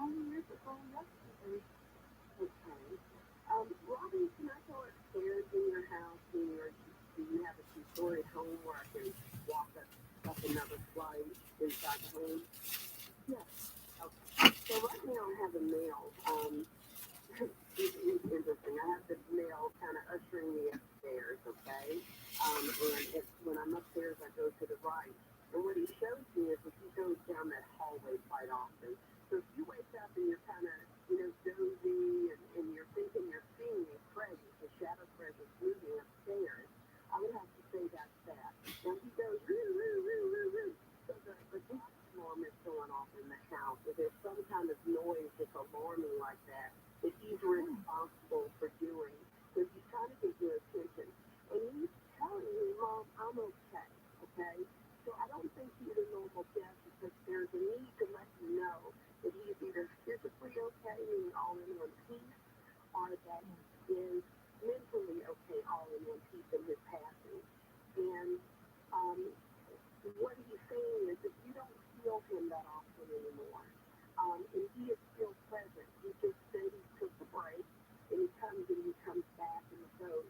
years ago yesterday. Okay. Robin, can I go upstairs in your house, do you have a two-story home where I can walk up another flight inside the home? Yes. Okay. So right now I have a mail. It's interesting. I have the mail kind of ushering me upstairs, okay? And when I'm upstairs, I go to the right. And what he shows me is that he goes down that hallway quite often. So if you wake up and you're kind of, dozy and you're thinking you're seeing a presence, a shadow presence moving upstairs, I would have to say that's that. Now he goes, roo, roo, roo, roo, roo. So the gas alarm is going off in the house. If there's some kind of noise that's alarming like that he's responsible for doing. So he's trying to get your attention. And he's telling me, Mom, I'm okay, okay? So I don't think he's a normal death because there's a need to let you know that he's either physically okay, meaning all in one piece, or that he is mentally okay, all in one piece in his passing. And what he's saying is that you don't feel him that often anymore. And he is still present. He just said he took a break, and he comes back and he goes.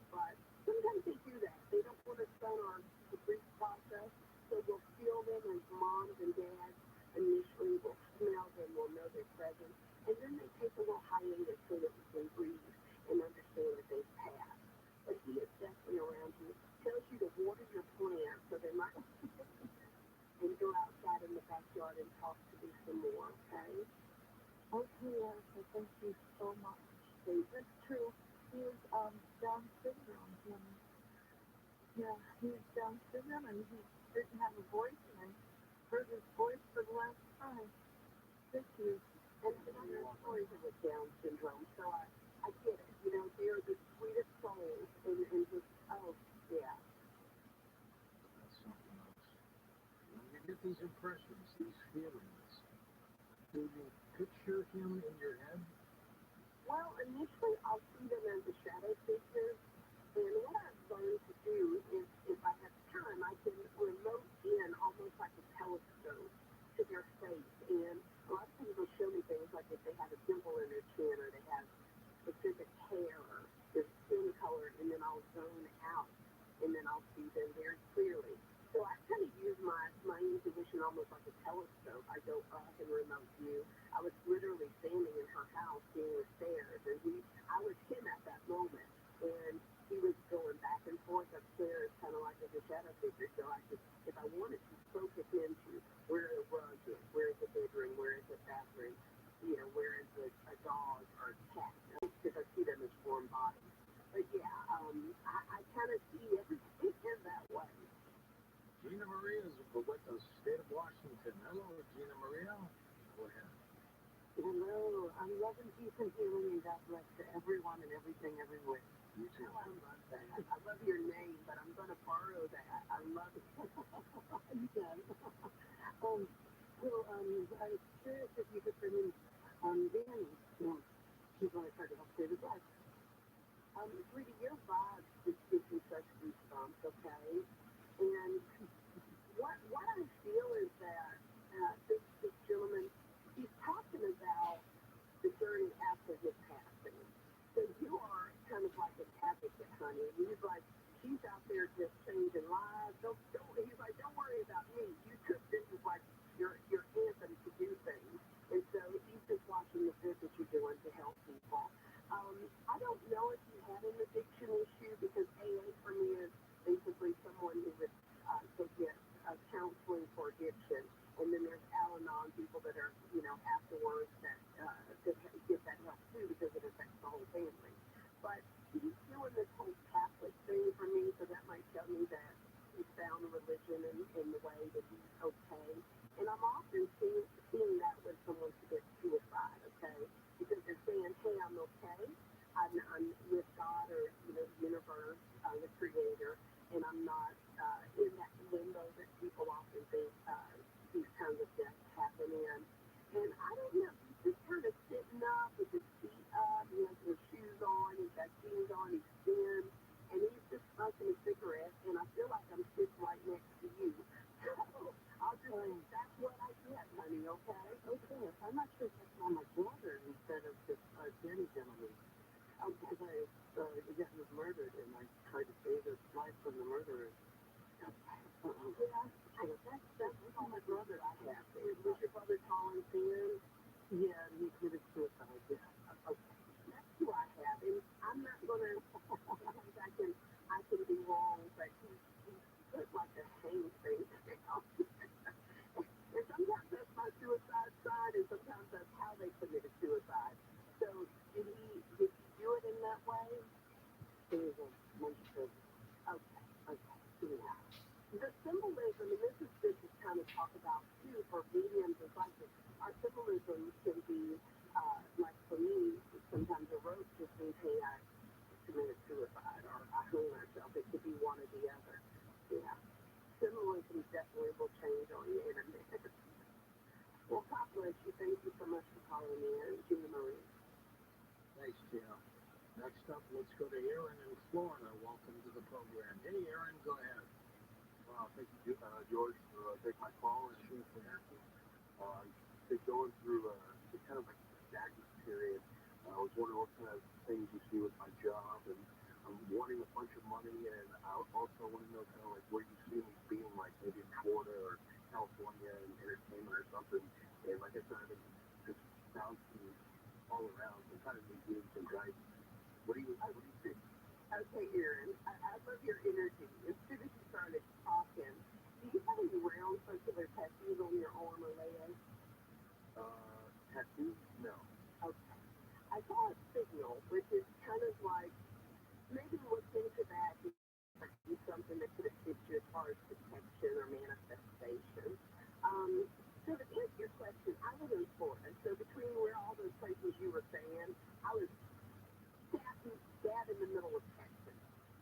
But sometimes they do that. They don't want to start on the grief process, so we'll feel them as moms and dads initially. We'll smell them, we'll know they're present, and then they take a little hiatus so that we can breathe and understand that they've passed. But he is definitely around you. Tells you to water your plants so they might and go outside in the backyard and talk to me some more, okay? Okay, Erica, thank you so much. That's true. He is Down syndrome. He is Down syndrome, and he didn't have a voice, and I heard his voice for the last time. Thank you. And I heard stories of with Down syndrome, so I get it. They're the sweetest souls, and just, yeah. That's something else. When you get these impressions, these feelings, do you picture him in your head? Well, initially I'll see them as a shadow figure, and what I've learned to do is, if I have time, I can remote in almost like a telescope to their face, and a lot of people show me things like if they have a dimple in their chin, or they have specific hair, or their skin color, and then I'll zone out, and then I'll see them very clearly. So I kind of use my intuition almost like a telescope. I go up and remote view. I was literally standing in her house seeing the stairs, and I was him at that moment, and he was going back and forth upstairs, kind of like as a shadow figure. So I could, if I wanted to, focus into where the rug is, where is the bedroom, where is the bathroom, where is a dog or a cat, because I see them as warm bodies. But yeah, I kind of see everything in that way. Gina Maria is with the state of Washington. Hello, Gina Maria. Go ahead. Hello. I'm loving peace and healing, and God bless to everyone and everything everywhere. You too. I love that. I love your name, but I'm going to borrow that. I love it. Yes. I was curious if you could bring in Danny. She's going to try to help say the best. Sweetie, your vibe just gives me such goosebumps, okay? And what I feel is that this gentleman, he's talking about the journey after his passing. So you are kind of like an advocate, honey. He's like, she's out there just changing lives. He's like, don't worry about me. You took this as like your anthem to do things. And so he's just watching the good that you're doing to help people. I don't know if you had an addiction issue, because AA for me is basically someone who would get counseling for addiction, and then there's Al-Anon people that are, afterwards that get that help too, because it affects the whole family. But he's doing this whole Catholic thing for me, so that might tell me that he's found religion in the way that he's okay. And I'm often seeing that when someone commits suicide, okay? Because they're saying, hey, I'm okay. I'm with God, or, the universe, the creator, and I'm not in that limbo that people often think these kinds of deaths happen in. And I don't know, he's just kind of sitting up with his feet up, he has his shoes on, he's got jeans on, he's thin, and he's just smoking a cigarette, and I feel like I'm sitting right next to you. So I'll just say that's what I get, honey, okay? Okay, I'm not sure if that's my guy was murdered, and I tried to save his life from the murderer. Yeah, that's all my brother I have. Was your brother tall and thin? Yeah, he committed suicide. Yeah. Okay. That's who I have, and I'm not gonna. I can be wrong, but he put like a hang thing down. And sometimes that's my suicide side, and sometimes that's how they committed suicide. So did he do it in that way? It was a monster. Okay. Yeah. The symbolism, and this is good to kind of talk about too for mediums and psychics. Our symbolism can be, like for me, sometimes a rope just means, hey, I committed suicide or I hung myself. It could be one or the other. Yeah. Symbolism definitely will change on you in a minute. Well, God bless you. Thank you so much for calling in, Gina Marie. Thanks, Gina. Next up, let's go to Aaron in Florida. Welcome to the program. Hey, Aaron, go ahead. Thank you, George, for taking my call. And been going through kind of like a stagnant period. I was wondering what kind of things you see with my job, and I'm wanting a bunch of money, and I also want to know kind of like where you see me being, like maybe in Florida or California in entertainment or something. And like I said, I've been just bouncing all around and kind of need some guidance. What do you think? Okay, Aaron, I love your energy. As soon as you started talking, do you have any round circular tattoos on your arm or leg? Tattoos? No. Okay. I saw a signal, which is kind of like, maybe look into that and do something that could assist you as far as protection or manifestation. So to answer your question, I live in Florida. So between where all those places you were saying, I was dab in the middle of Texas.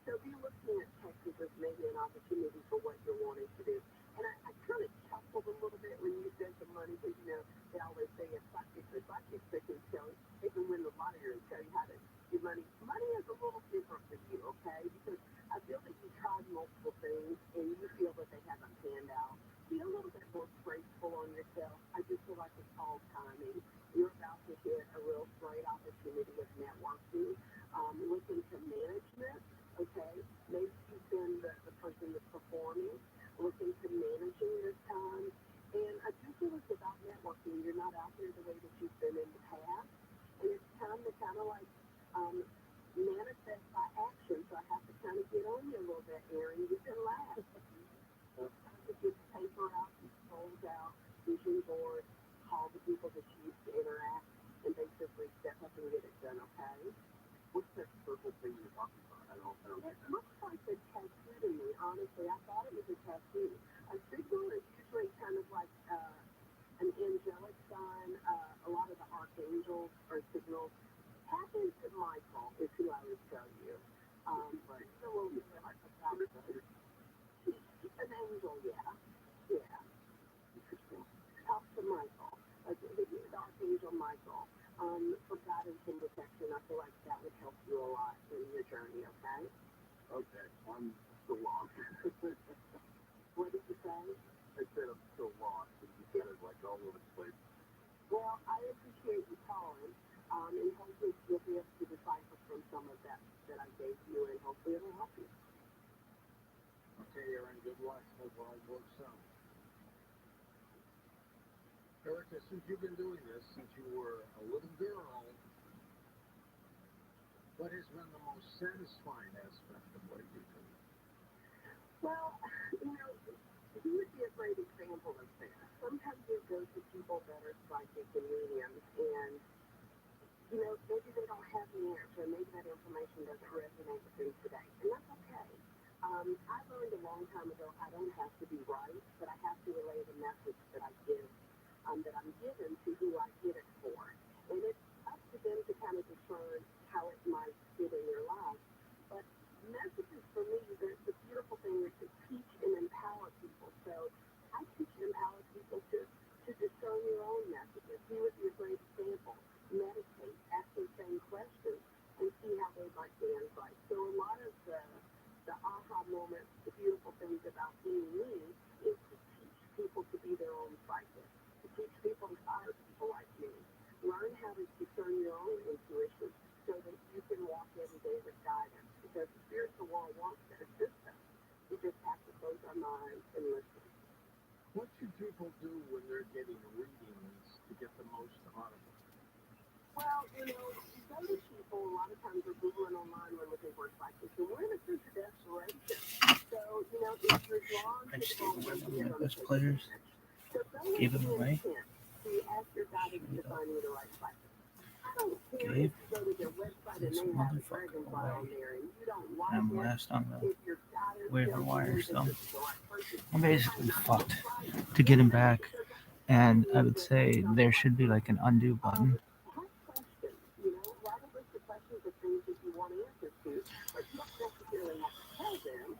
So be looking at Texas as maybe an opportunity for what you're wanting to do. And I kind of chuckled a little bit when you said the money, because, you know, they always say if psychics are psychics, they can tell you, they can win the lottery and tell you how to do money. Money is a little different for you, okay? Because I feel that you tried multiple things and you feel that they haven't panned out. Be a little bit more graceful on yourself. I just feel like it's all timing. You're about to hit a real great opportunity of networking. Look into management, okay? Maybe you've been the person that's performing. Look into managing this time. And I do feel it's about networking. You're not out there the way that you've been in the past. And it's time to kind of like manifest by action. So I have to kind of get on you a little bit, Aaron. You can laugh. It's time to get the paper out, the scrolls out, vision board, call the people that you used to interact, and basically step up and get it done, okay? What's that purple thing you're talking about? I don't It looks like a tattoo to me, honestly. I thought it was a tattoo. A signal is usually kind of like an angelic sign. A lot of the archangels or signals. Tap into Michael is who I would tell you. But it's a little bit about an angel, yeah. Yeah. Interesting. Talk to Michael. The archangel Michael. For guidance and protection, I feel like that would help you a lot in your journey, okay? Okay, I'm still lost. What did you say? I said I'm still lost, and you said it like all over the place. Well, I appreciate you calling, and hopefully you'll be able to decipher from some of that I gave you, and hopefully it'll help you. Okay, Aaron, good luck. Hope it all works out. Erica, since you've been doing this since you were a little girl, what has been the most satisfying aspect of what you do? Well, you know, he would be a great example of that. Sometimes you go to people that are psychic and mediums, and, you know, maybe they don't have the answer, maybe that information doesn't resonate with them today, and that's okay. I learned a long time ago I don't have to be right, but I have to relay the message that I give, that I'm given to who I get it for. And it's up to them to kind of discern how it might fit in their life. But messages for me, the beautiful thing is to teach and empower people. So I teach and empower people to discern your own messages. He would be a great example. Meditate, ask the same questions, and see how they might dance like. So a lot of the aha moments, the beautiful things about being me is to teach people to be their own psychic, to teach people to hire people like me. Learn how to discern your own intuition so that you can walk every day with guidance. those people a lot of times are Googling online or looking for advice. So we're in a sense of desperation. So, if you're drawn I to just gave the away whole one of my best players. so go Gave him into away. intent to ask your guidance to find you the right place. I don't care Gave if you go to their website and this they have a motherfucker dragonfly on away. there and you don't like I'm it. last on the If your guidance waiver tells you wire, that so this is the right person, I'm basically fucked right. to get him back. And I would say there should be like an undo button. Have questions, write a list of questions of things that you want answers to, but you don't necessarily have to tell them.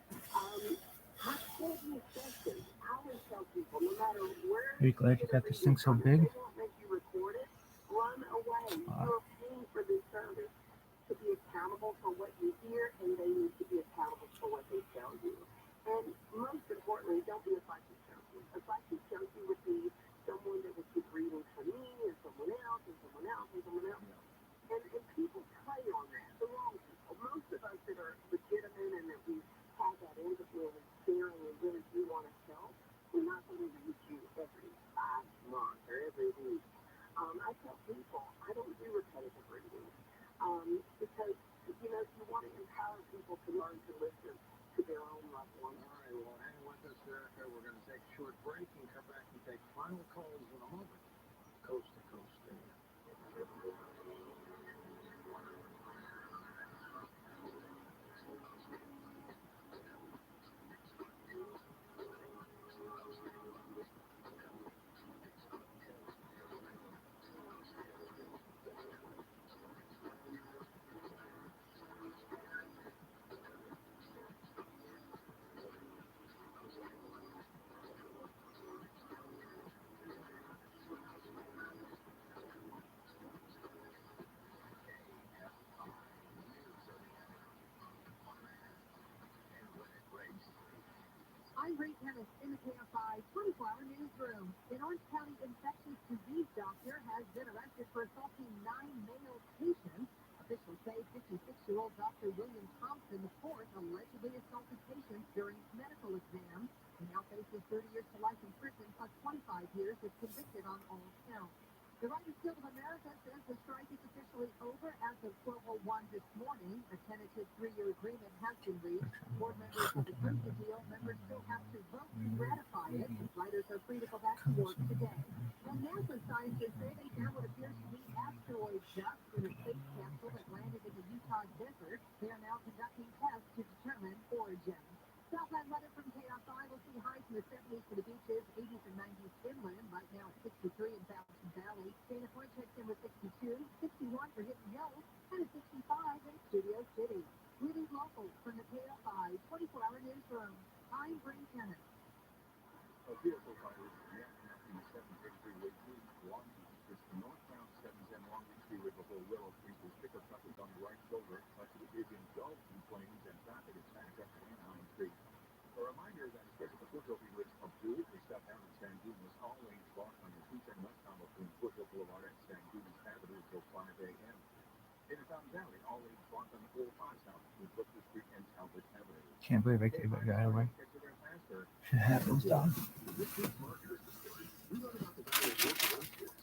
Ask these questions. I always tell people, no matter where Are you glad you got this thing so big? they won't make you record it, run away. You're paying for this service to be accountable for what you hear, and they need to be accountable for what they tell you. And most importantly, don't be a psychic junkie. A psychic junkie would be someone that would keep reading for me and someone else and someone else and someone else. And people prey on that, the wrong people. Most of us that are legitimate and that we have that end of really caring and really do want to help, we're not going to read you every 5 months or every week. I tell people I don't do repetitive readings because, you want to empower people to learn to listen to their own loved ones. All right, well, hang with us, Erica. We're going to take a short break and come back and take final calls in a moment. Coast to coast. I'm Ray Tennis in the KFI 24-hour newsroom. An Orange County infectious disease doctor has been arrested for assaulting 9 male patients. Officials say 56-year-old Dr. William Thompson IV allegedly assaulted patients during medical exams. He now faces 30 years to life in prison plus 25 years if convicted on all counts. The Writers Guild of America says the strike is officially over as of 12:01 this morning. A tentative 3-year agreement has been reached. Board members have approved the deal. Members still have to vote to ratify it. Writers are free to go back to work today. And NASA scientists say they found what appears to be asteroid dust in a space capsule that landed in the Utah desert. They are now conducting tests to determine origin. Southland weather from KFI. We'll see highs in the 70s for the beaches, 80s and 90s inland. Right now it's 63 in Fountain Valley. Dana Point checks in with 62, 61 for Hidden Hills, and a 65 in Studio City. Reading local from the KFI 24-hour newsroom. I'm Bree Tennis. A vehicle fire is reacting up in the 733 Lake East, Long Beach. It's the northbound 710 Long Beach Freeway before Willow Street. This pickup truck is on the right shoulder, left to the Vivian Gulf in Plains, and traffic is backed up to Anaheim Street. A reminder that scheduled the Foothill routes completely shut down in San Dimas. All lanes blocked on the 210 westbound between Foothill Boulevard and San Dimas Avenue until 5 a.m. In the Fountain Valley, all lanes blocked on the 405 south between Brookwood Street and Talbot Avenue. Can't believe I gave that guy away. Get to there faster. Shit happens, dog. This week's Marketers Report, we learn about the value of local lunches,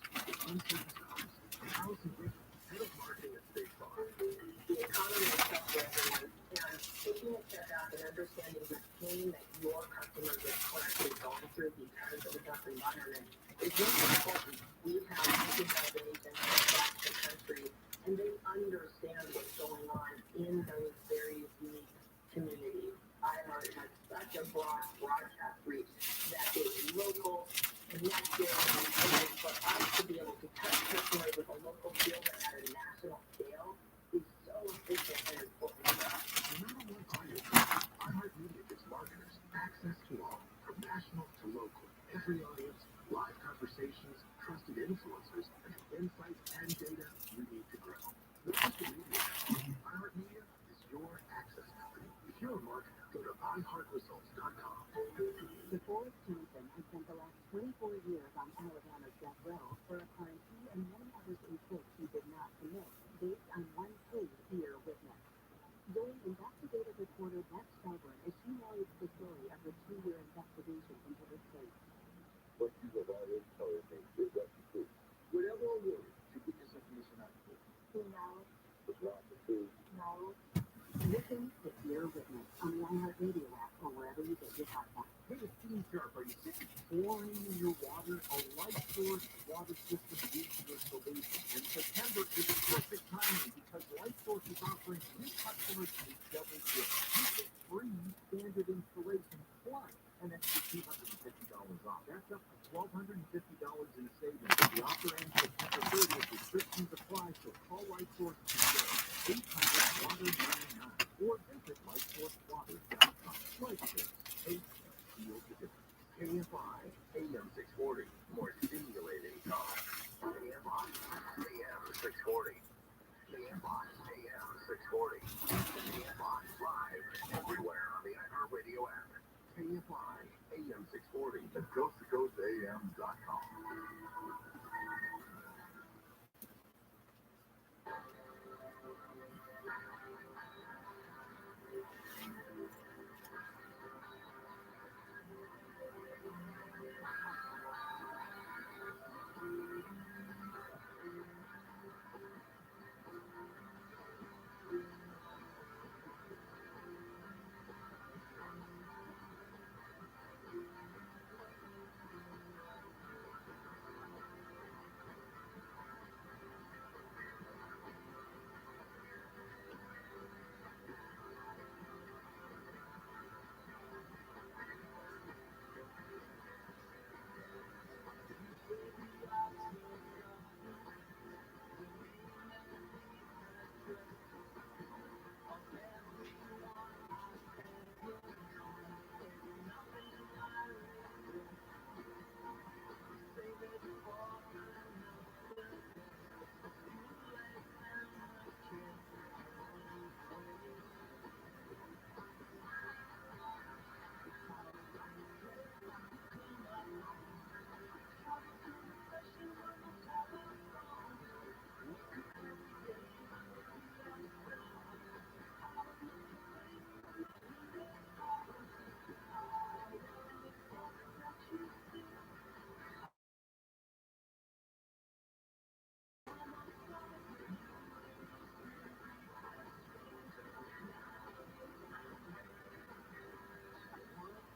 uncertain times, and Allison Griffin, head of marketing at State Farm. The economy is tough for everyone, and taking a step back and understanding the pain that your customers are currently going through because of the tough environment is really important. We've had multi-health agents across the country, and they understand what's going on in those very unique communities. iHeart has such a broad broadcast reach that is local, connected, and for us to be able to touch customers with a local feel but at a national scale is so efficient and important for us. No matter what audience, iHeartMedia gives marketers access to all, from national to local. Every audience, live conversations, trusted influencers, and insights and data you need to grow. Not just the media. iHeartMedia is your access company. If you're a marketer, go to iHeartResults.com. DeForest Johnson has spent the last 24 years on Alabama's death row for a crime he and many others in court he did not commit, based on one paid ear witness. Join investigative reporter Beth Shelburne as she narrates the story of the 2-year investigation into this case. What you provide intel is that the truth. Whatever a word, to get this information out of you. No. It's not the food. No. Listen to Bear Witness on the iHeartRadio app or wherever you get your podcasts. Hey, it's Team Sharp. Are you sick of chlorine in your water? A light source water system is your solution. And September is the perfect timing because Light Source is offering new customers a double gift. You get free standard installation plus an extra $250 off. That's up to $1,250 in savings. The offer ends September 30th. Restrictions apply, so call Light Source today. 800-WATER-99 or visit lightsourcewater.com. Light Source. KFI AM 640, more stimulating talk. KFI AM 640. KFI AM 640. KFI live everywhere on the iHeartRadio app. KFI AM 640 at coasttocoastam.com.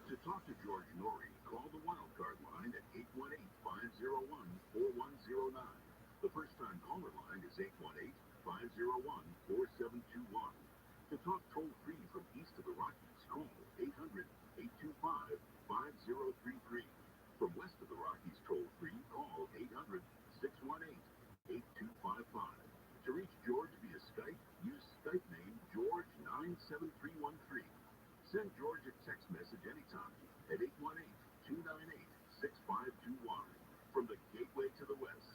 To talk to George Norrie, call the wildcard line at 818-501-4109. The first-time caller line is 818-501-4721. To talk toll-free from east of the Rockies, call 800-825-5033. From west of the Rockies toll-free, call 800-618-8255. To reach George via Skype, use Skype name George97313. Send George a text message anytime at 818-298-6521. From the gateway to the west,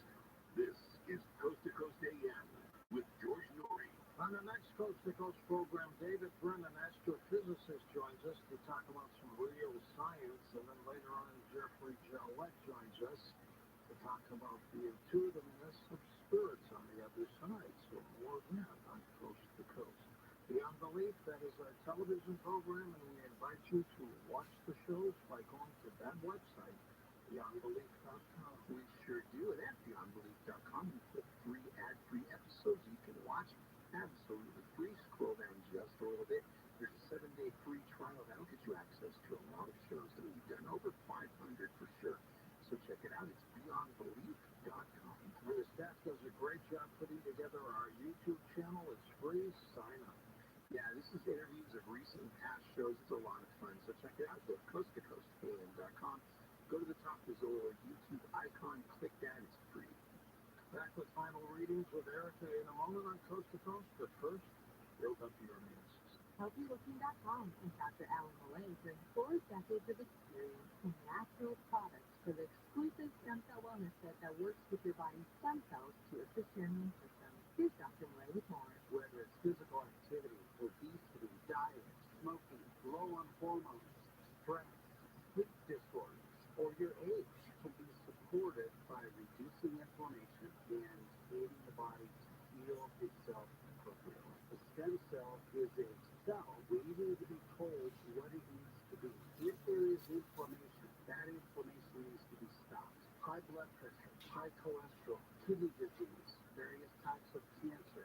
this is Coast to Coast AM with George Norrie. On the next Coast to Coast program, David Brennan, astrophysicist, joins us to talk about some real science. And then later on, Jeffrey Gillette joins us to talk about the intuitiveness of spirits on the other side. So more of that on Coast to Coast. Beyond Belief, that is our television program, and we invite you to watch the shows by going to that website, beyondbelief.com. We sure do it at beyondbelief.com. We put 3 ad-free episodes you can watch absolutely free. Scroll down just a little bit. There's a 7-day free trial. That'll get you access to a lot of shows that we've done, over 500 for sure. So check it out. It's beyondbelief.com. And the staff does a great job putting together our YouTube channel. It's free. Sign up. Yeah, this is interviews of recent and past shows. It's a lot of fun. So check it out. Go to coasttocoastam.com. Go to the top. There's a little YouTube icon. Click that. It's free. Back with final readings with Erica in a moment on Coast to Coast. But first, build up your immune system. HealthyLooking.com and Dr. Alan Millay brings 4 decades of experience in natural products for the exclusive stem cell wellness set that works with your body's stem cells to assist your immune system. Here's Dr. Millay with more. Whether it's physical activity, obesity, diet, smoking, low on hormones, stress, sleep disorders, or your age, can be supported by reducing inflammation and aiding the body to heal itself appropriately. A stem cell is a cell waiting to be told what it needs to be. If there is inflammation, that inflammation needs to be stopped. High blood pressure, high cholesterol, kidney disease, various types of cancer,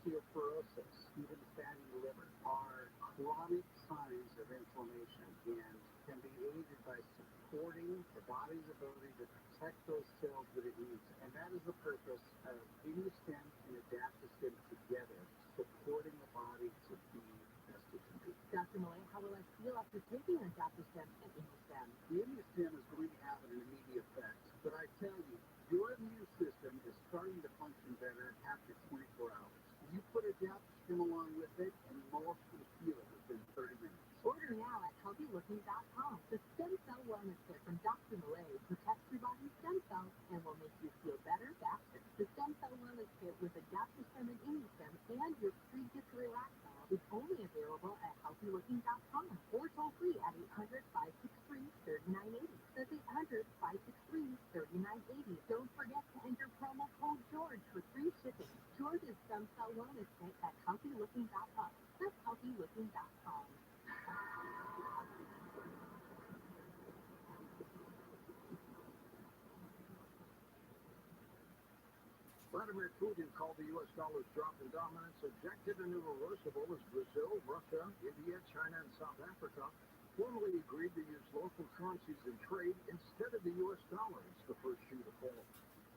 osteoporosis, even fatty liver, are chronic signs of inflammation and can be aided by supporting the body's ability to protect those cells that it needs. And that is the purpose of ImmuStem and AdaptoStem together, supporting the body to be the best it can be. Dr. Malay, how will I feel after taking AdaptoStem and ImmuStem? The ImmuStem is going to have an immediate effect, but I tell you, your immune system is starting to function better after 24 hours. You put AdaptoStem along with it, and most will feel it within 30 minutes. Order now at healthylooking.com. The Stem Cell Wellness Kit from Dr. Malay protects your body's stem cells and will make you feel better faster. The Stem Cell Wellness Kit with AdaptoStem and ImmuStem and your free gift to relax cell is only available at healthylooking.com or toll free at 800-563-3980. That's 800-563-3980. Don't forget to enter promo code George for free shipping. George's Stem Cell Wellness Kit at healthylooking.com. That's healthylooking.com. Vladimir Putin called the U.S. dollar's drop in dominance objective and irreversible as Brazil, Russia, India, China, and South Africa formally agreed to use local currencies in trade instead of the U.S. dollar. It's the first shoe to fall.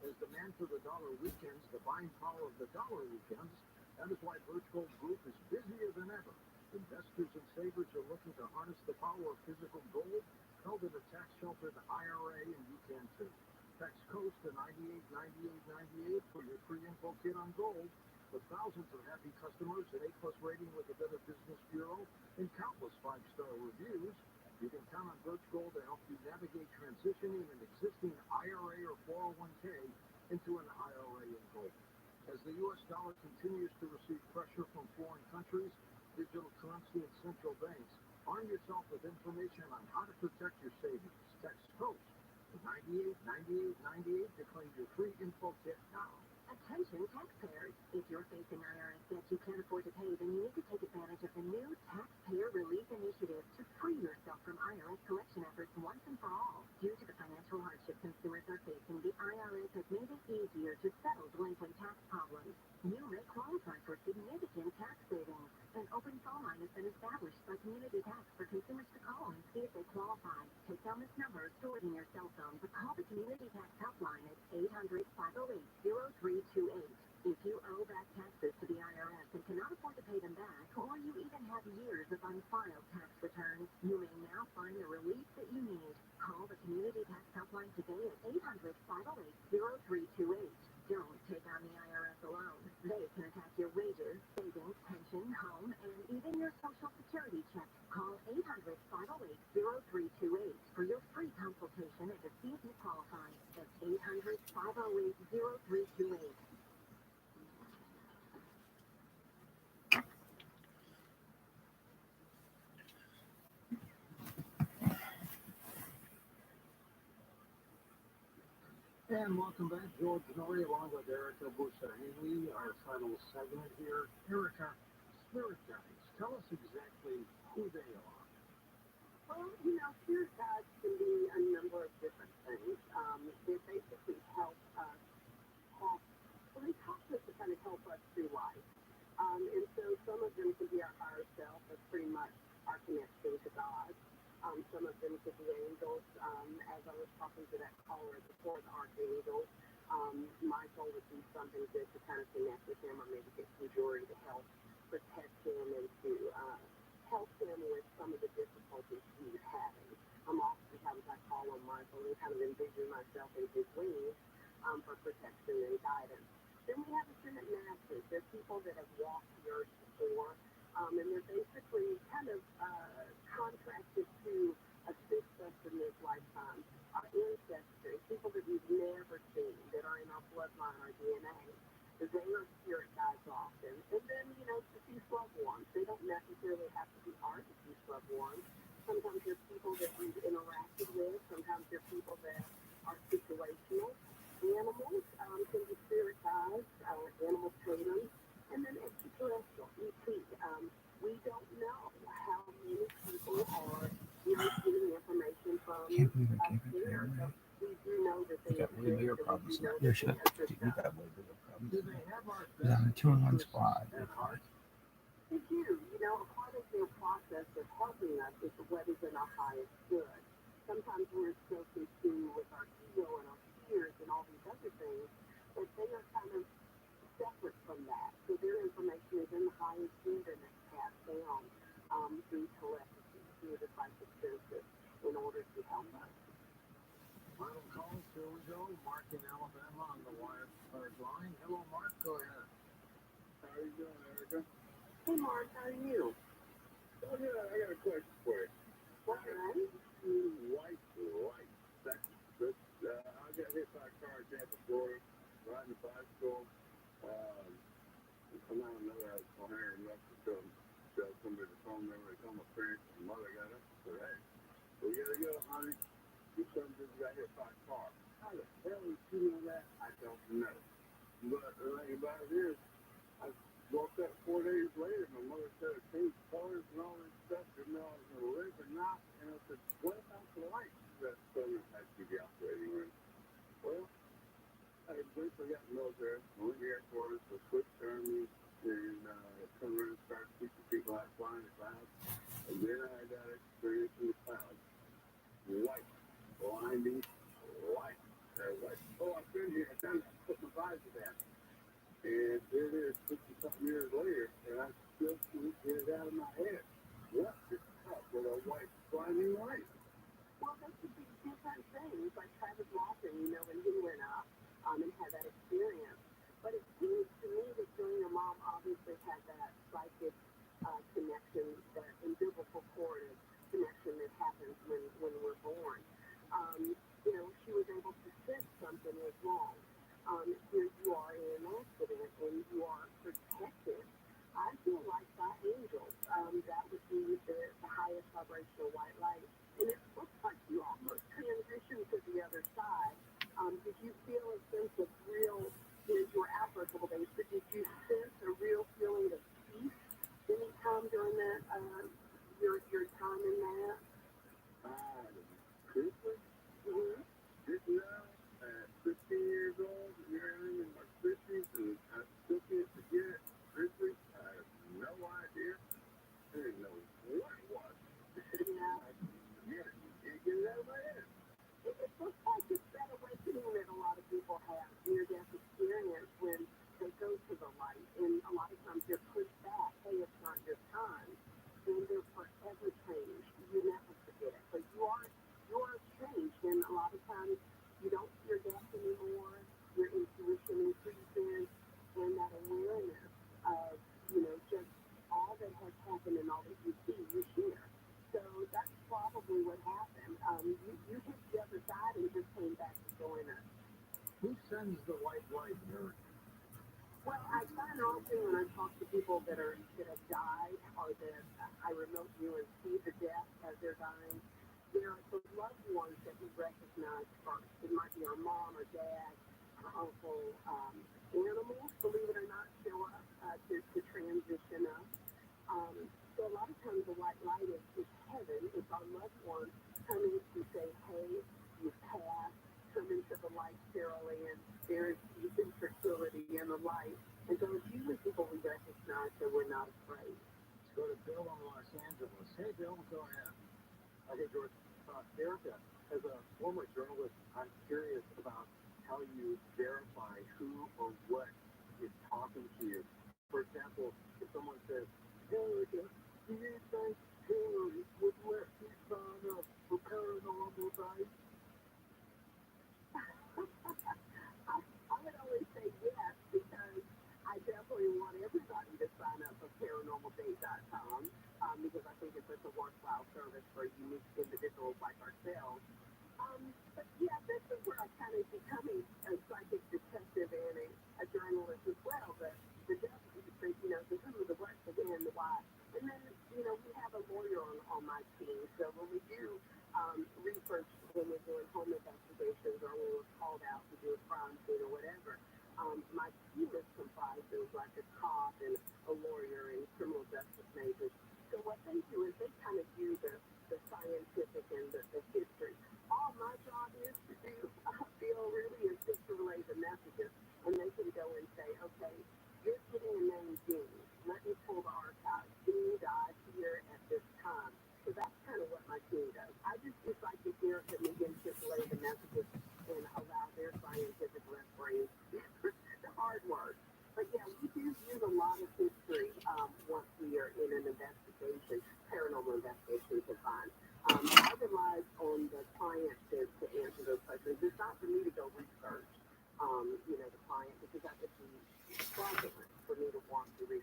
As demand for the dollar weakens, the buying power of the dollar weakens. That is why ViralRabbi Group is busier than ever. Investors and savers are looking to harness the power of physical gold held in a tax-sheltered IRA, and you can too. Text COAST to 989898 for your free info kit on gold. With thousands of happy customers, an A+ rating with the Better Business Bureau, and countless 5-star reviews, you can count on ViralRabbi to help you navigate transitioning an existing IRA or 401k into an IRA in gold. As the U.S. dollar continues to receive pressure from foreign countries, digital currency, and central banks, arm yourself with information on how to protect your savings. Text COAST to 989898 to claim your free info kit now. Attention taxpayers. If you're facing IRS debt you can't afford to pay, then you need to take advantage of the new Taxpayer Relief Initiative to free yourself from IRS collection efforts once and for all. Due to the financial hardship consumers are facing, the IRS has made it easier to settle delinquent tax problems. You may qualify for significant tax savings. An open phone line has been established by Community Tax for consumers to call and see if they qualify. Take down this number stored in your cell phone, but call the Community Tax helpline at 800-508-0328. If you owe back taxes to the IRS and cannot afford to pay them back, or you even have years of unfiled tax returns, you may now find the relief that you need. Call the Community Tax helpline today at 800-508-0328. Don't take on the IRS alone. They can attack your wages, savings, pension, home, and even your Social Security check. Call 800-508-0328 for your free consultation and to see if you qualify. That's 800-508-0328. And welcome back, George Norrie, along with Erica Busa-Haley, our final segment here. Erica, spirit guides, tell us exactly who they are. Well, spirit guides can be a number of different things. They basically help us they talk to us to kind of help us through life. And so some of them can be our higher self. That's pretty much our connection to God. Some of them could be angels. As I was talking to that caller before, the archangels, my goal would be something good to kind of connect with him or maybe get some jewelry to help protect him and to help him with some of the difficulties he's having. Oftentimes I call on Michael and kind of envision myself in his wings for protection and guidance. Then we have ascendant masters. They're people that have walked the earth before, and they're basically kind of contracted to assist us in this lifetime. Our ancestors, people that we've never seen, that are in our bloodline, our DNA, they are spirit guides often. And then, deceased loved ones. They don't necessarily have to be our deceased loved ones. Sometimes they're people that we've interacted with. Sometimes they're people that are situational. Animals can be spirit guides, animal totems, and then extraterrestrial, ET. We don't know how many people are getting information from us here. We do know that they You got way bigger problems. Your shit. You got way bigger problems. Do they have our Because I'm 2-in-1 squad. and heart. They do. You know, a part of their process of helping us is what is in our highest good. Sometimes we're so consumed with our ego and our fears and all these other things that they are kind of separate from that. So their information is in the highest good and it's passed down through telepathy, through the psychic senses in order to help us. Final calls, here we go. Mark in Alabama on the wire third line. Hello, Mark, go ahead. How are you doing, Erica? Hey, Mark, how are you? Oh, yeah, I got a question for you. All right. White light. I got hit by a car in Tampa, Florida, riding a bicycle. Somehow or another, I was coherent enough to tell somebody the phone number. They told my parents, and mother got up and said, hey, we gotta go, honey. Your son just got hit by a car. How the hell did you know that? I don't know. But the thing about it is, I woke up 4 days later. My mother said it changed colors and all this stuff. Didn't know I was going to live or not. And I said, what about the lights that sun has to be operating on? Well, I eventually got in the military. I went to the Air Force. I switched to Army. And turned around and started teaching people how to fly in the clouds. And then I had that experience in the clouds. Light. Blinding light. I was like, oh, I've been here. I've done that. Put my visor down. And here it is 50-something years later, and I still can't get it out of my head. What is up with a white blinding light? Well, those could be different things, like Travis Lawson, you know, when he went up and had that experience. But it seems to me that you and your mom obviously had that psychic connection, that umbilical cord connection that happens when we're born. You know, she was able to sense something was wrong. Here you are in an accident and you are protected. I feel like by angels. That would be the highest vibrational white light. And it looks like you almost transitioned to the other side. Did you feel a sense of real, you know, you were out for a couple days, but did you sense a real feeling of peace anytime during that, your time in that? Truthfully, didn't know at 15 years old, here I am in my 50s, and I still can't forget it. Truthfully, I have no idea. I didn't know what it was. Yeah. I forget it. Can't get it out of my head. It looks like it's that awakening that a lot of people have, near-death experience, when they go to the light. And a lot of times they're pushed back. Hey, it's not your time. And they're forever changed. You never forget it. But you are changed. And a lot of times you don't fear death anymore. Your intuition increases. And that awareness of, you know, just all that has happened and all that you see, you share. So that's probably what happened. You hit the other side and just came back to join us. Who sends the white light, Eric? Well, I find often when I talk to people that have died or that I remote view and see the death as they're dying, they're the loved ones that we recognize first. It might be our mom or dad, our uncle, animals, believe it or not, show up to transition us. So a lot of times the white light is heaven. It's our loved ones coming to say, hey, you've passed, come into the light, Carol Ann. There is peace and tranquility in the light. And so it's usually people we recognize that we're not afraid. Let's go to Bill in Los Angeles. Hey, Bill, go ahead. Okay, George. Erica, as a former journalist, I'm curious about how you verify who or what is talking to you. For example, if someone says, hey, Erica, you need thank Hillary with Lefty sign up for paranormal night? I would always say yes, because I definitely want everybody to sign up for paranormalday.com, because I think it's such a worthwhile service for unique individuals like ourselves. But yeah, this is where I'm kind of becoming a psychic detective and a journalist as well. The you know, the who, the what, the when, the why. And then, you know, we have a lawyer on my team. So when we do research, when we're doing home investigations or when we're called out to do a crime scene or whatever, my team is comprised of like a cop and a lawyer and criminal justice majors. So what they do is they kind of do the scientific and the history. All my job is to do, I feel really, is just to relay the messages. And they can go and say, okay, you're getting an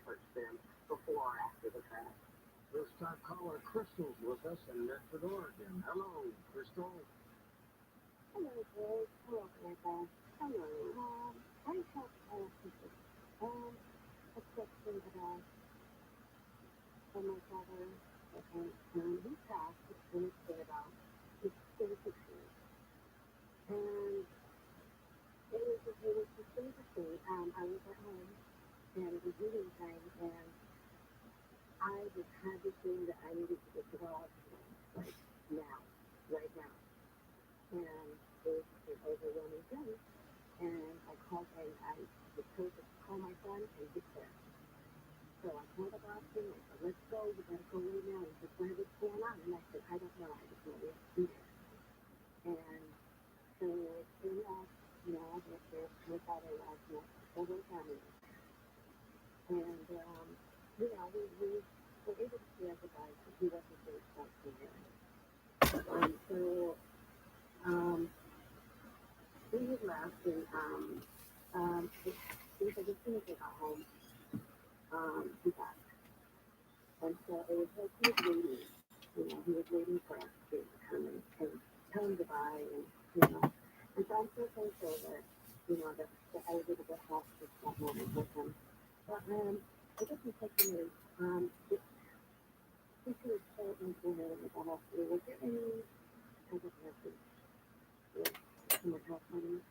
research them before or after the fact. This time caller Crystal's with us in Medford, Oregon. Hello, Crystal. Hello, Greg. Hello, Grandpa. Hello. I have people. A question about my father. He passed when it's been about 36 years. And it was the strangest thing. I was at home and it was eating time, and I just had this thing that I needed to get to the hospital, like now, right now. And it was an overwhelming thing. And I called, and I was told to call my son and get there. So I called the doctor and I said, let's go, we gotta go right now. He said, what's going on? And I said, I don't know, I just know we have to be there. And so it turned out, I get there, my father was over the family. And, we were able to say goodbye because he wasn't very responsible there. So, we had left, and he said as soon as I got home, he died. And so it was like he was waiting, he was waiting for us to come and tell him goodbye, and so I'm so thankful that, that I was able to hospice that moment with him. But, I guess my question is, since he was so implemented at the hospital, was there any type of message with someone else on you?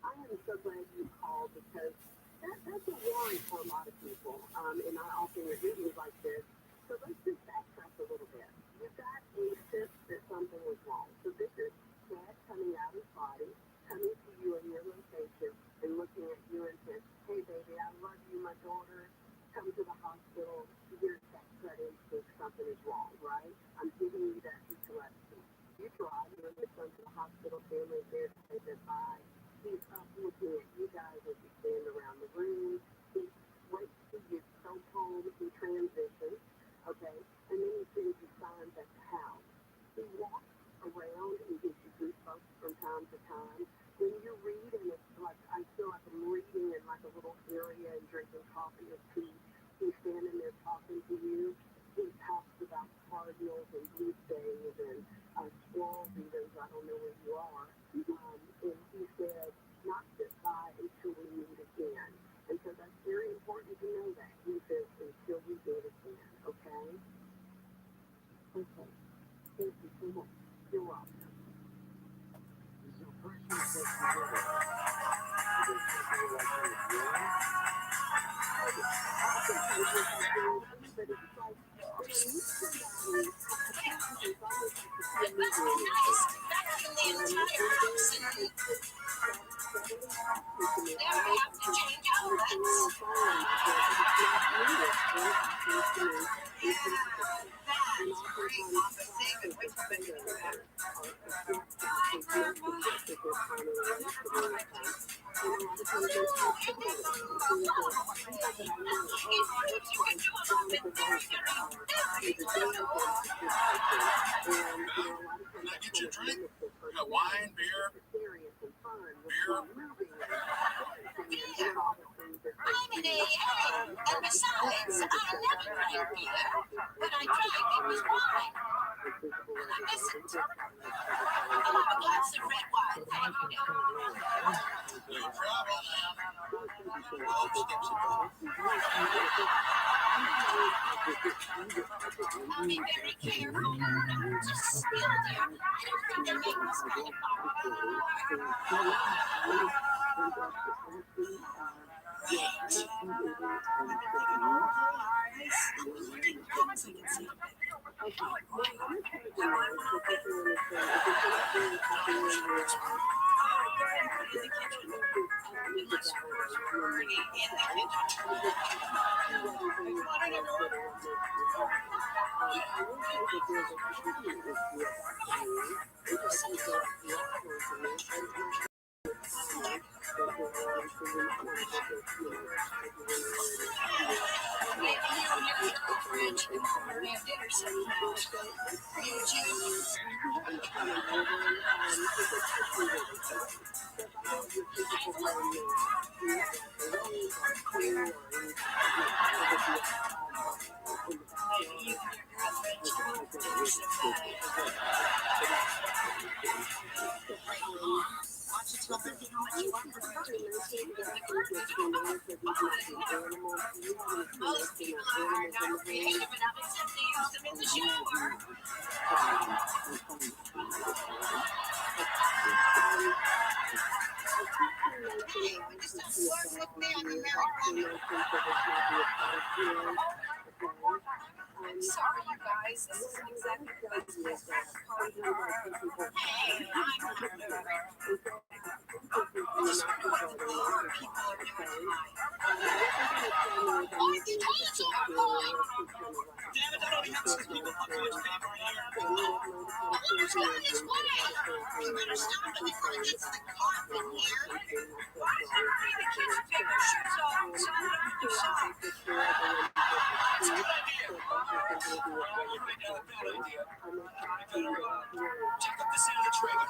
I am so glad you called because that's a worry for a lot of people. And I often read readings like this. So let's just backtrack a little bit. You got a sense that something was wrong. So this is dad coming out of his body, coming to you in your location, and looking at you and saying, hey, baby, I love you, my daughter. Come to the hospital. Here's that gut instinct. Something is wrong, right? I'm giving you that PTSD. You drive, you're in the front of the hospital, family there to say goodbye. He's up looking at you guys as you stand around the room. He waits till you go home. He transitions, okay? And then he sends you signs at the house. He walks around and gives you goosebumps from time to time. When you read, and it's like, I feel like I'm reading in like a little area and drinking coffee or tea. He's standing there talking to you. He talks about cardinals and blue jays and squirrel beaters. I don't know where you are. And he said, not goodbye until we meet again. And so that's very important to know that. He says, until we meet again, okay? Okay. Thank you so much. You're welcome. These impressions that you get, do they feel like you're hearing? Oftentimes what I do, but it's like, when I meet somebody, I think it's almost like to see a movie in your face. And then it's just steadily talking to me. I know that he's listening and following me, but it's not needed. They're talking to me in consistent. And oftentimes photos or photos are a snapshot of your particular kind of relationship with them. And a lot of times they tell stories and things that people that I know, that's my John Travolta, he's a dancer, this person. And, a lot of times I kind of mimic this person. Wine, beer, Serious and fun with moving and dancing and doing all the things that they do. And besides, I never drank beer. When I drank, it was wine. Listen, I'll have a glass of red wine, thank you. no problem. I'll be very careful. Just spill, dear. I don't think they make this kind of You and your girlfriend should be doing some why don't you tell Lindsay how much you want for her? The girls most people are not creative enough except to use them in the shower. Hey, when you stop flirting with me, I'm a married woman. I'm sorry, you guys. This isn't exactly the best place for a party. Hey, I'm not married. Just wonder what the poor people are doing tonight. Oh, you cancel our calling! Damn it, I don't even see people put too much paper in here. Well, what's going this way? You better stop it before it gets to the carpet here. Why does everybody in the kitchen take their shoes off and sit down on their side? It's a good idea. Well, you might have a bad idea. I tell you what, check up the side of the trailer.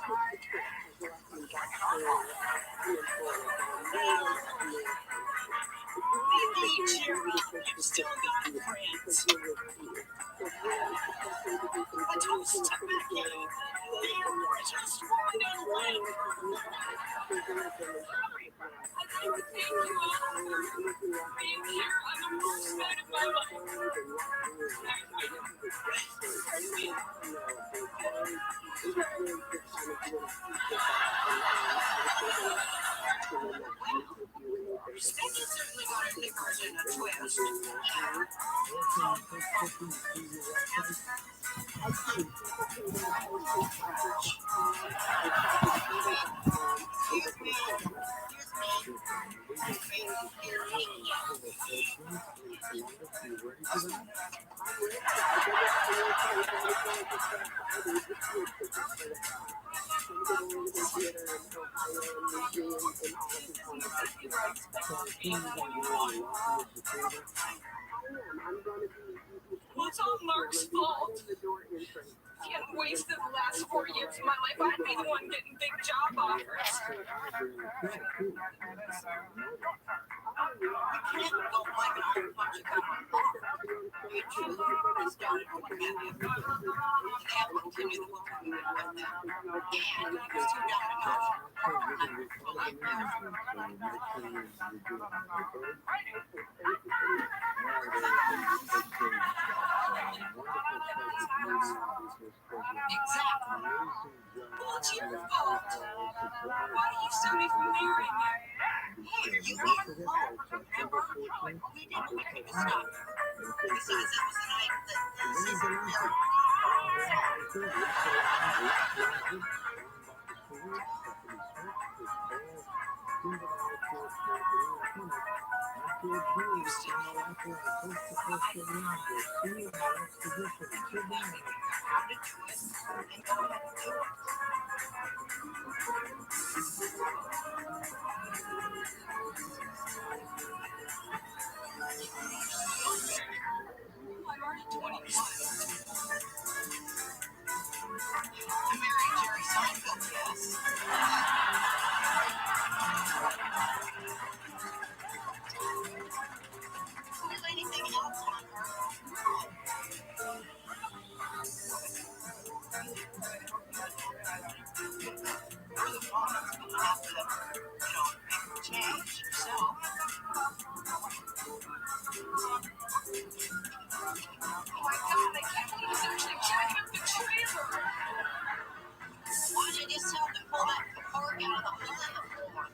Hey, cheer up. You've still got friends. A toast to Becky. The richest woman in Lake. I'd like to thank you all for being here on the worst night of my life. Becky certainly got her nippers in a twist. Well, it's all Mark's fault. If he hadn't wasted the last 4 years of my life, I'd be the one getting big job offers. We can't go blaming all the bunch of guys. You two just don't know what happened. You can't continue the work we did with them. It was too down to go. Exactly. Well, it's your fault. Why do you stop me from marrying you? Hey, you were on the phone, remember? We didn't make a stop. Besides, that was the night that the season premiere. I'm already 21. I married Jerry Seinfeld, yes. Do anything else on her? You're the one that's going to have to, make her change yourself. Oh my God, I can't believe he's actually jacking up the trailer. Why don't you just tell him to pull that cork out of the hole in the floor?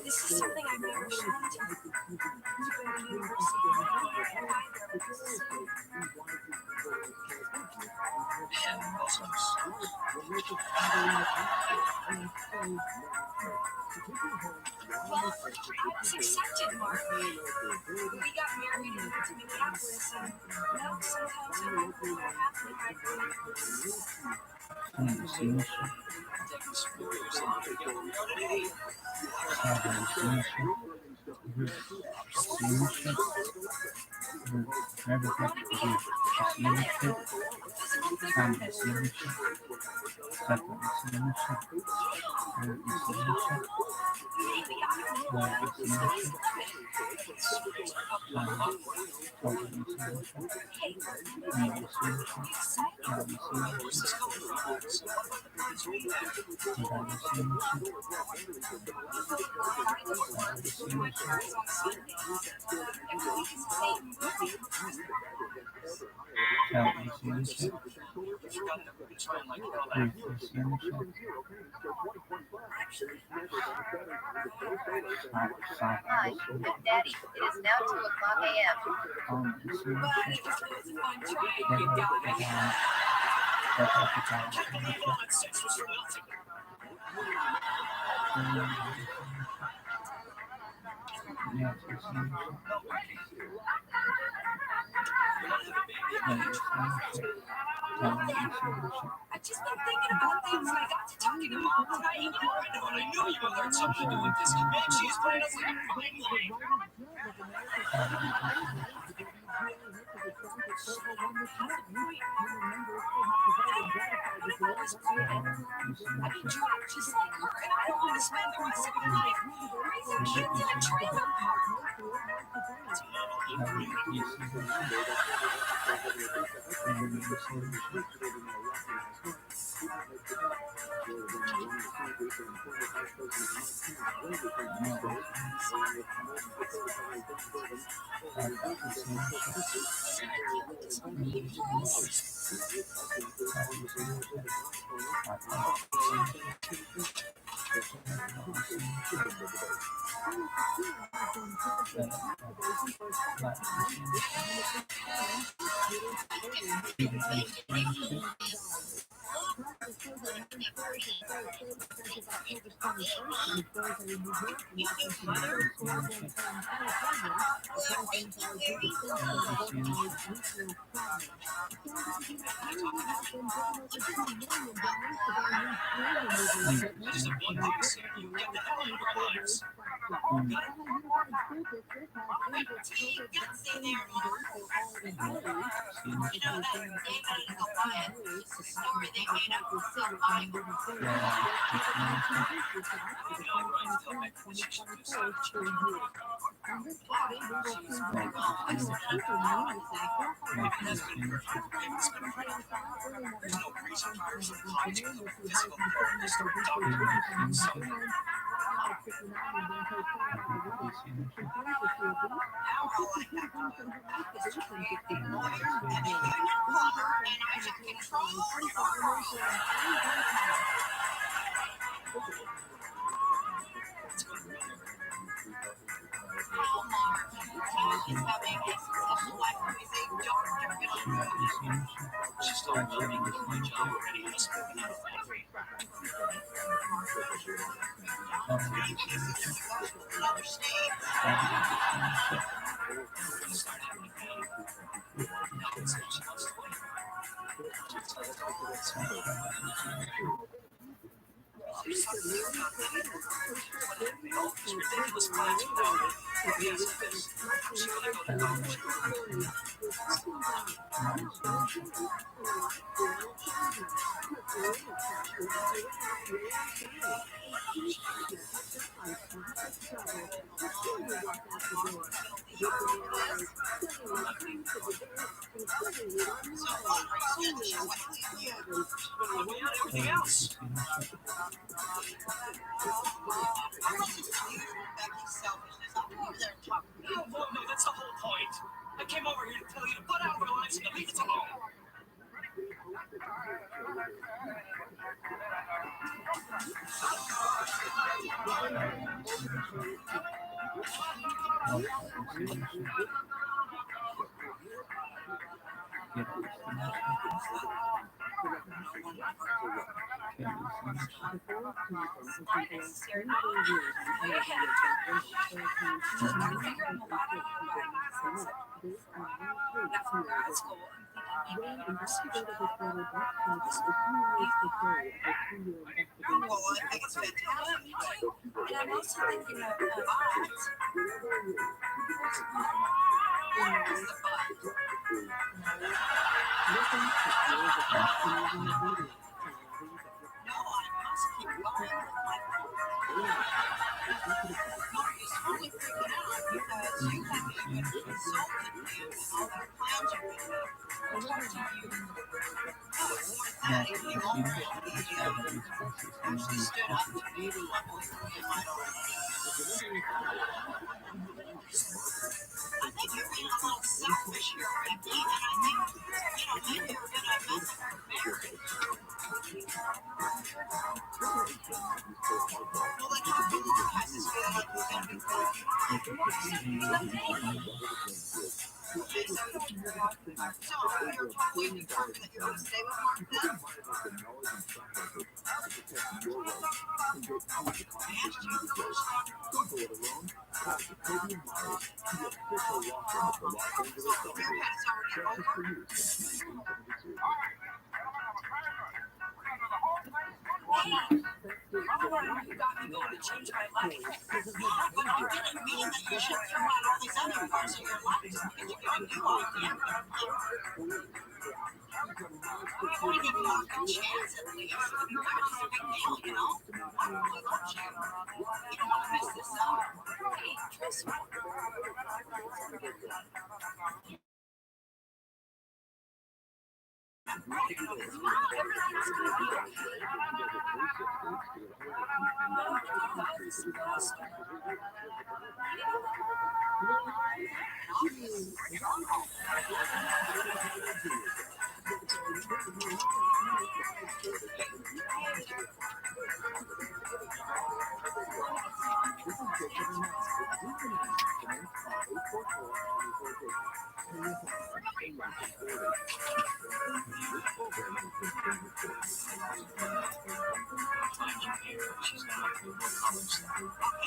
This is something I've never shown to you. You go to university and you can't either. This is so I was accepted, Mark. We got married and moved to Minneapolis, and now sometimes I wonder what happened to my boy. Hi, I'm Daddy. It is now 2:00 a.m. I'm trying, you guys. I've just been thinking about things, and I got to talking to Mom tonight. You know, I knew you would learn something to do with this. Man, she's playing us like a fine line. Just like her, and I don't want to spend the rest of my life raising kids in a trailer park. No, that's the whole point. I came over here to tell you to put out your lives and leave us alone. Okay, so I get scared. I don't know. Way ahead of time. I figure I'm about an hour behind my sunset. Now from grad school, I'm thinking maybe university job, office well, I guess I do money. And I'm also thinking of but. What's the but? No, I must keep going with my phone. No, he's totally freaking out because you have a good consultant view and all their plans are good. I'll talk to you. No, it's more than that. If you won't she stood up to me and went in my I think you're being a little selfish here, Rabbi, and I think, maybe you're going to mess up our marriage. Well, then how come you guys just feel like we're going to be broken? So, you're totally determined that you're going to stay with Mark then? So, your head is already over? You got me going to change my life. But I didn't mean that you should throw out all these other parts of your life just because you're going to do all of them. You didn't even want a chance at least. You're having a big deal, Look at you. You don't want to mess this up. Hey, trust me.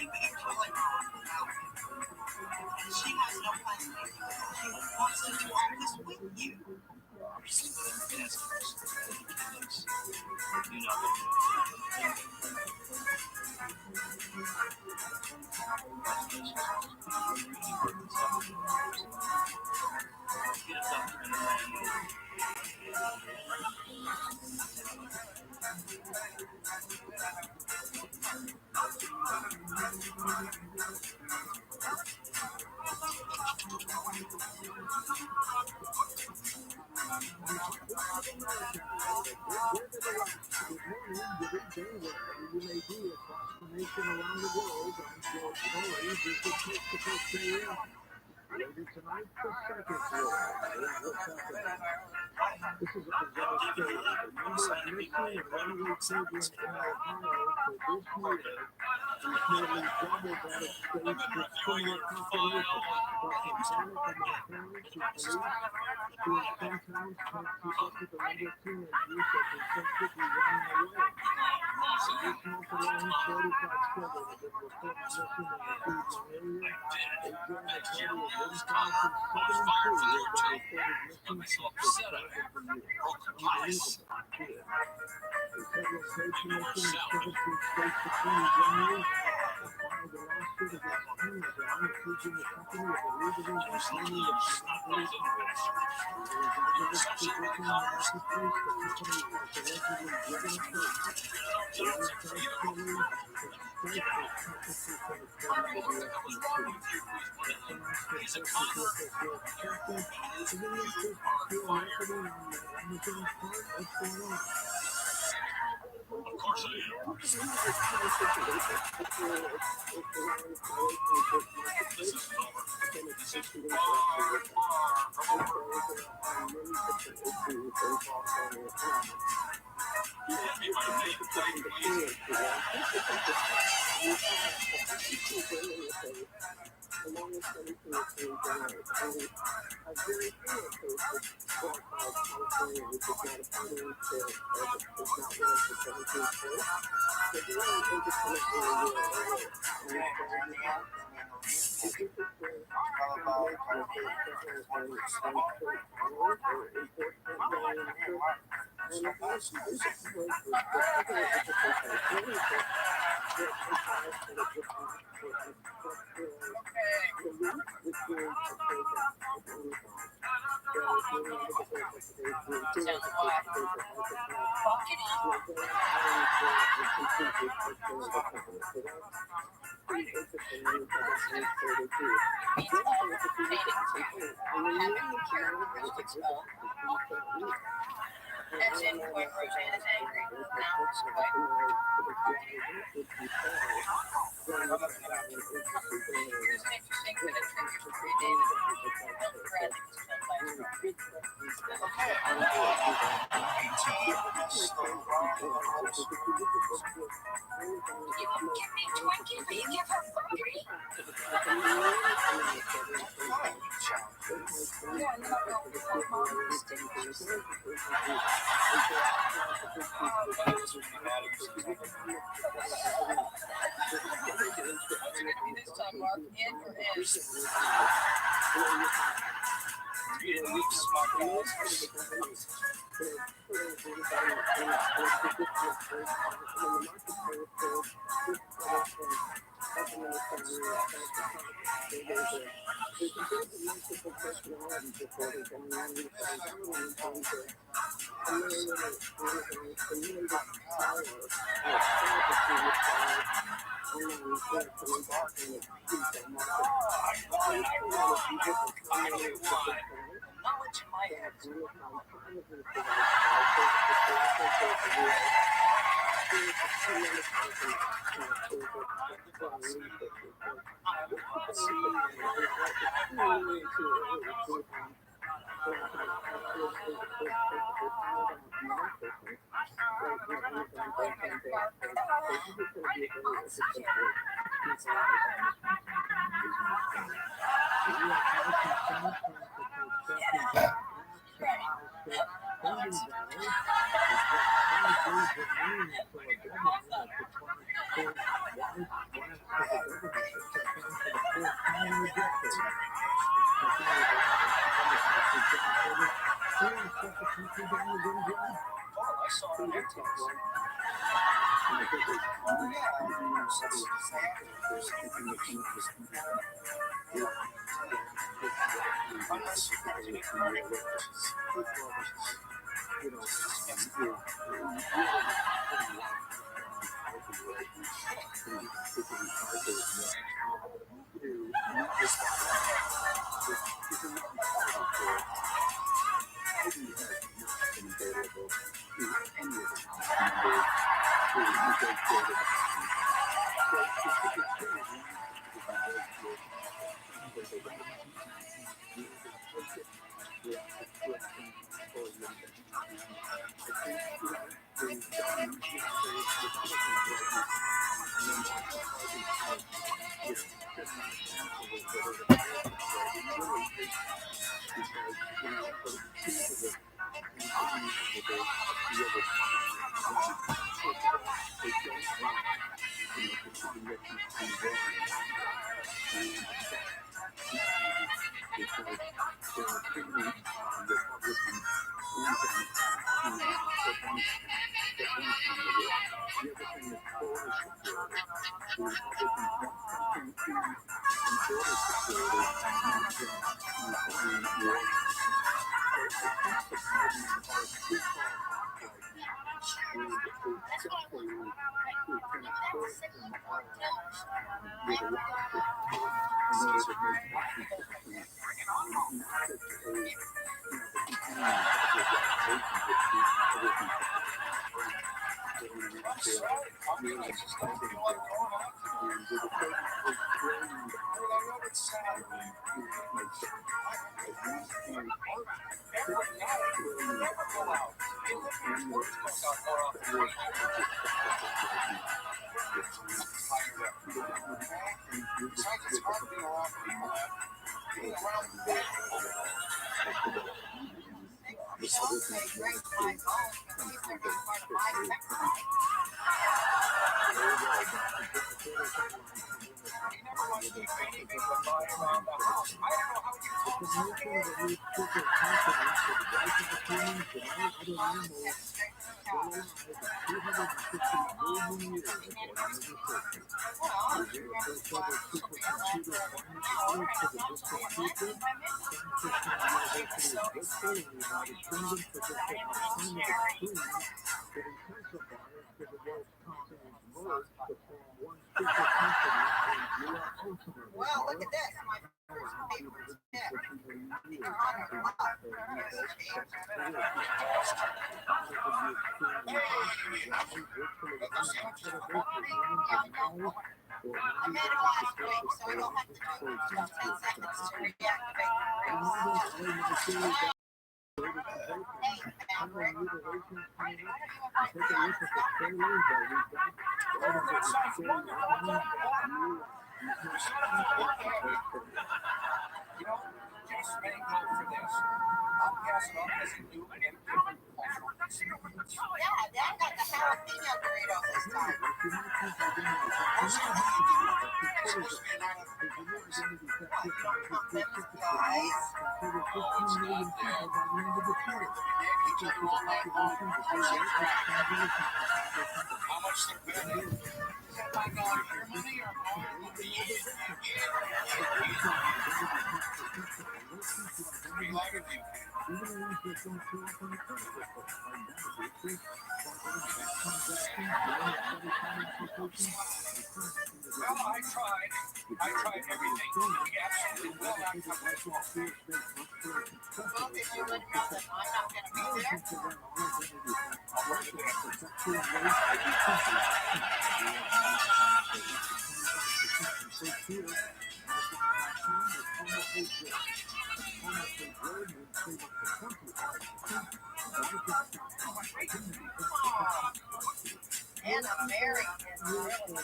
Everything's going to be She has no plan. She wants to do all this with you. Later tonight, the second floor. This is a bizarre story. The number of missing and runaway children in Ohio for this year is nearly double that of states with similar populations. Causing panic among parents and police, who in some towns can't keep up with the number of teenagers that can simply running away. This month alone, 45 children have been reported missing in the Cleveland area. A joint total of 1,072 have been reported missing since the start of the year. Unbelievable. The Federal Trade Commission in 17 states for 21 years have filed a lawsuit against Amazon, accusing the company of illegally maintaining its monopoly power. As a result of its position in the marketplace, the company has allegedly given a person. The internationally expensive competition according to the FTC. The financial purchase was accepted. Isn't this just pure marketing on Amazon's part? What's going on? Of course I am. This isn't over. This is far, far from over. You hit me by name, please. along with 17 attorney generals. Only a very few cases brought by California, which is not a party to, is not one of the 17 states. So the only independent review and this is the combination of both federal and state powers or enforcement law and order. And if you this is the particular education really that implies that it would ask for a structural relief, which means a program of any kind. So if you want to look at today's room, who was the first state that has a plan? Well, they are calling for a complete restructuring of the company. So that's pretty interesting when you have that administrator too. The other thing is if you look at the complaint, I mean, you need to know that it is a complete relief. That's it when Roseanne is angry. Now it's quiet. It's interesting that it triggers the reading of the thread that was done last week. Okay, I know. You don't give me a Twinkie, but you give her Burger. Yeah, and then I'll go with mom and stickers. This time, Mark, in or in? Knowledge in my head. Well, look at this. My first favorite tip. They're on a lot. I made it last week, so I don't have to do it until 10 seconds to reactivate the race. Yeah, Dad got the jalapeno Doritos this time. I tried everything. Absolutely will not come this Well, if you would know that I'm not going to be there. Anna Mary is really too much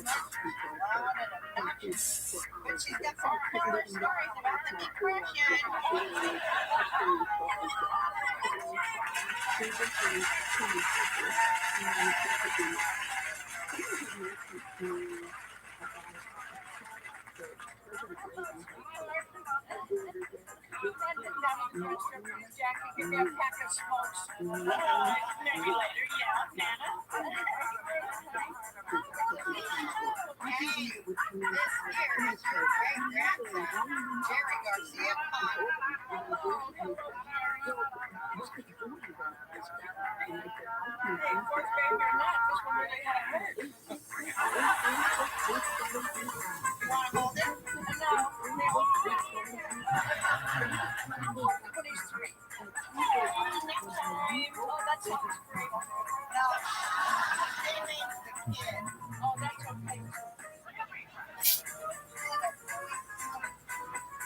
loud and obnoxious. But she's got some killer stories about the depression. Jackie, give me a pack of smokes. Maybe later, yeah, Nana. Hey, this here is your great grandson, Jerry Garcia Pine. Hey, of course, baby, you're not. This one really had a hurt. You want to hold it? No, they hold it. Look at these three. Next time. Oh, that sounds great. No, they means the kid. Oh, that's okay.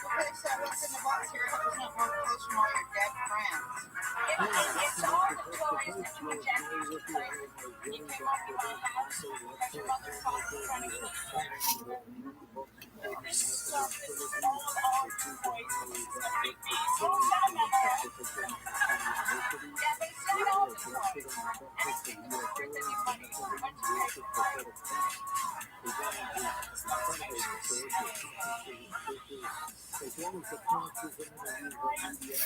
Okay, so what's in the box here? There's not more clothes from all your dead friends. It's all the toys that you and Jackie used to play with when you came off the house. Because your mother called you trying to get so this is all of our toys. This is the big piece. Oh, yeah, but it's not all the toys. Everything is bigger than your money. It's a bunch of paper, right? It's not to make sure it's as long as the parts is in the media,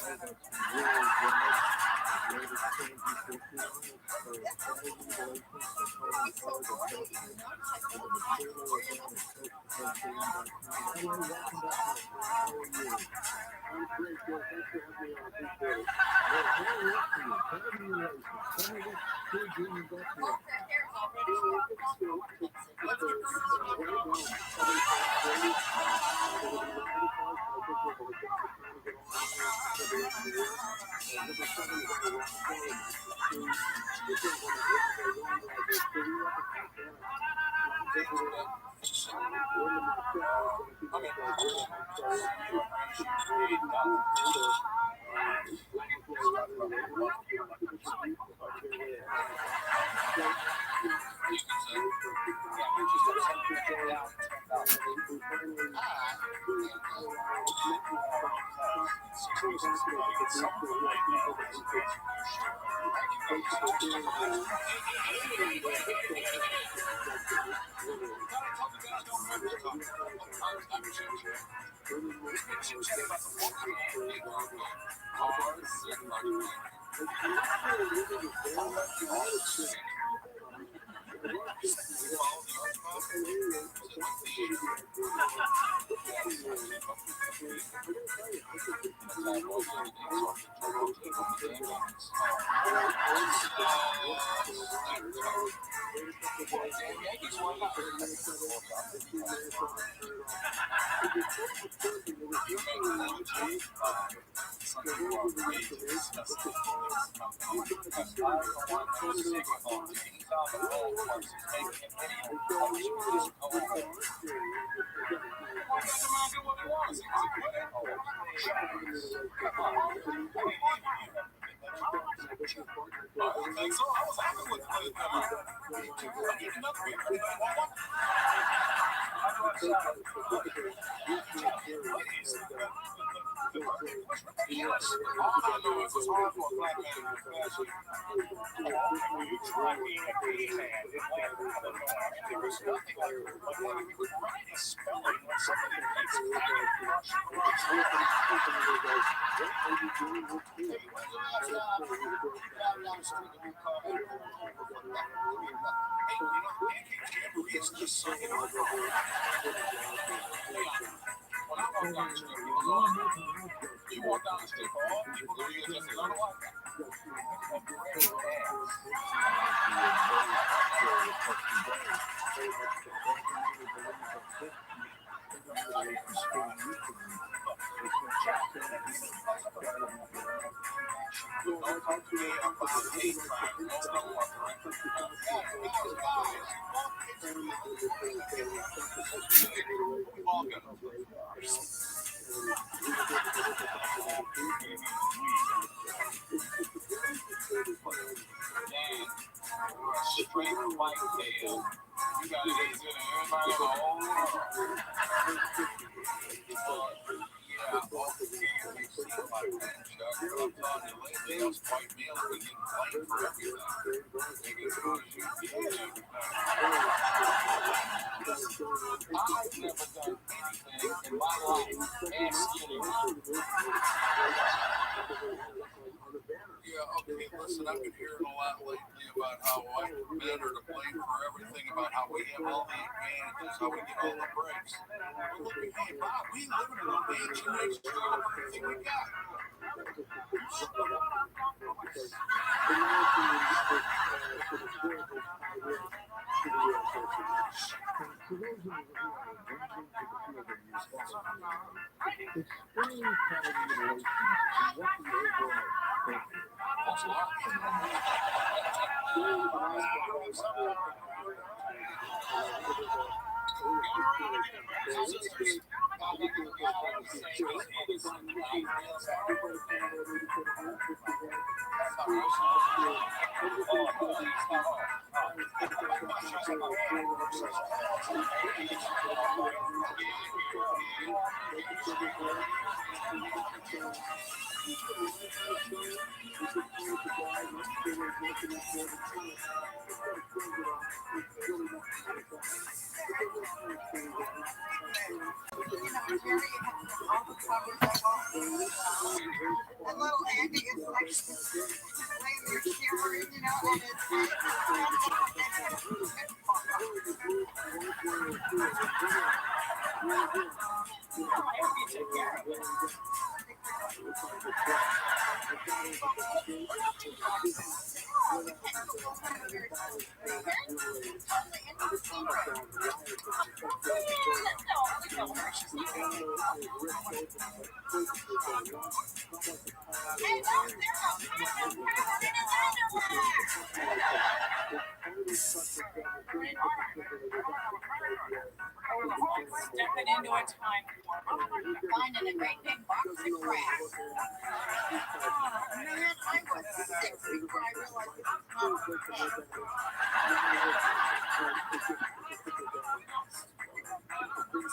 She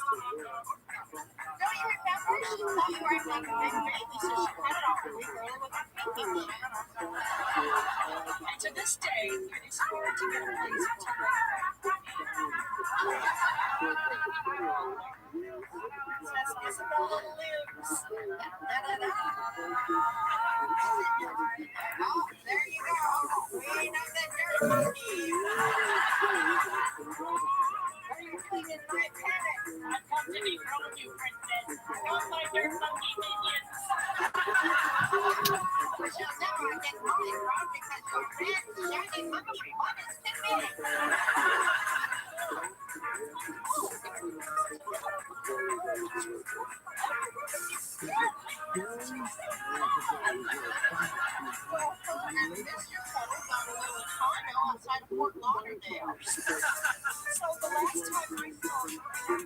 thought you were like a big baby, so she cut it off and regrew it with her pinky. And to this day, it is hard to get a laser to says Isabella lives. Oh, there you go. We know that you're a monkey. Are you cleaning my panic? I've come to dethrone you, princess. Not my dirt monkey minions. Well, she'll never get mine wrong because your red, shiny monkey butt is sticking. Outside of Fort Lauderdale. So the last time I saw her, and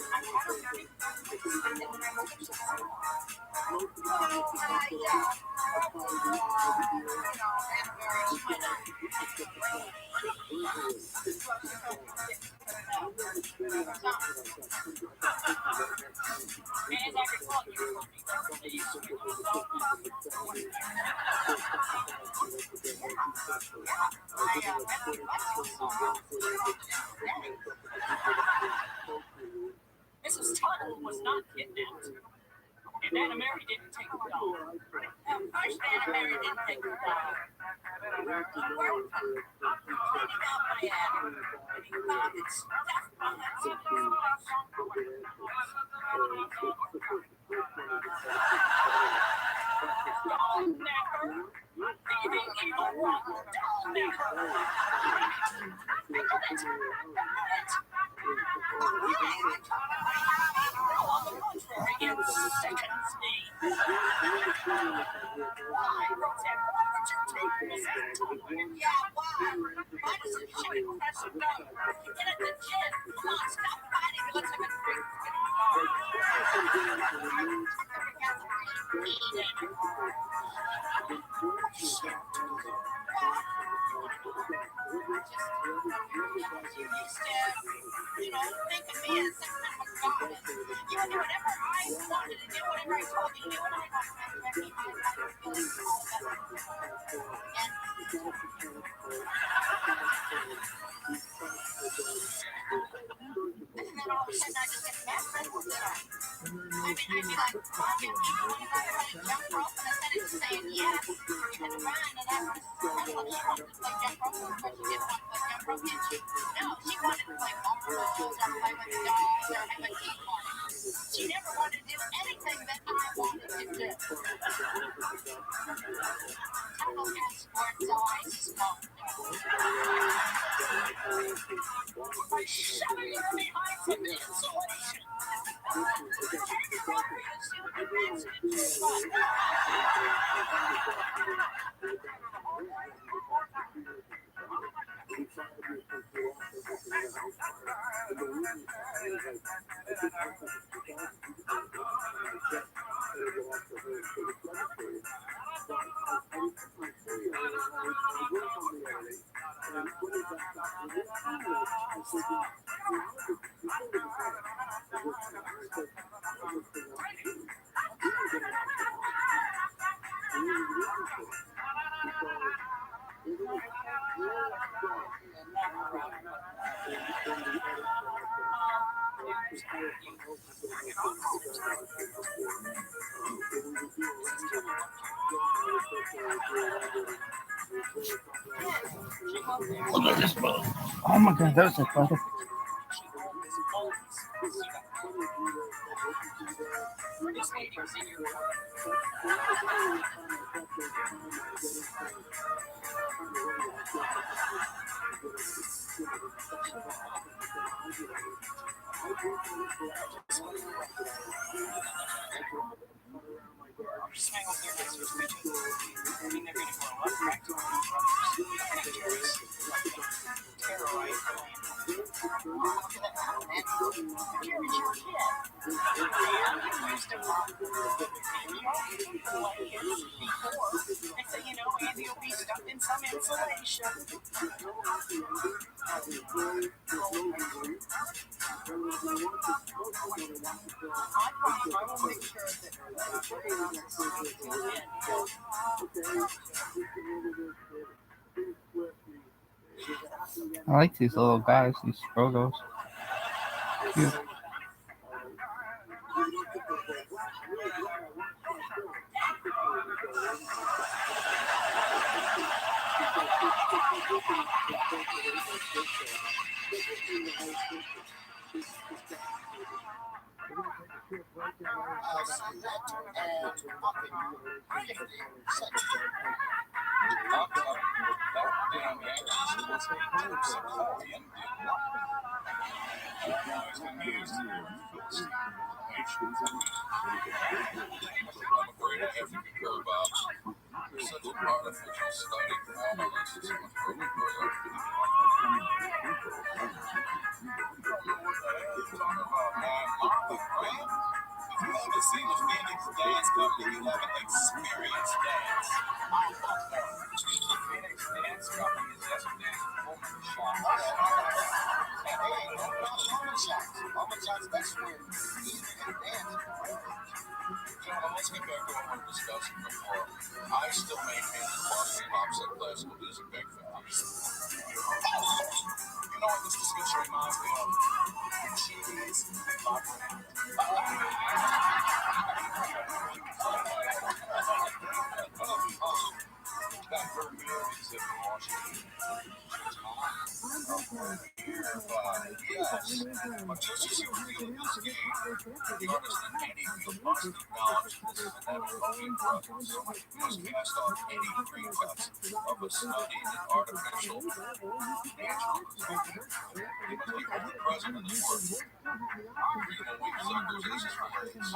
I had her ready, and then when I woke up, she was Mrs. Tuttle was not kidnapped, and Anna Mary didn't take the doll. Of course, Anna Mary didn't take the doll. What about my Anna? It's doll napper. Feeding evil rotten doll napper. On the contrary, it sickens me. Why, Roseanne, why would you take Mrs. Tuttle? Yeah, why? Why does it show you press a gun? Get at the chin. Come on, stop fighting. Let's have a drink. Think of me as some kind of a goddess. You would do whatever I wanted to do, whatever I told you to do, and I and then all of a sudden I just get mad friends with her. I'd be like, Mom, you gotta let it jump rope, and instead of saying yes, you had to run, and I was what she wanted to play jump rope, of course she didn't want to play jump rope, did she? No, she wanted to play bumper rolls, or play with dolls, or have a tea party. She never wanted to do anything that I wanted to do. Tuttle has sports eyes, small. By shoving her behind from the insulation. Kangaroo, you see what the man's in your butt. Look at this bug. Oh my god, that was a bug. In some insulation. will make sure that we're on this I like these little guys, these Sprogos. Cute. Let's get back to what we were discussing before. I still maintain that Boston pops like classical music big fans. You know what this discussion reminds me of? Cheese and popcorn. That hurt me except in Washington. Yes, but just as you feel this game, the artist in any field must acknowledge this is an ever-growing presence. You must cast off any pretense of a studied and artificial nature. You must be omnipresent in his work. You know which suckers is his phrase.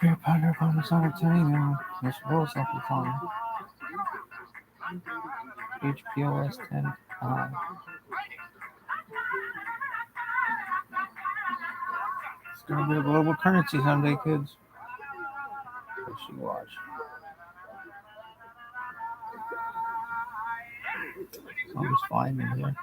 Your partner bonus entertainment. This rules amplifying. HPOS 10. It's gonna be a global currency someday, kids. What should you watch? Someone's flying in here.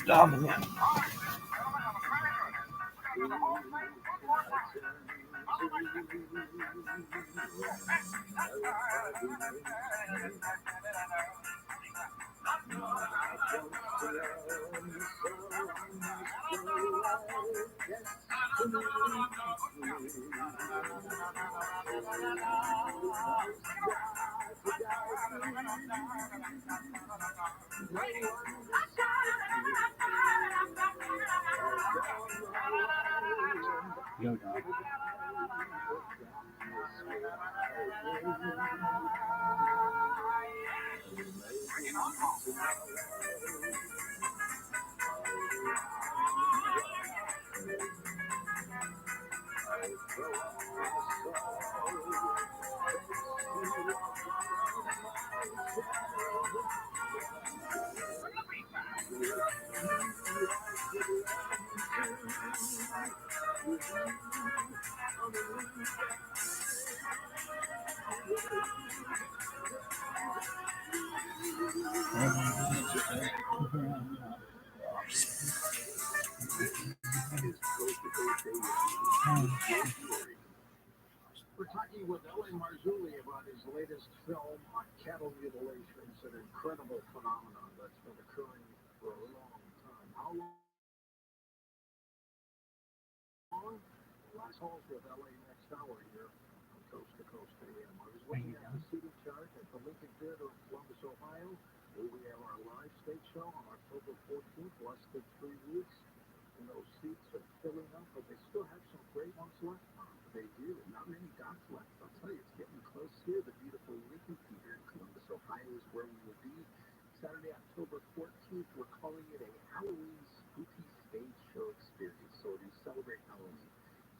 Dominant. Yo, dog. We're talking with L.A. Marzulli about his latest film on cattle mutilations, an incredible phenomenon that's been occurring for a long time. How long? Last calls with L.A. next hour here on Coast to Coast AM. I was looking at the seating chart at the Lincoln Theater in Columbus, Ohio, where we have our live stage show on October 14th, less than 3 weeks. And those seats are filling up, but they still have some great ones left. They do. Not many dots left. I'll tell you, it's getting close here. The beautiful Lincoln Theater in Columbus, Ohio is where we will be. Saturday, October 14th, we're calling it a Halloween spooky stage show experience. So to celebrate Halloween,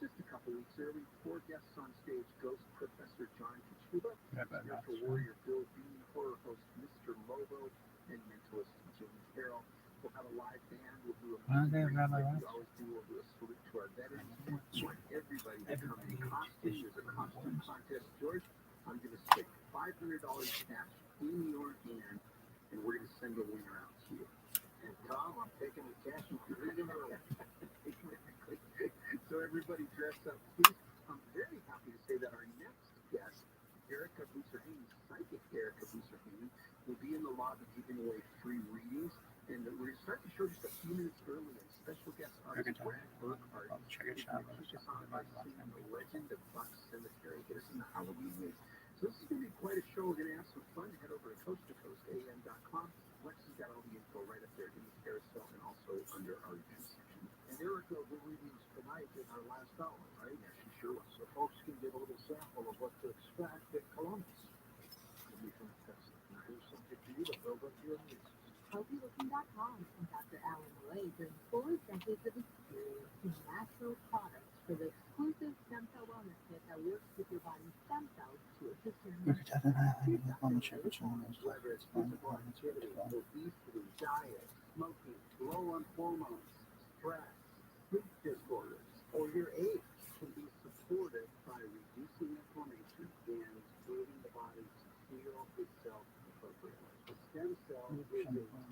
just a couple weeks early, 4 guests on stage: Ghost Professor John Kachuba, spiritual warrior Bill Bean, horror host Mr. Lobo, and mentalist James Carroll. We'll have a live band. We'll do a music like we always do. We'll do a salute to our veterans. We want everybody to come in costume. There's a costume contest. George, I'm going to stick $500 cash in your hand, and we're going to send a winner out to you. And Tom, I'm taking the cash and putting it early. So everybody dress up, please. I'm very happy to say that our next guest, Erica Busserhaney, psychic Erica Busserhaney, will be in the lobby giving away free readings. And we're going to start the show just a few minutes early. And special guest artist Brad Burkhart is going to teach us on by singing the legend of Buck Cemetery. Get us in the Halloween mood. So this is going to be quite a show. We're going to have some fun. Head over to coasttocoastam.com. Lex has got all the info right up there in the carousel and also under our events section. And Erica will be readings tonight in our last hour, right? Yeah, she sure will. So folks can get a little sample of what to expect at Columbus. It'll be fantastic. Now here's something for you to build up your needs. HealthyLooking.com and Dr. Alan Ray bring 4 decades of experience in natural products for the exclusive stem cell wellness kit that works with your body's stem cells to assist your immune system. Whether it's physical activity, obesity, diet, smoking, low on hormones, stress, sleep disorders, or your age, can be supported by reducing inflammation and aiding the body to heal itself appropriately. The stem cell is a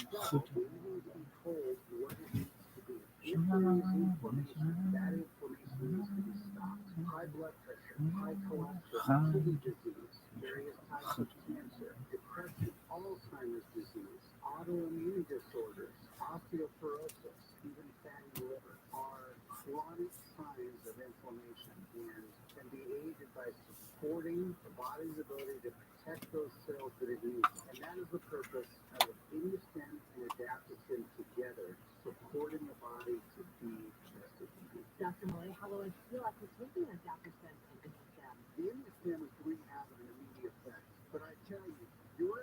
cell waiting to be told what it needs to be. If there is inflammation, that inflammation needs to be stopped. High blood pressure, high cholesterol, kidney disease, various types of cancer, depression, Alzheimer's disease, autoimmune disorders, osteoporosis, even fatty liver are chronic signs of inflammation and can be aided by supporting the body's ability to protect those cells that it needs. And that is the purpose of Immustem and Adaptogene together, supporting the body to be best it can be. Dr. Malay, how do I feel after taking Adaptogene and Immustem? The Immustem is going to have an immediate effect, but I tell you, your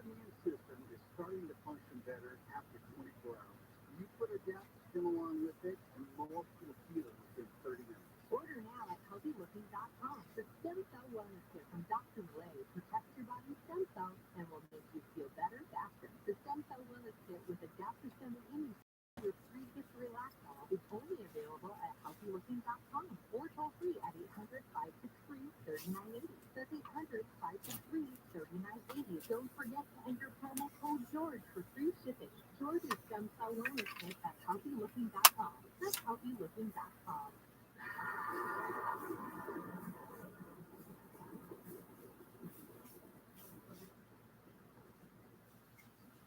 HowToLooking.com. The Stem Cell Wellness Kit from Dr. Lay protects your body's stem cells and will make you feel better faster. The Stem Cell Wellness Kit with adapter stem and immunity your free gift relax all is only available at HowToLooking.com or toll free at 800-563-3980. That's 800-563-3980. Don't forget to enter promo code George for free shipping. George's Stem Cell Wellness Kit at HowToLooking.com. That's HowToLooking.com.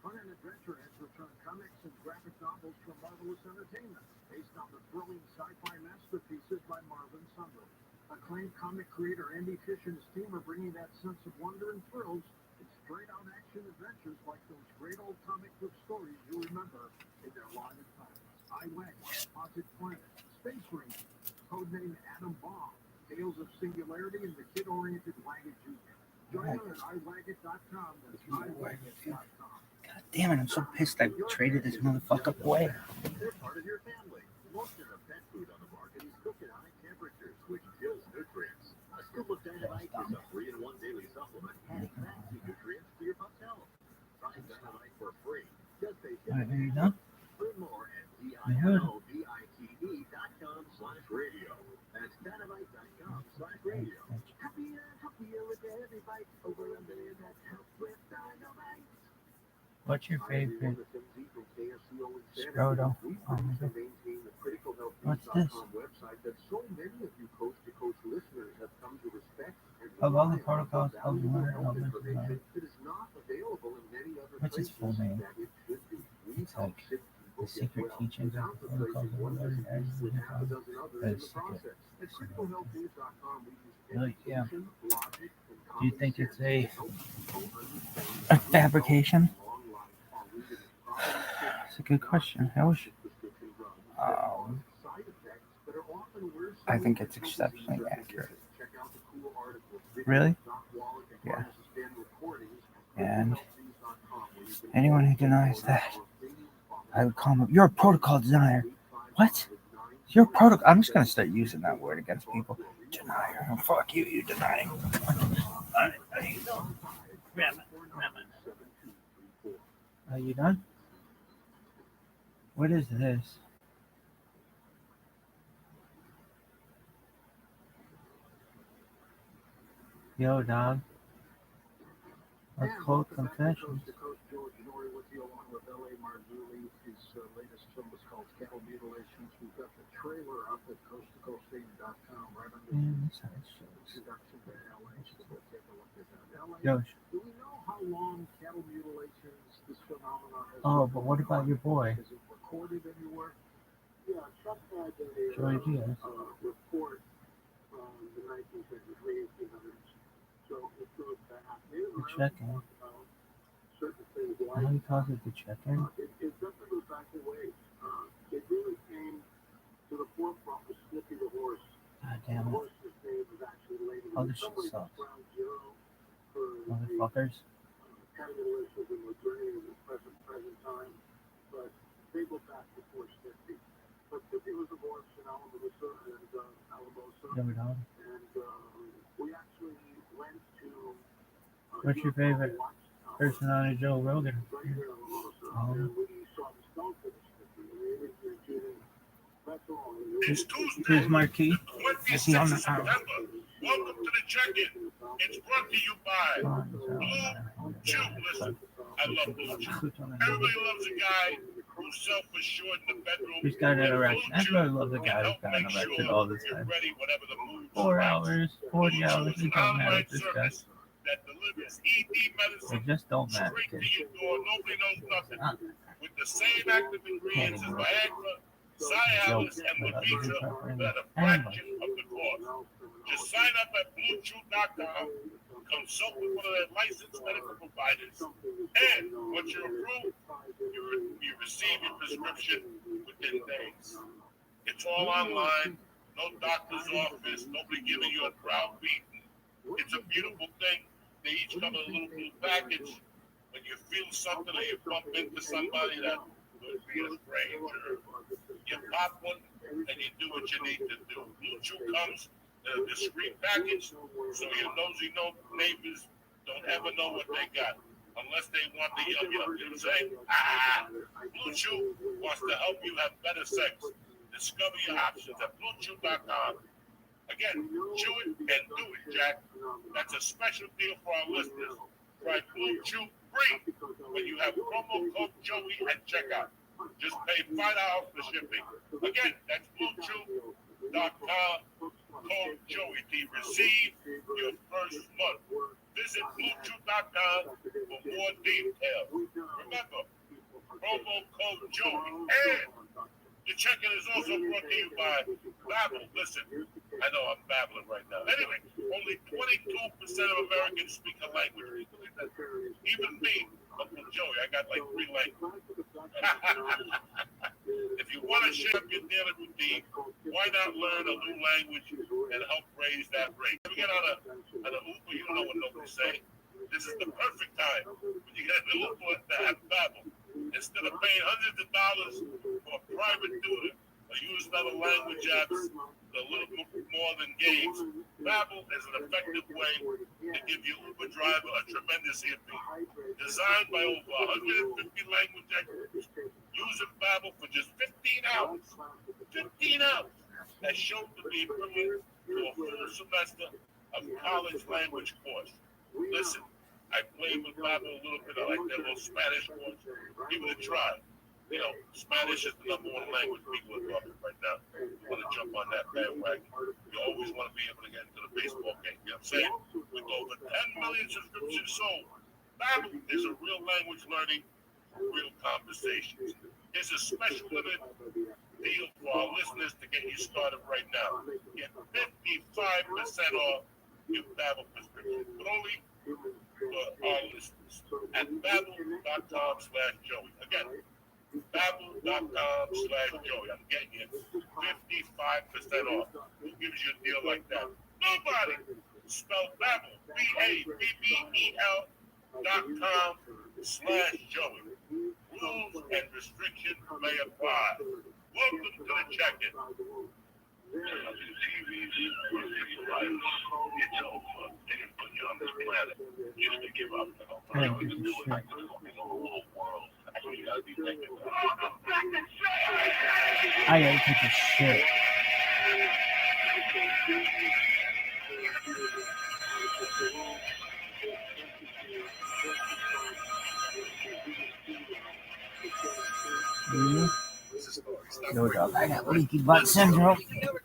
Fun and adventure has returned comics and graphic novels from Marvelous Entertainment, based on the thrilling sci-fi masterpieces by Marvin Sundell. Acclaimed comic creator Andy Fish and his team are bringing that sense of wonder and thrills in straight-out action adventures like those great old comic book stories you remember in their live titles. iWagon, Haunted Planet, Space Rangers, codename Atom Bomb, Tales of Singularity, and the kid-oriented Wagon Jr. Join them at iWagon.com. That's iWagon.com. God damn it, I'm so pissed I traded this motherfucker away. They're part of your family. Most of the pet food on the market is cooked at high temperatures, which kills nutrients. A scoop of Dynamite is a 3-in-1 daily supplement adding fancy nutrients to your pup's health. Try Dynamite for free. Just say Alright, are you done? learn more at DINOVITE.com/radio. That's Dynamite.com/radio. Happier with every bite. Over a million that helps with Dynamite. What's your favorite Scroto? What's this? Of all the protocols of what's its full name? It's like the secret teachings of the protocols of really? Yeah. Do you think it's a fabrication? It's a good question. I think it's exceptionally accurate. Really? Yeah. And anyone who denies that, I would call them, you're a protocol denier. What? You're a protocol. I'm just going to start using that word against people. Denier. Oh, fuck you, you denying. There you go. Grab it. Are you done? What is this? Yo, dog. Let's hold confessions. Latest film is called Cattle Mutilations. We've got the trailer up at coasttocoaststate.com right under the introduction to LA. So we'll take a look at that. LA, Yo. do we know how long cattle mutilations, this phenomenon has Oh, but what about your boy? Is it recorded anywhere? Yeah, Chuck had Joy Diaz. report from the 1950s, late 1800s. So it goes back. The check-in. Certain things How do you call it the check-in? it doesn't go back away. It really came to the forefront with Snippy the horse. God The damn it. horse's name was actually later. Oh, this shit Somebody sucks. ground zero for Motherfuckers. capitalism in modernity in the present time, but they go back before Snippy. But Snippy was a horse in Alamosa and Yo, dog. and we actually went to. What's your favorite person on a Joe Rogan? Right here in Alamosa, and we saw the skunk of Snippy. And we interviewed Jimmy. That's all. It's Tuesday, Here's Marquis. the Is he on 26th the of September. Welcome to the check-in. It's brought to you by Blue Chew. Listen, I love Blue Chew. Everybody loves a guy who's self-assured in the bedroom. Who's got an erection? Blue Chew Everybody loves a guy will who's got help an make erection sure all the you're time. ready whenever the mood 4 strikes. hours, 40 Blue hours, Chew is it an don't matter online with this guy. service that delivers ED medicine It just don't matter, straight to kid. your door. Nobody knows nothing. With the same active ingredients as Viagra, Cialis, and Levitra at a fraction of the cost. Just sign up at BlueChew.com, consult with one of their licensed medical providers, and once you're approved, you receive your prescription within days. It's all online, no doctor's office, nobody giving you a browbeat. It's a beautiful thing. They each come in a little blue package. When you feel something or you bump into somebody that could be a stranger, you pop one and you do what you need to do. Blue Chew comes in in a discreet package, so your nosy neighbors don't ever know what they got, unless they want the yum yum. You know what I'm saying? Blue Chew wants to help you have better sex. Discover your options at bluechew.com. Again, chew it and do it, Jack. That's a special deal for our listeners. Try Blue Chew free when you have promo code Joey at checkout. Just pay $5 for shipping. Again, that's BlueChew.com, code Joey to receive your first month. Visit BlueChew.com for more details. Remember, promo code Joey. And the check-in is also brought to you by Babel. Listen, I know I'm babbling right now. Anyway, only 22% of Americans speak a language. Even me, Uncle Joey, I got like 3 languages. If you want to share up your daily routine, why not learn a new language and help raise that rate? If you get on an Uber, you don't know what nobody's saying. This is the perfect time when you get an Uber to have Babel. Instead of paying hundreds of dollars for a private tutor or use other language apps, a little more than games, Babel is an effective way to give your Uber driver a tremendous earpiece. Designed by over 150 language experts, using Babel for just 15 hours. 15 hours. That's shown to be equivalent to a full semester of college language course. Listen, I played with Babel a little bit. I like that little Spanish course. Give it a try. You know, Spanish is the #1 language people are talking right now. You want to jump on that bandwagon. You always want to be able to get into the baseball game. You know what I'm saying? With over 10 million subscriptions sold, Babel is a real language learning, real conversations. There's a special limited deal for our listeners to get you started right now. Get 55% off your Babel prescription, but only for our listeners at Babel.com/Joey. Again, Babel.com/Joey. I'm getting you 55% off. Who gives you a deal like that? Nobody. Spell Babel, BABBL.com/Joey. Rules and restrictions may apply. Welcome to the check-in. I gotta take a shit. No dog. I got leaky butt syndrome.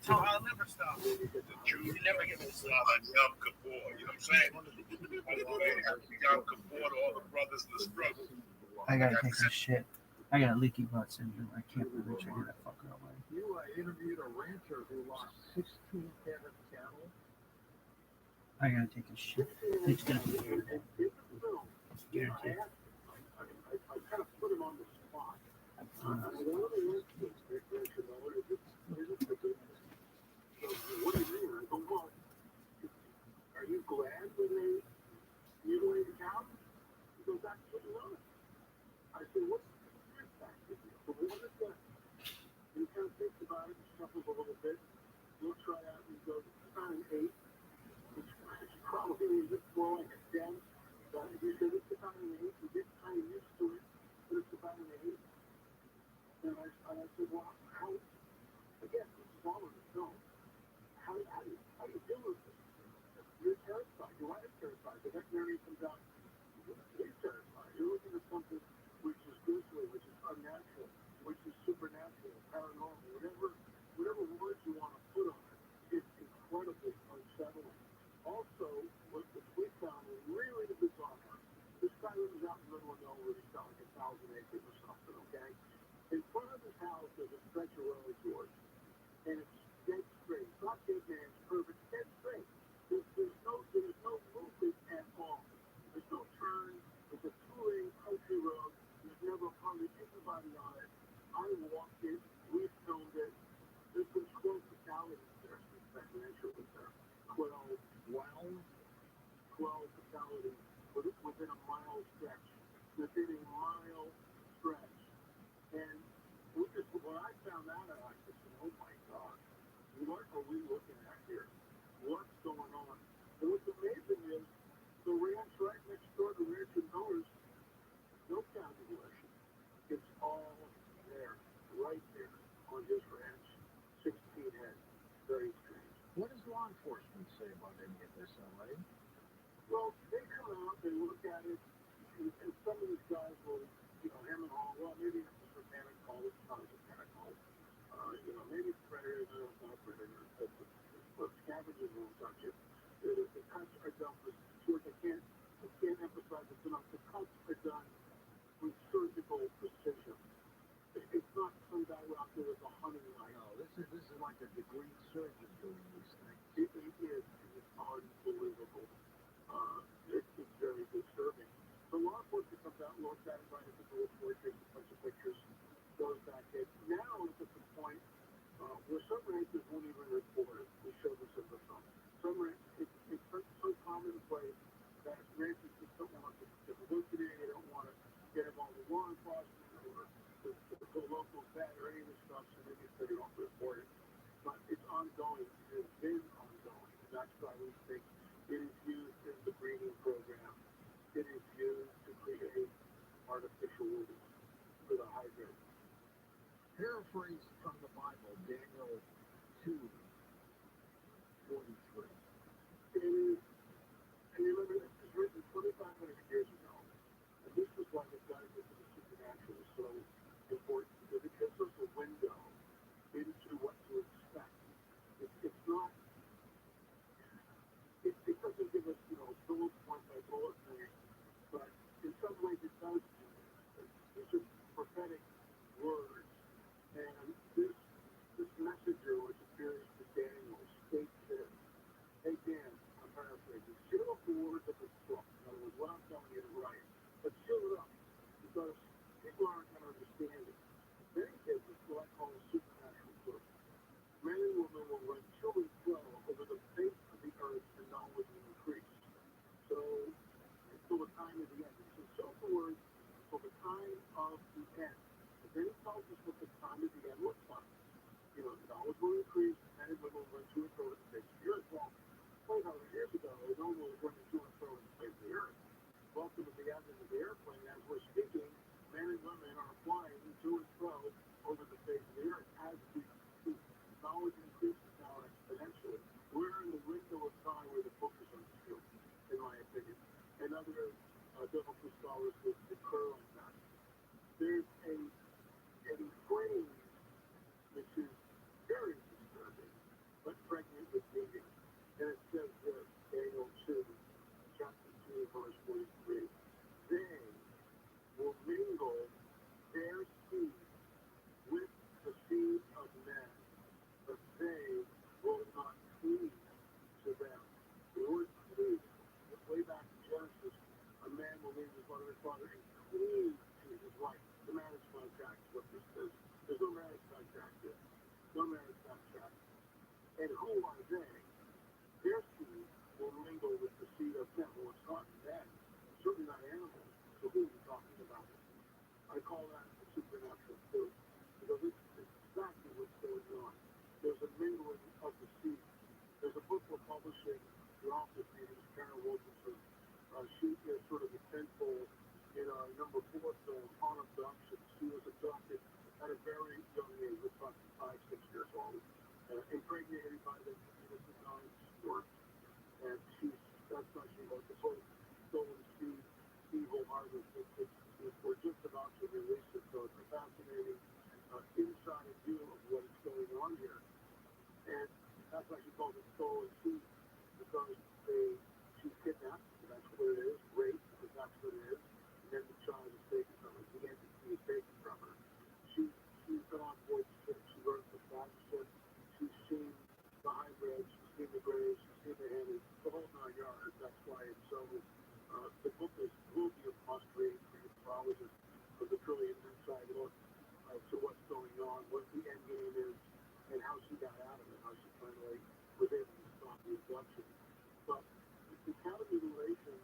I'll never stop. You never get this Yom Kippur, you know what I'm saying? Yom Kippur to all the brothers in the struggle. I gotta take a shit. I got leaky butt syndrome. I can't believe I get that fucker away. You interviewed a rancher who lost 16 head of cattle. I gotta take a shit. It's gonna be guaranteed. I kind of put him on the spot. One of the worst things they mentioned, though, is it forgiveness? So, what do you mean? I go, well, are you glad when they mutilate a cow? He goes, absolutely not. I said, what's the fear factor here? So, what is that? And he kind of thinks about it and shuffles a little bit, looks right at it and goes, it's not an 8. It's probably just more like a 10. He said, it's about an 8. We get kind of used to it, but it's about an 8. And I said, well, how, again, this is all in the film. How do you deal with this? You're terrified. Your wife is terrified. The veterinarian comes out. He's terrified. You're looking at something which is grisly, which is unnatural, which is supernatural, paranormal, whatever words you want to put on it. It's incredibly unsettling. Also, what we found really bizarre. This guy lives out in the middle of nowhere. He's got like 1,000 acres or something, okay? In front of his house, there's a stretch of road, George, and it's dead straight. It's not dead man's curve, it's dead straight. There's no movement at all. There's no turn. It's a 2-lane country road. There's never hardly anybody on it. I walked it. We filmed it. There's been 12 fatalities there since that rancher was there. 12 fatalities within a mile stretch. Within a mile stretch. And when I found that out, I said, oh my God, what are we looking at here? law enforcement say about any of this, already? Well, they come out, they look at it, and some of these guys will, hem and haw, well, maybe it's a satanic call, it's not a satanic call. Maybe it's predators, it's not predators, but scavengers won't touch it. The cuts are done with, I can't emphasize this enough, the cuts are done with surgical precision. It's not some guy out there with a hunting knife. No, this is like a degreed surgeon doing these things. It is. It's unbelievable. It's very disturbing. The law enforcement comes out and looks at it, right, it's a report, takes a bunch of pictures, goes back in. Now it's at the point where some ranchers won't even report it. We show this in the film. Some ranchers, it's so commonplace that ranchers just don't want to publicity, they don't want to get involved with law enforcement or the local vet or any of this stuff, so they just say they don't report it. But it's ongoing. It has been ongoing. And that's why we think it is used in the breeding program. It is used to create artificial wounds for the hydrate. Paraphrase from the Bible, Daniel 2:43. It is, and remember, this was written 2,500 years ago. And this is why the guidance into the supernatural is so important, because it gives us a window into what to expect. It's not, it doesn't give us, bullet point by bullet thing, but in some ways it does do this. These are prophetic words, and this messenger which appears to Daniel states this. Hey Dan, I'm paraphrasing, seal up the words of this book. In other words, what I'm telling you to write, but seal it up, because people aren't going to understand it. Then he gives us what I call a supernatural truth. Men and women will run to and fro over the face of the earth, and knowledge will increase. So, until the time of the end. So the words, until the time of the end. But then he tells us what the time of the end looks like. Knowledge will increase, men and women will run to and fro over the face of the earth. Well, 2,500 years ago, no one was running to and fro over the face of the earth. Welcome to the advent of the airplane. As we're speaking, men and women are flying to and fro over the face of the earth as we speak. Knowledge increases now exponentially. We're in the window of time where the book is unsealed, in my opinion. And other biblical scholars would concur on that. There's a phrase which is very disturbing, but pregnant with meaning. And it says this, Daniel 2, chapter 2, verse 43. They will mingle their seed with the seed of men, but they will not cleave to them. The word cleave, way back in Genesis, a man will leave his mother and father and cleave to his wife. The marriage contract is what this says. There's no marriage contract here. No marriage contract. And who are they? Their seed will mingle with the seed of men. Well, it's not men. Certainly not animals. So who are we talking about? I call that the supernatural truth. Because it's exactly what's going on. There's a mingling of the seed. There's a book we're publishing. The author's name is Karen Wilkinson. She is sort of a tentpole in our number 4 film, On Abduction. She was abducted at a very young age. We're talking 5, 6 years old. Impregnated by the United States. And that's why she wrote this whole stolen seed, evil harvest. We're just about to release it, so it's a fascinating inside view of what is going on here. And that's why she calls it stolen seed, because she's kidnapped, and that's what it is, rape, because that's what it is, and then the child is taken from her, the entity is taken from her. She's been on board ship, she learned the ship, she's seen the hybrids, she's seen the graves, she's seen the hennies, the whole 9 yards. That's why it's so, the book will be a must-read for your astrologist, for the trillion inside look to what's going on, what the end game is, and how she got out of it, how she finally was able to stop the abduction. But the cattle mutilation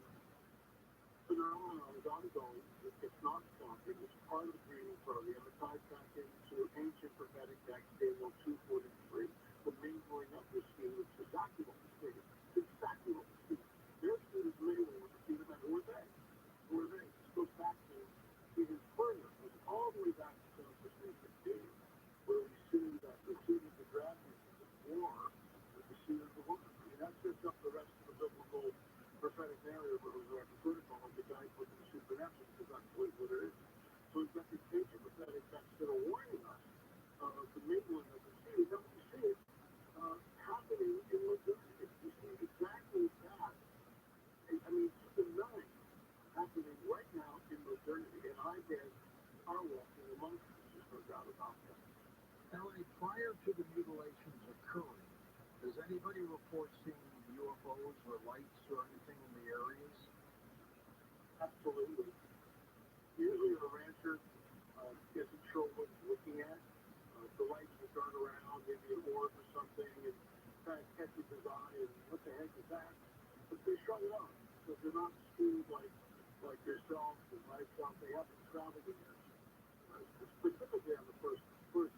phenomenon is ongoing. It's not stopping. It's part of the breeding program. It ties back into ancient prophetic text, Daniel 2:43. The mingling of the seed. It's exactly what we see. It's exactly what we see. Their seed is mingling with the seed of men. Who are they? Who are they? This goes back to even further. It goes all the way back to Genesis 3:15, where we see that the seed of the dragon is at war with the seed of the woman. any reports seeing UFOs or lights or anything in the areas? Absolutely. Usually a rancher isn't sure what he's looking at. The lights will turn around, maybe an orb or something, and kind of catches his eye, and what the heck is that? But they shut it off, because they're not schooled like yourself and myself. They haven't traveled in years. Specifically on the first one.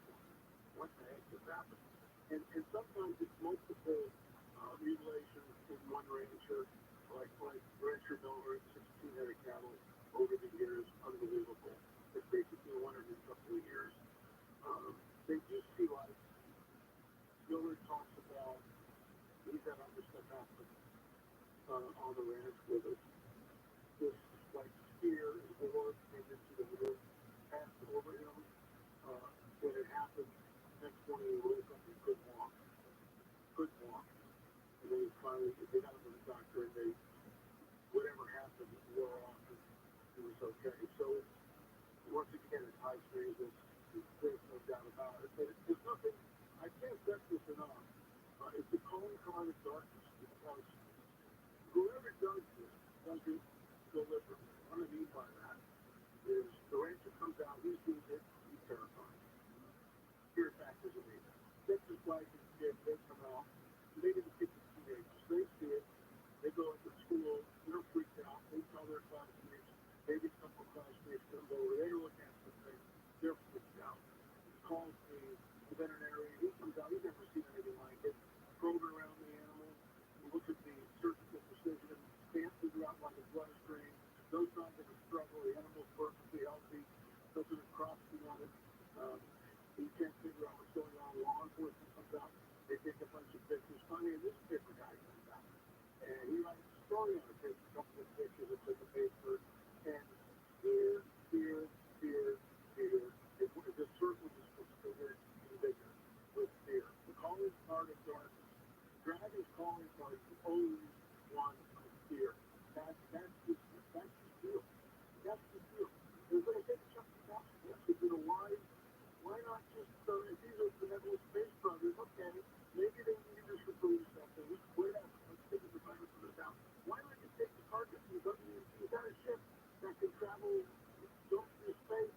What the heck just happened? And sometimes it's multiple mutilations in one rancher, like rancher Miller, 16 head of cattle over the years, unbelievable. It's basically one every couple of years. They do see lights. Miller talks about, he's had other stuff happen on the ranch with us. This like steer and horse came into the room, passed over him. When it happened, next morning he woke up and couldn't walk. And then he finally, they got him to the doctor, and they, whatever happened, wore off, and he was okay. So, once again, it's high strangeness. There's no doubt about it. But there's nothing, I can't stress this enough. It's a calling card of darkness, because whoever does this does it deliberately. What I mean by that is the rancher comes out, he sees it, he's terrified. Fear factor's amazing. Just his wife and kids, they come out, they didn't get the teenagers, they see it, they go into school, they're freaked out, they tell their classmates, maybe a couple classmates come over, they look at the thing, they're freaked out. He calls the veterinarian, he comes out, he's never seen anything like it, probing around the animal, he looks at the surgical precision, can't figure out why the blood is drained, no signs of a struggle, the animal's perfectly healthy, doesn't cross on it. He can't figure out what's going on. Law enforcement comes out, they take a bunch of pictures. Finally, a newspaper guy comes out, and he writes a story on it, takes a couple of pictures, it's in the paper, and fear. The circle just gets bigger and bigger with fear. The calling card of darkness. Dragon's calling card is always one of fear. That's the deal. That's the deal. They're going to take something else. Why not just, if these are benevolent space brothers, okay, maybe they need this for food or something, whatever, let's take the virus from the down. Why not just take the carcass and you've got a ship that can travel, go through space,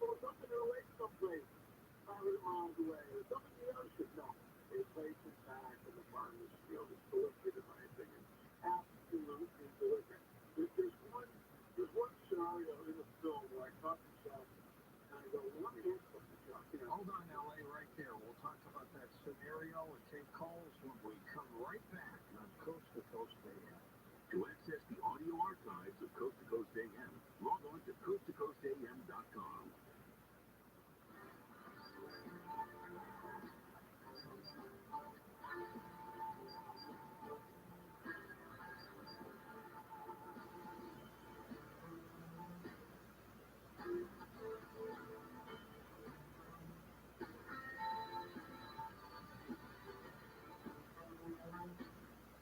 pull something in a lake someplace, 500 miles away, or something in the ocean? No, they place it back in the farmer's field. It's deliberate, in my opinion. Absolutely deliberate. There's one scenario in the film where I caught myself, and I go, well, let me ask something, Chuck. Hold on, LA, right there. We'll talk about that scenario and take calls when we come right back on Coast to Coast AM. To access the audio archives of Coast to Coast AM, log on to coasttocoastam.com.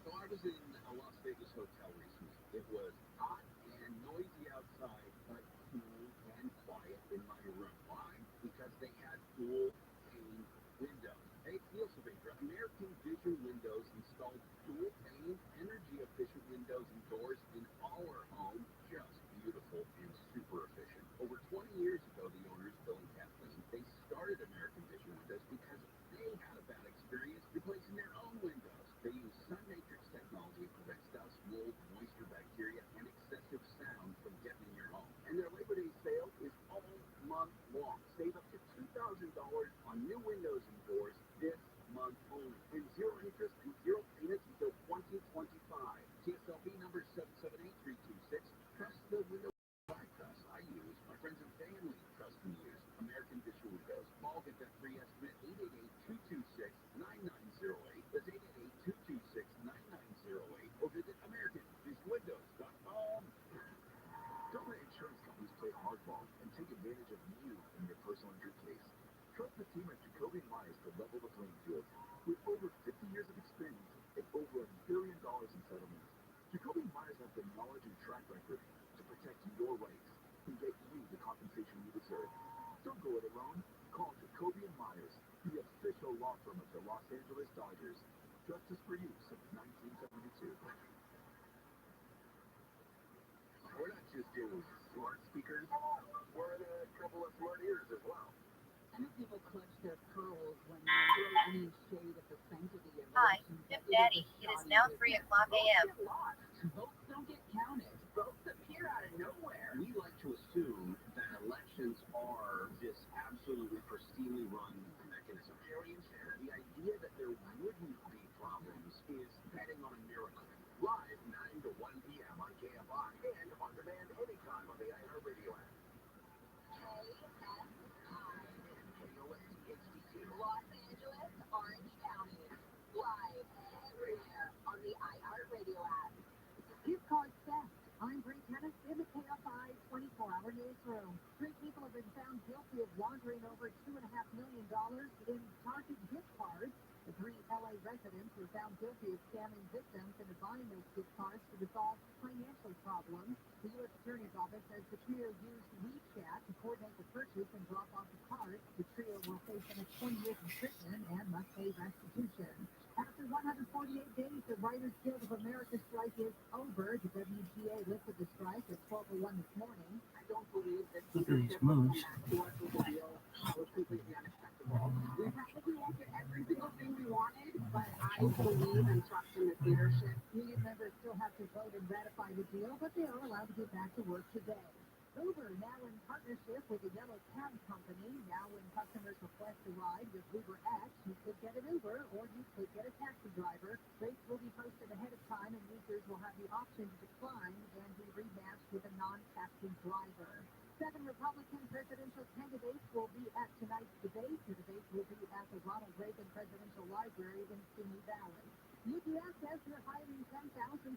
So I was in a Las Vegas hotel recently. It was hot and noisy outside, but cool and quiet in my room. Why? Because they had dual pane windows. Hey, Steel Surveyor, American Vision Windows installed dual pane, energy efficient windows and doors in our home. Just beautiful and super efficient. Over 20 years ago, the owners, Bill and Kathleen, they started American Vision Windows because they had a bad experience replacing their own windows. They use sun matrix technology to prevent dust, mold, moisture, bacteria, and excessive sound from getting in your home. And their Labor Day sale is all month long. Save up to $2,000 on new windows and doors this month only. And zero interest and zero payments until 2025. TSLB number 778326. Trust the window I trust. I use. My friends and family trust and use. American Vision Windows. Call, get that free estimate, 888-226-9908. That's 888-226-9908. Or visit AmericanVisionWindows.com. Don't let insurance companies play hardball and take advantage of you in your personal injury case. Trust the team at Jacoby & Myers to level the playing field. With over 50 years of experience and over $1 billion in settlements, Jacoby & Myers has the knowledge and track record to protect your rights and get you the compensation you deserve. Don't go it alone. Call Jacoby & Myers, the official law firm of the Los Angeles Dodgers. Justice for You since 1972. We're not just in smart speakers, we're in a couple of smart ears as well. Some people clutch their pearls when they feel any shade of the sanctity of Hi, relations. Pip Daddy. It is now 3 o'clock a.m. Votes don't get counted. Votes appear out of nowhere. We like to assume that elections are this absolutely pristinely run mechanism. The idea that there wouldn't be problems is betting on a miracle. Live 9 to 1 p.m. on KFI and on demand anytime on the iHeartRadio app. Los Angeles, Orange County. Live everywhere on the iHeartRadio app. Gift card theft. I'm Bree Tennis in the KFI 24-hour newsroom. 3 people have been found guilty of laundering over $2.5 million in Target gift cards. The 3 LA residents were found guilty of scamming victims into buying those gift cards to resolve financial problems. The U.S. Attorney's Office says the trio used WeChat to coordinate the purchase and drop off the cards. The trio will face the next 20 years in prison and must pay restitution. After 148 days, the Writers Guild of America strike is over. The WGA lifted the strike at 12:01 this morning. I don't believe that Look at these leadership will come moves. back to us with a deal that was completely unacceptable. We probably won't get every single thing we wanted, but I believe and trust in this leadership. Union members still have to vote and ratify the deal, but they are allowed to get back to work today. Uber now in partnership with the Yellow Cab Company. Now when customers request a ride with Uber X, you could get an Uber or you could get a taxi driver. Rates will be posted ahead of time and users will have the option to decline and be rematched with a non-taxi driver. 7 Republican presidential candidates will be at tonight's debate. The debate will be at the Ronald Reagan Presidential Library in Simi Valley. UPS says they're hiring 10,000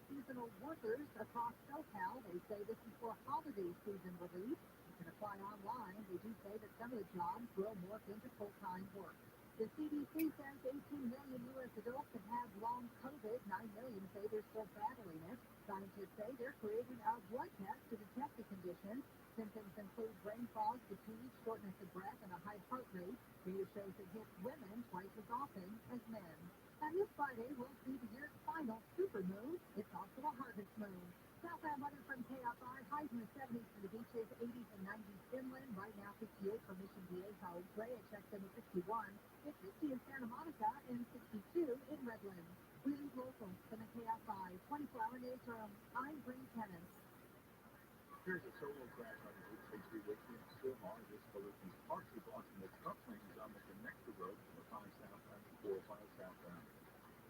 seasonal workers across SoCal. They say this is for holiday season relief. You can apply online. They do say that some of the jobs will morph into full-time work. The CDC says 18 million U.S. adults have had long COVID. 9 million say they're still battling it. Scientists say they're creating a blood test to detect the condition. Symptoms include brain fog, fatigue, shortness of breath, and a high heart rate. Data shows it hits women twice as often as men. And this Friday will see the year's final supermoon. It's also a harvest moon. Southbound weather from KFI. Highs in the 70s for the beaches, 80s and 90s inland. Right now 58 for Mission Viejo. Brea checks in at 61. It's 50 in Santa Monica and 62 in Redlands. We leave local from the KFI 24-hour newsroom. I'm Bree Tennis. There's a solo crash on Route 63 Wakefield still on this collision partially blocking the truck lanes on the connector road from the 5 southbound to 405 southbound.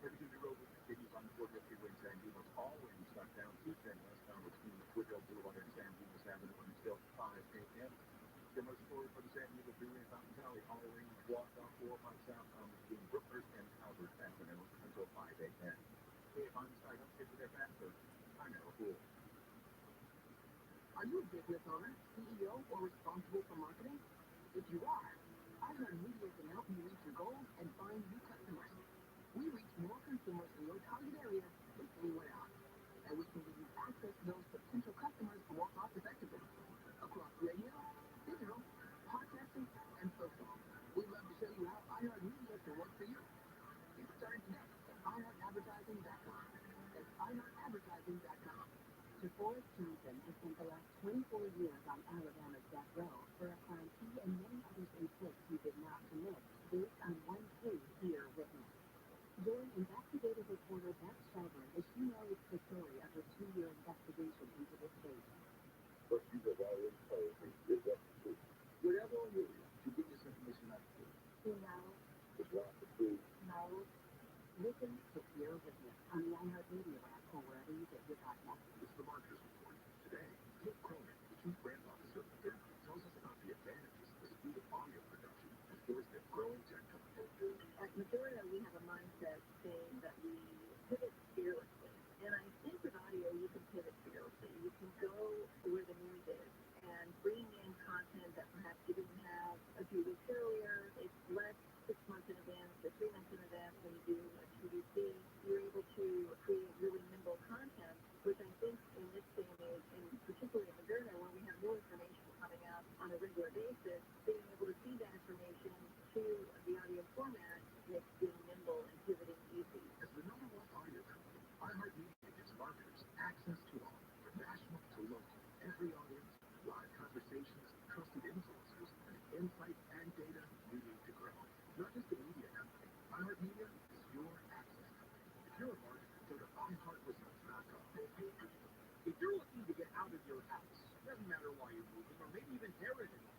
Heavy-duty road continues on the 40 freeway in San Dimas, all lanes shut down 210 westbound between Woodhill Boulevard and San Dimas Avenue until 5 a.m. Similar story for the San Diego Freeway in Fountain Valley, all lanes blocked off 405 southbound between Brooklyn and Albert Avenue until 5 a.m. Hey, if I'm sorry, don't get to there faster. I'm never fool. Are you a business owner, CEO, or responsible for marketing? If you are, iHeartMedia can help you reach your goals and find new customers. We reach more consumers in your target area than anyone else, and we can give you access to those potential customers more cost-effectively across radio, digital, podcasting, and social. We'd love to show you how iHeartMedia can work for you. Get started today at iHeartAdvertising.com. That's iHeartAdvertising.com. DeForest Johnson has spent the last 24 years on Alabama's death row for a crime he and many others inflict who did not commit, based on one case here witnessed. Join investigative reporter Beth Shelburne as she narrates the story of her 2-year investigation into this case. What you have always told me is that's the truth. Whatever you do to get this information out to you. Who knows? It's not the truth. Knows? Listen to Your Witness on the iHeartRadio app or wherever you get your podcasts. It's the Markers Report. Today, Kip Cronin, the chief brand officer of Moderna, tells us about the advantages of the speed of audio production as well as their growing tech company. At Moderna, we have a mindset saying that we pivot fearlessly. And I think with audio, you can pivot fearlessly. You can go where the news is and bring in content that perhaps you didn't have a few weeks earlier. It's less 6 months in advance or 3 months in advance when you do a TVC. You're able to create really nimble content, which I think in this day and age, and particularly at Moderna, where we have new information coming out on a regular basis, being able to see that information to the audio format makes being nimble and pivoting easy. If you're looking to get out of your house, doesn't matter why you're moving, or maybe you've inherited it,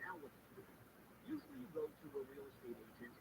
now what do you do? Usually you go to a real estate agent,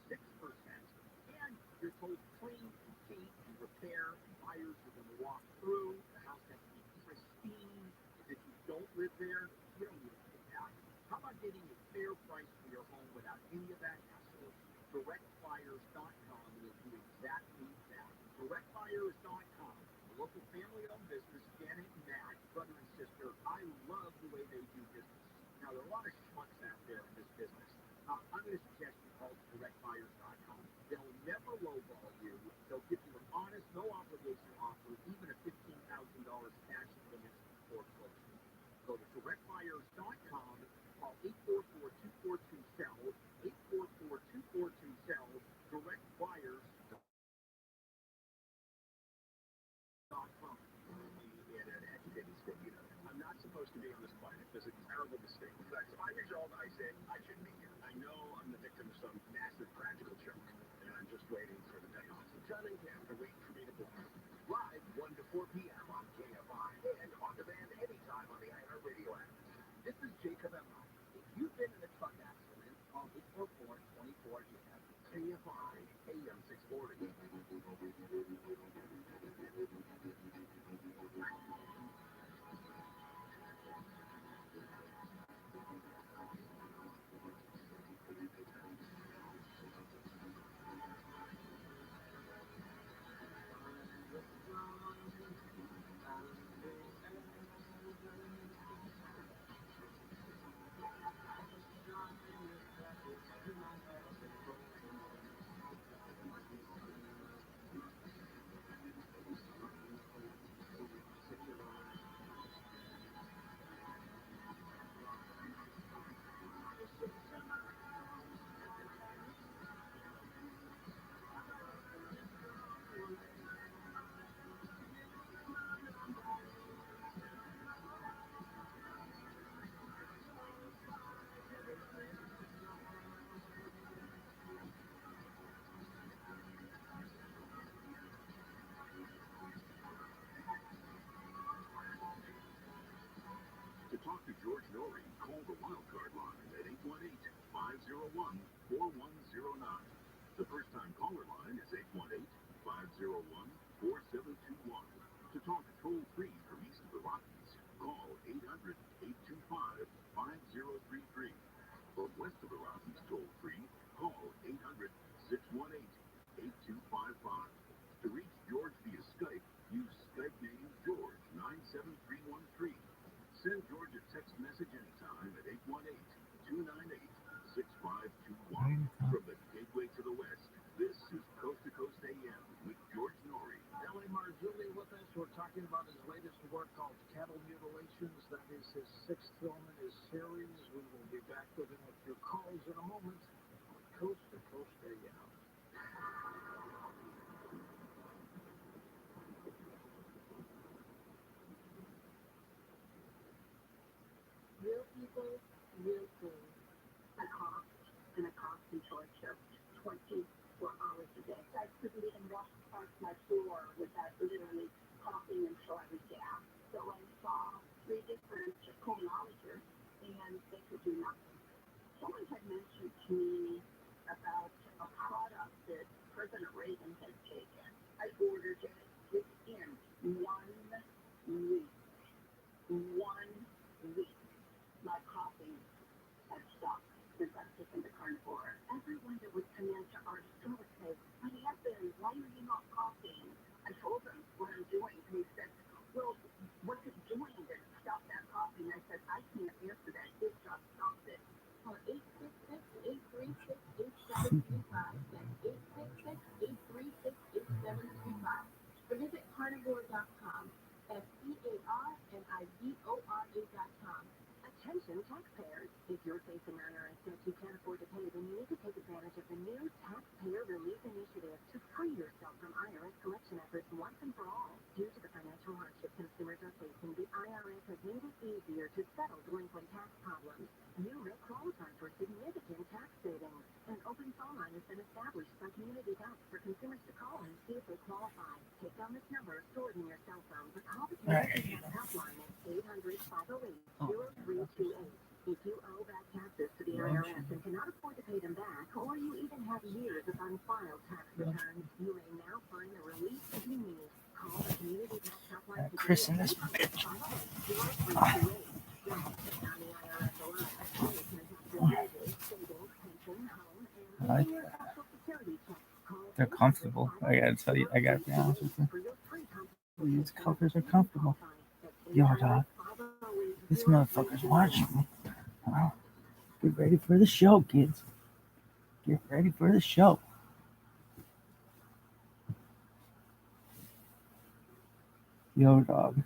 6%, and you're told clean and paint and repair, and buyers are going to walk through, the house has to be pristine, and if you don't live there, you don't need to pay that. How about getting a fair price for your home without any of that hassle? DirectBuyers.com will do exactly that. DirectBuyers.com, a local family-owned business, Janet and Matt, brother and sister. I love the way they do business. Now, there are a lot of schmucks out there in this business. I'm going to suggest you call DirectBuyers.com. They'll never lowball you. They'll give you an honest, no-obligation offer, even a $15,000 cash limit for closing. Go to DirectBuyers.com. Call 844-242-SELL, 844-242-SELL, DirectBuyers.com. I'm not supposed to be on this planet. This is a terrible mistake. In fact, 5 years old, I said I shouldn't be here. I know I'm the victim of some massive practical joke, and I'm just waiting for the day off. John and Cam are waiting for me to book. Live 1 to 4 p.m. on KFI and on demand anytime on the iHeartRadio app. This is Jacob Emma. If you've been in a truck accident, call 844-24-JAM. KFI AM 640. To talk to George Norrie, call the wildcard line at 818-501-4109. The first-time caller line is 818-501-4721. To talk toll-free from east of the Rockies, call 800-825-5033. From west of the Rockies toll-free, call 800-618-8255. To reach George via Skype, use Skype name George97313. Send George a text message anytime at 818-298-6521. From the gateway to the west, this is Coast to Coast AM with George Norrie. L.A. Marzulli with us. We're talking about his latest work called Cattle Mutilations. That is his 6th film in his series. We will be back with him with your calls in a moment on Coast to Coast AM. Real people, real things. I coughed, and I coughed until I choked 24 hours a day. I couldn't even walk past my floor without literally coughing until I was down. So I saw 3 different pulmonologists, and they could do nothing. Someone had mentioned to me about a product that President Reagan had taken. I ordered it within 1 week. 1 week. My coughing had stopped since I've taken the carnivore. Everyone that would come into our store would say, "What happened? Why are you not coughing?" I told them what I'm doing, and he said, "Well, what's it doing that stopped that coughing?" I said, "I can't answer that. It just stopped it." Call 866-836-8735. That's 866-836-8735. Or visit carnivore.com. carnivora.com. Attention taxpayers. If you're facing IRS debt you can't afford to pay, then you need to take advantage of the new Taxpayer Relief Initiative to free yourself from IRS collection efforts once and for all. Due to the financial hardship consumers are facing, the IRS has made it easier to settle delinquent tax problems. You may qualify for significant tax savings. An open phone line has been established by Community Tax for consumers to call and see if they qualify. Take down this number stored using your cell phone, but call the Right. helpline at 800-508-0328. If you owe back taxes to the IRS and cannot afford to pay them back, or you even have years of unfiled tax returns, you may now find the relief that you need. Call the community tax helpline today. Chris and this bitch. I like that. They're comfortable. I gotta tell you, I gotta be honest with you. These covers are comfortable. Yo, dog. This motherfucker's watching me. Well, get ready for the show, kids. Get ready for the show. Yo, dog.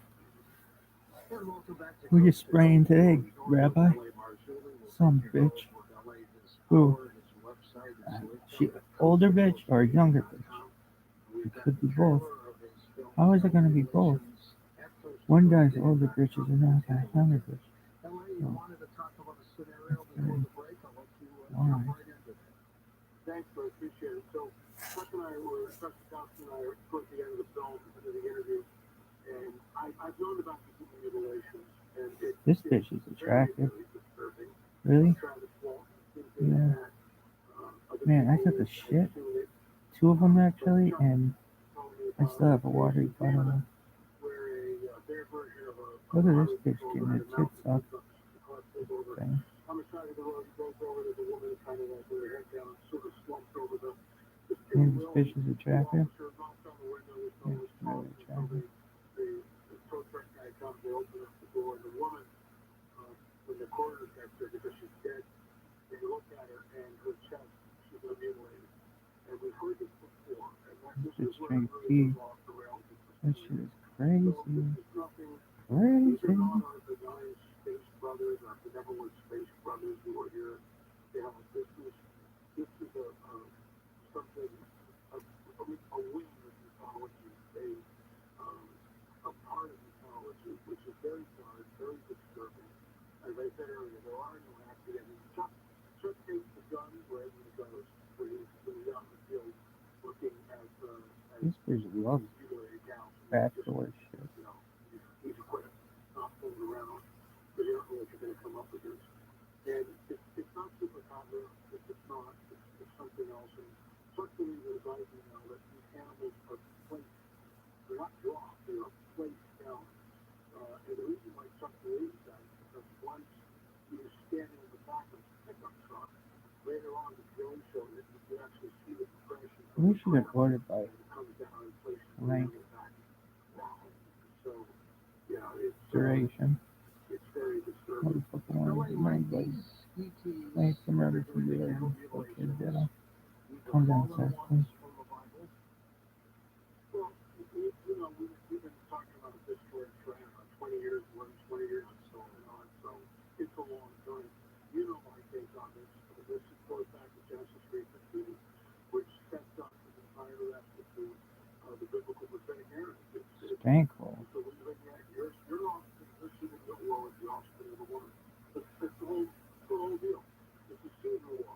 What you spraying today, Rabbi? Some bitch. Who? She older bitch or younger bitch? It could be both. How is it gonna be both? One guy's older bitches and another guy's younger bitch. Oh. Alright. Thanks, I appreciate it. So, Chuck and I were, Chuck Johnson and I were towards the end of the film, end of the interview, and I've known about the human mutilations, and This bitch is attractive. Really? Yeah. Man, I took a shit. 2 of them actually, and I still have a watery bottle left. Look at this bitch getting her tits up. Thing. Man, this bitch is attractive. Yeah, really attractive. When the coroner gets there because she's dead, they look at her and her chest, she's been mutilated. And we've heard this before. And this is where it really goes off the rails. That shit is crazy. So this is nothing. Crazy. These are not the 9 space brothers or the Neverland space brothers who are here. You know, this is something, a wing of mythology, a part of mythology, which is very dark, very disturbing. As I said earlier, there are no happy endings. Chuck takes the gun wherever he goes. When he's out in the field looking at this bitch loves bachelor shit. You know, he's equipped, not fooling around. But you don't know what you're going to come up against. And it's not super popular. It's not. It's something else. And Chuck believes, as I do now, that these animals are placed. They're not dropped. They are placed down. And the reason why Chuck believes that is because once he was standing in the back of the pickup truck, later on the drone showed that you could actually see the compression. We should have ordered by length. So, yeah, it's duration. It's very disturbing. Thanks for remembering to do it. Okay, come downstairs, please. Well, you know, we've been talking about this for 20 years, 20 years and so on. So it's a long time. You know my take on this. This goes back to Genesis 3:15, which sets up the entire rest of the biblical prophetic narrative. Thankful. So when you're looking at your offspring, you're seeing the war with the offspring of the woman. It's the whole deal. It's a seed war.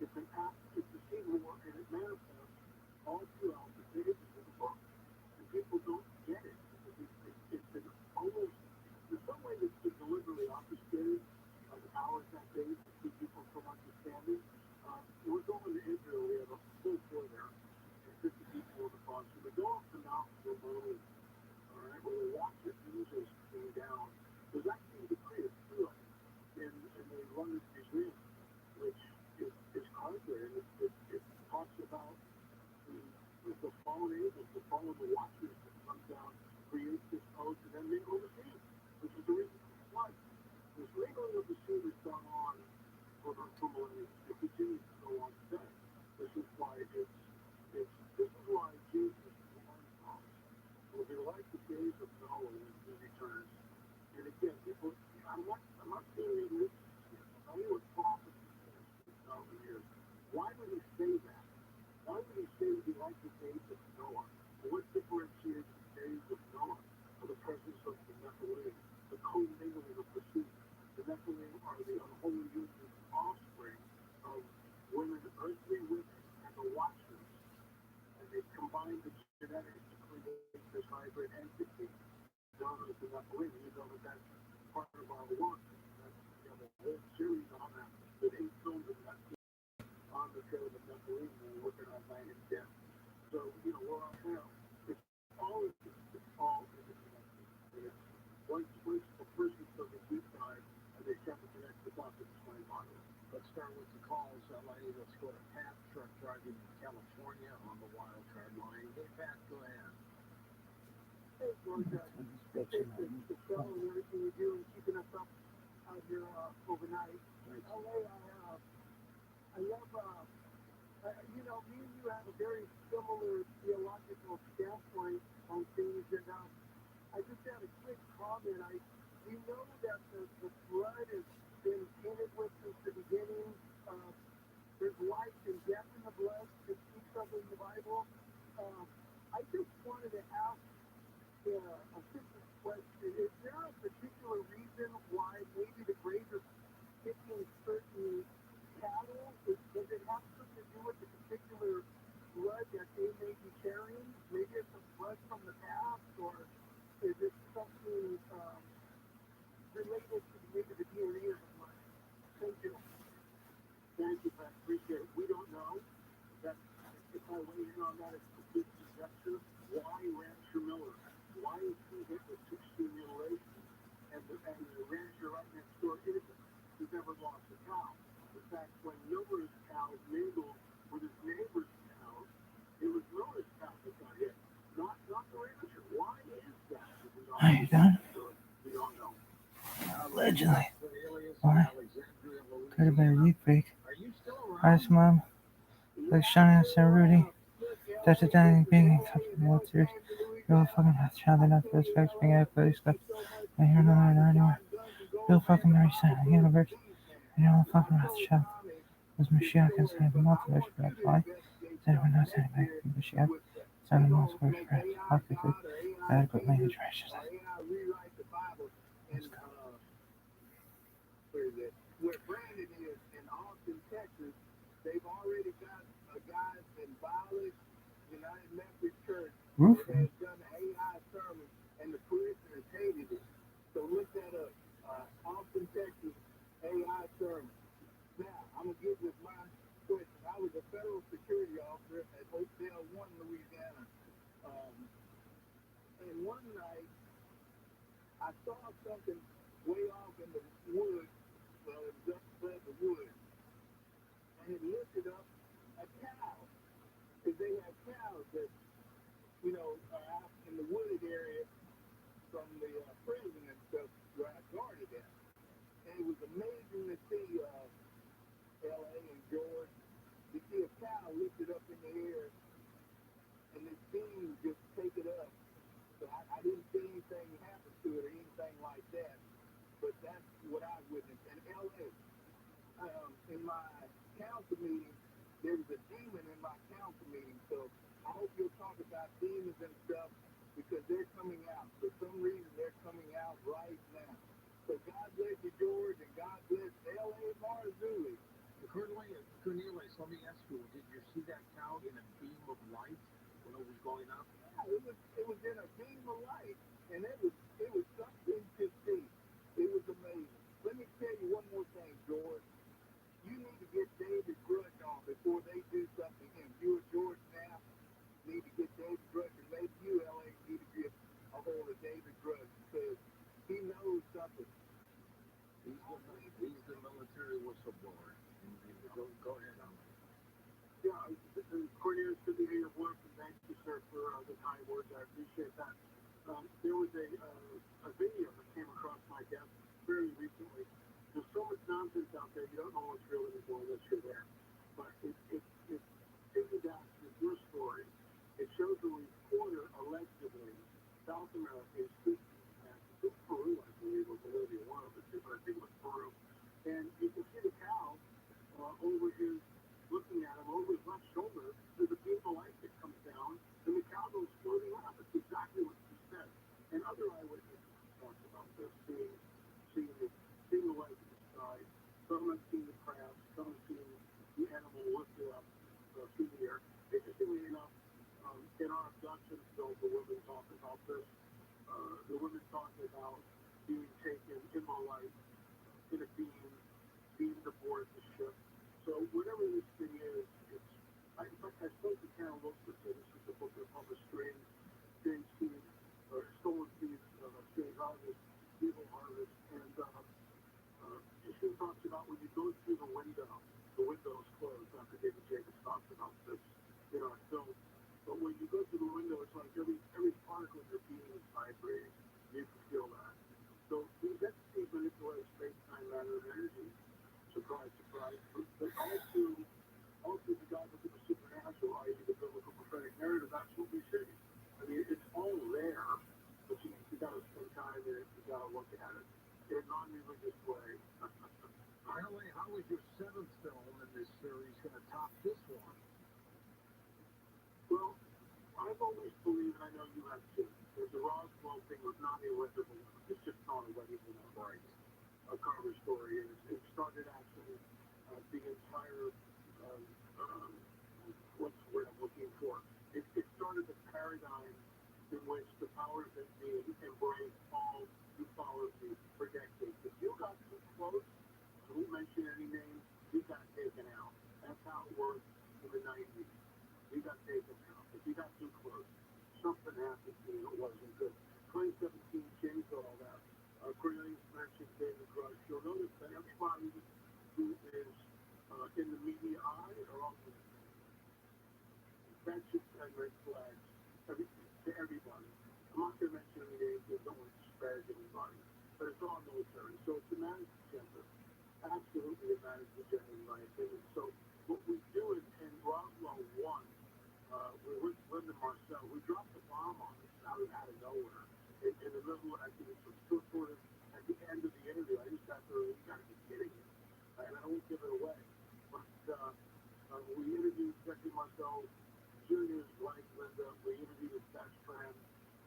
It's a seed war, and it manifests all throughout the pages of the book. And people don't get it. It's been almost, in some ways, it's been deliberately obfuscated by the powers that be to keep people from understanding. We're going to Israel. We have a full tour there. And 50 people in the bus. So we go up the mountain to Mali. All right, where they watch the Jesus came down. There's actually a decree of freedom in the London Museum, which is contrary. It talks about the fallen angels, the fallen watchers that come down, create this oath, and then they oversee it, which is the reason for the flood. This labeling of the sea has gone on for millennia. It continues to go on today. This is why Jesus warns us. Will be like the days of Noah when he returns. And again, people, I'm not saying this. I knew what prophecy is for 1,000 years. Why would he say that? Why would he say it would be like the days of Noah? And what differentiates the days of Noah from the presence of the Nephilim, the co-mingling of the sea? The Nephilim are the unholy union offspring of women, earthly women, and the watchers. And they combine the genetics to create this hybrid entity. the Nephilim. You know that's part of our work. We have a whole series on that they filmed in that on the show the Nephilim. We're working on night and death. So we're on now. It's all interconnected. And once a person took a deep dive and they start to connect the dots, it's my model. Let's start with the calls, LA. Let's go to Pat, truck driving in California on the wild card line. Hey, Pat, go ahead. Hey, George, it's fellow and everything you do and keeping us up out here overnight. LA, I love, me and you have a very similar theological standpoint on things, and I just had a quick comment. We know that the blood has been painted with since the beginning. There's life and death in the blood. It speaks of in the Bible. I just wanted to ask a simple question. Is there a particular reason why maybe the graves are picking certain cattle? Does it have something to do with the particular blood that they may be carrying? Maybe it's some blood from the past, or is it something related to maybe the DNA of the blood? Thank you. Thank you, Pat. Appreciate it. We don't know. That's, if I weigh in on that, it's complete conjecture. Why Rancher Miller? Why is he hit with 16 mutilations? And the rancher right next door isn't. He's never lost a cow. In fact, when Miller's cows mingled with his neighbor's cows, it was Miller's cow that got hit, not the rancher. Why is that? Are you done? We don't know. Allegedly. Why? Could have been a deep fake. Ice Mom. Like Shauna and Rudy. That's a dining being in company of the World Series. Bill fucking Rothschild, they're not for this facts being out police stuff. And you're not anywhere. Bill fucking Mary Sign the universe. And you're all fucking Rothschild. Was Mashiach inside the multiverse for that why? Does anyone know anything from Mashiach? It's not the multiverse for it. Optically, adequate language righteousness. Let's go. Where Brandon is in Austin, Texas, they've already got a guy in Violet United Methodist Church that has done the AI sermon, and the parishioners hated it. So look that up. Austin, Texas, AI sermon. Now, I'm going to give this my question. I was a federal security officer at Hotel 1, Louisiana. And one night, I saw something way off in the woods. Well, it was up above the woods. And it lifted up a cow. Because they have cows that, are out in the wooded area from the prison and stuff where I guarded at. And it was amazing to see L.A. and George, to see a cow lifted up in the air and this beam just take it up. So I didn't see anything happen to it or anything like that. But that's what I witnessed. And L.A., in my council meeting, there was a demon in my council meeting. So I hope you'll talk about demons and stuff because they're coming out. For some reason, they're coming out right now. So God bless you, George, and God bless L.A. Marzulli. Cornelius, let me ask you, did you see that cow in a beam of light when it was going up? Yeah, it was in a beam of light, and it was something to see. It was amazing. Let me tell you one more thing, George. You need to get David Grudge on before they do something to him. You and George Knapp need to get David Grudge, and maybe you, L.A., need to get a hold of David Grudge because he knows something. He's the military whistleblower. Go ahead, Alan. Yeah, Cornelius, good to hear your voice, and thank you, sir, for the kind words. I appreciate that. There was a video that came across my desk very recently. There's so much nonsense out there, you don't know what's real anymore unless you're there. But it piggybacks with your story. It shows a reporter allegedly South America is speaking at Peru, I believe, or Bolivia, one of the two, but I think it was Peru. And you can see the cow over his, looking at him over his left shoulder. There's a beam of light that comes down, and the cow goes floating up. That's exactly what he said. And other eyewitnesses talked about this, seeing the light in the sky. Some have seen the crab, some have seen the animal lifted up through the air. Interestingly enough, in our abduction film, the women talk about this. The women talking about being taken in the light in a beamed aboard the ship. So whatever this thing is, I spoke to Karen Wilson, this is the book that published Strange Seeds, or Stolen Seeds, Strange Harvest, Evil Harvest, and she talks about when you go through the window is closed. Dr. David Jacobs talks about this in our film. But when you go through the window, it's like every particle in your being is vibrating. You can feel that. So these entities manipulate space-time, matter, and energy. Surprise, surprise. But also the God of the supernatural, i.e. the biblical prophetic narrative, that's what we see. I mean, it's all there, but you got to spend time in it. You got to look at it in a non-religious way. How is your seventh film in this series going to top this one? Well, I've always believed, and I know you have too, that the Roswell thing was not illegible. It's just not a legible right. A cover story. And it started actually the entire, what's the word I'm looking for? It started the paradigm in which the powers that be embraced all who followed me for decades. If you got too close, I won't mention any names, you got taken out. That's how it worked in the 90s. You got taken out. If you got too close, something happened to you that wasn't good. 2017 changed all that. Cornelius mentioned David Rush. You'll notice that everybody who is in the media eye are on the that should send red flags to everybody. I'm not going to mention any names, I don't want to disparage anybody, but it's all military. So it's a managed agenda. Absolutely a managed agenda in my opinion. So what we do in Roswell 1, we're with Linda Marcel. We dropped the bomb on us out of nowhere. In the middle, I think it was sort of at the end of the interview. I just got there, you got to be kidding me. And I won't give it away. But we interviewed Jeffrey Marcel Jr.'s wife, Linda. We interviewed his best friend,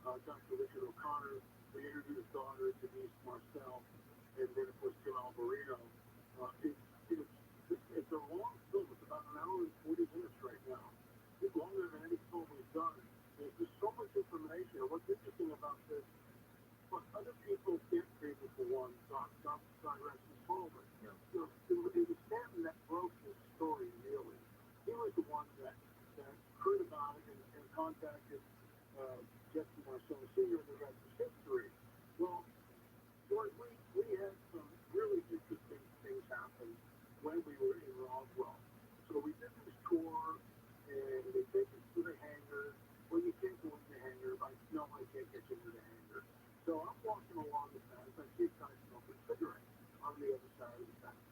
Dr. Richard O'Connor. We interviewed his daughter, Denise Marcel. And then, of course, Tim Alvarino. It's a long film. It's about an hour and 40 minutes right now. It's longer than any film we've done. There's so much information. And what's interesting about this, look, other people can't pay me for one. God rest his soul. But it was Stanton that broke this story, really. He was the one that heard about it and contacted Jesse Marcel Sr. and the rest is history. Well, George, we had some really interesting things happen when we were in Roswell. So we did this tour, and they take us to the hangar. Well, you can't go in the hangar. No, I can't get you into the hangar. So I'm walking along the fence. I see a guy smoking a cigarette on the other side of the fence.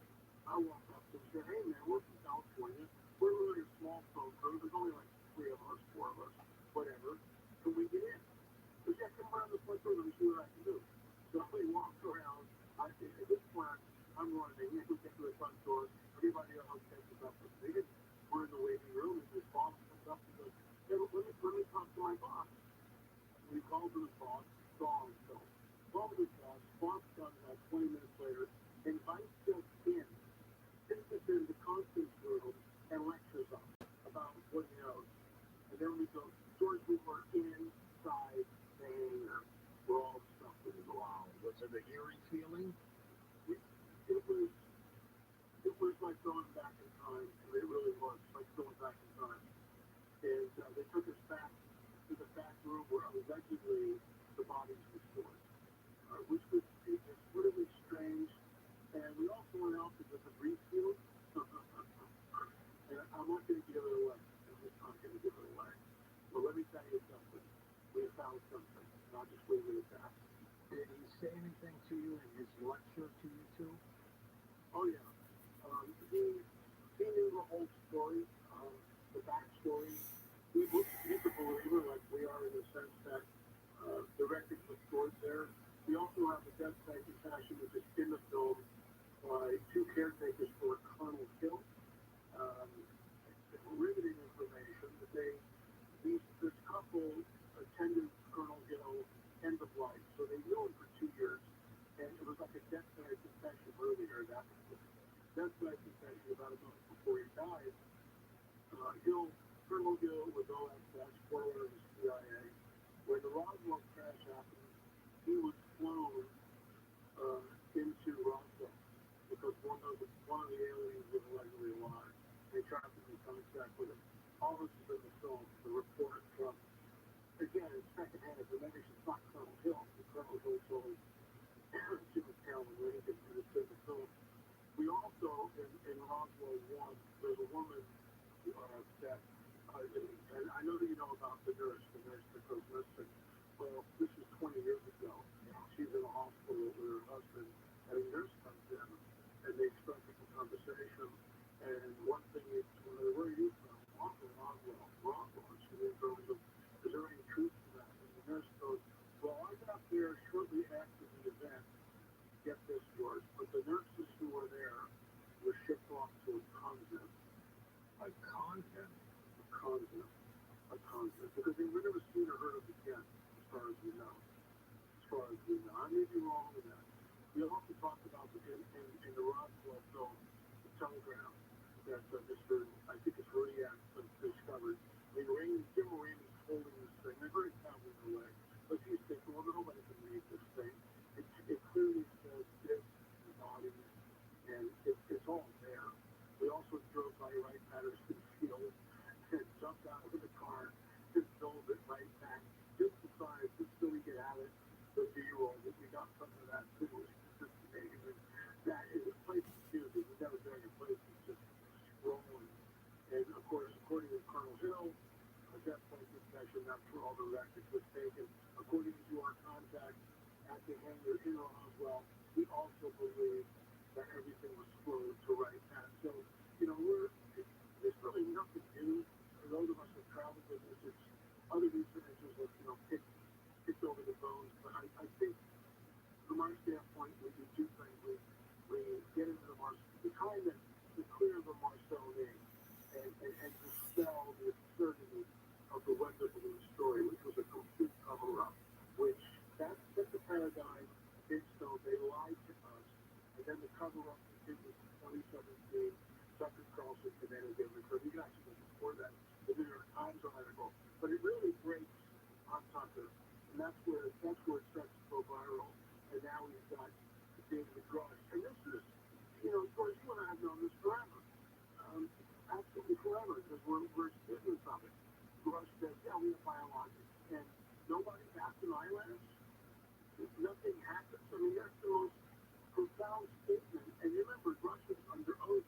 I walk up to him and say, hey, man, we're from California. We're really a small phone crew. There's only like 3 of us, 4 of us, whatever. Can we get in? He said, come around the front door. Let me see what I can do. So we walked around. At this point, I'm running. We get to the front door. Everybody else catches up with me. We're in the waiting room, and this boss comes up and goes, hey, let me talk to my boss. We called to the boss, saw him film. Called to the boss comes about 20 minutes later, invites us in, sits us in the conference room, and lectures us about what he knows. And then we go, George, we were inside the hangar where all the stuff was. Wow. Was it an eerie feeling? It was like going back in time. I mean, it really was like going back in time. And they took us back to the back room where allegedly the bodies were stored, which was just really strange. And we also went out to the debris field. And I'm not going to give it away. I'm just not going to give it away. But let me tell you something. We found something. And I'll just leave it at that. Did he say anything to you in his lecture to you two? Oh, yeah. He knew the whole story, the backstory. He's a believer like we are in the sense that the records were stored there. We also have the death site confession, which is in the film by 2 caretakers for Colonel Hill. Riveting information that this couple attended Colonel Hill end of life. So they knew him for 2 years. And it was like a death site confession earlier. That death site confession about a month before he died. Colonel Hill was OSS, forward of the CIA. When the Roswell crash happened, he was contact with him. All this is in the film, the report from, again, it's secondhand, but maybe it's not Colonel Hill. Colonel Hill told Jimmy Carroll Reagan in the film. We also, in Roswell 1, there's a woman that, and I know that you know about the nurse that goes missing. Well, this is 20 years ago. She's in a hospital with her husband, and a nurse comes in, and they strike up a conversation. And one thing is, where are you from? Roswell. She goes, is there any truth to that? And the nurse goes, well, I got there shortly after the event. Get this, George, but the nurses who were there were shipped off to a convent. A convent? A convent. Because they were never seen or heard of again, as far as we know. I may be wrong with that. We also talked about in the Roswell film, the telegram, that Mr. I think it's Rodiak discovered. I mean, Jim Raimi's holding this thing. They're very cowardly in a way. But he's thinking, well, nobody can read this thing. It clearly says this body, and it's all there. We also drove by Wright Patterson Field and jumped out of the car and drove it right back. Just decided, just so we get out of the B-roll, that we got some of that too. It's just amazing. That is a place to do. We've got a very place that's just rolling. And of course, according to Colonel Hill, at that point in the session, that's where all the records was taken. According to our contact at the hangar in Roswell, we also believe that everything was flowed to Wright Pat. So, there's really nothing new. For those of us who travel with this, it's other researchers have, picked over the bones. But I think, from our standpoint, we do two things. We get into the kind that to clear the Marcel name and dispel the absurdity of the weather balloon story, which was a complete cover-up, which that's the paradigm. So they lied to us, and then the cover-up continues in 2017. Tucker Carlson demanded they refer. You can actually go before that, the New York Times article, but it really breaks on Tucker, and that's where it starts to go viral. And now we've got David Grush, and this is, George, you and I have known this forever, absolutely forever, because we're students of it. Grush says, yeah, we have biologics, and nobody bats an eyelash. Nothing happens. I mean, that's the most profound statement. And you remember, Grush was under oath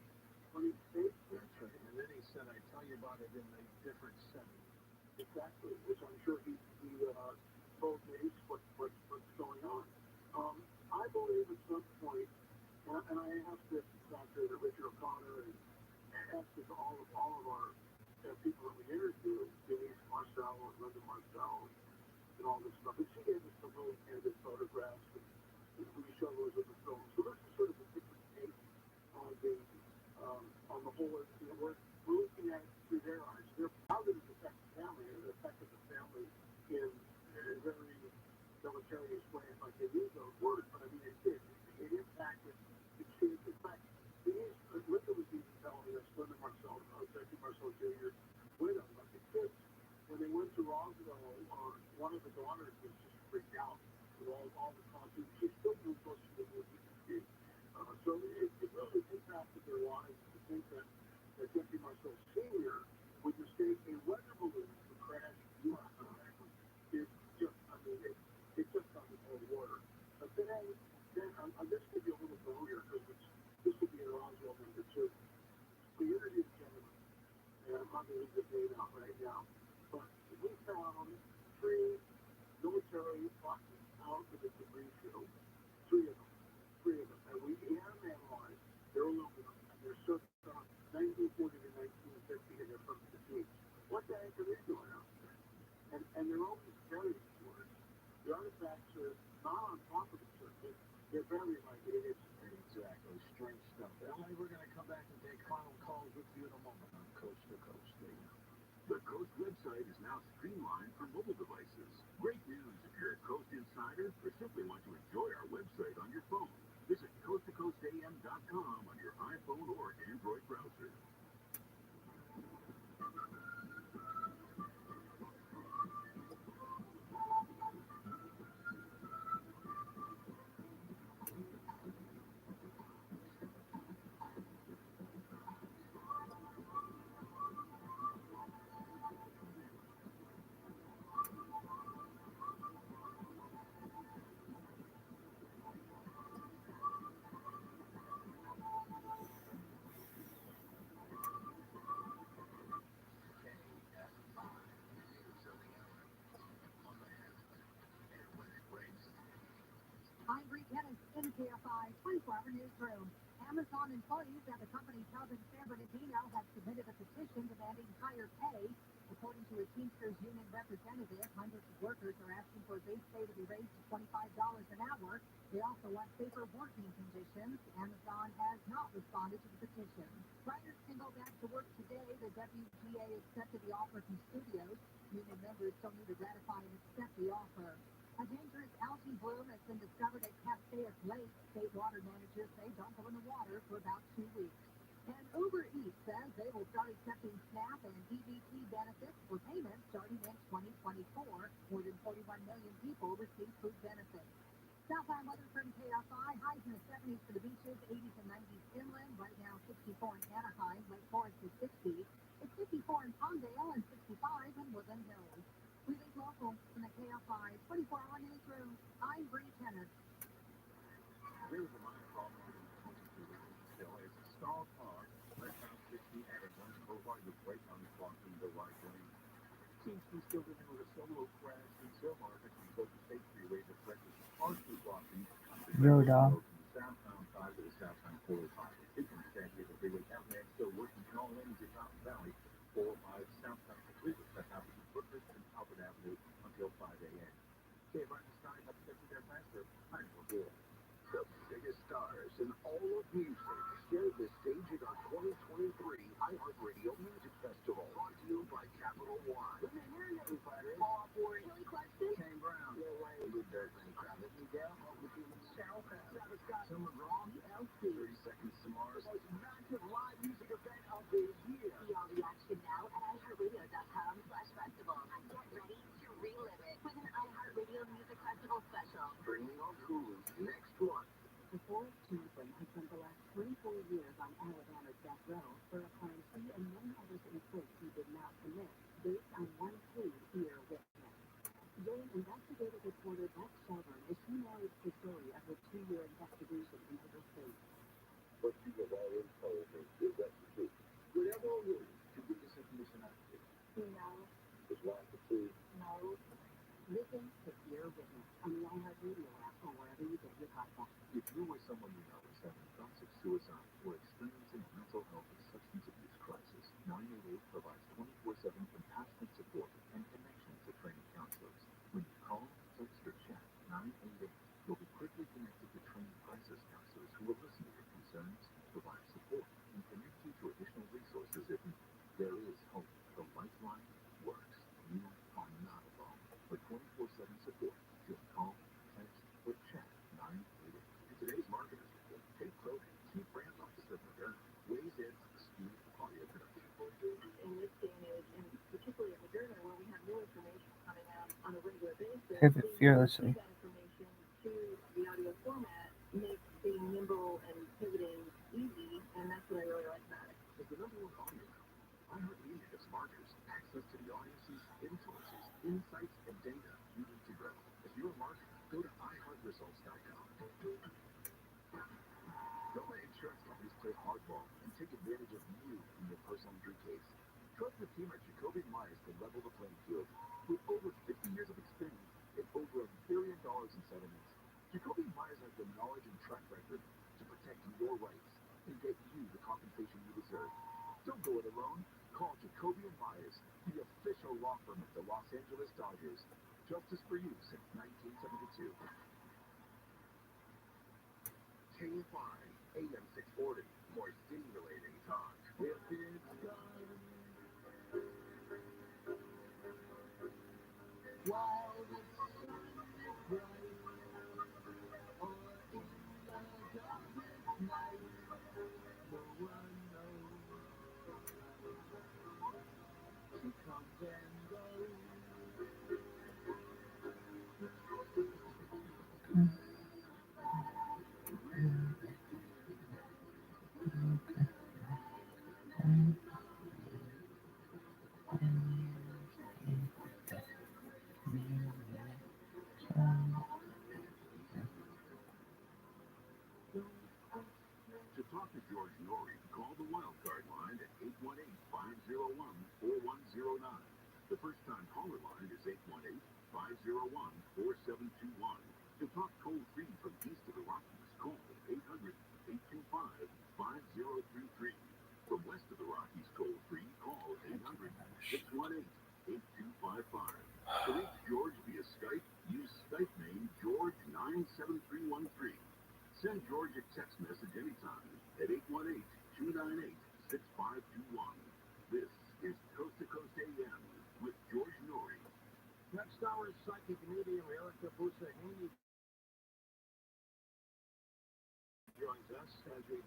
when he stated that. That's right. And then he said, I tell you about it in a different setting. Exactly, which I'm sure he told me what's going on. I believe at some point, and I asked this Dr. Richard O'Connor and asked this all of our people that we interviewed, Denise Marcel and Linda Marcel and all this stuff. And she gave us some really candid photographs and we showed those in the film. So this is sort of a different take on the whole. We're looking at it through their eyes. How did it affect the family? It affected the family in a very deleterious way. Like they use those words, but I mean it did. It impacted the kids. In fact, Linda was even telling us, Linda Marcel, Jackie Marcel Jr.'s widow, but the kids, when they went to Roswell, one of the daughters was just freaked out with all the costumes. She still was supposed to be movie. So it really impacted their lives to think that Jackie Marcel Sr. would mistake a weather balloon for crash. It's just, it just doesn't hold water. But today, this could be a little familiar because this would be in Roswell number 2. We interviewed a gentleman, and I'm not going to leave the name out right now, but we found 3 military boxes out of the debris field, 3 of them. And we analyzed their aluminum, and they're circa 1940 to 1950, and they're from the beach. What the heck are they doing out there? And they're always buried for it. The artifacts are not on top of the surface. They're buried like idiots. Exactly. Strange stuff. Emily, we're going to come back and take final calls with you in a moment on Coast to Coast. The Coast website is now streamlined for mobile devices. Great news if you're a Coast insider or simply want to enjoy our website on your phone. Visit coasttocoastam.com on your iPhone or Android browser. I'm Bree Tennis in the KFI 24-hour newsroom. Amazon employees at the company's hub in San Bernardino have submitted a petition demanding higher pay. According to a Teamsters union representative, hundreds of workers are asking for a base pay to be raised to $25 an hour. They also want safer working conditions. Amazon has not responded to the petition. Riders can go back to work today. The WGA accepted the offer from studios. Union members still need to ratify and accept the offer. A dangerous algae bloom has been discovered at Cascais Lake. State water managers say don't go in the water for about 2 weeks. And Uber Eats says they will start accepting SNAP and EBT benefits for payments starting in 2024. More than 41 million people receive food benefits. Southbound weather from KFI, highs in the 70s for the beaches, 80s and 90s inland. Right now, 64 in Anaheim, Lake Forest is 60. It's 54 in Palmdale and 65 in Woodland Hills. We leave local from the KFI 24-hour newsroom. I'm Bree Tennis. There is a minor problem on the 22 still as a stalled car left out 60 at a one profile with brake on the clock in the right lane. Seems to be still dealing with a solo crash in Silmarket on both the State Freeway that pressures partially blocking Yoda. the southbound side of the southbound 405. It can stand here the freeway outlet still working in all lanes at Mountain Valley. 405 southbound completely cut out between Brookers and Albert Avenue until 5 a.m. Okay, right this time, up to their faster. I'm Rabbi. The biggest stars in all of music shared the stage at our 2023 iHeartRadio Music Festival, brought to you by Capital One. Let me hear you, everybody. All aboard. Kelly Clarkson. Kane Brown. Lil Wayne. Lou Dirt. Lenny Kravitz. Miguel. Cheryl Crow. Travis Scott. Tim McGraw. LC. 30 Seconds to Mars. The most massive live music event of the year. See all the action now at iHeartRadio.com/festival. And get ready to relive it with an iHeartRadio Music Festival special. Streaming on Hulu next month. The Forest Children has spent the last 24 years on Alabama's death row for a crime he and many others in prison he did not commit, based on one plea he or witness. Today, investigative reporter Beth Shelburne as she narrates the story of her 2-year investigation into the case. What you have always told me is that the truth. Whatever it is to get this information out of you. No. It's not the truth. No. Listen to Fear Witness on the iHeartRadio app or wherever you get your podcasts. If you or someone you know is having thoughts of suicide or experiencing mental health or substance abuse crisis, 988 provides 24/7 compassionate support and connection to trained counselors. When you call, text, or chat 988, you'll be quickly connected to trained crisis counselors who will listen to your concerns, provide support, and connect you to additional resources if needed. There is hope. The Lifeline works. You are not alone. For 24/7 support, just call, text, or chat 988. In today's marketers report, take clothing, chief brand officer of Moderna, weighs in speed audio production. In this day and age, and particularly at Moderna, where we have new information coming out on a regular basis, Pivot fearlessly. that information to the audio format makes being nimble and pivoting easy, and that's what I really like about it. As the number one audio company, iHeartMedia gives marketers access to the audiences, influencers, insights, and data you need to grow. If you're a marketer, go to iHeartResults.com. Don't let insurance companies play hardball and take advantage of you in your personal injury case. Trust the team at Jacoby Myers to level the playing field. With over 50 years of experience and over $1 billion in settlements, Jacoby Myers has the knowledge and track record to protect your rights and get you the compensation you deserve. Don't go it alone. Call Jacoby Myers, the official law firm of the Los Angeles Dodgers. Justice for you since 1972. KFI, AM 640, more stimulating talk. If it's done, while the sun is bright, or in the darkest night, no one knows. She comes and goes.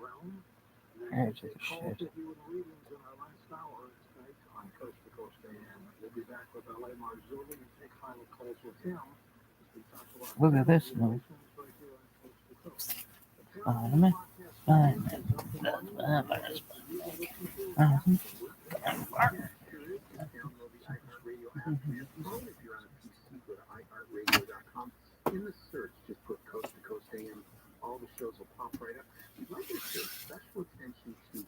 realm. Here's the Call shit. to you in readings in our last hour tonight on Coast to Coast AM. We'll be back with L.A. Marzulli and take final calls with him as we talk about Look at this move. right here on Coast to Coast. Spider-Man. Spider-Man. Download the iHeartRadio app for your phone. If you're on a PC, go to iHeartRadio.com. In the search, just put Coast to Coast AM. All the shows will pop right up. We'd like to pay special attention to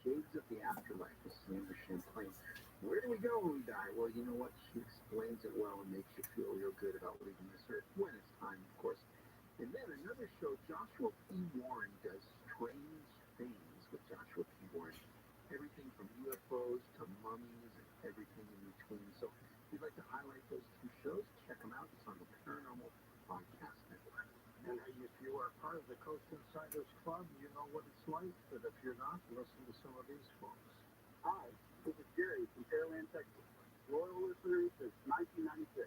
Shades of the Afterlife with Sandra Champlain. Where do we go when we die? Well, you know what? She explains it well and makes you feel real good about leaving this earth when it's time, of course. And then another show, Joshua P. Warren does Strange Things with Joshua P. Warren. Everything from UFOs to mummies and everything in between. So if you'd like to highlight those two shows, check them out. It's on the Paranormal Podcast Network. And if you are part of the Coast Insiders Club, you know what it's like. But if you're not, listen to some of these folks. Hi, this is Jerry from Pearland, Texas. Loyal listener since 1996.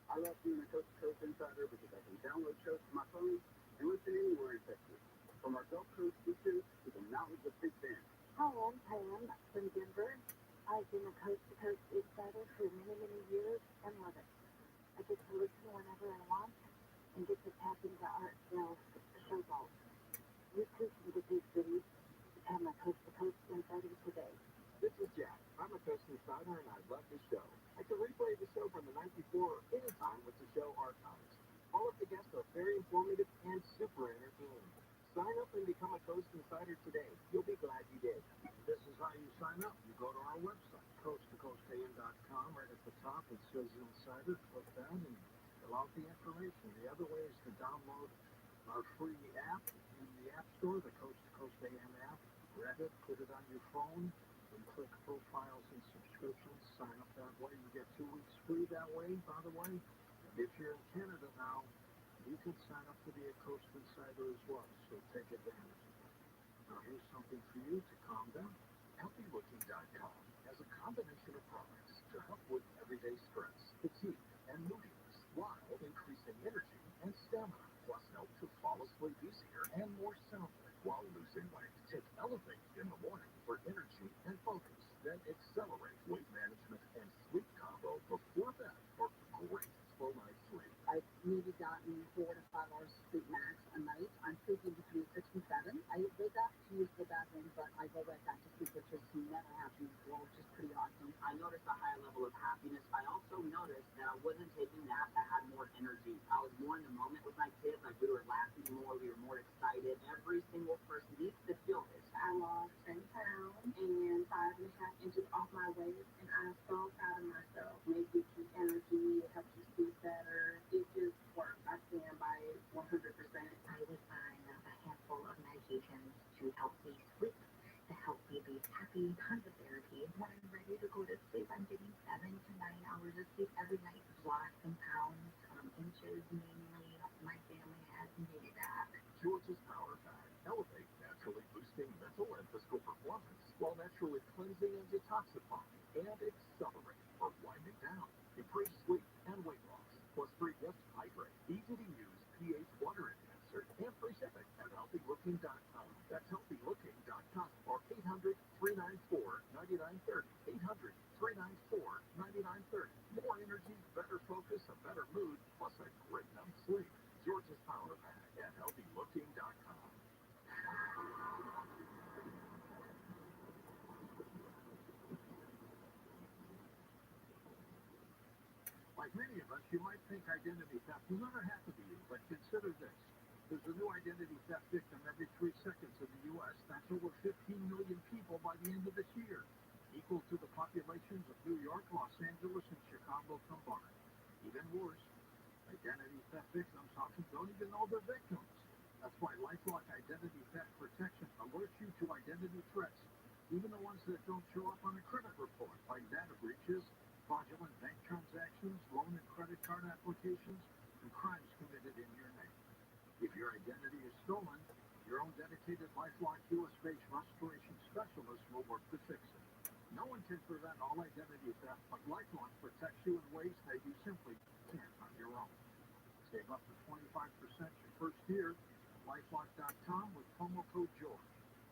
I love being a Coast to Coast Insider because I can download shows to my phone and listen anywhere in Texas. From our Gulf Coast beaches to the mountains of Big Bend. Hi, I'm Pam from Denver. I've been a Coast to Coast Insider for many, many years and love it. I get to listen whenever I want and get to tap into Art Bell's show vault. You too can get these goodies. Become a Coast to Coast Insider today. This is Jack. I'm a Coast Insider and I love this show. I can replay the show from the night before or anytime with the show archives. All of the guests are very informative and super entertaining. Sign up and become a Coast Insider today. You'll be glad you did. This is how you sign up. You go to our website, coasttocoastam.com. Right at the top, it says Insider. Click that and fill out the information. The other way is to download our free app in the App Store, the Coast to Coast AM app. Read it, put it on your phone, and click profiles and subscriptions. Sign up that way. You get 2 weeks free that way, by the way. If you're in Canada now, you can sign up to be a Coast Insider as well, so take advantage of that. Now here's something for you to calm down. HealthyLooking.com has a combination of products to help with everyday stress, fatigue, and moodiness while increasing energy and stamina, plus help to fall asleep easier and more soundly while losing weight. Take Elevate in the morning for energy and focus, then Accelerate weight management and sleep combo before bed for a great full night's sleep. I've maybe gotten 4 to 5 hours sleep max a night. I'm sleeping between 6 and 7. I wake up to use the bathroom, but I go right back to sleep, which has never happened before, which is pretty awesome. I noticed a high level of happiness. I also noticed that I wasn't taking naps. I had more energy. I was more in the moment with my kids. Like, we were laughing more. We were more excited. Every single person needs to feel this. I lost 10 pounds and 5.5 inches off my waist, and I'm so proud of myself. Makes you keep energy. It helps you sleep better. It just works. I stand by it 100%. I was on a handful of medications to help me sleep, to help me be happy, tons of therapy. When I'm ready to go to sleep, I'm getting 7 to 9 hours of sleep every night. Lost some pounds, inches mainly. My family has made it back. George's Power Pack. Elevate naturally boosting mental and physical performance while naturally cleansing and detoxifying, and Accelerate for winding down, improve sleep and weight loss, plus free gifts Hydrate, easy to use pH water enhancer, and free shipping at HealthyLooking.com. That's HealthyLooking.com or 800-394-9930. 800-394-9930. More energy, better focus, a better mood, plus a great night's sleep. George's Power Pack at HealthyLooking.com. Like many of us, you might think identity theft will never happen to you, but consider this. There's a new identity theft victim every 3 seconds in the U.S. That's over 15 million people by the end of this year, equal to the populations of New York, Los Angeles, and Chicago combined. Even worse, identity theft victims often don't even know they're victims. That's why LifeLock Identity Theft Protection alerts you to identity threats, even the ones that don't show up on a credit report, like data breaches, fraudulent bank transactions, loan and credit card applications, and crimes committed in your name. If your identity is stolen, your own dedicated LifeLock US-based restoration specialist will work to fix it. No one can prevent all identity theft, but LifeLock protects you in ways that you simply can't on your own. Save up to 25% your first year at LifeLock.com with promo code GEORGE.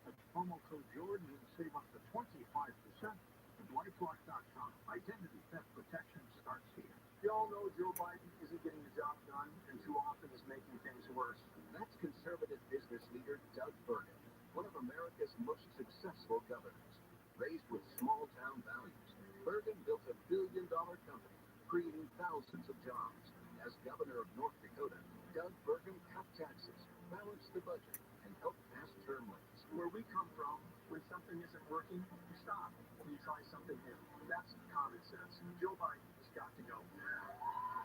That's promo code Jordan and save up to 25% at likeforlike.com. Identity theft protection starts here. We all know Joe Biden isn't getting the job done and too often is making things worse. That's conservative business leader Doug Burgum, one of America's most successful governors. Raised with small-town values, Burgum built a billion-dollar company, creating thousands of jobs. As governor of North Dakota, Doug Burgum cut taxes, balanced the budget, and helped pass term limits. Where we come from, when something isn't working, you stop and you try something new. That's common sense. Joe Biden has got to go.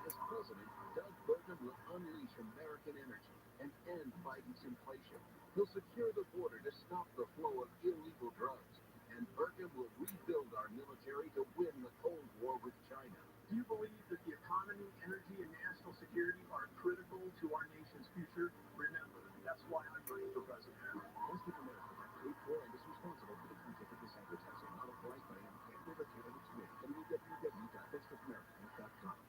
As president, Doug Burgum will unleash American energy and end Biden's inflation. He'll secure the border to stop the flow of illegal drugs. And Burgum will rebuild our military to win the Cold War with China. Do you believe that the economy, energy, and national security are critical to our nation's future? Remember, that's why I'm running for president. Most of America, foodporn is responsible for the content of this advertising, not authorized by any candidate or candidate committee. www.facebookamerica.com.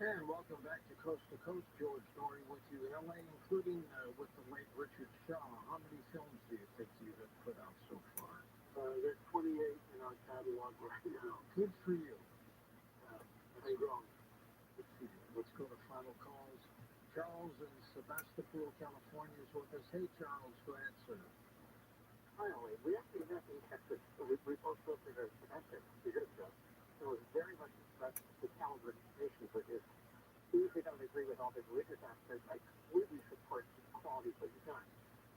And welcome back to Coast. George Story with you in LA, including with the late Richard Shaw. How many films do you think you have put out so far? There's 28 in our catalog right now. Good for you. Hey, Ron. Let's go to final calls. Charles in Sebastopol, California is with us. Hey, Charles, go ahead, sir. Hi, Ollie. We actually met in Texas. We both spoke to Texas 2 years ago. It was very much impressed with the caliber of information for his. Even if we don't agree with all the religious aspects, I completely support the quality of what you've done.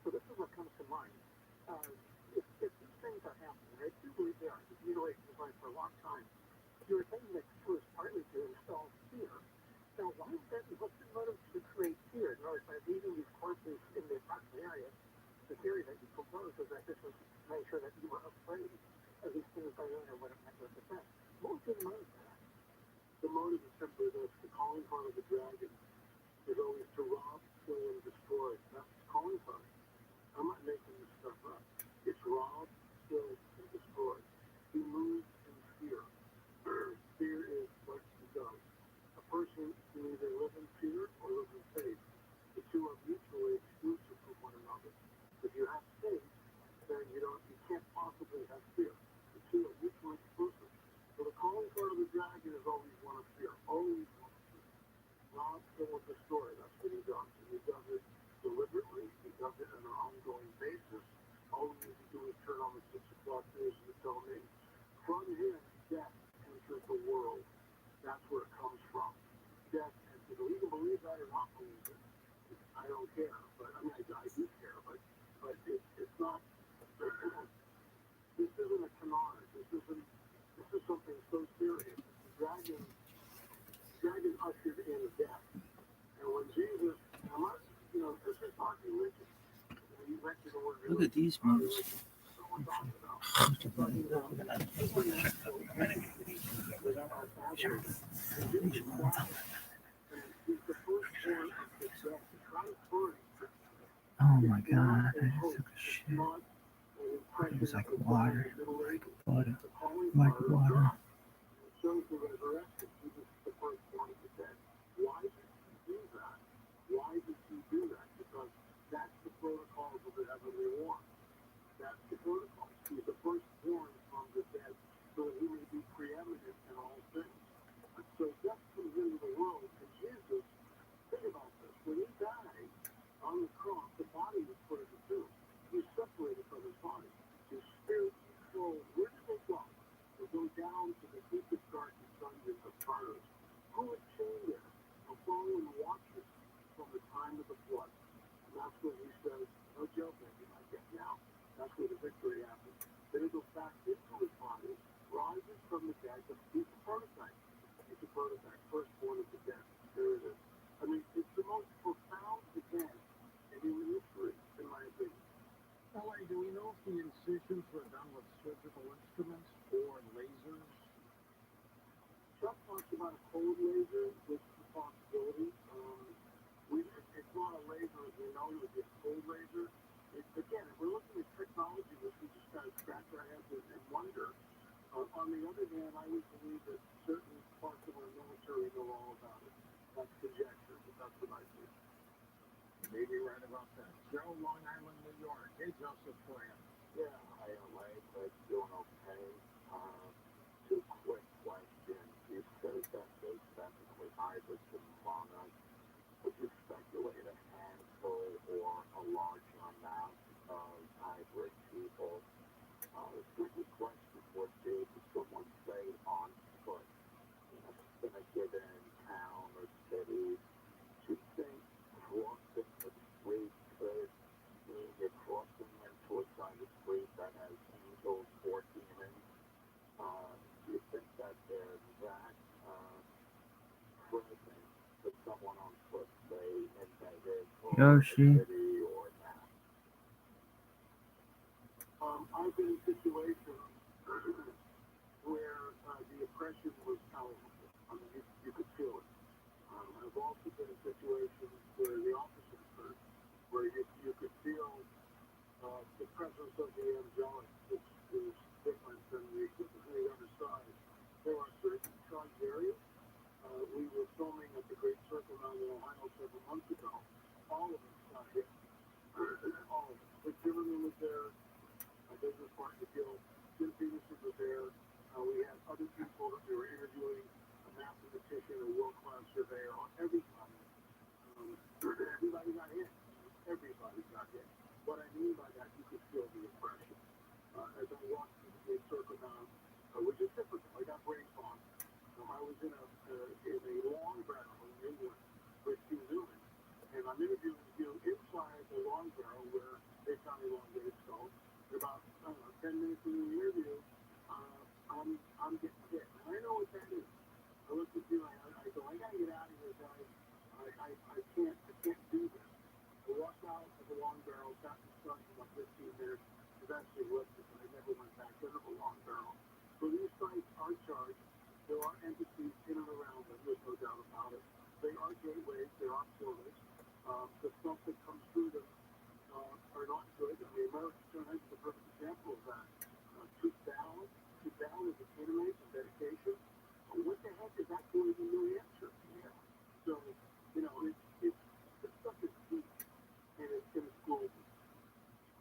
So this is what comes to mind. If these things are happening, I do believe they are. The mutilation design for a long time. You were saying that it was partly to install fear. Now, why is that? What's the motive to create fear? In other words, by leaving these corpses in the approximate area, the theory that you proposed was that this was to make sure that you were afraid of these things by knowing what it meant to affect. What was the motive for that? The motive is simply this: the calling card of the dragon is always to rob, kill, and destroy. That's the calling card. I'm not making this stuff up. It's rob, kill, and destroy. He moves in fear. Fear is what he does. A person can either live in fear or live in faith. The two are mutually exclusive from one another. If you have faith, then you can't possibly have fear. The two are mutually exclusive. So the calling card of the dragon is always one of fear. Always one of fear. Rob, kill, and destroy. That's what he does. And he does it deliberately. He does it on an ongoing basis. All we need to do is turn on the 6 o'clock news and tell me. From him, death enters the world. That's where it comes from. Death enters. We can believe that or not believe it. I don't care. But I mean, I do care. But it's not. This isn't a canard. This is something so serious. The dragon ushered in death. And when Jesus, I'm not, this is talking religion. You mentioned the word religion. Look at these moves. Oh my God, I just took a shit. It was like water, like water, like water. Shows the resurrection. Jesus is the firstborn of the dead. Why did he do that? Why did he do that? Because that's the protocol of the heavenly war. That's the protocol. He's the firstborn from the dead, so that he may be preeminent in all things. And so death comes into the world, and Jesus, think about this. When he died on the cross, the body was put in the tomb. He was separated from his body. His spirit, his soul, where did they go? They go down to the deepest, darkest dungeons of Tartarus. Who was chained there to follow and watch us from the time of the flood? And that's when he says, no joke, you might get me out. That's where the victory happens. Then he goes back into his body, rises from the dead, but he's a prototype. He's a prototype, firstborn of the dead. There it is. I mean, it's the most profound event in human history, in my opinion. L.A., do we know if the incisions were done with surgical instruments or lasers? Chuck talks about a cold laser, which is a possibility. It's not a laser as we know, it would be a cold laser. Again, if we're looking at technology, we can just kind of scratch our heads and wonder. on the other hand, I would believe that certain parts of our military know all about it. That's conjecture, but that's what I think. You may be right about that. Joe, Long Island, New York. Hey, Joseph, for you. Yeah, hi, LA, but doing okay. Two quick questions. You said that there's technically hybrids among us. Would you speculate a handful or a large amount of hybrid people? The second question would be, would someone say on foot in a given town or city, do you think crossing the street could mean you're crossing into a side of the street that has angels or demons? Do you think that there's that present for someone on foot, say, in Vegas or Yoshi. a city or that? I've been in situations where the oppression was powerful. I mean, you could feel it. I've also been in situations where the opposite occurred, where you could feel the presence of the angelic, which is different than the other side. There are certain charged areas. We were filming at the Great Circle down in Ohio several months ago. All of us got hit. All of us. Rick Zimmerman was there. My business partner, Gil. Jim Peterson was there. We had other people that we were interviewing, a mathematician, a world-class surveyor, everybody. Everybody got hit. Everybody got hit. What I mean by that, you could feel the oppression. As I walked through the Great Circle down, which is typical, I got brain fog. I was in a long barrel in England with Hugh Newman, and I'm interviewing Hugh inside the long barrel where they found a elongated skull. And about 10 minutes into the interview, I'm getting hit. And I know what that is. I look at you, I go, I gotta get out of here, guys. I can't do this. I walked out of the long barrel, sat in the sun for about 15 minutes, eventually lifted, and I never went back into the long barrel. So these sites are charged. There are entities in and around them, there's no doubt about it. They are gateways, they are portals. The stuff that comes through them are not good. I mean, American Stonehenge is a perfect example of that. To down is a Canaanite and dedication. What the heck is that doing in New Hampshire? Yeah. So, this stuff is deep, and it's global.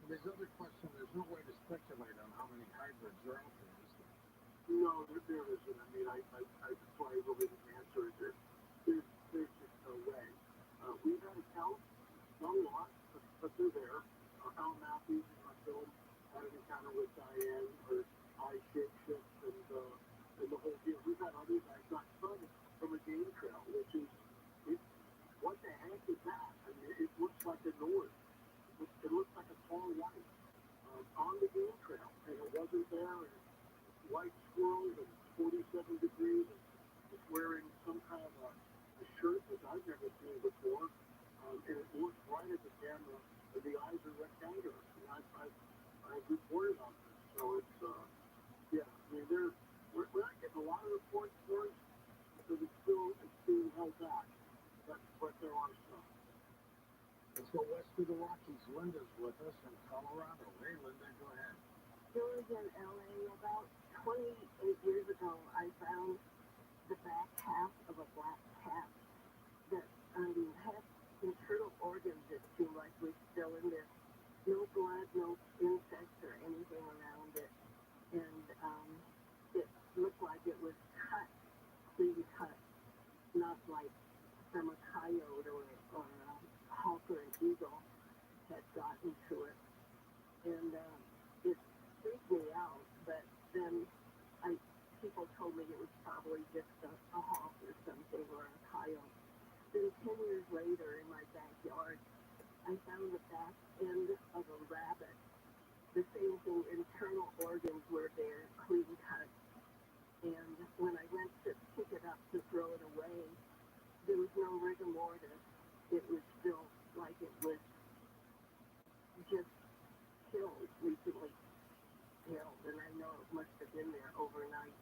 There's other question. There's no way to speculate on how many hybrids are out there, is there? No, there isn't. I mean, that's why I really didn't answer it. There's just no way. We've had accounts, not a lot, but they're there. Al Matthews in my film had an encounter with Diane, her eye shapeshift, and the whole deal. We've had others. I got sun from a game trail, which is, what the heck is that? I mean, it looks like a north. It looks like a tall white on the game trail, and it wasn't there. And white squirrels and 47 degrees, and it's wearing some kind of a shirt that I've never seen before, and it looks right at the camera, and the eyes are rectangular. And I've reported on this, so it's, yeah, I mean, we're not getting a lot of reports for it, because it's being held back, but there are some. Let's go west of the Rockies. Linda's with us in Colorado. Hey, Linda, go ahead. I was in LA about 28 years ago. I found the back half of a black cat that had internal organs, it seemed like, was still in there. No blood, no insects or anything around it. And it looked like it was cut, clean cut, not like from a coyote or a hawk or an eagle had gotten to it. And it freaked me out, but then people told me it was probably just a hawk or something, or a coyote. Then 10 years later, in my backyard, I found the back end of a rabbit. The same thing, internal organs were there, clean cut. And when I went to pick it up to throw it away, there was no rigor mortis. It was still like it was just killed, recently killed, and I know it must have been there overnight.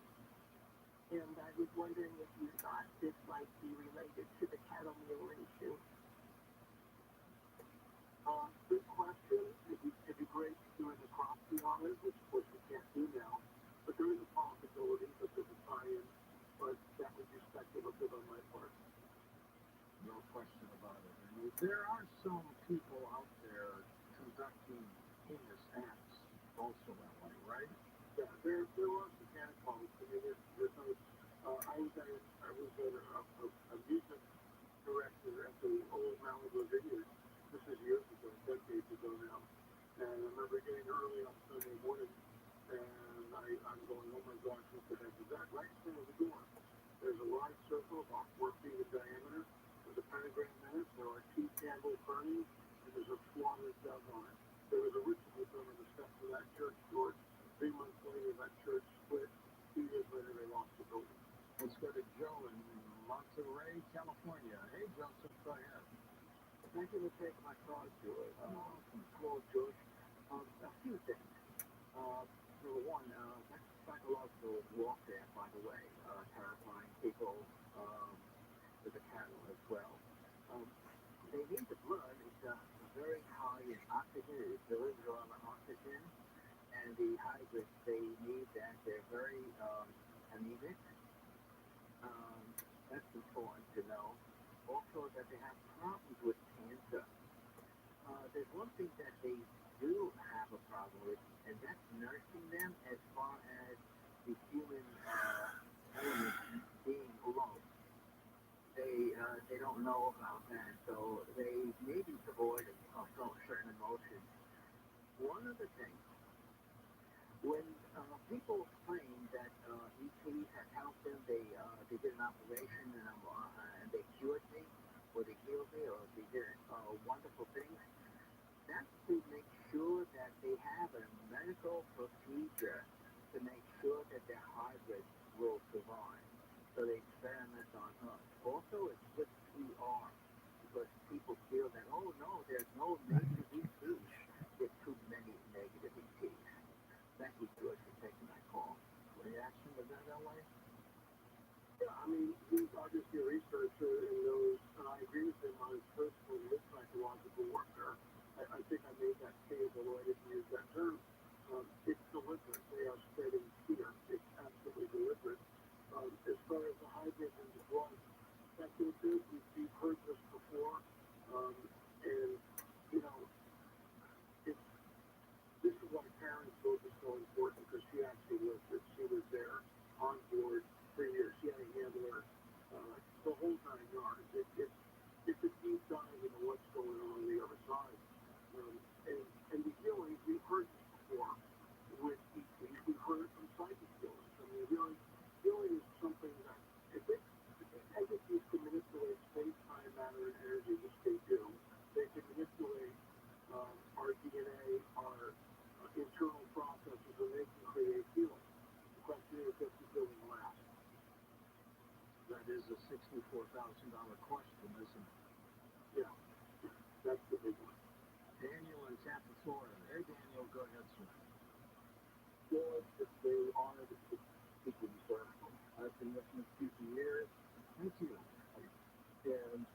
And I was wondering if you thought this might be related to the cattle mutilation. Good question. It'd be great doing the crop on it, which of course we can't do now, but there is a possibility. seen penis apps also that way, right? Yeah, there was the catapult. I mean, there's those. I was a music director at the old Malibu Vineyard. This is years ago, decades ago now. And I remember getting early on Sunday morning, and I'm going, oh my gosh, what the heck is that? Right in front of the door. There's a large circle about 4 feet in diameter. There's a pentagram in it. There are 2 candles burning, and there's a slaughtered dove on it. There was a ritual done on the steps of that church, George. 3 months later, that church split. 2 years later, they lost the building. Let's go to Joe in Monterey, California. Hey, Joseph, go ahead. Thank you for taking my call, George. Hello, George. A few things. Number one, that's psychological warfare, by the way, terrifying people with the cattle as well. They need the blood. It's very high in oxygen. It delivers a lot of oxygen. And the hybrids, they need that. They're very anemic. That's important to know. Also, that they have problems with cancer. There's one thing that they do have a problem with, and that's nursing them as far as the human element being low. They don't know about that, so they may be devoid of certain emotions. One of the things, when people claim that ETs have helped them, they did an operation and they cured me, or they healed me, or they did wonderful things, that's to make sure that they have a medical procedure to make sure that their hybrids will survive. So they experiment on us. Also, it's with PR, because people feel that, oh no, there's no negative ETs. There's too many negative ETs. Thank you, George, for taking that call. Reaction to that, LA? Yeah, I mean, he's obviously a researcher and knows, and I agree with him on his personal with psychological warfare. I think I made that clear, although I didn't use that term. It's deliberate. They are spreading fear. It's absolutely deliberate. As far as the hybrids and the blood speculative, we've heard this before, and, you know, this is why Karen's book is so important, because she actually lived it. She was there on board for years. She had a handler the whole 9 yards. It's a deep dive into what's going on the other side. And the healing, we've heard this before with ETs. We've heard it from psychic healers. I mean, healing is something that, if entities can manipulate space, time, matter, and energy, which they do, they can manipulate our DNA, our internal processes, and they can create healing. The question is, does the healing last? That is a $64,000 question, isn't it? Yeah, that's the big one. Daniel in Tampa, Florida. Hey, Daniel, go ahead, sir. Well, if they are the people you serve. I've been listening to you for years. Thank you. And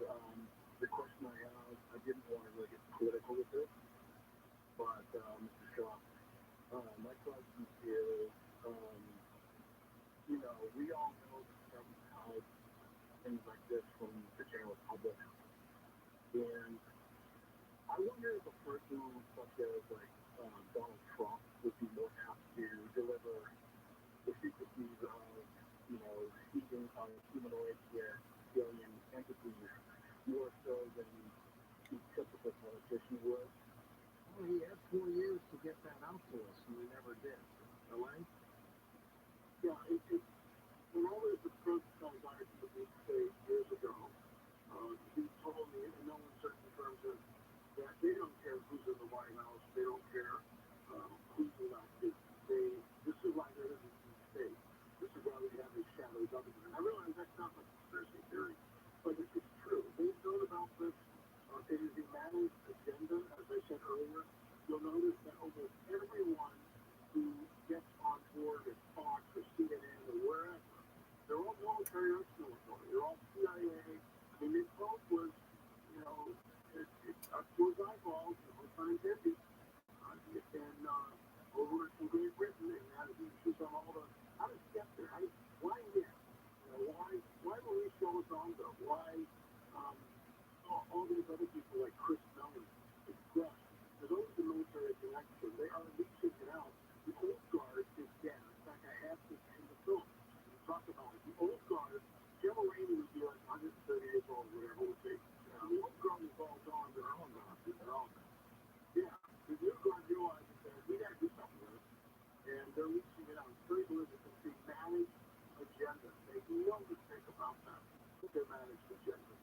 the question I have, I didn't want to really get political with this, but Mr. Shaw, my question is, you know, we all know from how things like this from the general public, and I wonder if a person such as like Donald Trump would be more apt to deliver the secrecies of, you know, speaking on humanoid alien entities more so than the typical politician would. Well, he had 4 years to get that out to us, and we never did. LA? Yeah, when I was approached by the deep state years ago, he told me, in no uncertain terms, that they don't care who's in the White House, they don't care who's elected. This is why there is a deep state. This is why we have a shadow government. And I realize that's not a conspiracy theory, but it's true. They've known about this. It is a managed agenda, as I said earlier. You'll notice that almost everyone who gets on board with Fox or CNN or wherever, they're all military or military. They're all CIA. I mean, this vote was, you know, it's up to his eyeballs, no pun intended. And over in Great Britain, and how he was on all the, how does he get there? Why him? You know, why Maurice Elizondo? Why all these other people like Chris Mellon, Express, For those in the military connection, they are leasing it out. The old guard is dead. In fact, I have this in the film. We talk about it. The old guard, General Rainey would be like 130 years old, whatever it would be. The old guard is all gone. They're all gone. They're all gone. Yeah. The new guard realizes that we got to do something with it. And they're leasing it out. It's very deliberate. It's a managed agenda. They know to think about that. Their managed agenda.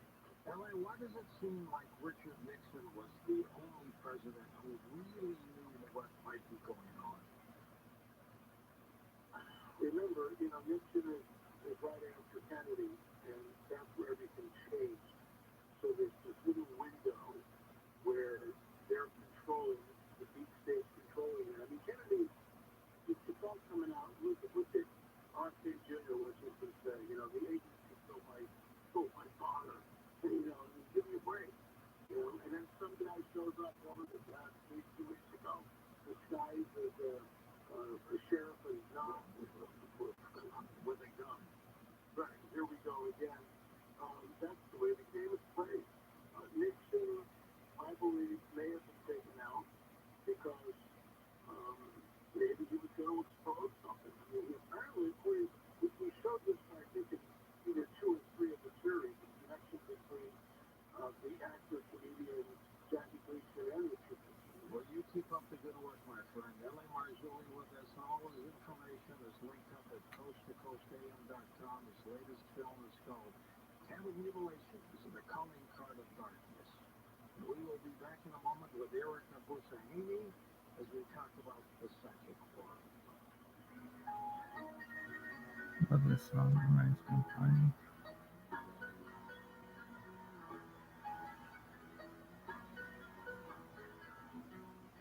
L.A., why does it seem like Richard Nixon was the only president who really knew what might be going on? Remember, Nixon is right after Kennedy, and that's where everything changed. So there's this little window where they're controlling, the deep state's controlling it. I mean, Kennedy, it's all coming out. Look at R.K. Jr., which is to say, the agency stole my father. And, give me a break. And then some guy shows up over the last 2 weeks ago, disguised as a sheriff, and he's not with a gun. Right, here we go again. That's the way the game is played. Nixon, I believe, may have been taken out because maybe he was going to expose something. I mean, apparently, we showed this, I think, in either 2 or 3 of the series, the connection between the actor, comedian, Jackie Gleason, and Richard Nixon. Well, you keep up the good work, my friend. L.A. Marzulli with us. All his information is linked up at coasttocoastam.com. His latest film is called Cattle Mutilations, The Calling Card of Darkness. And we will be back in a moment with Eric Nabusaini as we talk about the psychic world. Love this song. Reminds me of Tiny.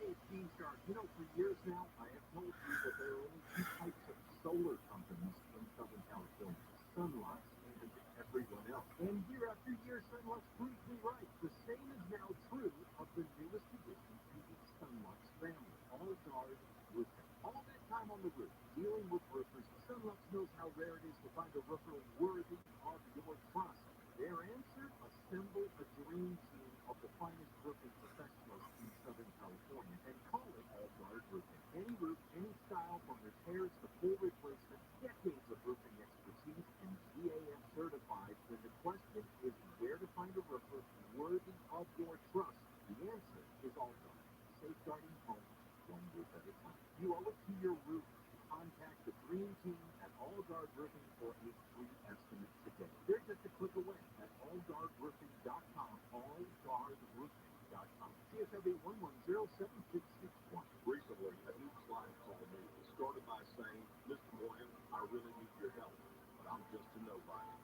Hey, Steve Sharp, for years now, I have told you that there are only 2 types of solar companies in Southern California, Sunlux and everyone else. And year after year, Sunlux proves me right. The same is now true of the newest addition to the Sunlux family, All-Guard Roofing. All that time on the roof, dealing with roofers, Sunlux knows how rare it is to find a roofer worthy of your trust. Their answer? Assemble a dream team of the finest roofing professionals in Southern California and call it All-Guard Roofing. Any roof, any style, from repairs to full replacement, decades of roofing expertise and GAF certified. When the question is where to find a roofer worthy of your trust, the answer is All-Guard. Safeguarding homes one roof at a time. You owe it to your roof. Contact the Dream Team at All-Guard Roofing for a free estimate today. They're just a click away at allguardroofing.com. Allguardroofing.com. CSLB 1107661. Recently, a new client called me. He started by saying, Mr. Morgan, I really need your help, but I'm just a nobody.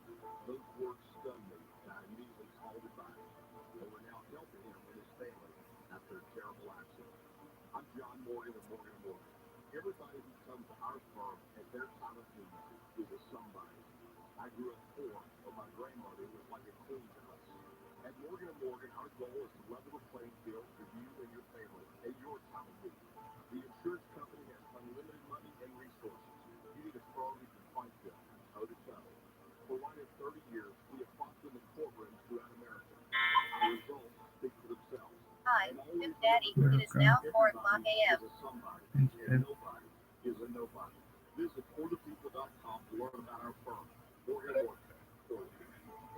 Those words stunned me, and I immediately called him back. And we're now helping him and his family after a terrible accident. I'm John Morgan of Morgan & Morgan. Everybody who comes to our firm at their time of need is a somebody. I grew up poor, but my grandmother was like a queen to us. At Morgan & Morgan, our goal is to level the playing field for you and your family at your time of need. The insurance company has unlimited money and resources. You need a firm you can fight with, toe to toe. For one in 30 years, we have fought them in courtrooms throughout America. Our results speak for themselves. Hi, Food Daddy. It is now 4 o'clock a.m. And nobody is a nobody. Visit orderpeople.com to learn about our firm. Morgan & Morgan.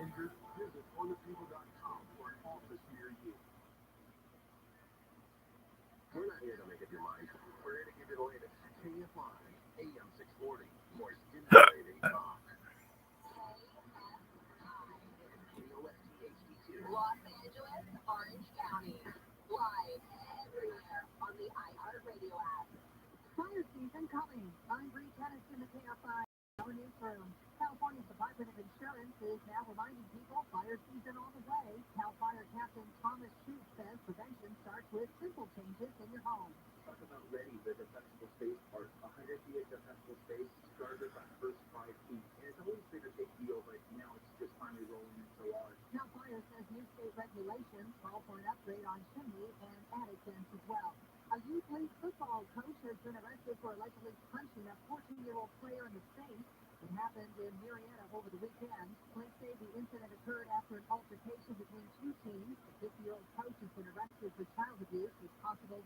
Injured? Visit orderpeople.com for an office near you. We're not here to make up your mind. We're here to give you the latest. KFI, AM 640, more stimulating talk. Los Angeles, Orange County. Live everywhere on the iHeartRadio app. Fire season coming. I'm Bree Tennyson, the KFI newsroom. California's Department of Insurance is now reminding people fire season on the way. Cal Fire Captain Thomas Shute says prevention starts with simple changes in your home. Talk about ready the defensible space part. 100 feet of defensible space started by first 5 feet. And it's always been a big deal, but now it's just finally rolling into law. Cal Fire says new state regulations call for an upgrade on chimney and attic vents as well. A youth league football coach has been arrested for allegedly punching a 14-year-old player in the face. It happened in Marietta over the weekend. Police say the incident occurred after an altercation between 2 teams. The 50-year-old coach has been arrested for child abuse with possible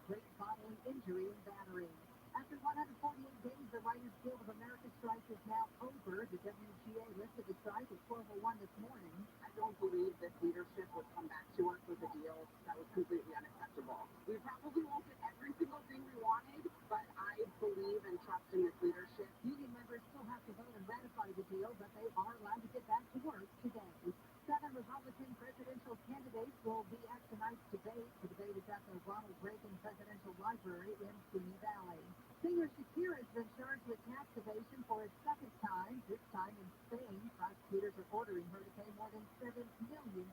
48 days, the Writers Guild of America strike is now over. The WGA lifted the strike at 12:01 this morning. I don't believe that leadership would come back to us with a deal that was completely unacceptable. We probably won't get every single thing we wanted, but I believe and trust in this leadership. Union members still have to vote and ratify the deal, but they are allowed to get back to work today. 7 Republican presidential candidates will be at tonight's debate. The debate is at the Ronald Reagan Presidential Library in Simi Valley. Singer Shakira has been charged with tax evasion for a second time, this time in Spain. Prosecutors are ordering her to pay more than $7 million.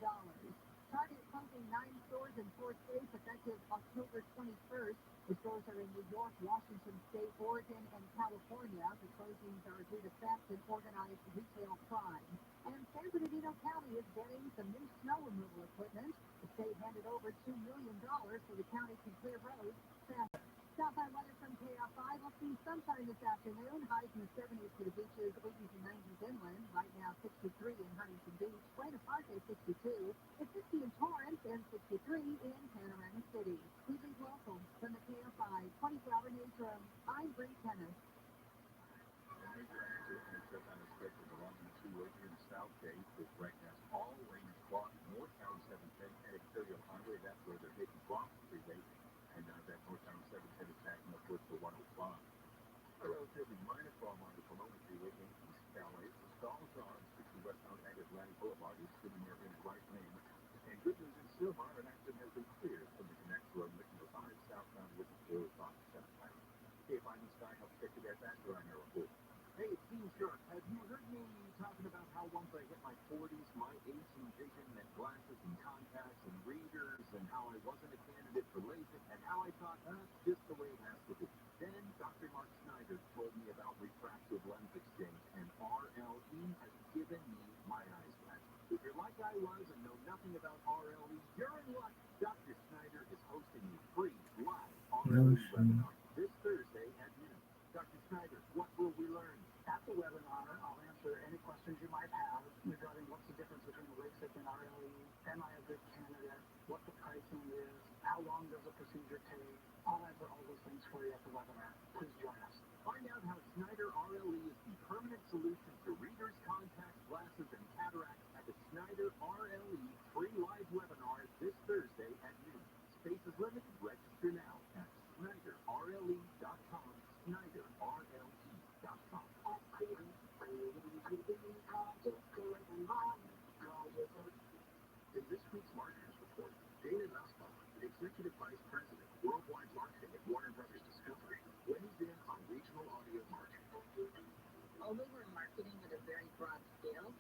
Target closing 9 stores in 4 states effective October 21st. The stores are in New York, Washington State, Oregon, and California. The closings are due to theft and organized retail crime. And San Bernardino County is getting some new snow removal equipment. The state handed over $2 million so the county can clear roads faster. Southside weather from KFI. We'll see sunshine this afternoon. Highs in the 70s to the beaches, 80s and 90s inland. Right now, 63 in Huntington Beach. Buena Parque, 62. It's 60 in Torrance and 63 in Panorama City. We leave local from the KFI 24-hour newsroom. I'm Bree Tennis. A major accident has just on a stretch of the Long-Beach Freeway in South Bay. This right now, all lanes blocked northbound 710 at Imperial Highway. That's where they're taking off the freeway. And that northbound 710 is backing up towards the 105. A relatively minor problem on the Pomona Freeway in East LA. The stalls are on 60 westbound at Atlantic Boulevard. It's sitting there in the right lane. And good news in Silmar, an accident has been cleared from the Connect Road looking to 5 southbound with the 405 7 Okay, finally, Sky helps get to that background here report. Hey, it's Dean Sharp. Have you heard me talking about how once I hit my 40s, my aging vision meant glasses and contacts and readers, and how I wasn't a candidate for LASIK, and how I thought, that's just the way it has to be. Then Dr. Mark Schneider told me about refractive lens exchange, and RLE has given me my eyes back. If you're like I was and know nothing about RLE, you're in luck. Dr. Schneider is hosting a free live RLE webinar this Thursday at noon. Dr. Schneider, what will we learn? At the webinar, I'll answer any questions you might have regarding what's the difference between LASIK and RLE, am I a good candidate, what the pricing is, how long does the procedure take. I'll answer all those things for you at the webinar. Please join us. Find out how Schneider RLE is the permanent solution to readers, contacts, glasses, and cataracts at the Schneider RLE free live webinar this Thursday at noon. Space is limited. Register now at SchneiderRLE.com. SchneiderRLE.com. In this week's Marketers Report, Dana Nussbaum, Executive Vice President, Worldwide Marketing at Warner Brothers Discovery, weighs in on regional audio marketing. Although we're marketing at a very broad scale,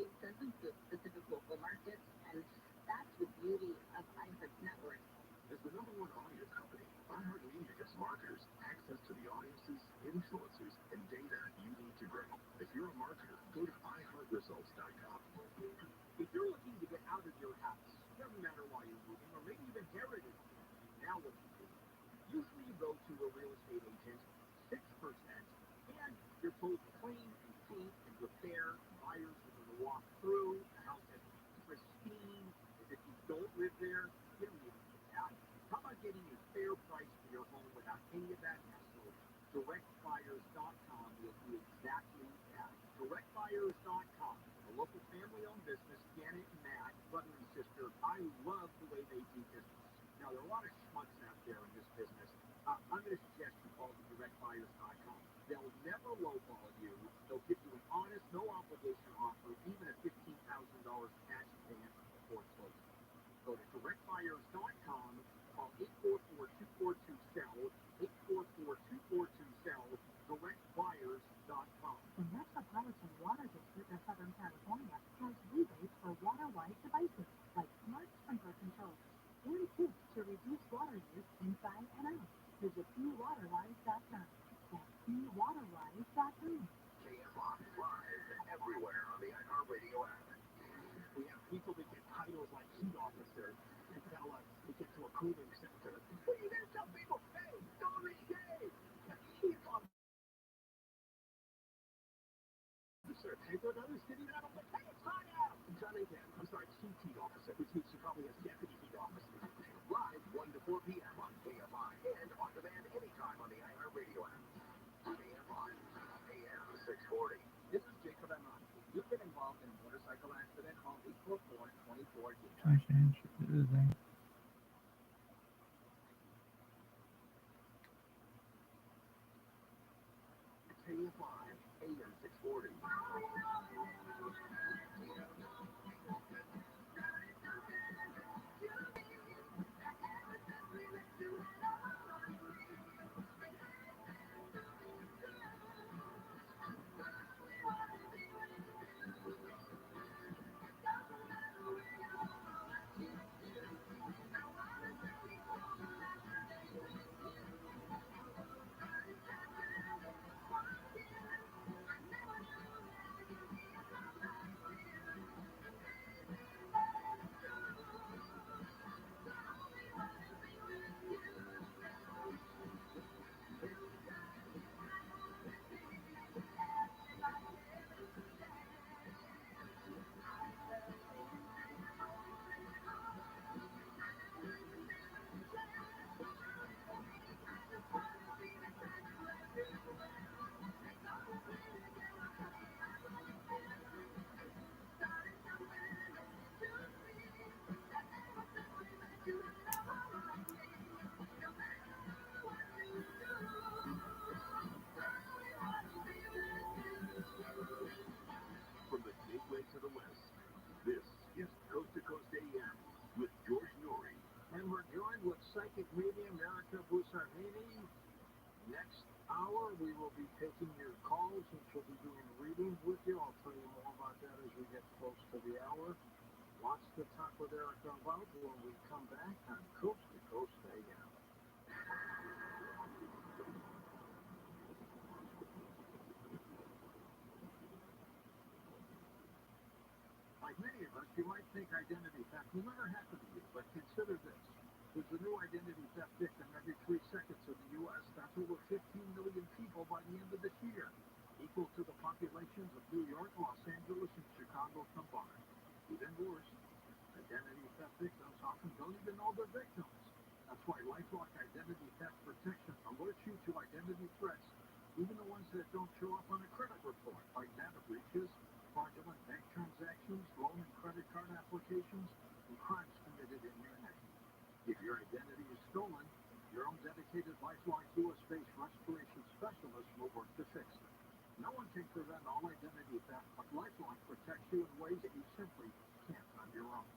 it doesn't fit specific local markets, and that's the beauty of iHeart's network. As the #1 audio company, iHeartMedia gives marketers access to the audiences, influencers, and data you need to grow. If you're a marketer, go to iHeartResults.com. If you're looking to get out of your house, doesn't matter why you're moving, or maybe you've inherited, now what do you do? Usually you go to a real estate agent, 6%, and you're told to clean and paint and repair. Buyers are going to walk through the house as pristine as if you don't live there. You don't need that. How about getting a fair price for your home without any of that hassle? DirectBuyers.com will do exactly that. DirectBuyers.com, a local family-owned business. Janet and Matt, brother and sister, I love the way they do business. Now, there are a lot of schmucks out there in this business. I'm going to suggest you call the DirectBuyers.com. They'll never lowball you. They'll give you an honest, no-obligation offer, even a $15,000 cash advance before closing. Go to DirectBuyers.com. Call 844-242-SELL, 844-242-SELL, DirectBuyers.com. The Metropolitan Water District of Southern California has rebates for water-wise devices like smart sprinkler controls and tips to reduce water use inside and out. Visit pwaterwise.com. That's pwaterwise.com. KFI live everywhere on the iHeartRadio app. We have people that get titles like heat officer and tell us to get to a cooling center. What are you going to tell people? Hey, don't behave! Heat officer. Hey, for another city that don't hey, it's hot out! John again. I'm sorry, chief heat officer, which means she probably has deputy heat officer. Live 1 to 4 p.m. on KFI and on demand anytime on the iHeartRadio app. You get involved in a motorcycle accident, call 844-24. KFI AM 640. From the gateway to the west, this is Coast to Coast AM with George Norrie. And we're joined with psychic medium Erica Busarhini. Next hour, we will be taking your calls, and she'll be doing readings with you. I'll tell you more about that as we get close to the hour. Lots to talk with Erica about when we come back on Coast to Coast AM. Like many of us, you might think identity theft will never happen to you, but consider this. There's a new identity theft victim every 3 seconds in the U.S. That's over 15 million people by the end of this year, equal to the populations of New York, Los Angeles, and Chicago combined. Even worse, identity theft victims often don't even know they're victims. That's why LifeLock Identity Theft Protection alerts you to identity threats, even the ones that don't show up on a credit report, like data breaches, fraudulent bank transactions, loan and credit card applications, and crimes committed in your name. If your identity is stolen, your own dedicated LifeLock U.S.-based restoration specialist will work to fix it. No one can prevent all identity theft, but LifeLock protects you in ways that you simply can't on your own.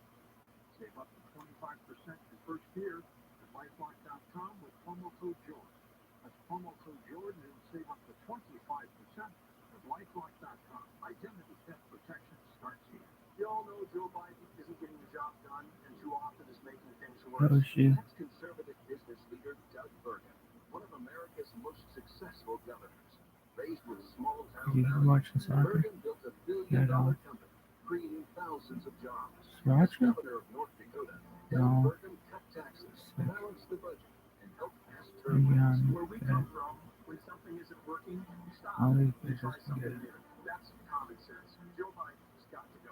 Save up to 25% your first year at LifeLock.com with promo code George. That's promo code George and save up to 25% at LifeLock.com. Identity theft protection starts here. You all know Joe Biden isn't getting the job done and too often is making things worse. That's conservative business leader Doug Burgum, one of America's most successful governors. Raised with small town values, Burgum built a billion-dollar company, creating thousands of jobs. As governor of North Dakota, Doug Burgum cut taxes, balanced the budget, and helped pass term limits. Where we come from, when something isn't working, stop and try something new. That's common sense. Joe Biden's got to go.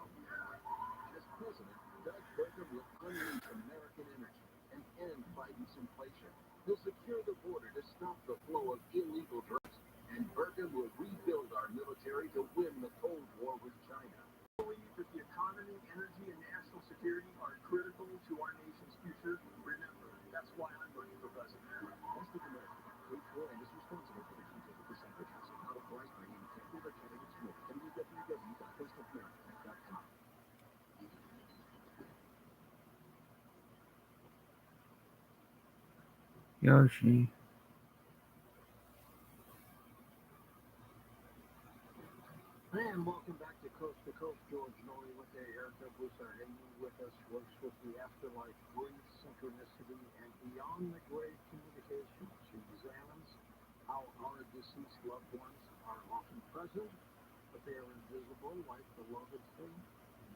As president, Doug Burgum will unleash American energy and end Biden's inflation. He'll secure the border to stop the flow of illegal drugs, and Burgum will rebuild our military to win the Cold War with China. I believe that the economy, energy, and national security are critical to our nation's future. Remember, that's why I'm running for president. Most of America, Page 4 and is responsible for the content of this advertising. Not authorized by any executive or candidates nor www.coastofamerica.com. Yoshi. And welcome back to Coast. George Norrie with the Erica Busarhini with us, works with the afterlife, grief, synchronicity, and beyond the grave communication. She examines how our deceased loved ones are often present, but they are invisible like beloved things.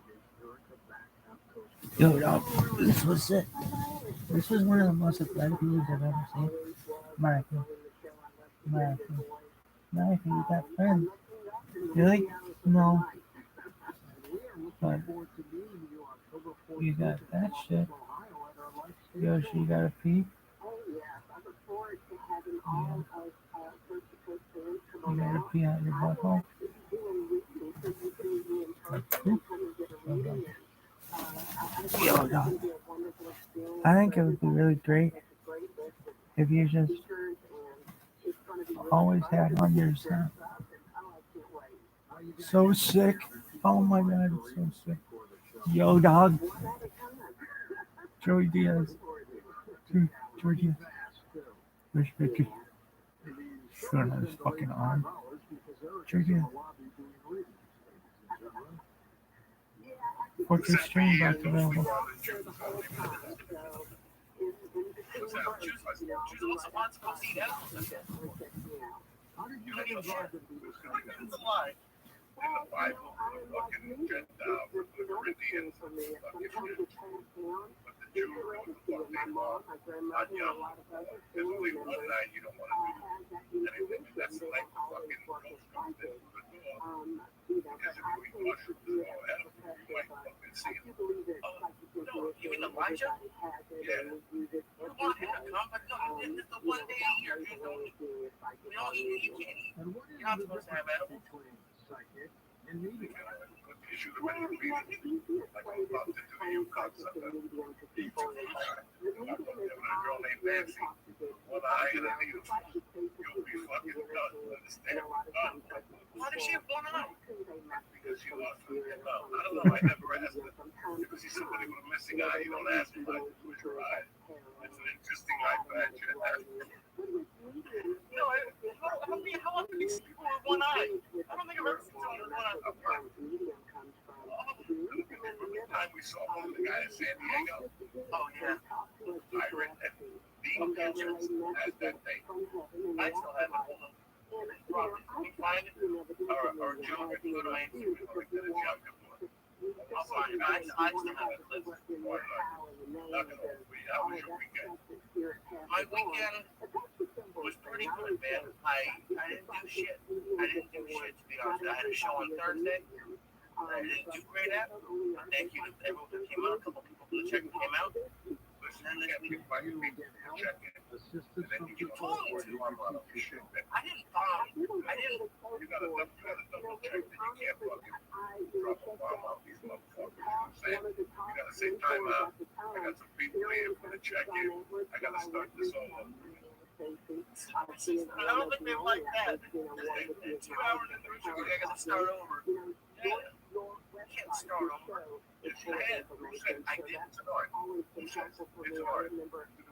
Here's Erica back on Coast. This was it. This was one of the most athletic movies I've ever seen. America, you got friends. Really? No. But you got that shit. Yoshi, you got a pee? Oh, yes. I look forward to having all of Coast to Coast fans come You on got a out. pee out your butthole? Doing readings so you can think it would be really great if you just always had on your sound. So sick. Oh my god, it's so sick. Yo, dog. Joey Diaz. Joey Diaz. Where's Vicky? Showing on his fucking arm. Joey Diaz. Portrait stream box available. In the Bible, the fucking Gentiles, the Corinthians, but the Jews were fucking not young. There's only one night you don't want to do anything, and that's the night the fucking ghost comes in through the door. Because if you eat mushrooms or edibles, you might fucking see him. Oh, no, you mean Elijah? Yeah. You want him to come, but no, this is the one day a year. You can't eat. You're not supposed to have edibles. Issues are ready to be like I'm about to do you concept. I'm with a girl named Nancy. One eye and a needle. You'll be fucking done. Understand? Why does she have one eye? Because she lost her. I don't know. I never asked her. If you see somebody with a missing eye, you don't ask them, like, who's your eye? It's an interesting eye patch. No, how often do you see people with one eye? I don't think I've ever seen someone with one eye. The time we saw one of the guys in San Diego. Oh, yeah. Iron and Dean Pictures has that thing. I still have it. Hold on. Robert, can you find it? Or Joe, if you go to my Instagram, Like that, it's young. I'll find it. I still have it. Liz. How was your weekend? My weekend was pretty good, man. I didn't do shit. To be honest. I had a show on Thursday. I didn't do great at it. Thank you to everyone who came out. A couple people who came out. Listen, you can't be inviting people to check in. And then you told me to. I didn't follow. You gotta double check that you can't fucking drop a bomb off these motherfuckers. You know what I'm saying? You gotta say time out. I got some people here for the check in. I gotta start this all over. I don't think they like that. 2 hours in the ritual, I gotta start over. Yeah. You can't start over. It's hard. I didn't. It's hard. It's hard.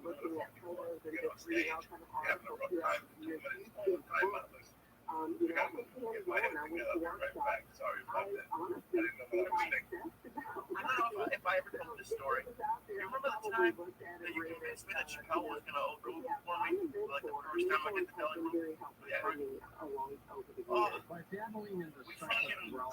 Looking at photos and get on stage, having a rough time, 2 minutes, all the time on this. You gotta get my head together, right back. Sorry about that. I didn't know what I was thinking. I don't know if I ever told this story. You remember the time that you convinced me that Chappelle was going to open for me? Like the first time I hit the belly room? Oh, By dabbling in the we stuff fucking of brown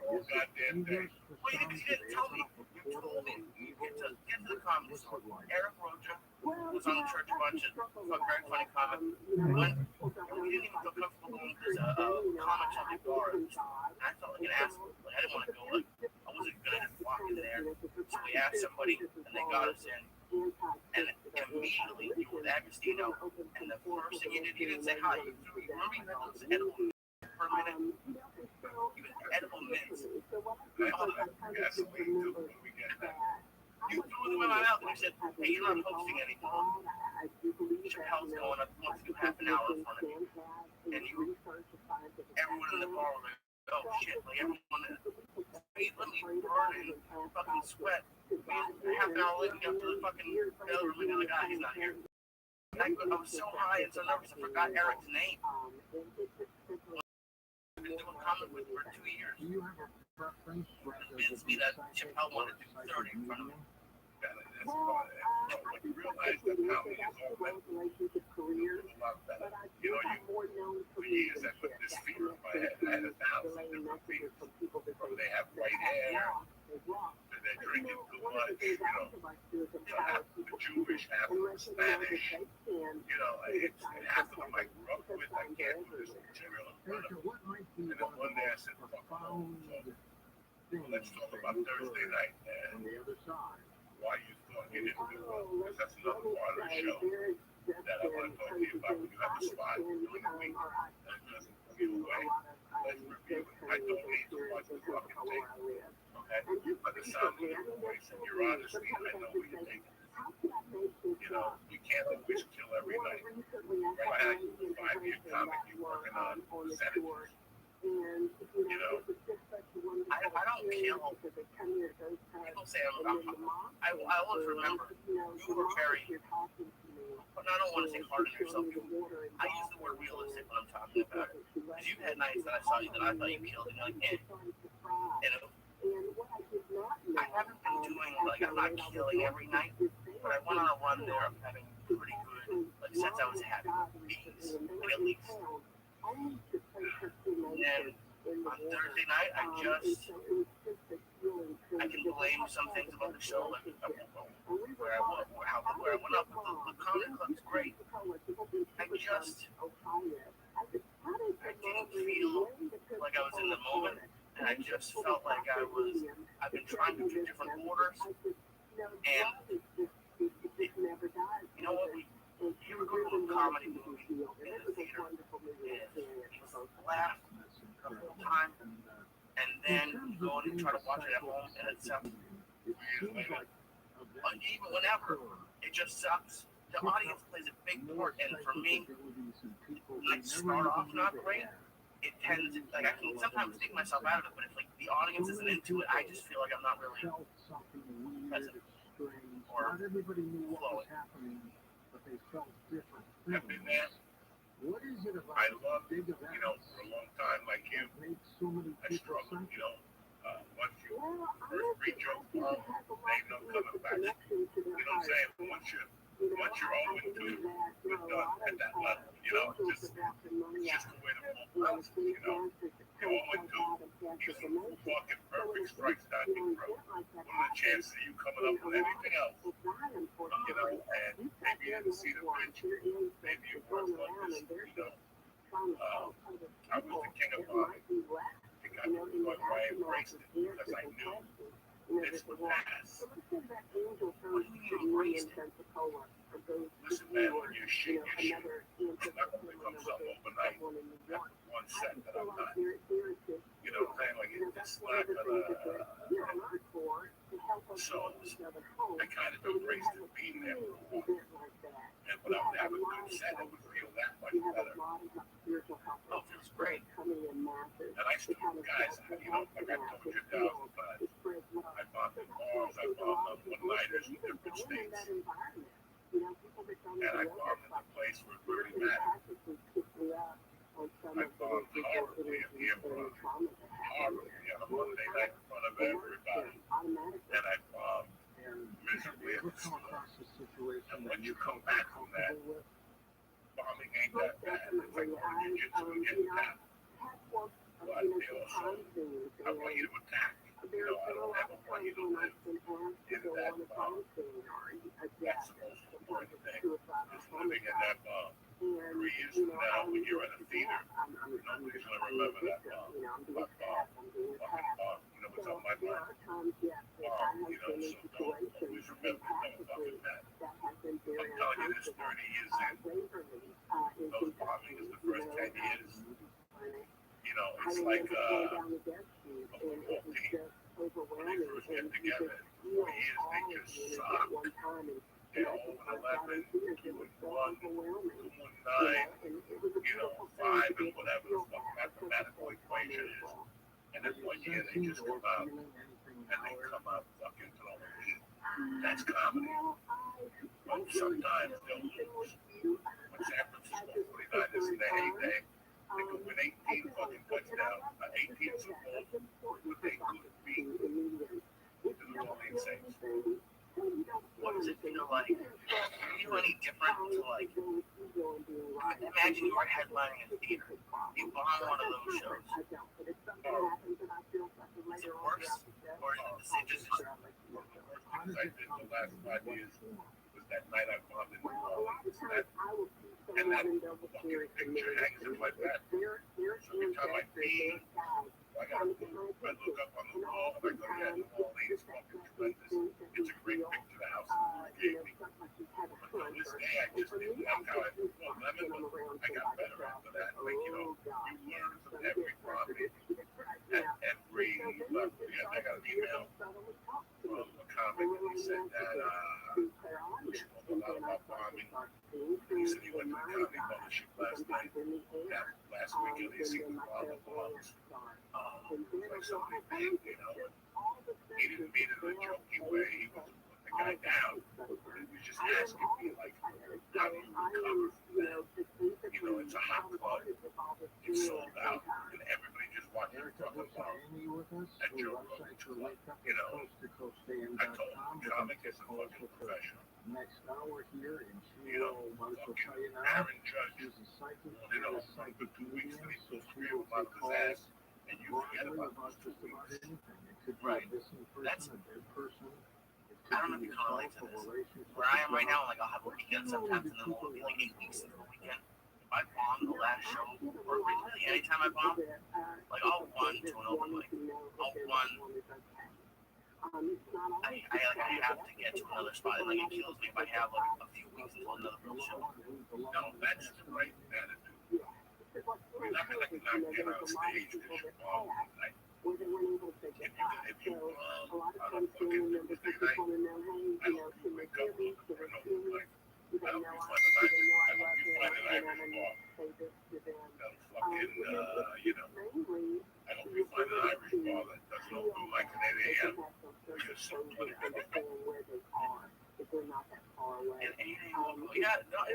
Whole goddamn day. Well, you didn't tell me. You told me. Get to the comedy store. Eric Roja was on the church bunch. It's a very funny comic. We didn't even feel comfortable going to his comics on the guards. I felt like an asshole. Like, I didn't want to go. Like, I wasn't going to walk in there. So we asked somebody, and they got us in. And immediately, you were with Agostino, and the first thing you didn't say hi. You remember you had those edible mints for a minute? You had edible mints. Gasoline too. What do we get? You threw them in my mouth, and you said, hey, you're not posting anything. Chappelle's going up, wants to do half an hour in front of you. And everyone in the bar was like, oh shit, like everyone in hey, let me burn and fucking sweat. Half an hour later, we got to the fucking other room, and the other guy, he's not here. I was so high and so nervous, I forgot Eric's name. I've been doing comedy with for 2 years. Do you have a preference? Convinced me that Chappelle wanted to do 30 in front of me. You realize that comedy is all mental. You know, for years I put this fear in my head. I had 1,000 different fears. They have white hair, and they're drinking too much, you know, half of the Jewish, half of the Spanish, you know, it's half of them I grew up with. I can't do this material in front of them. And then one day I said, fuck it. Let's talk about Thursday night, and why you thought you didn't do well, because that's another part of the show that I want to talk to you about when you have a spot during the week. That doesn't give away. Let's review it. I don't need to watch the fucking thing. Okay? By the sound of your voice and your honesty, I know where you're taking it. You know, we can't always kill every night. Right now, you 5-year comic, you're working on percentages. You know, I don't kill. People say I always remember you were very, but I don't want to say hard on yourself. I use the word realistic when I'm talking about it. Because you had nights that I saw you that I thought you killed, and you're like, eh. You know, I haven't been doing, like, I'm not killing every night, but I went on a run there of having pretty good, like, sets I was happy with beats, at least. And then on Thursday night, I can blame some things about the show, like where I went up, but the comedy club's great. I didn't feel like I was in the moment, and I just felt like I've been trying to do different orders, and you know what, you were going to a comedy movie in the theater, and it was a laugh the whole time, and then you go and try to watch it at home, and it sucks. Even whenever, it just sucks. The audience plays a big part, and for me, when I start off not great, it tends, like, I can sometimes take myself out of it, but if, like, the audience isn't into it, I just feel like I'm not really present or flowing. I've been there. I love, you know, for a long time, like you, I struggled, you know, once you first reach your goal, ain't no coming back. You know what I'm saying? Once you're over to, you're done at that level, you know, it's just the way the ball goes, you know. You're over to, you fucking perfect strikes down your throat. What are the chances of you coming up with anything else? You know, and maybe you didn't see the pitch, maybe it was like this, you know. I was the king of comedy. I got to the point where I embraced it because I knew this would pass. What do you mean embraced it? Listen, man, when you shoot, it's not going to become something overnight. That's one set that I'm not. You know what I'm saying? Like, it's not gonna. So, I kind of embraced it being there before. And without having a good set, it would feel that much better. Oh, it feels great. And I still, guys, you know, like I told you 1,000 times, I bombed in bars, I bombed on one-nighters in different states. And I bombed in a place where it really mattered. I bombed horribly at the Improv, horribly on a Monday night in front of everybody. And I bombed miserably at the store. And when you come back from that, bombing ain't that bad. It's like going jiu-jitsu and getting down. But they also, I want you to attack. You know, I don't ever want you to live in that bomb. That's the most important thing, is living in that bomb. 3 years from now, when you're in a theater, nobody's going to remember that bomb. But fucking bomb. You know what's on my mind? Bomb, you know, so don't always remember, don't fucking that. I'm telling you this 30 years in. Those bombings the first 10 years. You know, it's like a football team. When they first get together, 4 years, they just suck. They're 0-11, 2-1, 2-9, you know, 5 and whatever the fuck mathematical equation is. And then 1 year they just come out and they come out fucking throwing heat. That's comedy. But sometimes they'll lose. When San Francisco 49ers in their heyday, they could win 18 fucking touchdowns, 18 Super Bowls, but they couldn't beat the New Orleans Saints. What does it feel like? Do you feel any different to, like, imagine you were headlining a theater. You bomb one of those shows. Is it worse? Or is it just One of the worst things I did the last 5 years was that night I bombed in New Orleans. And that fucking picture hangs in my bed. So every time I pee, I gotta move. I look up on the wall and I go, yeah, New Orleans, fucking tremendous. It's a great picture. The house gave me. But to this day, I just didn't like how I felt. I got better after that. Like, you know, you learn from every comedy at every level. Yeah, I got an email from a comic and he said that, sometimes in the air. Last weekend, he seemed to bother the lungs. Like somebody big, you know. He didn't mean it in a jokey way. He was putting the guy down. He was just asking me, like, how do you recover from that? You know, it's a hot club. It's sold out. And everybody just watching it from afar. That joke goes too long. You know, I told him, comic isn't fucking professional. Next hour here in You know, fucking Aaron Judge, you know, for a good 2 weeks, and he pulls real out of his ass, and you forget about those 2 weeks. Right. That's, I don't know if you can relate to this. Where I am right now, like I'll have a weekend sometimes, and then it'll be like 8 weeks into a weekend. If I bomb the last show, or really anytime I bomb, like I'll run to an open mic. I'll run. I have to get to another spot. Like it kills me if I have like a few weeks until another real show. No, that's the right attitude. You're not going to not get on stage because you bombed one night. If you bomb on a fucking Tuesday night, I hope you wake up looking for an open mic. I hope you find an Irish bar. That'll fucking, you know, I hope you find an Irish bar that doesn't open like an 8 a.m. You're so good. Yeah, no, I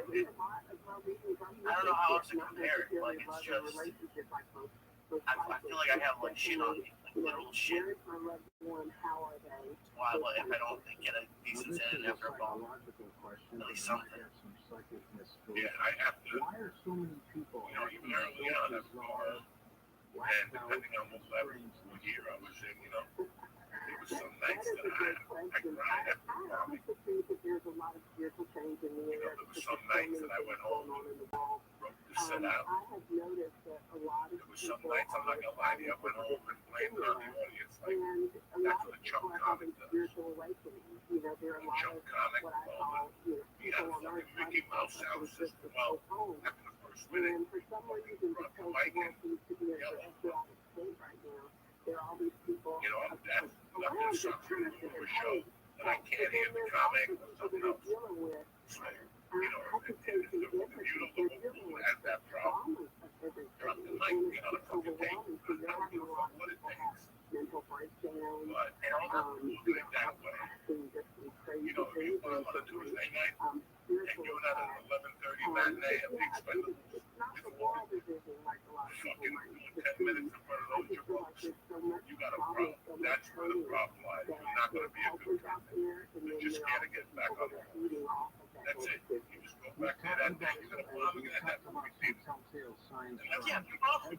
don't know how else to compare it. Like it's just, I feel like I have like shit on me, like literal shit. Why? Well, if I don't get a decent set after a bomb, at least something. Yeah, I have to, you know, even early on at the bar, and depending on what level of year I was in, you know, there was some nights that I cried after the bombing. You know, there was some nights that I went home and wrote the set out. There was some nights, I'm not gonna lie to you, I went home and blamed it on the audience. Like, that's what a chunk comic does. A chunk comic, well, he had a fucking Mickey Mouse sound system. Well, after the first minute, you brought the mic in, yellow. You know, I'm deaf. Nothing sucks for a show, and I can't hear the comic or something else. So, you know, if you don't know who has that problem, drop the mic, you know, the fucking thing. I don't give a fuck what it takes. But we'll do it that way. You know, if you bomb on a Tuesday night and you're not at an 11:30 matinee at the Expendables before fucking doing 10 minutes in front of those your folks, you got a problem. That's where the problem lies. You're not going to be a good comic. You're just scared to get back on the road. That's it. You just go back there that day. You're going to bomb again at that movie theater. And that's not the problem.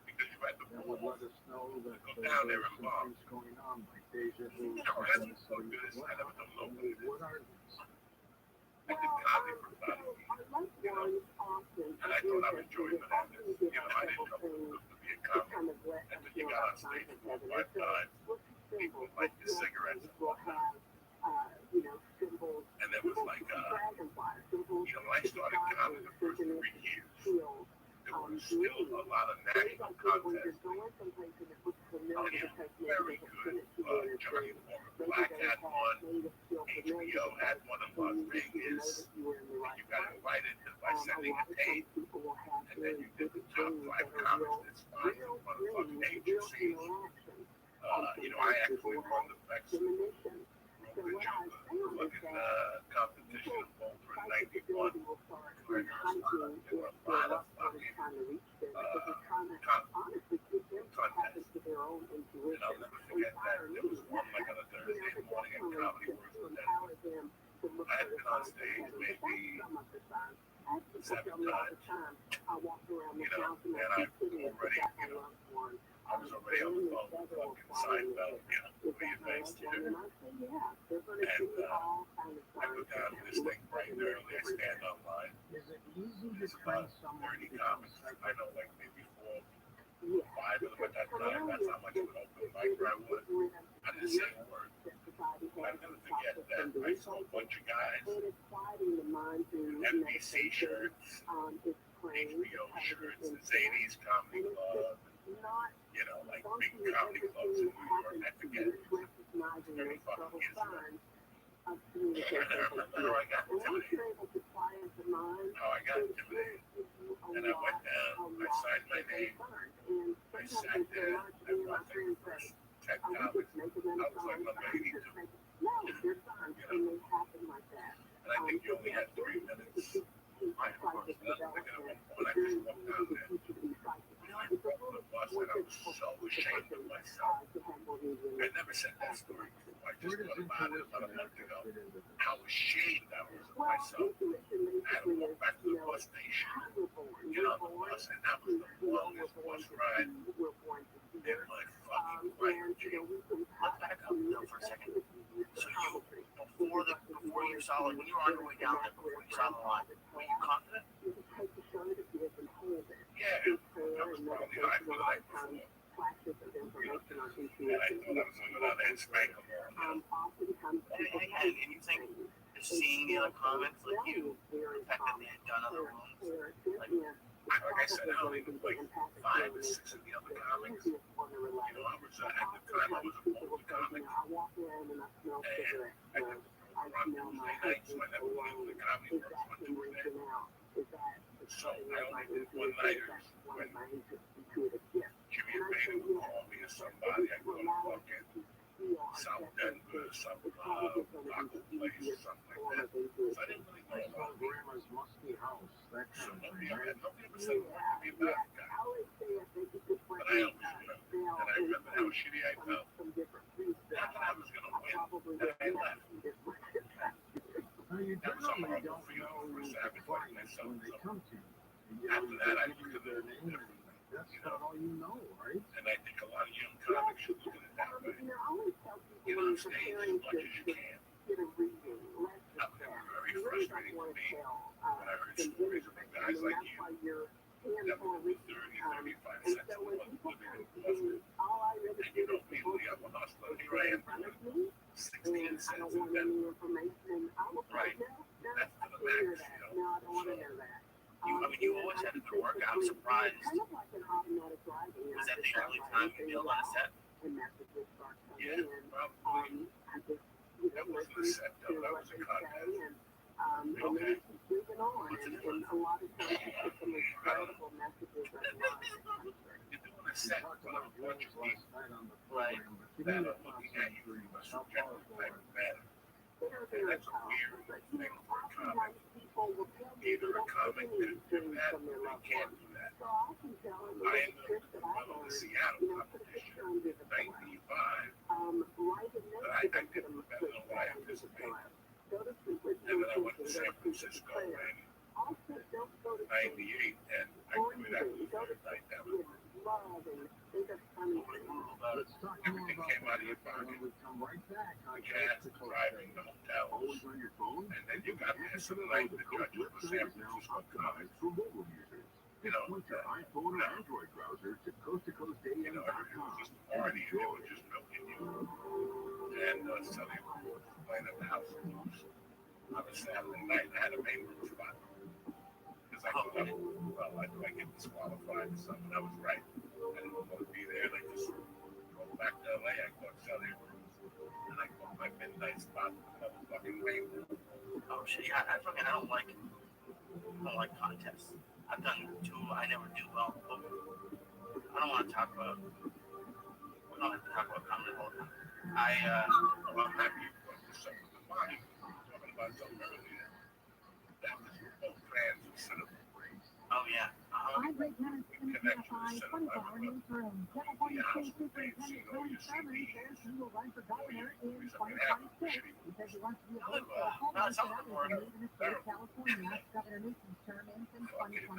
Because you had the balls to go down there and bomb. You never had to look at this. I never done local this. I did comedy for about a week, you know, and I thought I enjoyed it. You know, I didn't know it was to be a comic. And then you got on stage 4 or 5 times. People would light your cigarettes and whatnot. And it was like, you know, when I started comedy the first 3 years, there was still a lot of national contests. Oh yeah, very good. Johnny Walker Black had one. HBO had one in Las Vegas. And you got invited by sending a tape. And then you did the top 5 comics that spawned in front of fucking agencies. You know, I actually won the Vex fucking competition of Volta in 91. There were a lot of fucking contests. And I'll never forget that. There was one like on a Thursday morning at Comedy Works in Denver. I had been on stage maybe 7 times. You know, and I was already, you know, I was already on the phone with fucking Seinfeld, you know, the advanced here. And I go down to this thing bright and early. I stand online. There's about 30 comics. I know like maybe 4 or 5 of them at that time. That's how much of an open mic I was. I didn't say a word. I'll never forget that. I saw a bunch of guys with NBC shirts, HBO shirts, the Zanies Comedy Club, you know, like big comedy clubs in New York. I forget it. It's very fucking years ago. of communication with you. How I got And once intimidated. you're able to quiet the mind, How I got it intimidated. gives you a And I lot, went down, I signed my name, concerns. And I sometimes sat it's so there, much, I me and my brought the friends say, first 10 we comments. just make them I in was like, songs. I'm ready to. No, they're songs, and they happen like that. And I think you only had 3 minutes. I was nothing at one point. I just walked down there. You know, I broke the bus and I was so ashamed of myself. I never said that story before. I just thought about it about a month ago. How ashamed I was of myself. I had to walk back to the bus station, get on the bus, and that was the longest bus ride in my fucking life. Let's back up though for a second. So before you saw, like, when you were on your way down there, before you saw the line, were you confident? Yeah, that was probably high for the night before. And I thought I was going to go down there and spank them all. And you think, just seeing the other comments, like you, the fact that they had done other rooms, Like I said, I only knew like 5 or 6 of the other comics. You know, I was at the time I was a local comic, and I did run Tuesday nights, so I never went to the comedy works on Tuesday. So I only did one-nighters when Jimmy and Bader would call me or somebody. I'd go to fucking South Denver, some taco place, something like that. So I didn't really know about it. Grandma's musty house, that So kind of nobody thing, ever right? said a word to me about it, guy. But I always remember. And I remember how shitty I felt. Not that I was going to win, that I left. Now, you That was all generally horrible don't for you know for the sabotaging clients myself. when they So come to you. after that, I give looked you at their it name, and differently. that's about all you know, right? And I think a lot of young comics should look at it that way. Get on stage as much as you can. That was very frustrating for me when I heard stories about guys like you that were doing 30, 35 cents a month living in Boston. And you don't mean me, I'm a hustler. Here I am doing 16 cents in Denver. Right. That's to the max, you know. I mean, you always had to go to work. I'm surprised. Was that the only time you bailed on a set? Yeah, probably. That wasn't a set, though. That was a contest. Okay. You're doing a set with a bunch of people Right. that are looking at you from a subjective type of manner. And that's a weird thing for a comic. Either a comic could do that or they can't do that. I ended up doing well in the Seattle competition in 95, but I did better than what I anticipated. And then I went to San Francisco in 98, and I quit after the third night. That was Let's talk more everything about came out of that your when pocket. we come right back on The cast, the driving, the hotels, Always on your phone. and then you got there some night, the judges were San Francisco comics. For mobile users. You know, Point your iPhone or Android browser to you know, everything was just a party, and they were just milking you. And so they were playing at the house of blues on a Saturday night. I had a main room spot because I thought, well, I get disqualified or something. I was right. I didn't want to be there. And I just drove back to LA. I bought Sunday rooms, and I bought my midnight spot with another fucking main room. Oh shit! Yeah, I don't like contests. I've done 2. I never do well. I don't want to talk about. We don't have to talk about comedy all the time. Well, I'm happy you brought this up with the body. Talking about something earlier. That was both fans of cinema. Oh yeah. I rate tennis in Connection to TFI cinema. 24-hour newsroom. California State Superintendent Tony Summers says he will run for governor in 2026. He says he wants to be a voice for the homeless and others in need in the state of California. Governor Newsom's term ends in 2027.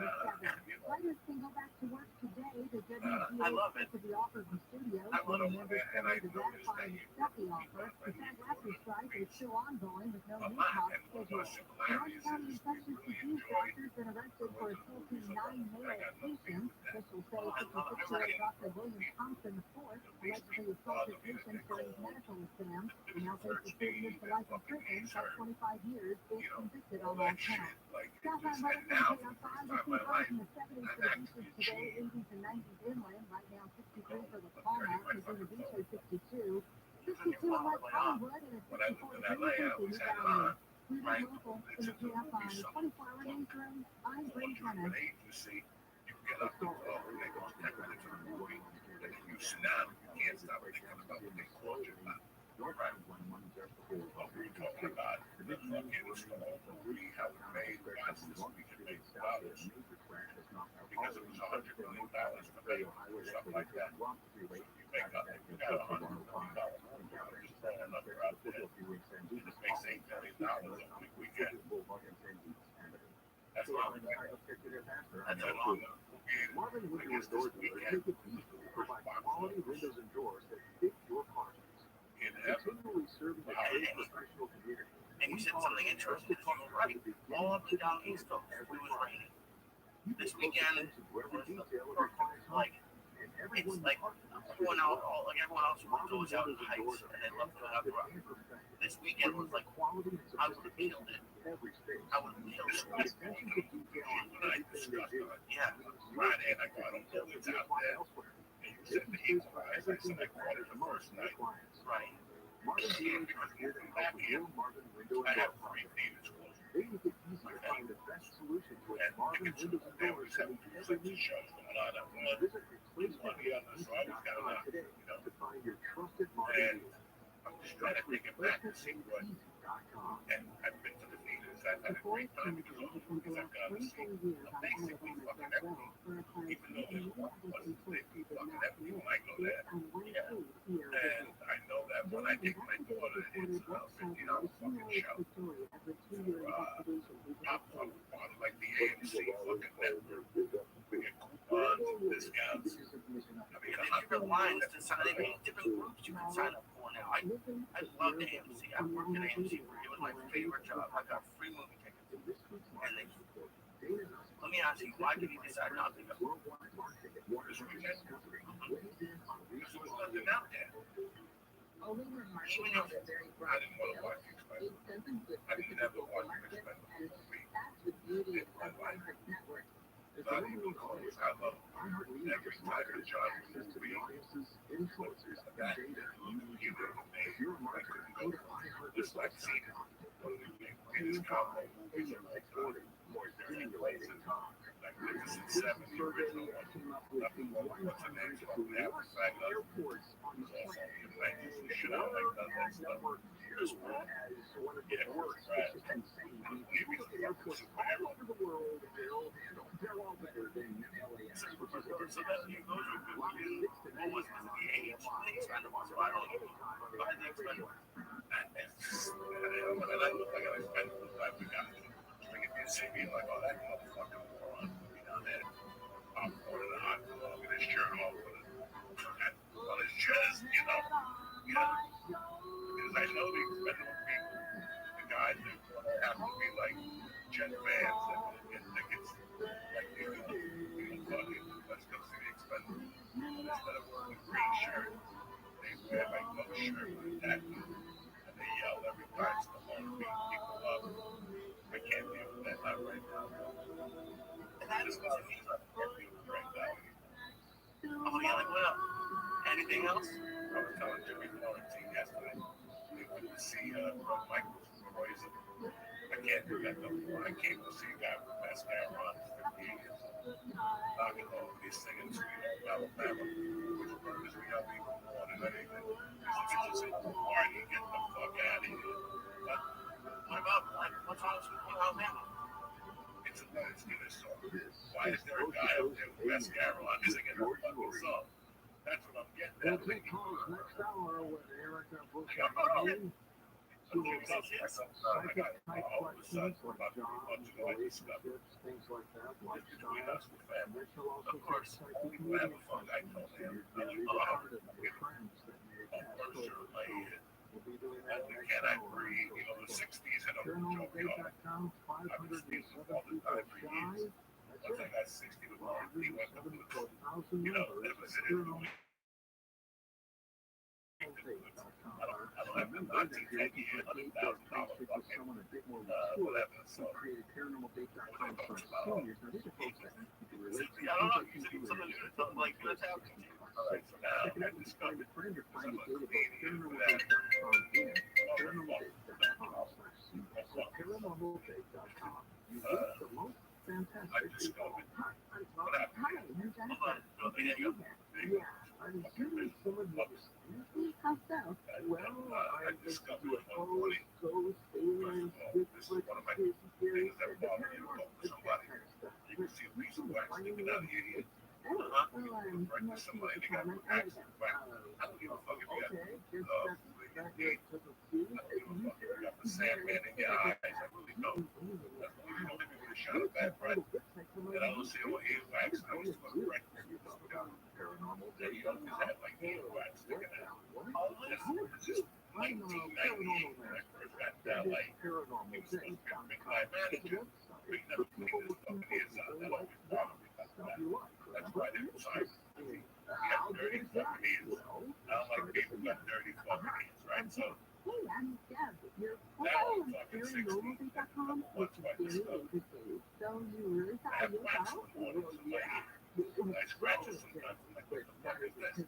Writers can go back to work today. The WGA I love it. to be offered in studios. I love Many it, members and still I need to noticed ratify that the you Stuffy offer. The SAG-AFTRA strike is still ongoing with no a new lot, talks and one of our scheduled. The Orange similarities County is we infectious really disease enjoy doctor has been arrested for assaulting 9 male patients. Officials say I 56-year-old Dr. William Thompson IV allegedly assaulted patients during his medical exam. He now faces 30 years to life in prison, plus 25 years if convicted on all counts. Southbound weather from KFI, the sea rose in the 70s for the beaches today, 80s and 90s inland. Right now 63 for the Palm Beach, Laguna Beach at 62. 62 in West Hollywood and a 64 degree always had it on, right? Local It's in the a TFI movie, 24-hour newsroom. I'm Bree you're Tennis. an agency, you get up and go, and they go 10 minutes of the movie, and then you snap, you can't stop thinking about what they called you about. Right? What were you talking about? The fucking store, the movie, how it made, watch this week, it made dollars. Because it was $100 million to make, stuff like that. So you make up, if you got $100 million movie, I'm just throwing a number out there, and it makes $8 million a weekend. That's long. That's a long Marvin I Windows guess Door this Dealers weekend, make it easy to provide quality windows and doors that fit your projects. in heaven, Continually serving the trade professional community. and you said something interesting. You were right. All up and down East Coast, it was raining. This weekend was like, it's like everyone else goes out and hikes, and they love to have rock. This weekend was like, I would have killed it. I would have killed it. When I discussed on Friday, and I got on buildings out there, and you said the Eagle Eyes, I said I caught it the first night. Right. Marvin Dealers are here to help with your Marvin window I and have door 3 projects. theaters closed. They make it easy to find the best solutions with And Marvin tickets, windows and they doors always to have meet every need. shows going on at one. Visit Money on this, so I always got replacementpieces.com enough, today you know. to find your trusted Marvin And dealer. I'm just trying to think it back and see what, Replacementpieces.com. and I've been to the theaters, I've had a great time because all the movies I've gone to see are basically fucking everything. Even though there's one place they be fucking everything when I go there. Yeah. And I know that when I take my daughter, it's $50 fucking show. I'm part of like the AMC fucking network. We get coupons, discounts. I mean, different lines to sign, I mean, different groups you can sign up for now. I love AMC. I worked at AMC for it was my favorite job. I got free movie tickets. And they, let me ask you, why did you decide not to go? This weekend? Because there was nothing out there. Even if I didn't want to watch Expendables, I didn't ever watch Expendables movie in my life. Not even close. I love every type of genre movie. That you know, I couldn't go just like seeing one of the greatest combo movies of all time. Dirty Places, Magnificent Seven, the original one. What's the name? Apple Cider Guts. Was also the Avengers. Shit, I like that stuff. This one, yeah, it was trash. Movies are superhero. So that you go to a good movie, what was it, the age? Expendables, so I don't know. Buy the Expendables. When I look like an Expendables, I forgot. Like if you see me like, oh, that motherfucking moron, you know, that I'm pouring a hot dog and his shirt off on his chest, you know. Yeah. Because I know the Expendables people, the guys that have to be like Jet fans and get tickets, like, you know, fucking, let's go see the Expendables. Instead of wearing a green shirt, they wear like no shirt like that, and they yell every time Stallone beat people up. I can't deal with that, not right now. And that is what I mean. I can't deal with right now anymore. Oh, yeah, like what else? Anything else? I was telling Jimmy Florentine yesterday. We went to see Michael's Royce. I can't do that no more. I came to see a guy with mascara on for 50 years. Knocking over these singing Sweet Alabama, which burns me up even more than anything. It's just a party, get the fuck out of here. What about, like, what's wrong with Sweet Alabama? It's a Thanksgiving song. Why is there a guy up there with mascara on singing a fucking song? That's what I'm getting at. We'll take calls next hour with Erica I Buchanan. got type questions like jobs, relationships, things like that, lifestyle. And then she'll also take psychic media questions. You're a part of your friends that may attach. We'll be doing that next hour. Journalday.com, 507 people shy. That's it. 174,000 members. Journal. Remember that you're looking for a date or friendship with someone a bit more mature, so create a paranormaldate.com/seniors. Now these are folks that you can relate to. I don't know. You said something like that's happening. Check it out. Just find a friend or find a date about paranormaldate.com and paranormaldate.com/seniors. ParanormalDate.com. You get the most fantastic people. Hi, I'm Tom. Hi, I'm Jennifer. Yeah, I'm hearing some of your stories. How so? Well, I discovered UFOs, ghosts, aliens, Bigfoot, conspiracy theories, and the paranormal. It's that kind of stuff. You can see a piece of wax sticking out of your head. Oh, well, I'm not sure what the comment. I don't give a fuck if you got okay, just that's your cup of tea. You got the Sandman in your eyes. I really don't. That's why you don't give me a shot of that breath. And I don't see what earwax. I was fucking right. Paranormal day. You don't have like earwax sticking out. This is 1998 when I first got that light. He was supposed to be a big time manager. We never cleaned his fucking ears out. That always bothered me about that. That's why they were sorry. He had dirty fucking ears. I don't like people who got dirty fucking ears, right? So Hey, I'm Deb. You're now I'm on fucking 16. ViralRabbi.com, which is very interesting. So you really I thought have you wax found in the mornings in my ear. I scratch it sometimes. I'm like, what the fuck is this?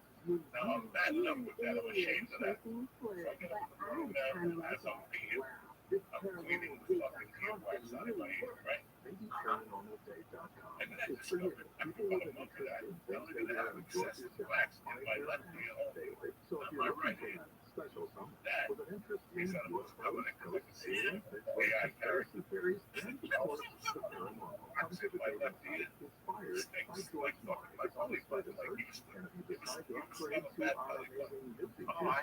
Now I'm bad enough with that. I'm ashamed of that. So I get up in the room now and as I'm peeing, I'm cleaning the fucking earwax out of my ear, right? And then I discovered after about a month of that, I was going to have excessive wax in my left ear only. Not my right ear. That is out of what's coming because I can see the AI character. Wax in my left ear stinks like fucking my belly button like used to. You smell a bad belly button. Oh, I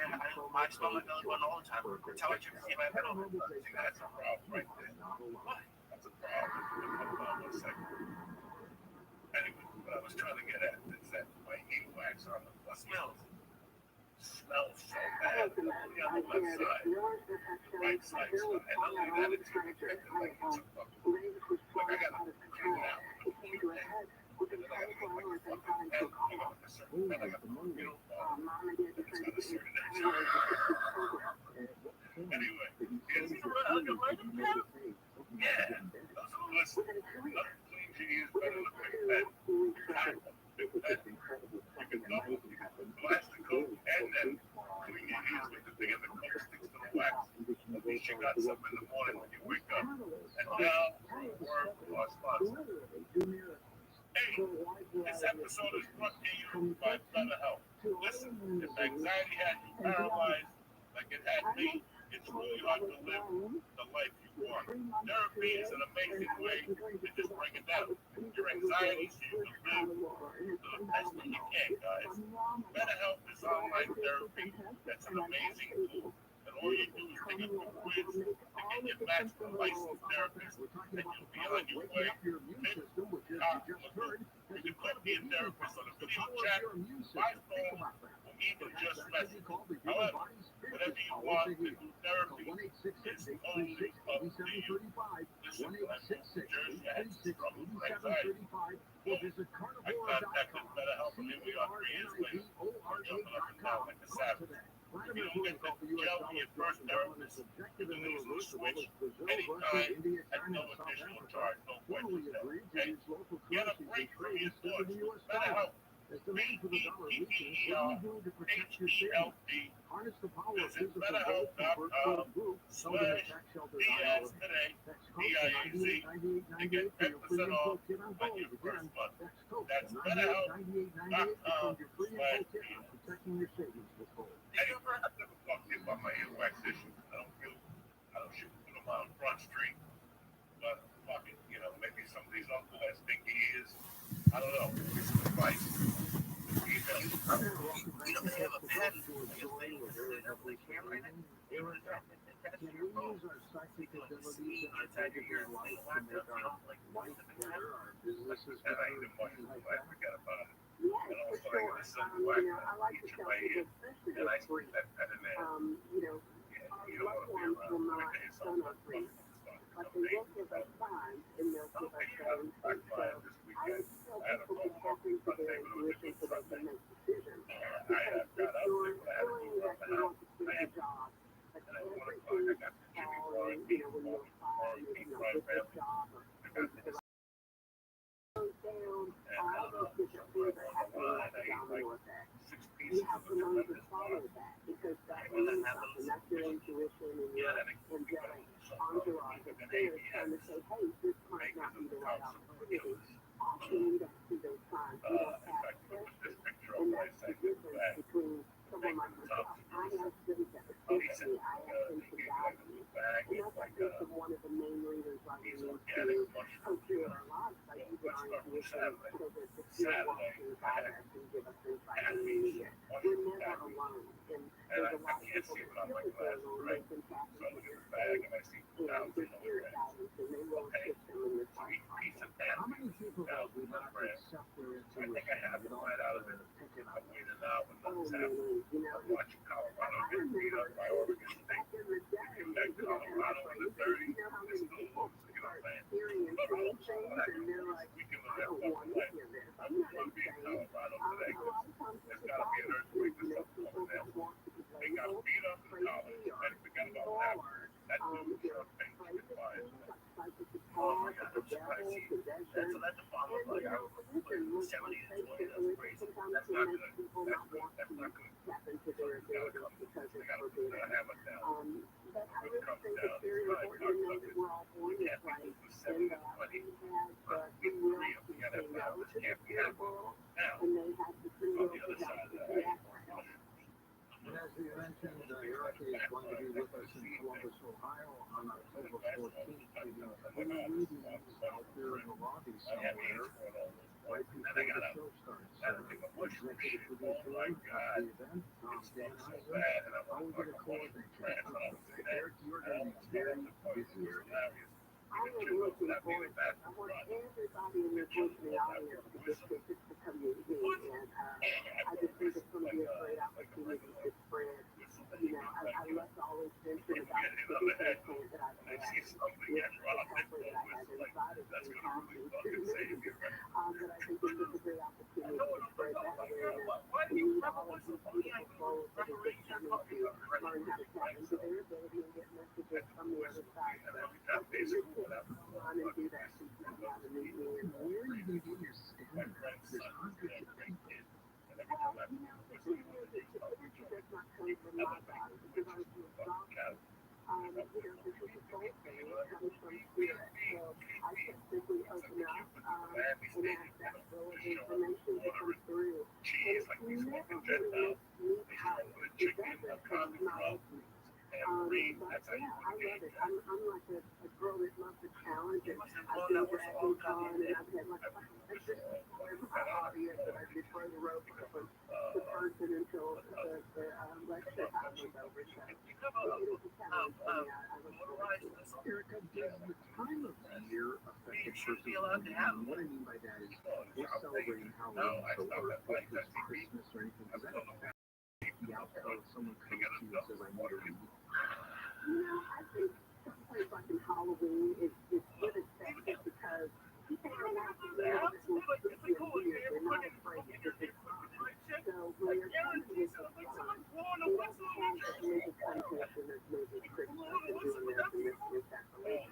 smell my belly button all the time. Tell me you can see my belly button. See, that's a problem right there. Why? That's a problem. Hold on 1 second. Anyway, what I was trying to get at is that my earwax on the smells so bad. Only on the left side. The right side's not. And not only that, it's infected like it's a fucking, like I gotta clean it out. And then I gotta get like a fucking pen, you know, like a certain pen. I got the needle and it's got a certain edge. Anyway, here's the yeah, listen, nothing cleans your ears better than a big pen. Big pen. You can double, you can blast the coat and then clean your ears with the thing and the coat sticks to the wax. At least you got something in the morning when you wake up. And now, for a word from our sponsor. Hey, this episode is brought to you by BetterHelp. Listen, if anxiety has you paralyzed like it had me, it's really hard to live the life you want. Therapy is an amazing way to just bring it down. Your anxiety so you can live the best that you can, guys. BetterHelp is online therapy. That's an amazing tool. And all you do is take a quick quiz and get matched with a licensed therapist, and you'll be on your way. You can book me a therapist on a video chat, by phone, or even just message. However, whatever you want to do therapy is only up to you. Listen, I'm from New Jersey. I had struggle with anxiety. I contacted BetterHelp and here we are 3 years later. I'm jumping up and down like a savage. If you don't get the gel with your first therapist, you can lose the switch anytime at no additional charge, no questions asked. Okay? Get a break from your thoughts with BetterHelp. BetterHelp. Visit BetterHelp.com/BS today, BIAZ, to get 10% off on your first month. That's BetterHelp.com/BS. I've never fucked you about my earwax issue. I don't shoot them on Front Street. But fucking, you know, maybe somebody's uncle has stinky ears. I don't know. Give me some advice. You know, they have a patent like a thing with the camera in it. That's your phone. You can like see inside your ear and see the laptop, you know, like one of the camera. And I eat a much, I forget about it. Yeah, And also for I sure. get a silver wax I like each to of tell my people, ear. especially And I if stick that pen in there. you know, Yeah, our you don't want loved to be ones will around. not send us things, but they will give us signs and they'll give us things. And so I would tell people to tap into their intuition so they can make decisions. Because if you're feeling that you want to quit your job, but everything is falling, you know, when you're fired, maybe you don't get the job or things goes down, all those different things are happening like a domino effect. You have to learn to follow that because that means something. That's your intuition and your angelic entourage walk inside us and give us insight and media. We're never alone. And there's a lot of people that feel as though they can tap into their faith and their spirit guidance, and they will assist them in this life process. How many people have we not accept their intuition? I have to find out of it. Pick it I up. waited out when Oh, nothing's man, happening. you know, I'm watching Colorado I get beat remember up by Oregon State. back in the day, That you know, and Colorado that's in the right, 30s, you know how many it's people still losing, you know start what I'm saying? experiencing things and they're like, We can I don't want to hear this. I'm not gonna be in insane. Colorado A today. lot of times There's it's got to be an earthquake you or know, something people over there. don't want to be They got labeled beat up in crazy college. or And forget evil about that. or That dude they're Trump thing, afraid keep of quiet. things like psychic Oh my attack, God, the I'm surprised. devil, possession. So that's a bomb And, of like, you I know, was listen, like let's 70 face to 20, it, that's crazy. sometimes That's it not makes good. people That's not good. want That's to not good. tap into their abilities because They it's got to put forbidden. the hammer down. But I When it really comes think down, it's very right, important to know that we're all born we this can't way be for and 70 that to 20. we have But free will free of to the say NFL, no this to the can't be spirit happening. world, Now, and they have the free on will the to other help side of to that, ask for help. And as we mentioned, Erica is going to be with us in Columbus, Ohio on October 14th, giving free readings out there in the lobby somewhere right before the show starts. Executive producer of the event, Dan Eisen. How are we going to coordinate that? Eric, you're going to be very busy, Erica. I am looking forward to it. I want everybody in this listening audience to get tickets to come meet me, and I just think it's going to be a great opportunity to spread. You know, I left always mention about the business plan that I've had, with the helper that I have inside of me, but I think it's just a great opportunity to spread that awareness and meet all of these beautiful souls that are just coming to learn how to tap into their ability and get messages from the other side. So let's go on and do that. She's not allowed to meet me. And Where are you going to do your stand-up? There's hundreds of people. well, you know, the thing is, the energy does not come from my body because I was exhausted. You know, this is a soul thing. It comes from spirit. So I can simply open up and ask that flow of information to come through. And it never really makes me tired. It doesn't because it's not opening. But yeah, I love it. I'm like a girl that loves a challenge, and I've been dragging on, and I've had like in my audience that I did throw the rope from the person until the lecture time was over. So it is a challenge for me. I look forward to it. Erica, does the time of the year affect a person's mood? And what I mean by that is we're celebrating Halloween, so or Christmas or anything. Does that affect the outcome if someone comes to you and says, I need a reading? You know, I think someplace like in Halloween is good effective because people are not weird. They're not afraid of the fun. So when they're coming with the fun, they don't have that maybe connotation of maybe Christmas and doing this and this and that religion.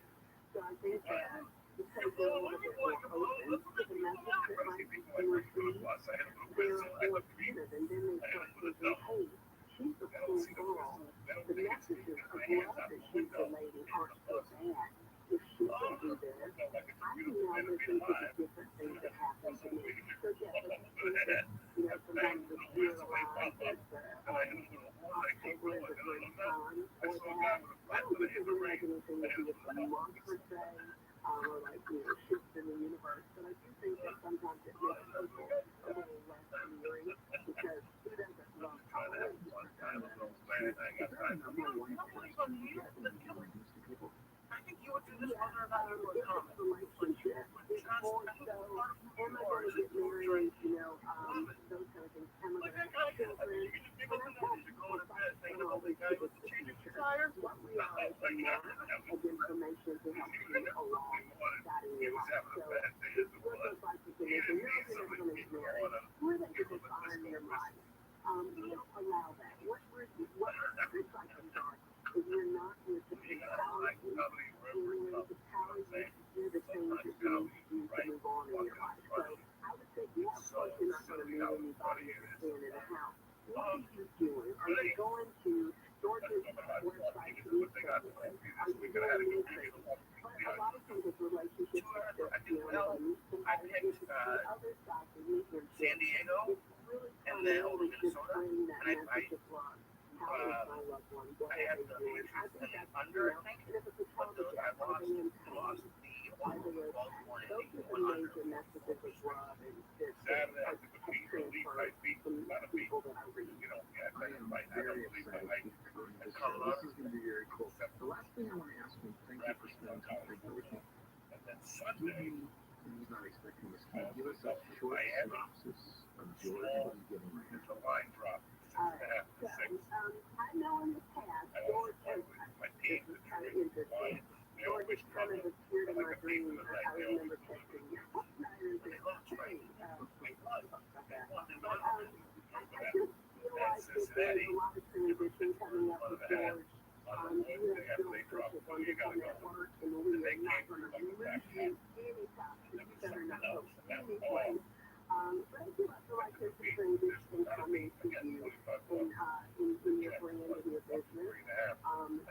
So I think that because they're a little bit more open to the message that might be received, they're more attentive, and then they start thinking, hey, she's a cool girl. The messages of love that she's relating aren't so bad. If she can do this, I can now listen to the different things that happen to me. So yes, I think that, you know, sometimes the ViralRabbi is October is a great time for that. I don't think it really has anything to do with the month per se, or like, you know, shifts in the universe, but I do think that sometimes it makes people a little less weary because who doesn't love Halloween? I think you would do this whether or not you were common. Relationship is more so, am I going to get married, you know, those kind of things. Am I going to have children? And I think all these people to the future. What we are is a map of information to help you along guiding your life. So what those life decisions, and you're never going to get married. Where they can define your life. We don't allow that. What good cycles are is we're not here to empower you. We're here to power you to do the things that you need to do to move on in your life. So I would say, yeah, of course you're not going to meet anybody that's staying in a house. What are you doing? Are you going to George's website to meet someone? Are you doing anything? But a lot of times it's relationships that you know, you meet somebody, it's the other side to meet them. San Diego, it's really and then over primarily just Minnesota, bringing that and message of love. How is my loved one? What I are had they the doing? I interest think in that's, under, you know, I think, and if it's a but trauma I death, are they in pain? lost the Are they okay? Baltimore Those are the major messages of love and that Saturday I took a beat, a leaf type beat, not a beat. People that I read. You know, yeah, I am I very don't believe excited I to join this show. This is going to be very cool. The last thing I want to ask you, thank you for spending some time with me. and then Give Sunday, me, and he's not expecting this, can you give us a short synopsis of George what he's getting right there's now? a line drop, 6.5 to 6. I know in the past, I George also play has with my team, this the is kind of Trumans, interesting. Lions. They George always is kind of struggle. the spirit of Like my a piece dream. of the night. I They remember always struggle. texting you last night or They this. love Hey, trade. They love. They want them but to I just feel like that there's a lot of transition coming up with George. on the You wood. They have have built they such drop a food. You gotta wonderful go. network, and we are not going to lose you anytime. You better not go anyway. But I do feel like there's a transition coming to you in your brand and your business.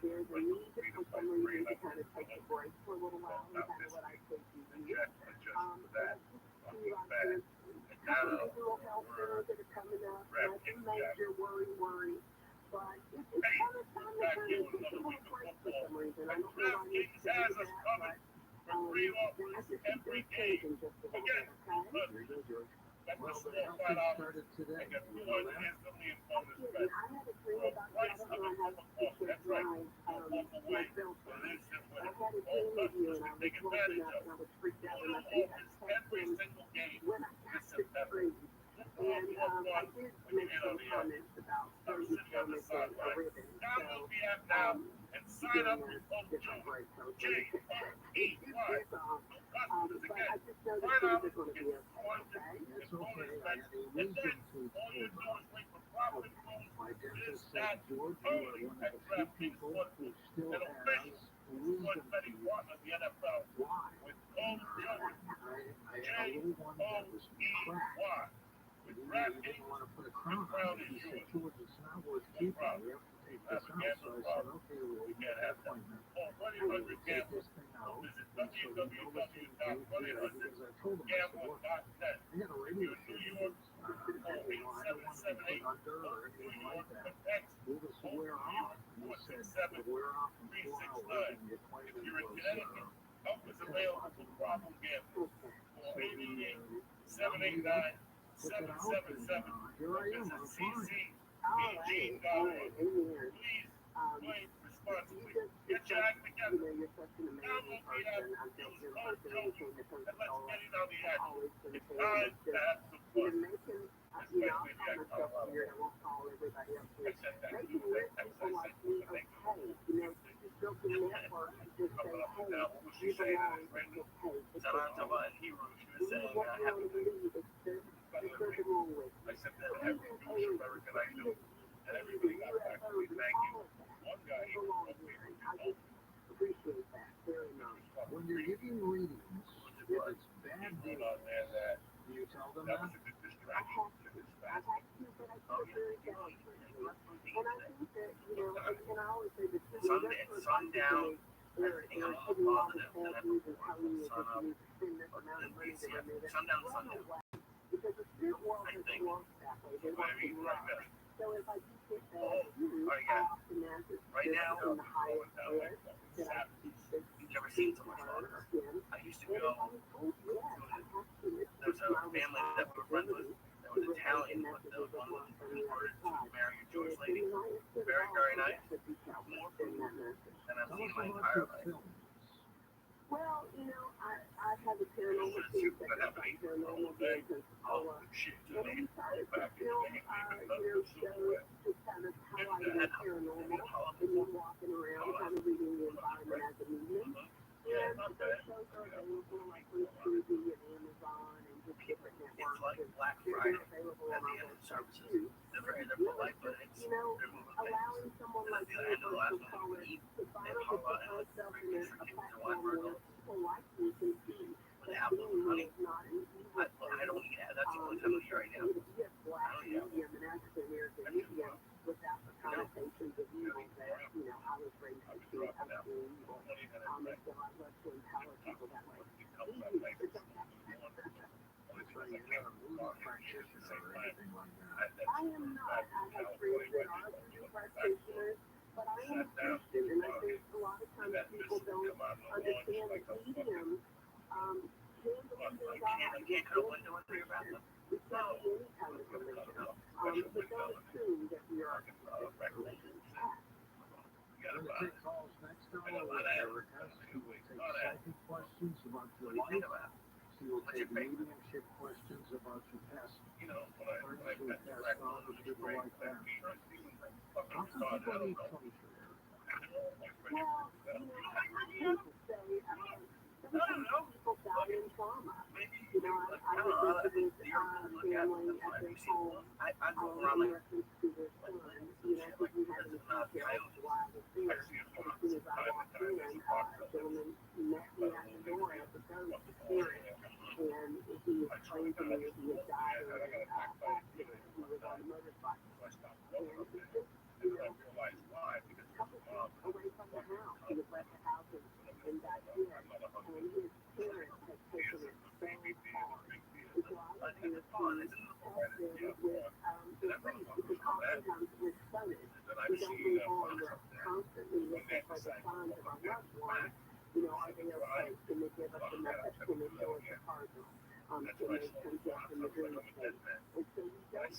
There's a need for some reason to kind of take a break for a little while, and kind of what I say to you. But I just feel like there's a couple of little health centers that are coming up, nothing major, worry. But it's kind of time to kind of take a little break for some reason. I don't know why you say that, but I just think they're changing just a little bit, okay? There you go, George. Well, Well, the health thing started today. I got You 200 know that? instantly in bonus Yeah, bet. I had a dream about you. I don't know how to check my cell phone. I had a dream of you, and I was woken up, and I was freaked out, and I think I texted Every him single game when I got to the dream. And I did make some comments about certain comments on a ribbon. Download the app So, now and sign up during for the different Joe. breaks, I was J going to O E get Y. this off. No customers But again. I just know that Sign things up, are going to get be okay, disappointed, okay? It's get okay. bonus I bets, had a and then reason to all you hold do on. is wait for profit pools. My dentist Is said, that George, you are one of the few people who still an has official wisdom sports to betting you. partner of the NFL Why? with code Joey, I had a little one that was cracked. J-O-E-Y. With He didn't DraftKings, want to put a crown on it. He said, George, it's not worth keeping. We have to take this out. So I said, okay, we'll make an appointment. call We'll 1-800 take Gambler. this thing out. Visit And so he knows he was here because I told him, I said, look, Gambler.net. I got a radio show. New York, I don't want to be put under or anything like that. Will this wear off? And he said, it'll wear off in 4 hours. And the If appointment you're in was Connecticut, help is available for problem gambling. Call 888-789-7777. put that out. And here I am. I'm fine. All right, amen. Please play responsibly. You Get your act you together. know, you're such an amazing person. I've built your person anything that comes to And let's all get it on the act. always been a It's fan. time It's to just, have some you know, fun. making, I'll call myself weird. I won't call everybody else I weird. said that. Making weird people like me okay. You know, you built a network to just say, hey, you belong. Hey, it's So I'm talking okay. about Hero. She was This is saying, what I you have want to believe. There's nothing wrong with it. I said that every news American I knew, and everybody got back to me. Thank you. One guy, he was I just appreciate that very much. When you're giving readings, if it's bad put news, on there that do you tell them that that? was a good I distraction have to this I fast. have to, but I feel very delicately. And I think that, you know, and I always say the two sundown, everything they're I'm giving you all the positive, bad and news and telling you sun that up, you need to spend this amount of money to remove it. sundown, Run sundown. away. Because the spirit world doesn't work that way. They want to love. So if I do get bad news, I often ask it Right now, in the highest risk that I keep this you've never seen so much water. skin. I used to And if go, I was told, yes, I have to. there's a family that we're friends with that was Italian, but the one was converted to marry a Jewish lady. Very, very nice. More food than I've Tell seen us in my about entire your life. films. Well, you know, I have a paranormal team that does like paranormal things and Oh, Paula. shit, And we man. started to film, shows just kind of how I do paranormal and me walking around, kind of reading the environment as a medium. And those shows are available like on Tubi and Amazon and just different It's networks. like And Black they're Friday available at on the our end of website services. too. They're polite, but it's, You know, they're moving things. allowing someone like At the you, end of the last to one, call it, we to and finally Paula put and myself three in kids a from July platform for where adults. people like you can see With that apples and being honey. is not an evil I don't eat it. That's the only thing. time of the year right now. To be a black medium, an African American medium, without the connotations of evil that, you know, I was raised to see as being evil. And so I love to empower people that way. It's okay. That's right, you're not a voodoo practitioner or anything like that. I am not. I have friends that are voodoo practitioners, but I am a Christian, and I think a lot of times people don't understand that mediums can believe in God. You can't cut a window in your bathroom. We any kind of religion. But don't assume that we are religion. We're going to take calls next hour with Erica. She will take psychic questions about your life. She will take mediumship questions about your past friends who passed on or people like that. How can people need closure, Erica? Well, I hate to say, sometimes people die in trauma. I was visiting family at their home in reference to their son. Didn't have any details why I was there. As soon as I walked in, a gentleman met me at the door as a ghost spirit. And he explained to me that he had died in an accident. He was on a motorcycle. And he just, a couple feet away from the house. He had left the house and got hit. And his parents had taken it so hard. And so I was here to help them with the grief, because oftentimes we're stunned. We don't move on. We're constantly looking for the signs of our loved one. Are they okay? Can they give us a message? Can they show us a cardinal? Can they suggest in the dream state? And so we don't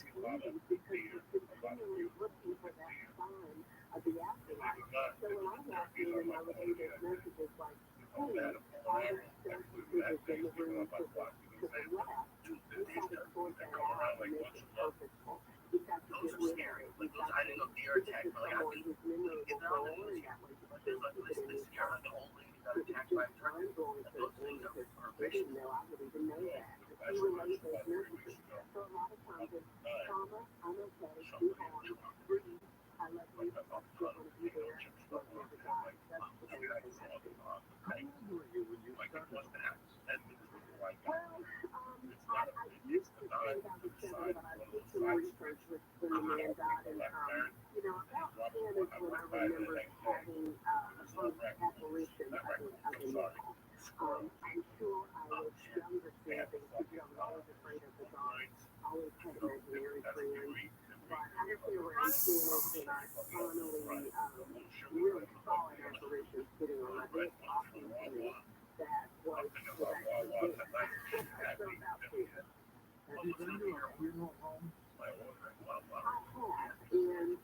leave because we're continually looking for that sign of the afterlife. So when I walk in and I would read this message, it's like, hey, all the substances in the room to the left, we got to sort that out and make it purposeful. We got to get rid of it. We got to give it to someone whose memory will go on that way. I'm going to they didn't know I would even know that. But you relate those messages. So a lot of times it's trauma, I'm okay, be on, breathe, I love you, I still want to be there, love never die. That's the best thing I do. How old were you when you started? Well, I used to say that I was 7, but I did some research with when the man died, and about 10 is when I remember having a first apparition of a miracle. I'm sure I was younger then because I was always afraid of the dark, always had imaginary friends. But I would say around 10 is when I finally really saw an apparition sitting on my bed talking to me. That was actually there. So about 10. Have you been to a funeral home? I have, and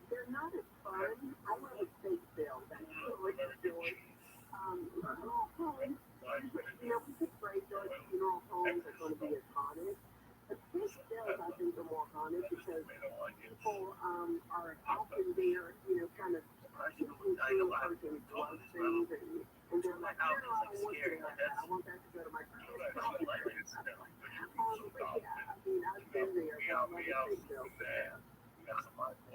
they're not as fun. I love a state bill. That's really good. Funeral homes, we could phrase those funeral homes are going to be as honest. But state bills, I think, are more honest because people are often there, kind of pushing through a person's love things, and they're like, I don't want to do that. I want that to go to my kids. But yeah, I mean, I've been there, but I love a state bill.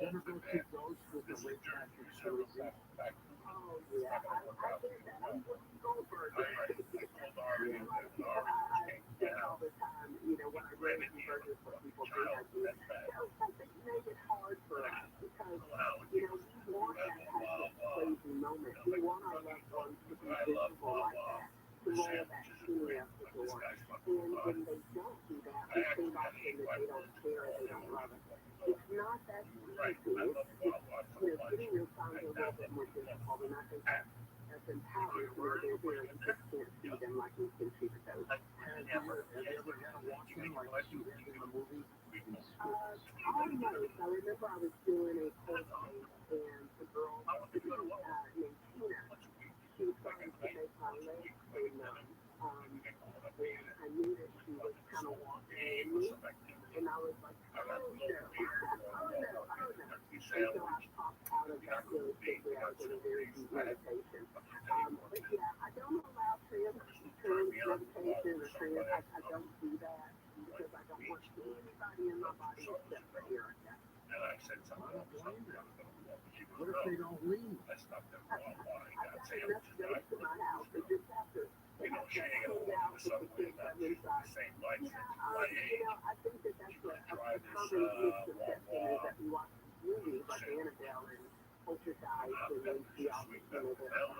Ever go see ghosts with the late Patrick Swayze? Oh, yeah, I did that. I'm looking Goldberg. I say all the time, when I read these burgers, what people think I do, something made it hard for us because, we want that Patrick Swayze moment. We want our loved ones to be visible like that, to roll that scenery up the door. And when they don't do that, we think often that they don't care or they don't love it. It's not that easy. It's getting your signs a little bit more difficult, and I think that's empowering where they're there. You just can't see them like you can see the ghost. Have you ever had a walk-in like you did in the movie? Almost. I remember I was doing a cold case, and the girl named Tina, she was trying to make my legs stay numb. And I knew that she was kind of walking in me, and I was like, oh no. And so I popped out of that really quickly. I was in a very deep meditation. But yeah, I don't allow trance meditation or trance. I don't do that because I don't want anybody in my body except for Erica. What if they don't leave? I've got enough ghosts in my house. They just have to hang out with the kids I'm inside. Yeah, I think that that's a common misconception is that we watch movies like Annabelle and Poltergeist and then see all the, the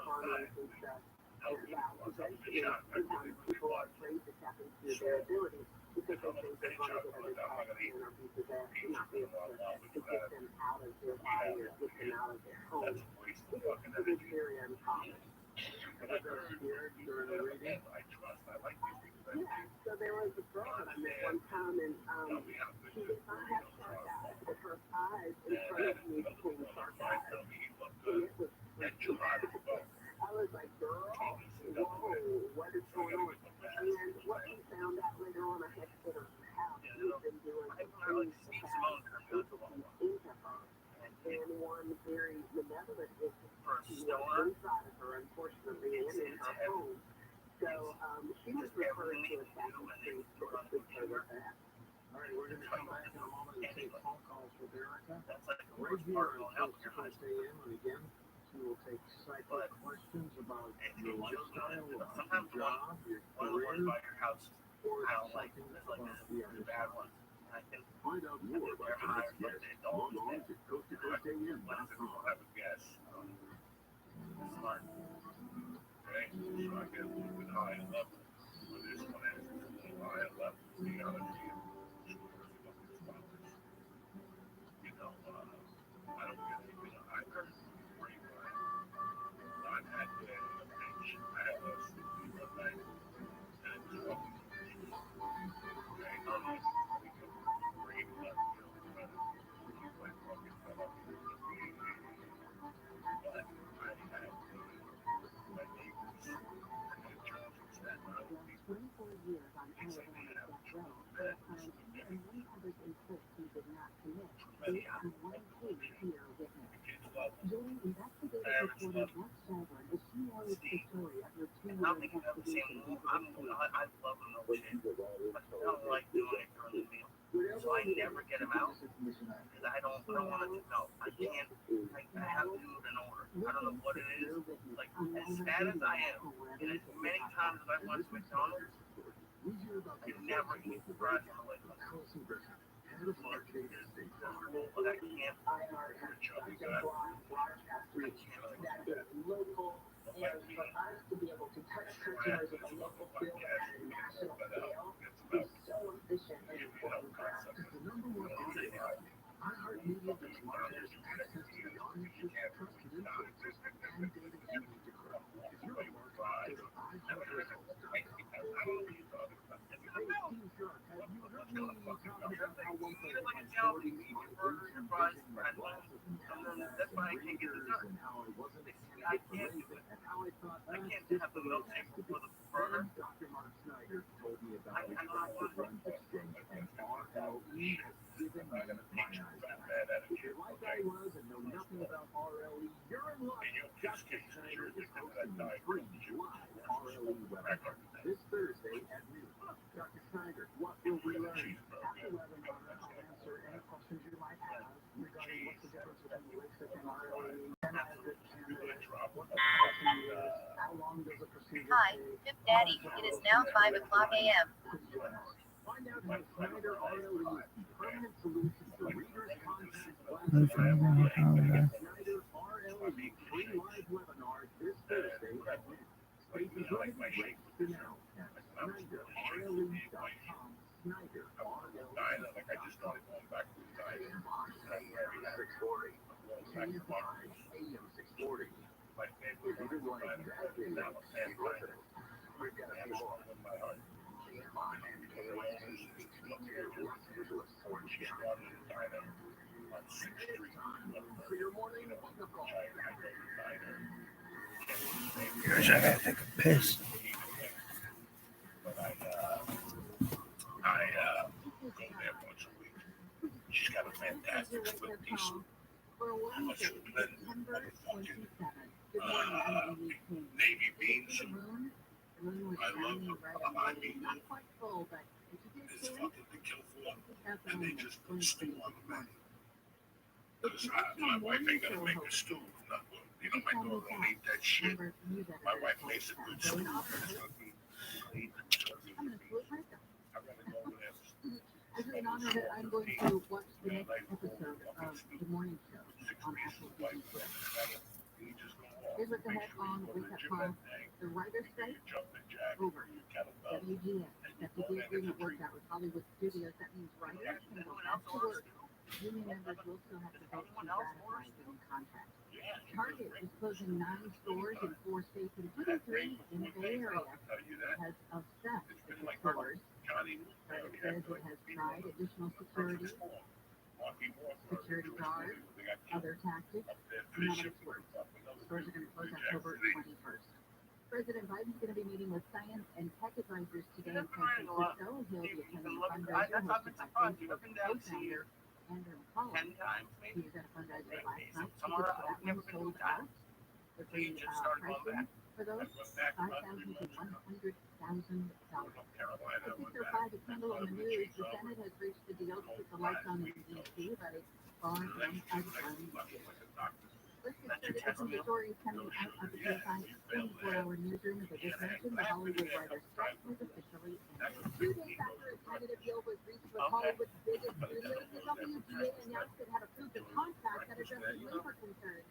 hauntings and stuff about possession. And sometimes people are afraid to tap into their abilities because they think they're going to get an attack and or be possessed and not be able to get them out of their body or get them out of their home. It is very uncommon. Ever got scared during a reading? Yeah, so there was a girl that I met one time, and she did not have shark eyes, but her eyes in front of me became shark eyes, and it was freaky. I was like, girl, whoa, what is going on? And what we found out later on, I had to go to her house. She had been doing some things that had entities into her, and one very malevolent entity inside of her, unfortunately, and in her home. So she was referred to as Captain Street because of that. All right, we're going to come back in a moment and take phone calls with Erica. Right here on Coast AM, and again, she will take psychic questions about your lifestyle, about your job, your career, or something about the other side. Find out more about tonight's guest. Log on to photooftheday.com. Have a guess. Smart. Okay, so I get a little bit higher level. But this one is a little higher level. Theology. You know, I don't get anything. I heard pretty well. I've had a pinch. I have a sleepy one night. And it's fucking okay. We can breathe left, my fucking fell off. But I had my neighbors and the church in Staten Island. 24 years on Alabama's death row for a crime and 106 who did not commit, based on one case here witness. Joining investigative reporter Mark Shelburne as she narrates the story of her 2-year investigation into the case. I love them those shit. But I don't like doing it during the meal. So I never get them out because I don't want it to know. I can't. I have to do it in order. I don't know what it is. Like as sad as I am, and as many times as I went to McDonald's, I never eat the fries on the way home. But I can't. And for us to be able to touch customers at a local scale and a national scale is so efficient and important for us. The number one audio iHeartMedia gives marketers access to the audiences, trusted influencers, and data you need to grow. If you're a marketer, visit iHeartResults.com. Hey, Team Shark, have you heard me talking about how one thing my stories, my vision, my glasses, and that's why I can't get the dessert. and how I wasn't I can't do it. and how I thought I can't have the milkshake before the burger. Dr. Mark Snyder told me about I don't want Run Exchange, and RLE has given me my eyes back. If you're like I was and know nothing about RLE, you're in luck. Dr. Snyder is hosting a free live RLE webinar this Thursday at noon. Dr. Snyder, what will we learn? At the webinar, I'll answer any questions you might have regarding what's the difference between LASIK and RLE, and as a candidate, what the policy is, how long does a procedure Hi, take? Fifth Daddy. It is now 5 o'clock a.m. Find out how Snyder RLE is the permanent solution to readers' contact Look for glasses. everyone calling back. Snyder RLE free live webinar this Thursday at noon. Spaces limited rates to now at SnyderRLE.com. SnyderRLE.com. Like I just started going back to the diet. AM 640. KFI AM 640. Like, If you didn't like that, then keep listening. We've got a few more. KFI and KOSC Los Angeles Orange County. It's time for your morning wake-up call. Gosh, I gotta take a piss. But I go there once a week. She's got a fantastic split piece. How much food navy beans and I love them. I mean, it's fucking to kill for, and they just put stew on the menu. Because my wife ain't gonna make a stew. Not good. You know, my daughter won't eat that shit. My wife makes a good stew. I'm gonna go over there. It's an honor that I'm going to watch the next episode of the morning show on Apple TV+. Here's what they had on the wake-up call. The writer's strike over. WGN. That the agreement worked out with Hollywood studios. That means writers can go back to work Union members will still have to vote to ratify the new contract. Target is closing 9 stores in 4 states, including 3 in the Bay Area, because of theft at the stores. Target says it has tried additional security guards, other tactics. None of it's worked. Stores are going to close October 21st. President Biden's going to be meeting with science and tech advisors today in San Francisco. He'll be attending a fundraiser hosted by Facebook co-founder Andrew McCullough. He was at a fundraiser last night. Tickets for that one sold out. The free pricing for those, $5,000 to $100,000. At 6:05, a candle on the news. The Senate has reached a deal to put the lights on in D.C., but it's far from done. Let's get started with some stories coming out of the PSI 24-hour newsroom. As I just mentioned, the Hollywood writer's strike was officially ended. 2 days after a tentative deal was reached with Hollywood's biggest studios, the WGA announced it had approved a contract that addresses labor concerns.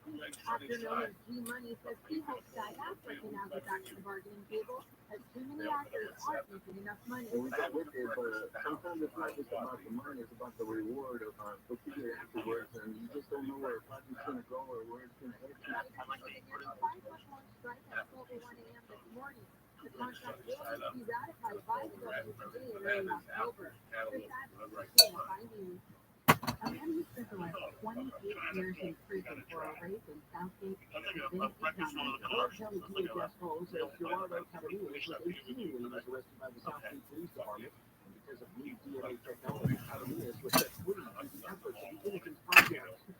Afternoon G-Money says he hopes SAG-AFTRA can now get back to the bargaining table, as too many actors aren't making enough money. And we got with it, but sometimes it's not just about the money, it's about the reward of what you get afterwards, and you just don't know where a project's going to go or where it's going to head. A 5-month-long strike at 12:01 a.m. this morning. The contract will need to be ratified by the WGA in early October. The SAG news. A man who spent the last 28 years in prison for a rape in Southgate has been exonerated. County DHS holds that Gerardo Carrillo was 18 when he was arrested by the Southgate Police Department. And because of new DNA technology, Carrillo was set free through the efforts of the Innocence Project. Officers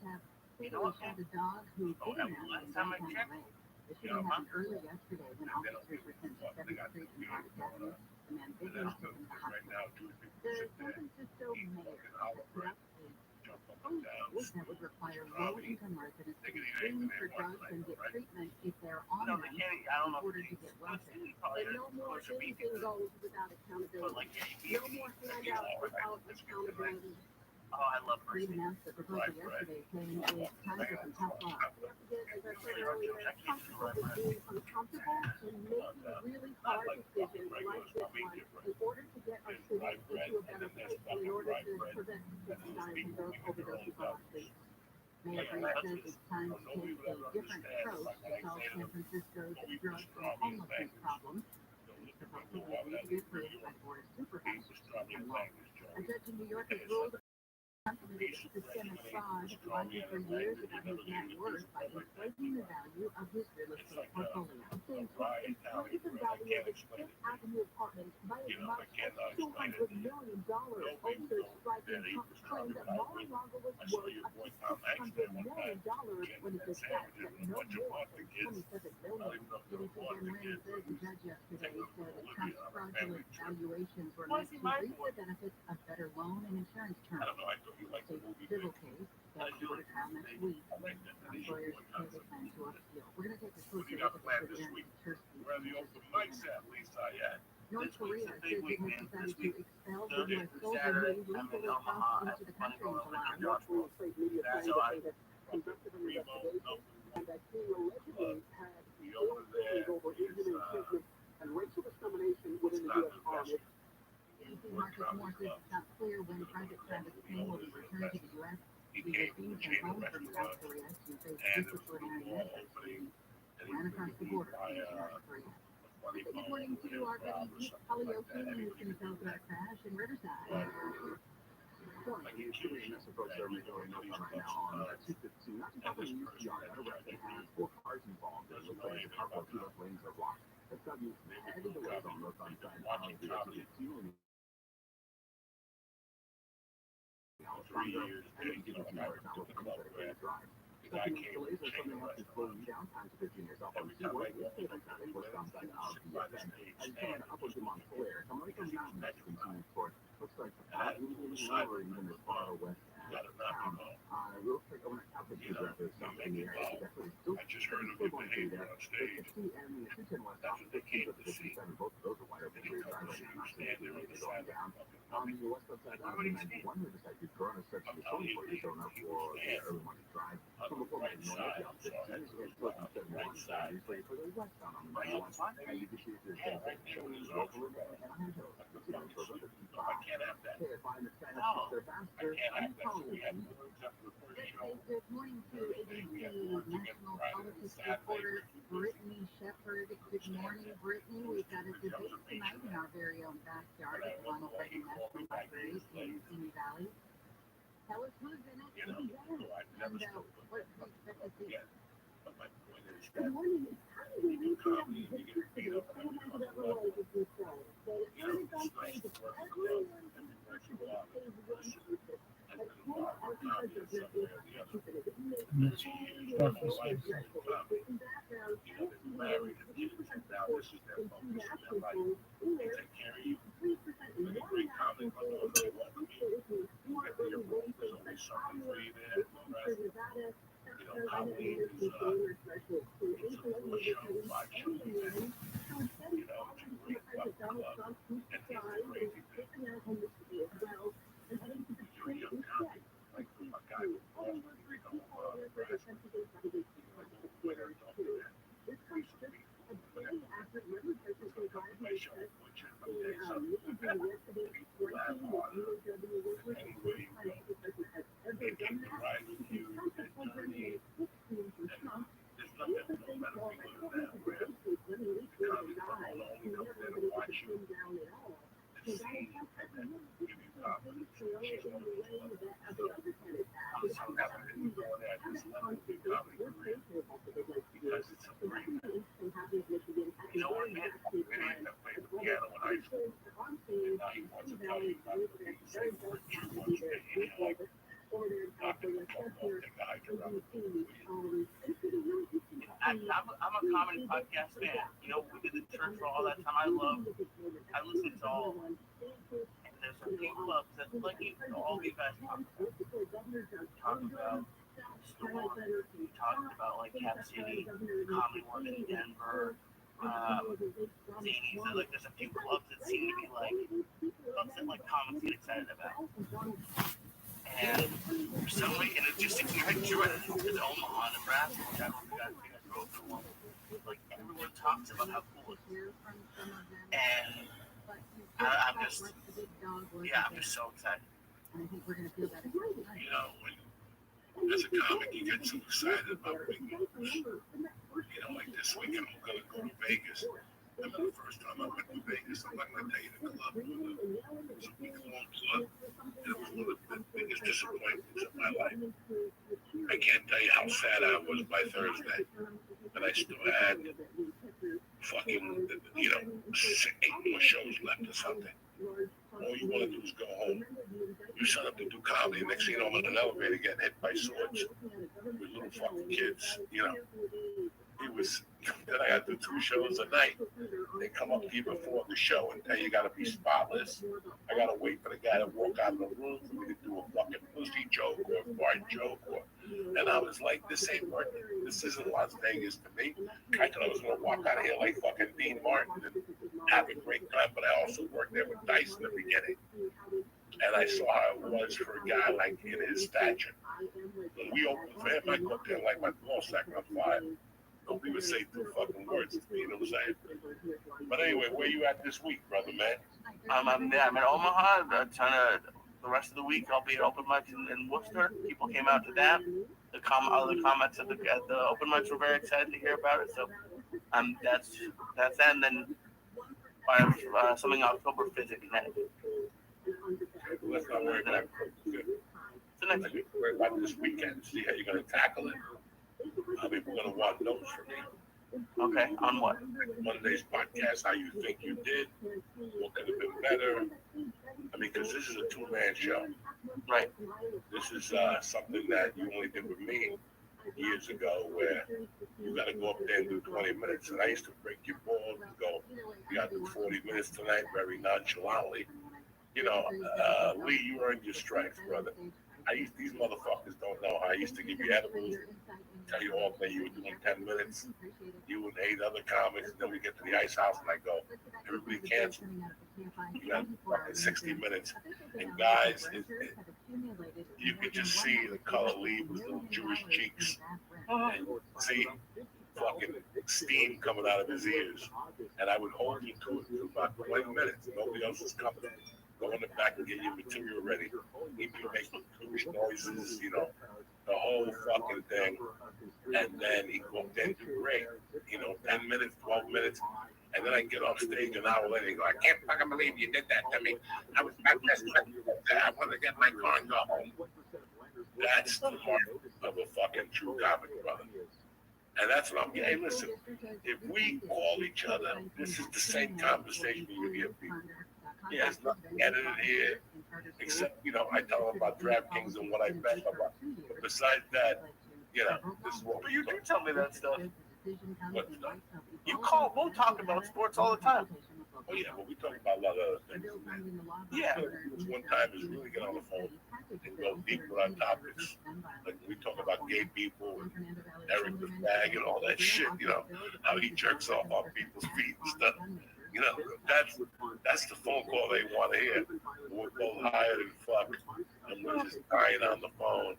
have fatally shot a dog who didn't have a gun. The shooting happened early yesterday when officers were sent to 7th Street and Broad Avenue. The man bitten was taken to the hospital. The San Francisco mayor has put up a proposal that would require low-income residents to screen for drugs and get treatment if they're on them in order to get welfare. But no more anything goes without accountability. No more handouts without accountability. Oh, I love her. Reed announced the proposal yesterday, saying it's time for some tough love. We have to get, as I said earlier, comfortable with being uncomfortable and making really hard decisions like this one in order to get our city into a better place and in order to prevent 59 overdoses on our streets. Mayor Reed says it's time to take a different approach to solve San Francisco's drug and homelessness problem. The proposal will need to be approved by the Board of Supervisors and law. A judge in New York has ruled committed systemic fraud, lying for years about his net worth by inflating the value of his real estate portfolio. Saying inflated the value of his Fifth Avenue apartment by as much as $200 million. Also striking claimed that Mar-a-Lago was worth up to $600 million when it was set at no more than $27 million. ABC Dan Lane says the judge yesterday said that Trump's fraudulent valuations were meant to reap the benefits of better loan and insurance terms. A civil case that will go to trial next week. Lawyers say they plan to appeal. We're going to take a closer look at this with Aaron Tursky. North Korea says it has decided to expel the U.S. soldier who illegally crossed into the country in July. North Korean state media claims that they have conducted an investigation and that he allegedly had ill feelings over injury and treatment and racial discrimination within the U.S. Army. DC Marcus Moore says it's not clear when Private Travis King will be returned to the U.S. He was being sent home from South Korea to face disciplinary measures. He ran across the border from North Korea. Good morning to our buddy Pete Palioki, who's going to tell us about crash in Riverside. Some folks are making notes right now on 215. Not too far from UCR, that arrest that has 4 cars involved. It looks like the carport 2 lanes are blocked. That's got to be headed the west on north on side. Second delays are coming up and slowing down time to 15 years off on Seaway. It's taking time to push down side out of the event. As you come on upward to Montclair, coming from mountain that's continuing toward, looks like even lower, even as far west as town. Real quick, I want to calculate the weather south in the area. Definitely still going through there. The 60 and the 210 west off 15 to 57, both of those are wide open. mean, you went outside on the 91 to decide to turn a section of phone for you showing up for the early morning drive. From before my noise outfit, then you get close to 71 Saturdays for the westbound on the 91. And you can see if there's anything showing locally and on the hill. You know, for the hey, if I understand if they're faster, I'm calling them. Good morning to ABC national politics reporter Brittany Shepard. Good morning, Brittany. We've got a debate tonight in our very own backyard at the Ronald Reagan National Library in Simi Valley. Tell us who's in it and what do we expect to see? Good morning. How do we reach out to the today? Someone wanted to realize this yourself. So it's on stage. Everyone can participate in one person. But more architecture is I'm a comedy podcast fan. You know, we did the church for all that time. I listen to all. And there's a few clubs that, like, all you guys talk about Storm, you talked about, like, Cap City, Comedy One in Denver, Zanies. Like, there's a few clubs that seem to be, like, clubs that, like, comics get excited about. And for some reason, it just ignited is Omaha, Nebraska, which I don't think I drove through one. Like, everyone talks about how cool it is. And I'm just so excited. You know, as a comic, you get so excited about big movies. You know, like this weekend, I'm going to go to Vegas. I remember the first time I went to Vegas, I'm not going to tell you the club. It was a week-long club, and it was one of the biggest disappointments of my life. I can't tell you how sad I was by Thursday, but I still had fucking, you know, 8 more shows left or something. All you want to do is go home. You sign up to do comedy, next thing you know, I'm in an elevator getting hit by swords with little fucking kids, you know. It was, then I got to do 2 shows a night. They come up to you before the show and tell you got to be spotless. I got to wait for the guy to walk out of the room for me to do a fucking pussy joke or a fart joke. And I was like, this ain't working. This isn't Las Vegas to me. I thought I was going to walk out of here like fucking Dean Martin and have a great time, but I also worked there with Dice in the beginning. And I saw how it was for a guy like in his stature. When we opened for him, I got there like my ball sack on fire. Nobody would say 2 fucking words to me, you know what I'm saying? But anyway, where you at this week, brother, man? I'm in Omaha. The rest of the week, I'll be at open mics in Worcester. People came out to that. The comments at the open mics were very excited to hear about it. So that's that. And then I have something October 5th in Connecticut. Let's not worry about it. Good. So next week. Worry about this weekend. See how you're going to tackle it. I mean, we're going to want notes from you. Okay, on what? Monday's podcast, how you think you did, what could have been better. I mean, because this is a 2-man show. Right. This is something that you only did with me years ago, where you got to go up there and do 20 minutes. And I used to break your balls and go, you got to do 40 minutes tonight, very nonchalantly. You know, Lee, you earned your stripes, brother. These motherfuckers don't know. I used to give you edibles, tell you all day you were doing 10 minutes. You and 8 other comics, and then we get to the Ice House, and I go, everybody cancel. You got fucking 60 minutes. And guys, you could just see the color leave his little Jewish cheeks. And see fucking steam coming out of his ears. And I would hold you to it for about 20 minutes. Nobody else was coming. Go in the back and get your material ready. He'd be making Jewish noises, you know, the whole fucking thing. And then he'd go, then do great. You know, 10 minutes, 12 minutes. And then I get off stage an hour later and go, I can't fucking believe you did that to me. I was about to I want to get my car and go home. That's the mark of a fucking true comic, brother. And that's what I'm getting. Hey, listen, if we call each other, this is the same conversation you hear people. Yeah, there's nothing edited here, except, you know, I tell them about DraftKings and what I bet about. But besides that, you know, this is what But you do tell me that stuff. What stuff? We'll talk about sports all the time. Oh, yeah, but we talk about a lot of other things. Yeah. This one time is really get on the phone and go deeper on topics. Like we talk about gay people and Eric the Fag and all that shit, you know, how he jerks off on people's feet and stuff. You know, that's the phone call they want to hear. We're both hired and fucked, and we're just dying on the phone.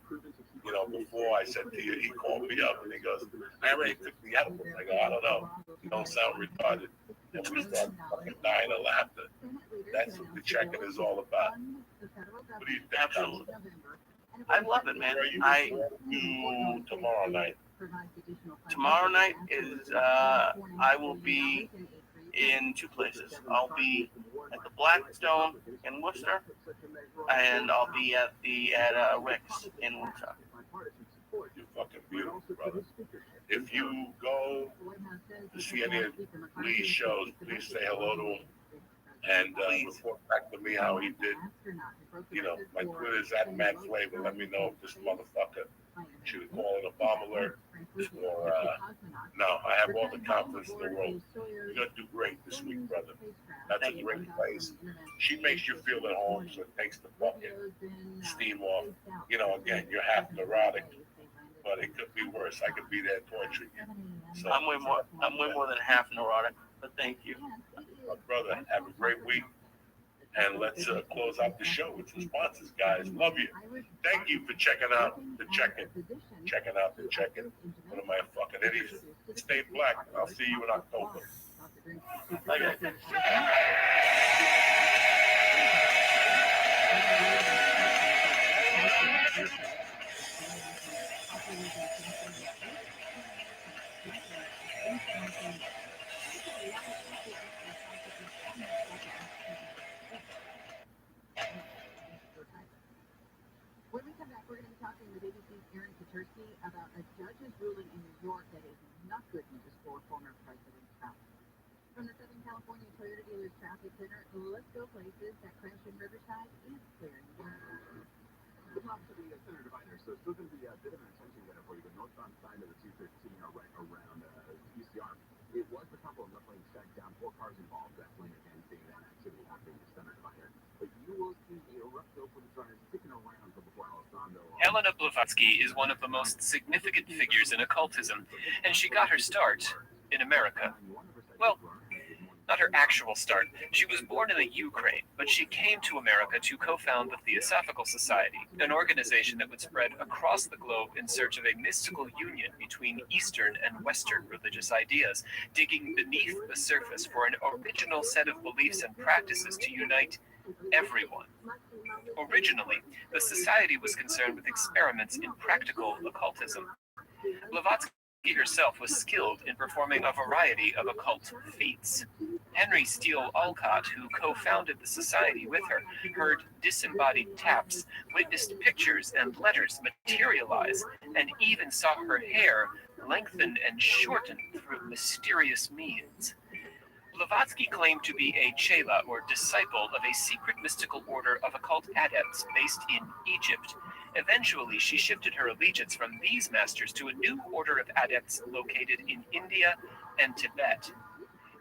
You know, before I said to you, he called me up and he goes, I already took the edibles. I go, I don't know. You don't sound retarded. And we start fucking dying of laughter. That's what the checking is all about. What do you think? Absolutely. I love it, man. Where are you tomorrow night? Tomorrow night is I will be in 2 places. I'll be at the Blackstone in Worcester, and I'll be at Rick's in Woodstock. You're fucking beautiful, brother. If you go to see any of Lee's shows, please say hello to him and report back to me how he did. You know, my Twitter is at Mad Flavor. Let me know if this motherfucker should call it a bomb alert or no. I have all the confidence in the world. You're gonna do great this week, brother. That's a great place. She makes you feel at home, so it takes the fucking steam off. You know, again, you're half neurotic, but it could be worse. I could be there torturing you. So, I'm way more than half neurotic, but thank you. brother, have a great week. And let's close out the show with some sponsors, guys. Love you. Thank you for checking out the check-in. Checking out the check-in. What am I, a fucking idiot? Stay black. I'll see you in October. Okay. When we come back, we're going to be talking with ABC's Aaron Katersky about a judge's ruling in New York that is not good news for former President Trump. From the Southern California Toyota Dealers Traffic Center, let's go places. That crash in Riverside is clearing. The top to the center divider, so it's still going to be a bit of an attention getter for you. The northbound side of the 213 are right around ECR. It was a couple of left lanes shut down, 4 cars involved. That lane again seeing that activity happening in the center divider. But you will see a rough open drivers sticking around before Alessandro. Helena Blavatsky is one of the most significant figures in occultism, and she got her start in America. Well, not her actual start. She was born in the Ukraine, but she came to America to co-found the Theosophical Society, an organization that would spread across the globe in search of a mystical union between Eastern and Western religious ideas, digging beneath the surface for an original set of beliefs and practices to unite everyone. Originally, the society was concerned with experiments in practical occultism. Blavatsky herself was skilled in performing a variety of occult feats. Henry Steele Olcott, who co-founded the society with her, heard disembodied taps, witnessed pictures and letters materialize, and even saw her hair lengthen and shorten through mysterious means. Blavatsky claimed to be a chela, or disciple, of a secret mystical order of occult adepts based in Egypt. Eventually, she shifted her allegiance from these masters to a new order of adepts located in India and Tibet.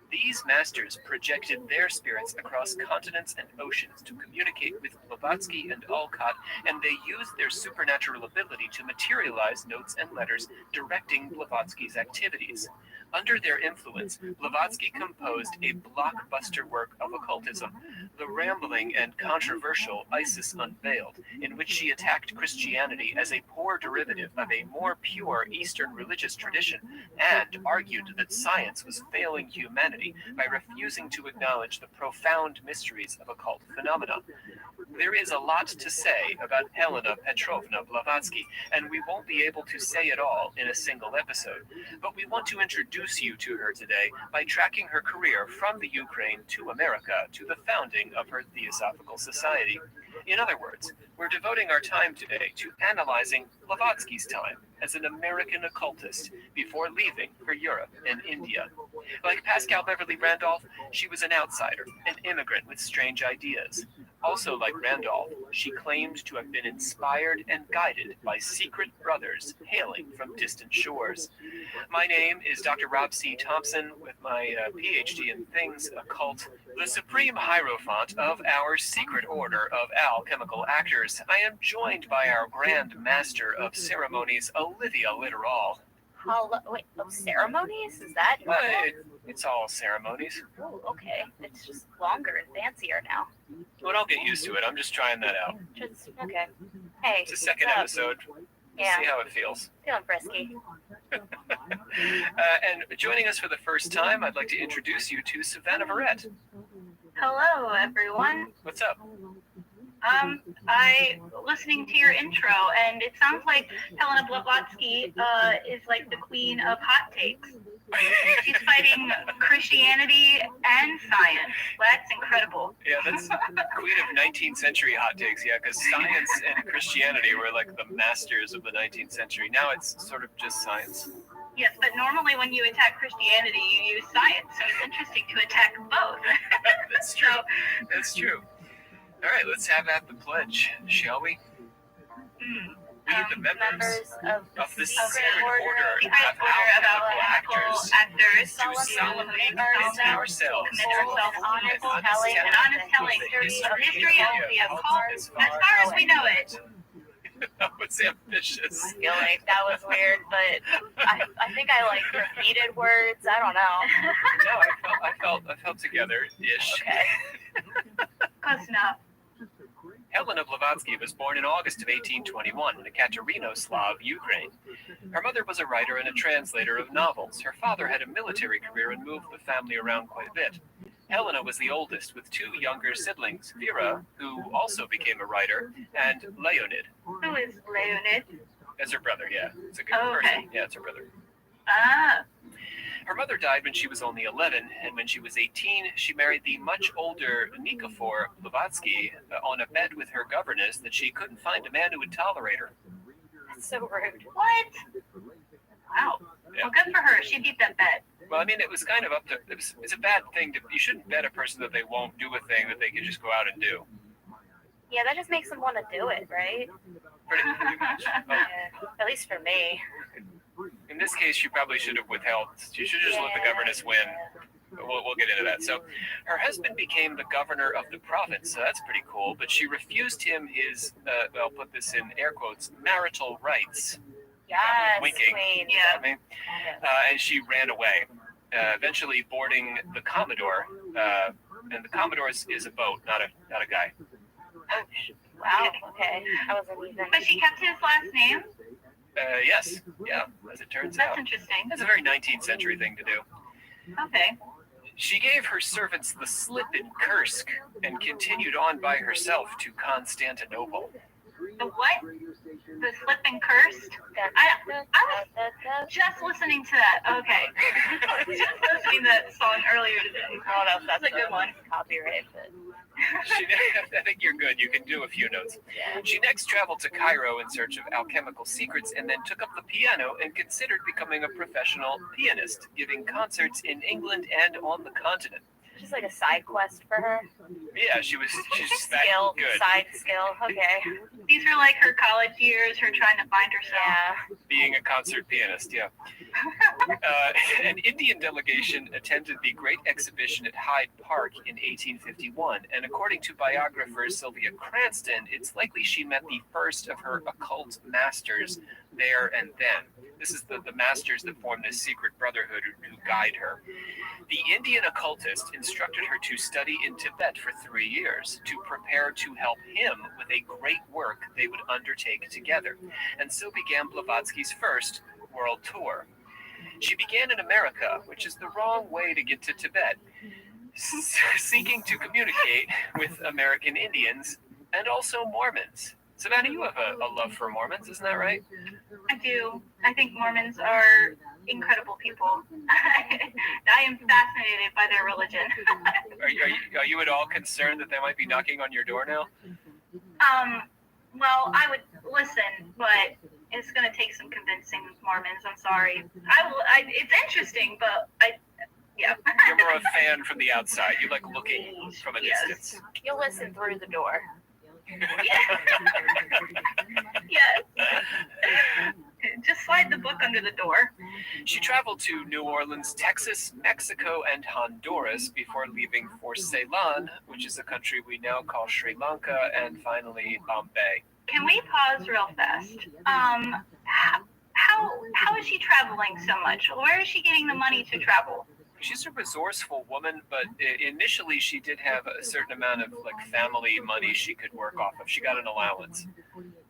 These masters projected their spirits across continents and oceans to communicate with Blavatsky and Olcott, and they used their supernatural ability to materialize notes and letters directing Blavatsky's activities. Under their influence, Blavatsky composed a blockbuster work of occultism, the rambling and controversial Isis Unveiled, in which she attacked Christianity as a poor derivative of a more pure Eastern religious tradition, and argued that science was failing humanity by refusing to acknowledge the profound mysteries of occult phenomena. There is a lot to say about Helena Petrovna Blavatsky, and we won't be able to say it all in a single episode, but we want to introduce you to her today by tracking her career from the Ukraine to America to the founding of her Theosophical Society. In other words, we're devoting our time today to analyzing Blavatsky's time as an American occultist before leaving for Europe and India. Like Pascal Beverly Randolph, she was an outsider, an immigrant with strange ideas. Also like Randolph, she claimed to have been inspired and guided by secret brothers hailing from distant shores. My name is Dr. Rob C. Thompson, with my PhD in things occult, the supreme hierophant of our secret order of alchemical actors. I am joined by our grand master of ceremonies, Olivia Litteral. Wait, ceremonies? Is that? It's all ceremonies. Oh, okay. It's just longer and fancier now. Well, I'll get used to it. I'm just trying that out. Okay. Hey. It's the second episode. We'll see how it feels. Feeling frisky. And joining us for the first time, I'd like to introduce you to Savannah Verrett. Hello, everyone. What's up? I listening to your intro, and it sounds like Helena Blavatsky is like the queen of hot takes. She's fighting Christianity and science. That's incredible. Yeah, that's queen of 19th century hot takes, yeah, because science and Christianity were like the masters of the 19th century. Now it's sort of just science. Yes, but normally when you attack Christianity, you use science, so it's interesting to attack both. That's true. That's true. All right, let's have at the pledge, shall we? We, the members of the secret order of alchemical actors, do solemnly commit ourselves honorable telling and honest telling of history of the occult as far as we know it. That was ambitious. I feel like that was weird, but I think I like repeated words. I don't know. No, I felt together-ish. Okay. Close enough. Helena Blavatsky was born in August of 1821 in Ekaterinoslav, Ukraine. Her mother was a writer and a translator of novels. Her father had a military career and moved the family around quite a bit. Helena was the oldest, with two younger siblings, Vera, who also became a writer, and Leonid. Who is Leonid? That's her brother, yeah. It's a good person. Yeah, it's her brother. Ah. Her mother died when she was only 11, and when she was 18, she married the much older Nikifor Blavatsky on a bet with her governess that she couldn't find a man who would tolerate her. That's so rude. What? Wow. Yeah. Well, good for her. She beat that bet. Well, I mean, it was kind of up to... It's a bad thing to... You shouldn't bet a person that they won't do a thing that they can just go out and do. Yeah, that just makes them want to do it, right? Pretty much. Yeah, at least for me. In this case, she probably should have withheld. She should just let the governess win. We'll get into that. So her husband became the governor of the province, so that's pretty cool, but she refused him his, I'll put this in air quotes, marital rights. Yes, winking. queen. Yeah. I mean, and she ran away, eventually boarding the Commodore, and the Commodore is a boat, not a guy. Oh, wow, okay. I wasn't even... But she kept his last name? Yes, yeah, as it turns out. That's interesting. That's a very 19th century thing to do. Okay. She gave her servants the slip in Kursk and continued on by herself to Constantinople. The what? The slip and cursed? I was just listening to that. Okay. I was just listening to that song earlier today. I don't know if that's a good one. Copyright, but... I think you're good. You can do a few notes. She next traveled to Cairo in search of alchemical secrets and then took up the piano and considered becoming a professional pianist, giving concerts in England and on the continent. Just like a side quest for her. Yeah, she's that skill, good. Side skill. Okay. These are like her college years, her trying to find herself. Yeah. Being a concert pianist, yeah. An Indian delegation attended the Great Exhibition at Hyde Park in 1851, and according to biographer Sylvia Cranston, it's likely she met the first of her occult masters there and then. This is the masters that form this secret brotherhood who guide her. The Indian occultist instructed her to study in Tibet for 3 years to prepare to help him with a great work they would undertake together. And so began Blavatsky's first world tour. She began in America, which is the wrong way to get to Tibet, seeking to communicate with American Indians and also Mormons. Savannah, you have a love for Mormons, isn't that right? I do. I think Mormons are incredible people. I am fascinated by their religion. Are you at all concerned that they might be knocking on your door now? Well, I would listen, but it's going to take some convincing with Mormons. I'm sorry. It's interesting, but yeah. You're more a fan from the outside. You like looking from a distance. You'll listen through the door. Yes. Just slide the book under the door. She traveled to New Orleans, Texas, Mexico, and Honduras before leaving for Ceylon, which is a country we now call Sri Lanka, and finally Bombay. Can we pause real fast? How is she traveling so much? Where is she getting the money to travel? She's a resourceful woman, but initially she did have a certain amount of family money she could work off of. She got an allowance.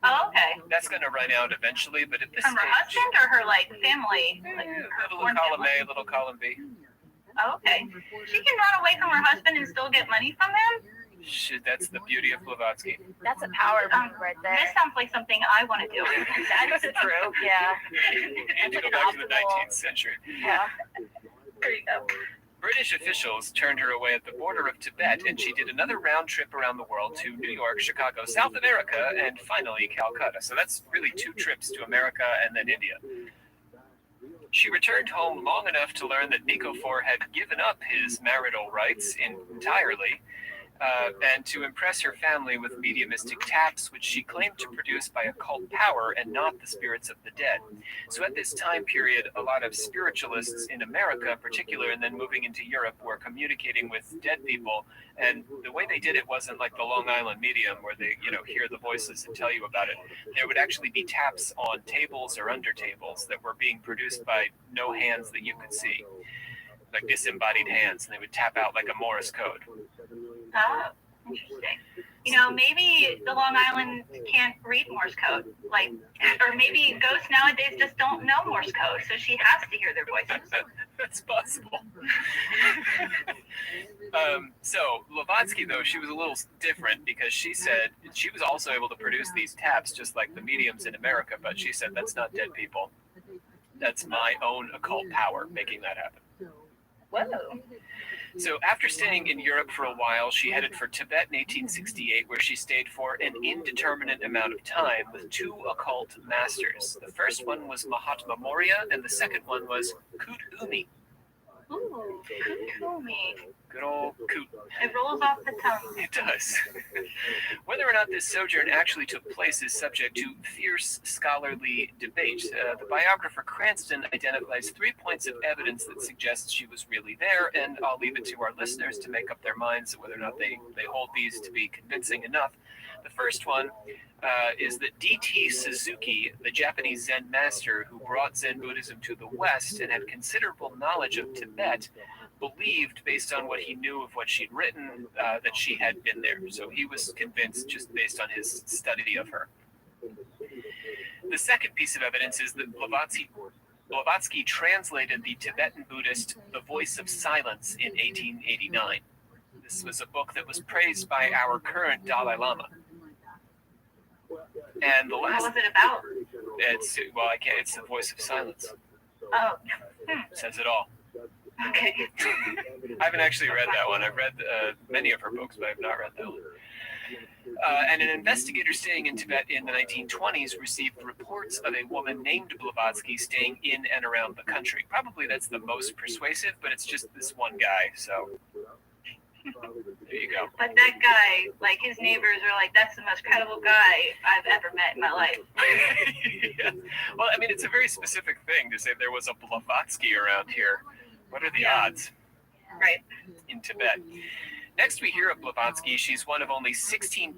Oh, okay. That's going to run out eventually, but at this From her stage, husband or her family? little column A, little column B. Oh, okay. She can run away from her husband and still get money from him? That's the beauty of Blavatsky. That's a power move right there. This sounds like something I want to do. That is true. Yeah. And to go back to the 19th century. Yeah. There you go. British officials turned her away at the border of Tibet, and she did another round trip around the world to New York, Chicago, South America, and finally Calcutta. So that's really 2 trips to America and then India. She returned home long enough to learn that Nicofor had given up his marital rights entirely, and to impress her family with mediumistic taps, which she claimed to produce by occult power and not the spirits of the dead. So at this time period, a lot of spiritualists in America in particular, and then moving into Europe, were communicating with dead people. And the way they did it wasn't like the Long Island medium where they, hear the voices and tell you about it. There would actually be taps on tables or under tables that were being produced by no hands that you could see, like disembodied hands, and they would tap out like a Morse code. Oh, interesting. Maybe the Long Island can't read Morse code, or maybe ghosts nowadays just don't know Morse code, so she has to hear their voices. That's possible. So Blavatsky, though, she was a little different because she said she was also able to produce these taps just like the mediums in America, but she said that's not dead people. That's my own occult power making that happen. Whoa. So after staying in Europe for a while, she headed for Tibet in 1868, where she stayed for an indeterminate amount of time with 2 occult masters. The first one was Mahatma Maurya, and the second one was Koot Umi. Ooh, Umi. Good old Koot. It rolls off the tongue. It does. Whether or not this sojourn actually took place is subject to fierce scholarly debate. The biographer Cranston identifies 3 points of evidence that suggests she was really there, and I'll leave it to our listeners to make up their minds whether or not they hold these to be convincing enough. The first one is that D.T. Suzuki, the Japanese Zen master who brought Zen Buddhism to the West and had considerable knowledge of Tibet, believed, based on what he knew of what she'd written, that she had been there. So he was convinced just based on his study of her. The second piece of evidence is that Blavatsky translated the Tibetan Buddhist The Voice of Silence in 1889. This was a book that was praised by our current Dalai Lama. And the last, What was it about? It's The Voice of Silence. Oh. Says it all. Okay. I haven't actually read that one. I've read many of her books, but I've not read that one. And an investigator staying in Tibet in the 1920s received reports of a woman named Blavatsky staying in and around the country. Probably that's the most persuasive, but it's just this one guy, so there you go. But that guy, his neighbors are that's the most credible guy I've ever met in my life. Yeah. Well, it's a very specific thing to say there was a Blavatsky around here. What are the odds? Right. In Tibet. Next, we hear of Blavatsky. She's one of only 16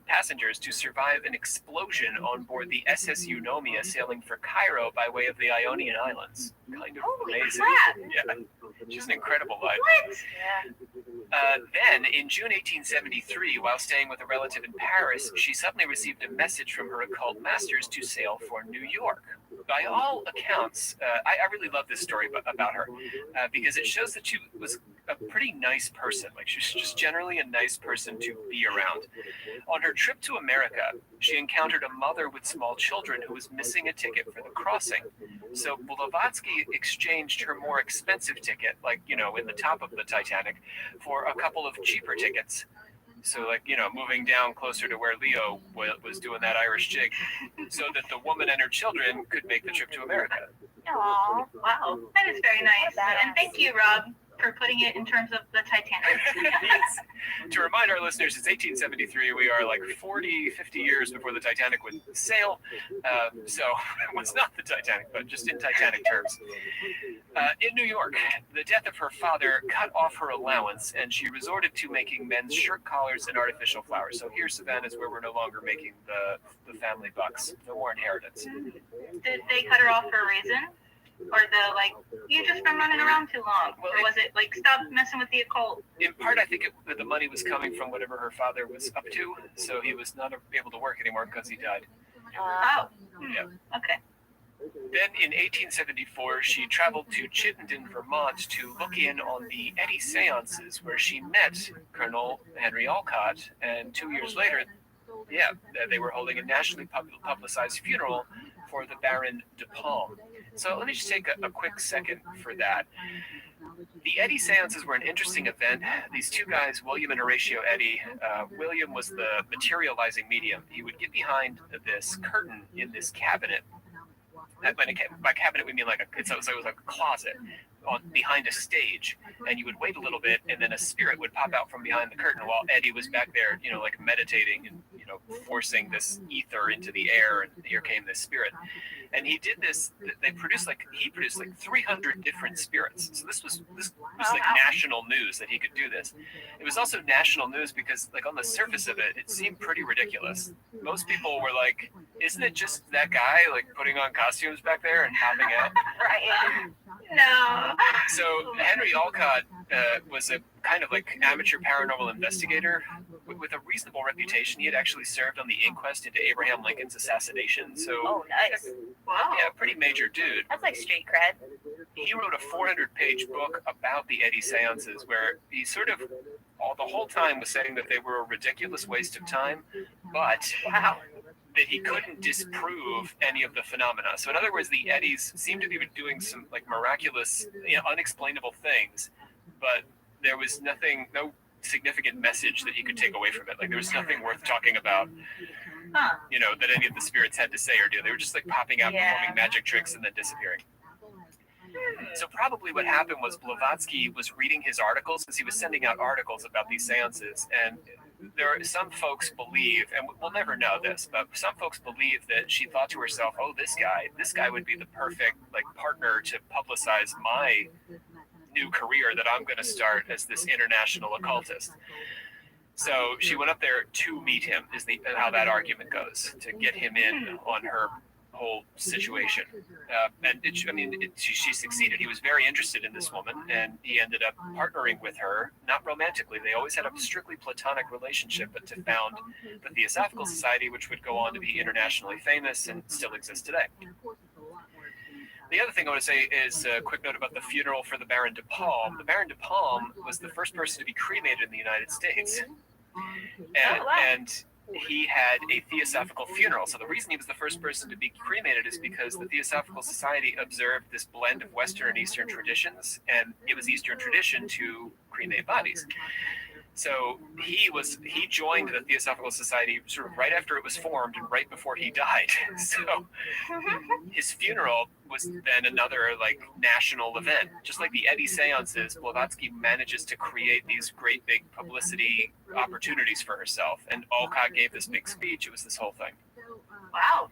passengers to survive an explosion on board the SS Eunomia sailing for Cairo by way of the Ionian Islands. Kind of amazing. Yeah, she's an incredible life. Then, in June 1873, while staying with a relative in Paris, she suddenly received a message from her occult masters to sail for New York. By all accounts, I really love this story about her because it shows that she was a pretty nice person. Like, she's just generally a nice person to be around. On her trip to America, she encountered a mother with small children who was missing a ticket for the crossing. So Blavatsky exchanged her more expensive ticket, like, you know, in the top of the Titanic, for a couple of cheaper tickets. So, like, you know, moving down closer to where Leo was doing that Irish jig, so that the woman and her children could make the trip to America. Aw, wow. That is very nice. And thank you, Rob, for putting it in terms of the Titanic. Yes. To remind our listeners, it's 1873. We are like 40, 50 years before the Titanic would sail. So it was not the Titanic, but just in Titanic terms. In New York, the death of her father cut off her allowance, and she resorted to making men's shirt collars and artificial flowers. So here, Savannah, is where we're no longer making the family bucks. No more inheritance. Did they cut her off for a reason? Or you just been running around too long? Or was it like, stop messing with the occult? In part, I think the money was coming from whatever her father was up to, so he was not able to work anymore because he died. Yeah. Okay. Then in 1874, she traveled to Chittenden, Vermont to look in on the Eddy seances where she met Colonel Henry Olcott, and 2 years later, they were holding a nationally publicized funeral for the Baron de Palm. So let me just take a quick second for that. The Eddy seances were an interesting event. These two guys, William and Horatio Eddy, William was the materializing medium. He would get behind this curtain in this cabinet. By cabinet, we mean it was like a closet behind a stage, and you would wait a little bit, and then a spirit would pop out from behind the curtain while Eddie was back there, like meditating and forcing this ether into the air, and here came this spirit. And he did this. He produced like 300 different spirits. So this was like national news that he could do this. It was also national news because, like, on the surface of it, it seemed pretty ridiculous. Most people were like, "Isn't it just that guy like putting on costumes back there and popping out?" Right. No. So Henry Olcott was a kind of like amateur paranormal investigator with a reasonable reputation. He had actually served on the inquest into Abraham Lincoln's assassination. So, nice. Wow. Yeah, pretty major dude. That's like street cred. He wrote a 400-page book about the Eddy seances, where he sort of the whole time was saying that they were a ridiculous waste of time, but that he couldn't disprove any of the phenomena. So in other words, the Eddies seemed to be doing some like miraculous, unexplainable things, but there was no significant message that he could take away from it. Like, there was nothing worth talking about, that any of the spirits had to say or do. They were just like popping out, performing magic tricks, and then disappearing. So probably what happened was Blavatsky was reading his articles, because he was sending out articles about these seances, and there are some folks believe, and we'll never know this, but some folks believe that she thought to herself, "Oh, this guy would be the perfect like partner to publicize my new career that I'm going to start as this international occultist." So she went up there to meet him, is how that argument goes, to get him in on her whole situation. She succeeded. He was very interested in this woman, and he ended up partnering with her, not romantically. They always had a strictly platonic relationship, but to found the Theosophical Society, which would go on to be internationally famous and still exists today. The other thing I want to say is a quick note about the funeral for the Baron de Palm. The Baron de Palm was the first person to be cremated in the United States. And he had a theosophical funeral. So the reason he was the first person to be cremated is because the Theosophical Society observed this blend of Western and Eastern traditions, and it was Eastern tradition to cremate bodies. So he joined the Theosophical Society sort of right after it was formed and right before he died. So his funeral was then another like national event. Just like the Eddy seances, Blavatsky manages to create these great big publicity opportunities for herself. And Olcott gave this big speech. It was this whole thing. Wow.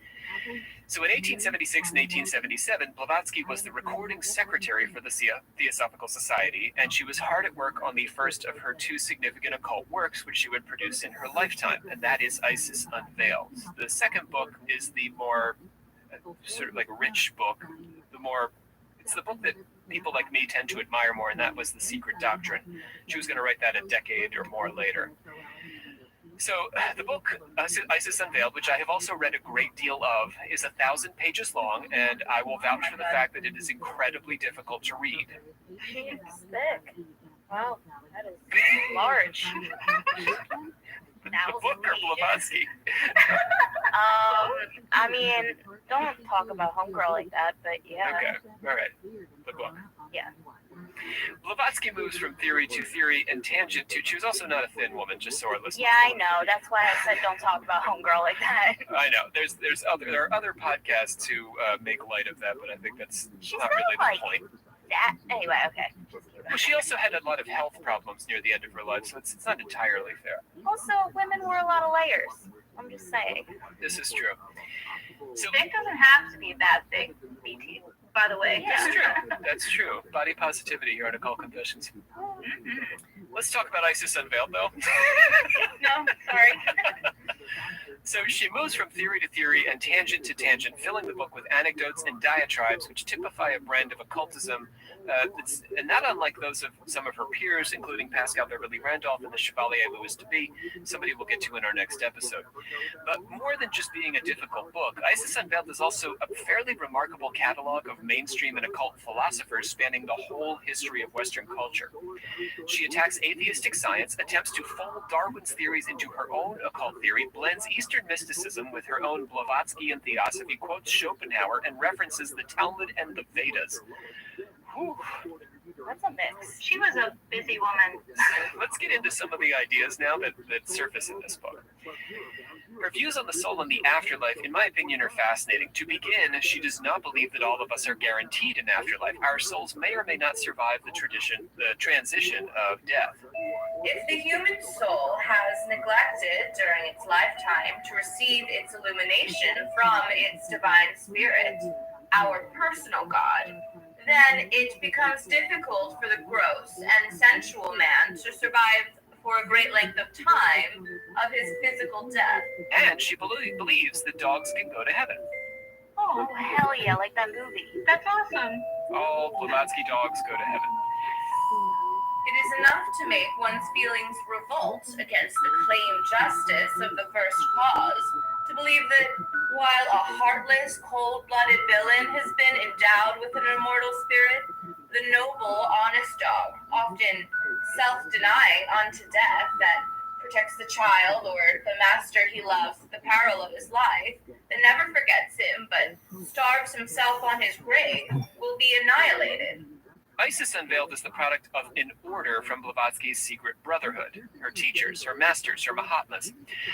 So in 1876 and 1877, Blavatsky was the recording secretary for the Theosophical Society, and she was hard at work on the first of her two significant occult works, which she would produce in her lifetime, and that is Isis Unveiled. The second book is the more sort of like rich book, it's the book that people like me tend to admire more, and that was The Secret Doctrine. She was going to write that a decade or more later. So the book, Isis Unveiled, which I have also read a great deal of, is 1,000 pages long, and I will vouch for the fact that it is incredibly difficult to read. It's thick. Wow, that is large. The book or Blavatsky? I mean, don't talk about homegirl like that, but yeah. Okay, all right. The book. Yeah. Blavatsky moves from theory to theory and tangent to. She was also not a thin woman, just so our listeners. Yeah, I know. That's why I said don't talk about homegirl like that. I know. There are other podcasts who make light of that, but I think that's She's not really like the point. that. Anyway, okay. Well, she also had a lot of health problems near the end of her life, so it's not entirely fair. Also, women wore a lot of layers. I'm just saying. This is true. So Thick doesn't have to be a bad thing, BT, by the way. that's true. That's true. Body positivity here at Occult Confessions. Let's talk about Isis Unveiled, though. No, sorry. So she moves from theory to theory and tangent to tangent, filling the book with anecdotes and diatribes which typify a brand of occultism that's not unlike those of some of her peers, including Pascal Beverly Randolph and the Chevalier Louis de B, somebody we'll get to in our next episode. But more than just being a difficult book, Isis Unveiled is also a fairly remarkable catalog of mainstream and occult philosophers spanning the whole history of Western culture. She attacks atheistic science, attempts to fold Darwin's theories into her own occult theory, blends Eastern mysticism with her own Blavatskyan theosophy, quotes Schopenhauer, and references the Talmud and the Vedas. Whew. That's a mix. She was a busy woman. Let's get into some of the ideas now that surface in this book. Her views on the soul and the afterlife, in my opinion, are fascinating. To begin, she does not believe that all of us are guaranteed an afterlife. Our souls may or may not survive the transition of death. If the human soul has neglected during its lifetime to receive its illumination from its divine spirit, our personal God, then it becomes difficult for the gross and sensual man to survive for a great length of time of his physical death. And she believes that dogs can go to heaven. Oh, hell yeah, like that movie. That's awesome. All Blavatsky dogs go to heaven. It is enough to make one's feelings revolt against the claimed justice of the first cause to believe that while a heartless, cold-blooded villain has been endowed with an immortal spirit, the noble, honest dog, often self-denying unto death that protects the child or the master he loves at the peril of his life, that never forgets him but starves himself on his grave, will be annihilated. Isis Unveiled is the product of an order from Blavatsky's secret brotherhood, her teachers, her masters, her Mahatmas.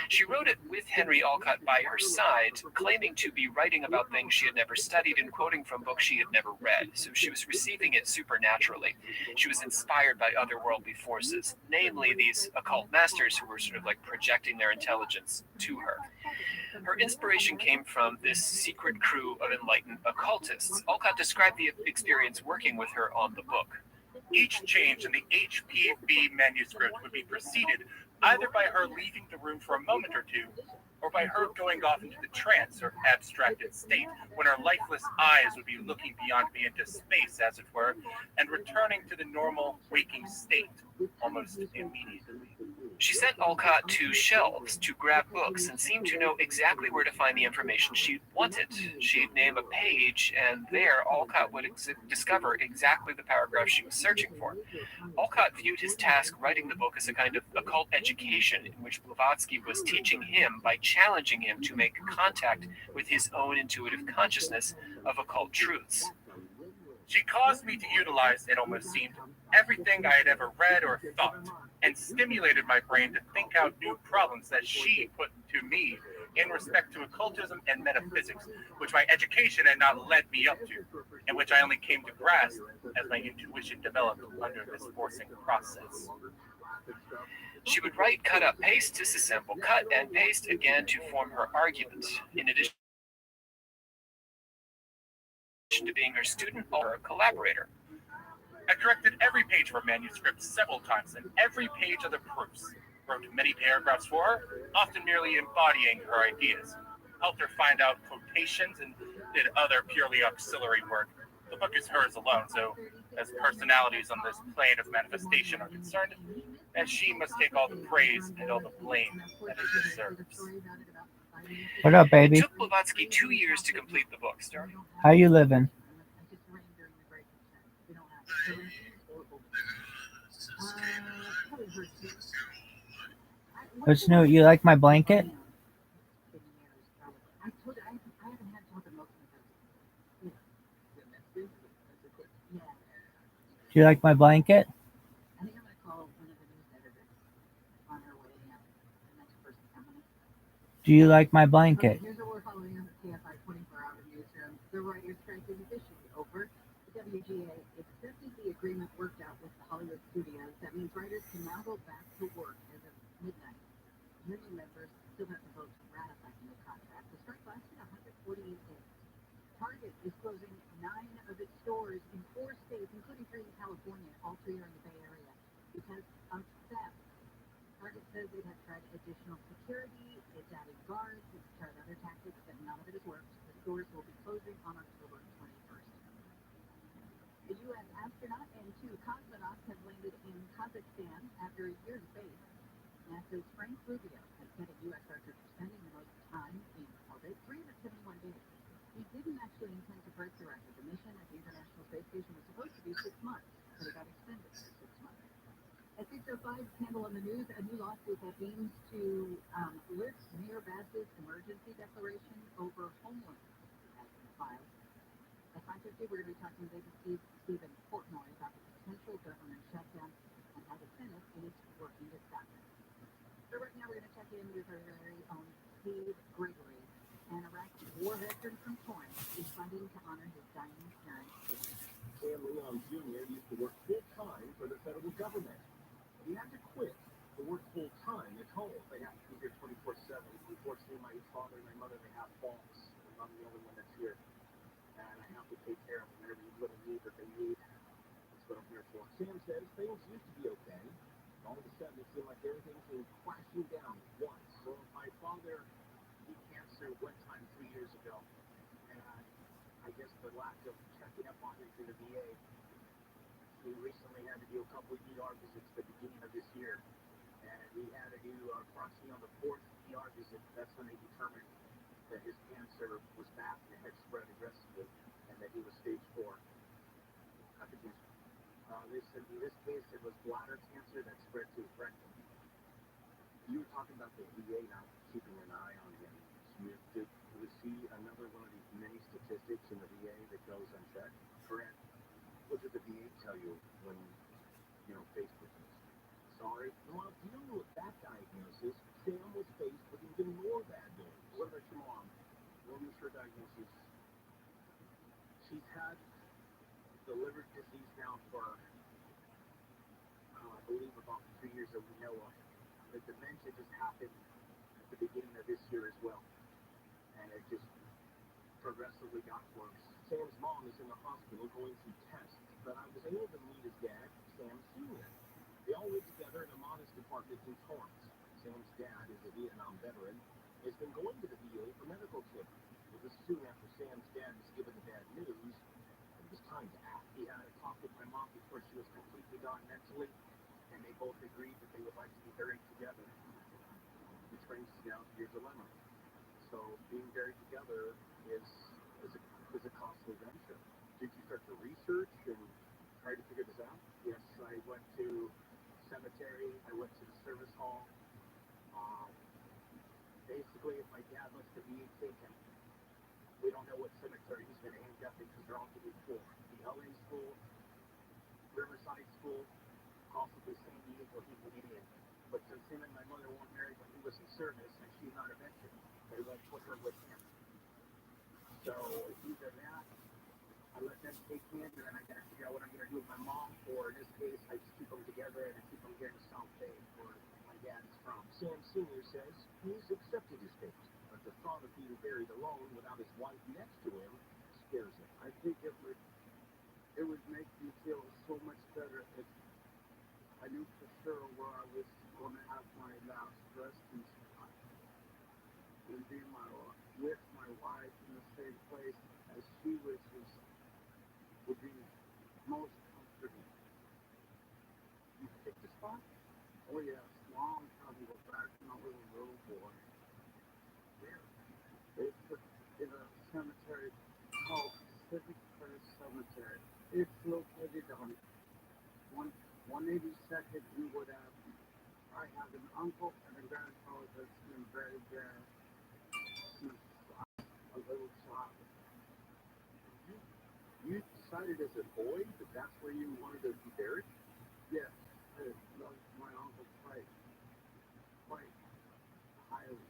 She wrote it with Henry Olcott by her side, claiming to be writing about things she had never studied and quoting from books she had never read, so she was receiving it supernaturally. She was inspired by otherworldly forces, namely these occult masters who were sort of like projecting their intelligence to her. Her inspiration came from this secret crew of enlightened occultists. Olcott described the experience working with her on the book. Each change in the HPB manuscript would be preceded either by her leaving the room for a moment or two, or by her going off into the trance or abstracted state, when her lifeless eyes would be looking beyond me into space, as it were, and returning to the normal waking state almost immediately. She sent Olcott to shelves to grab books and seemed to know exactly where to find the information she wanted. She'd name a page, and there Olcott would discover exactly the paragraph she was searching for. Olcott viewed his task writing the book as a kind of occult education in which Blavatsky was teaching him by challenging him to make contact with his own intuitive consciousness of occult truths. She caused me to utilize, it almost seemed, everything I had ever read or thought, and stimulated my brain to think out new problems that she put to me in respect to occultism and metaphysics, which my education had not led me up to, and which I only came to grasp as my intuition developed under this forcing process. She would write, cut, up, paste, disassemble, cut, and paste again to form her argument, in addition to being her student or her collaborator. I corrected every page of her manuscript several times and every page of the proofs. Wrote many paragraphs for her, often merely embodying her ideas. Helped her find out quotations and did other purely auxiliary work. The book is hers alone, so as personalities on this plane of manifestation are concerned, and she must take all the praise and all the blame that it deserves. What up, baby? It took Blavatsky 2 years to complete the book, Star. How you living? What's new? You like my blanket? Do you like my blanket? Do you like my blanket? Here's what we're following on the KFI 24-hour newsroom. The writers' strike is officially over. The WGA accepted the agreement worked out with the Hollywood studios. That means writers can now go back to work as of midnight. Union members still have to vote to ratify the new contract. The strike lasted 148 days. Target is closing 9 of its stores in 4 states, including 3 in California. All 3 are in the Bay Area because of theft. Target says it has tried additional security, it's added guards, it's tried other tactics, but none of it has worked. The stores will be closing on October 21st. A U.S. astronaut and 2 cosmonauts have landed in Kazakhstan after a year in space. NASA's Frank Rubio has set a U.S. record for spending the most time in orbit, 371 days. He didn't actually intend to break the record. The mission at the International Space Station was supposed to be 6 months, but it got extended for 6 months. At 6:05, scandal in the news, a new lawsuit that aims to lift Mayor Bass's emergency declaration over homelessness has been filed. At 5:50, we're going to be talking to Stephen Portnoy about the potential government shutdown and how the Senate is working to stop it. So right now, we're going to check in with our very own Steve Gregory, an Iraqi war veteran from Torrance, is fighting to honor his dying parents. Sam Leon Jr. used to work full-time for the federal government. He had to quit to work full-time at home. They have to be here 24/7. Unfortunately, my father and my mother, they have faults. I'm the only one that's here. And I have to take care of them, every little need that they need. That's what I'm here for. Sam says things used to be okay. All of a sudden, it seemed like everything came crashing down at once. So my father beat cancer one time 3 years ago. And I guess the lack of checking up on him through the VA, we recently had to do a couple of ER visits at the beginning of this year. And we had to do approximately on the 4th ER visit, that's when they determined that his cancer was back and it had spread aggressively and that he was stage 4. In this case, it was bladder cancer that spread to his rectum. You were talking about the VA not keeping an eye on him. Was he another one of these many statistics in the VA that goes unchecked? Correct. What did the VA tell you when, faced with this? Sorry? Well, dealing with that diagnosis, Sam was faced with even more bad news. What about your mom? What was her diagnosis? She's had the liver disease now for, I believe, about 3 years that we know of. The dementia just happened at the beginning of this year as well. And it just progressively got worse. Sam's mom is in the hospital going through tests, but I was able to meet his dad, Sam Sr. They all live together in a modest apartment in Torrance. Sam's dad is a Vietnam veteran, has been going to the VA for medical care. It was soon after Sam's dad was given the bad news, it was time to act. He had a talk with my mom before she was completely gone mentally, and they both agreed that they would like to be buried together. Which brings us down to your dilemma. So being buried together is a costly venture. Did you start to research and try to figure this out? Yes, I went to cemetery, I went to the service hall. Basically, if my dad lets the VA take him, we don't know what cemetery he's going to end up in because they're all going to be full. The LA school, Riverside school, possibly San Diego, he will get in. But since him and my mother weren't married when he was in service, and she's not a veteran, they won't put her with him. So it's either that, I let them take him, and then I got to figure out what I'm going to do with my mom, or in this case, I just keep them together and I keep them here in South Bay. Sam Sr. says he's accepted his fate, but the thought of being buried alone without his wife next to him scares him. I think it would make me feel so much better if I knew for sure where I was going to have my last resting spot and be with my wife in the same place as she wishes would be most comforting. You picked the spot? Oh yes, long time ago back when I was a little boy. Where? It's in a cemetery called Pacific Crest Cemetery. It's located on 182nd in Wood Avenue. I have an uncle and a grandfather that's been buried there since I was a little child. You decided as a boy that that's where you wanted to be buried? Yes, I loved my uncle quite highly,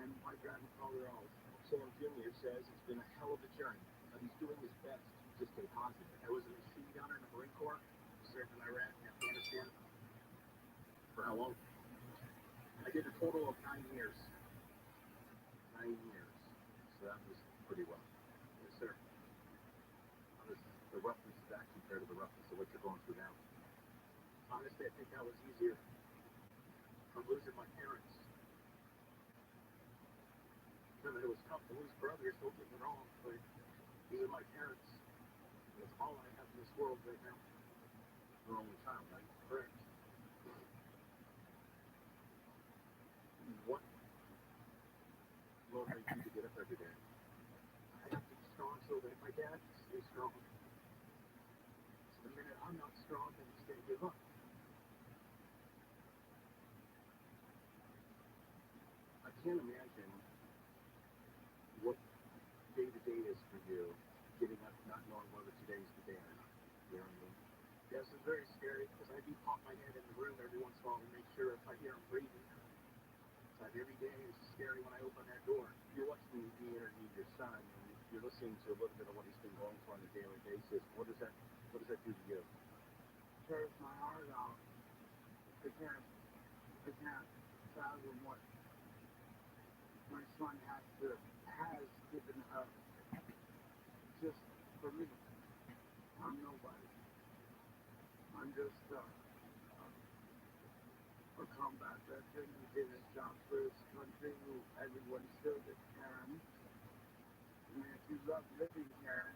and my grandfather also. Sam Jr. says it's been a hell of a journey, but he's doing his best to stay positive. I was a machine gunner in the Marine Corps, served in Iraq and Afghanistan. For how long? I did a total of 9 years. 9 years. So that was pretty well. Yes, sir. The roughness of that compared to the roughness of what you're going through now. Honestly, I think that was easier from losing my parents. I mean, it was tough to lose brothers, don't get me wrong, but even my parents, that's all I have in this world right now. Your only child, right? Correct. What motivates you to get up every day? I have to be strong so that my dad can stay strong. So the minute I'm not strong, then he's going to give up. I can't imagine what day-to-day is for you, getting up not knowing whether today's the day or not. You know what I mean? Yes, it's very scary because I do pop my head in the room every once in a while to make sure if I hear him breathing. It's like every day it's scary when I open that door. You're watching me interview your son, and you're listening to a little bit of what he's been going through on a daily basis. What does that do to you? Tears my heart out. I can't fathom what my son has given up just for me. I'm nobody. I'm just a combat veteran who did his job for his country, who everyone should and can. I mean, if you love living here,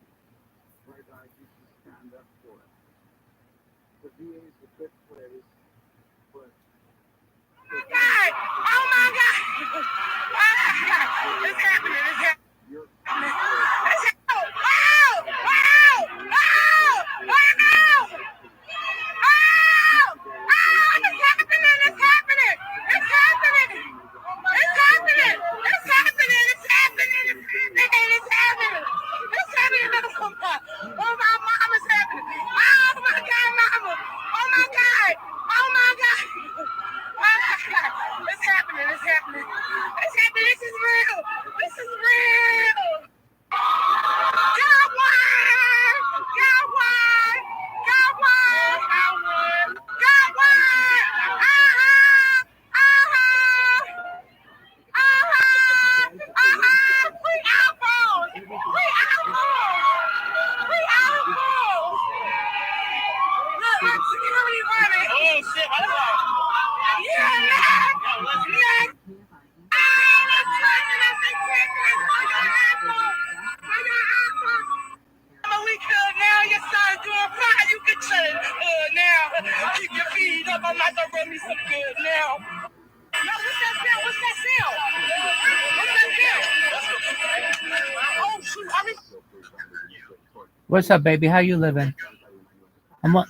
my God, you should stand up for it. The VA is a good place, but God! Oh my God! It's happening! It's happening! What's up, baby? How you living? I'm on.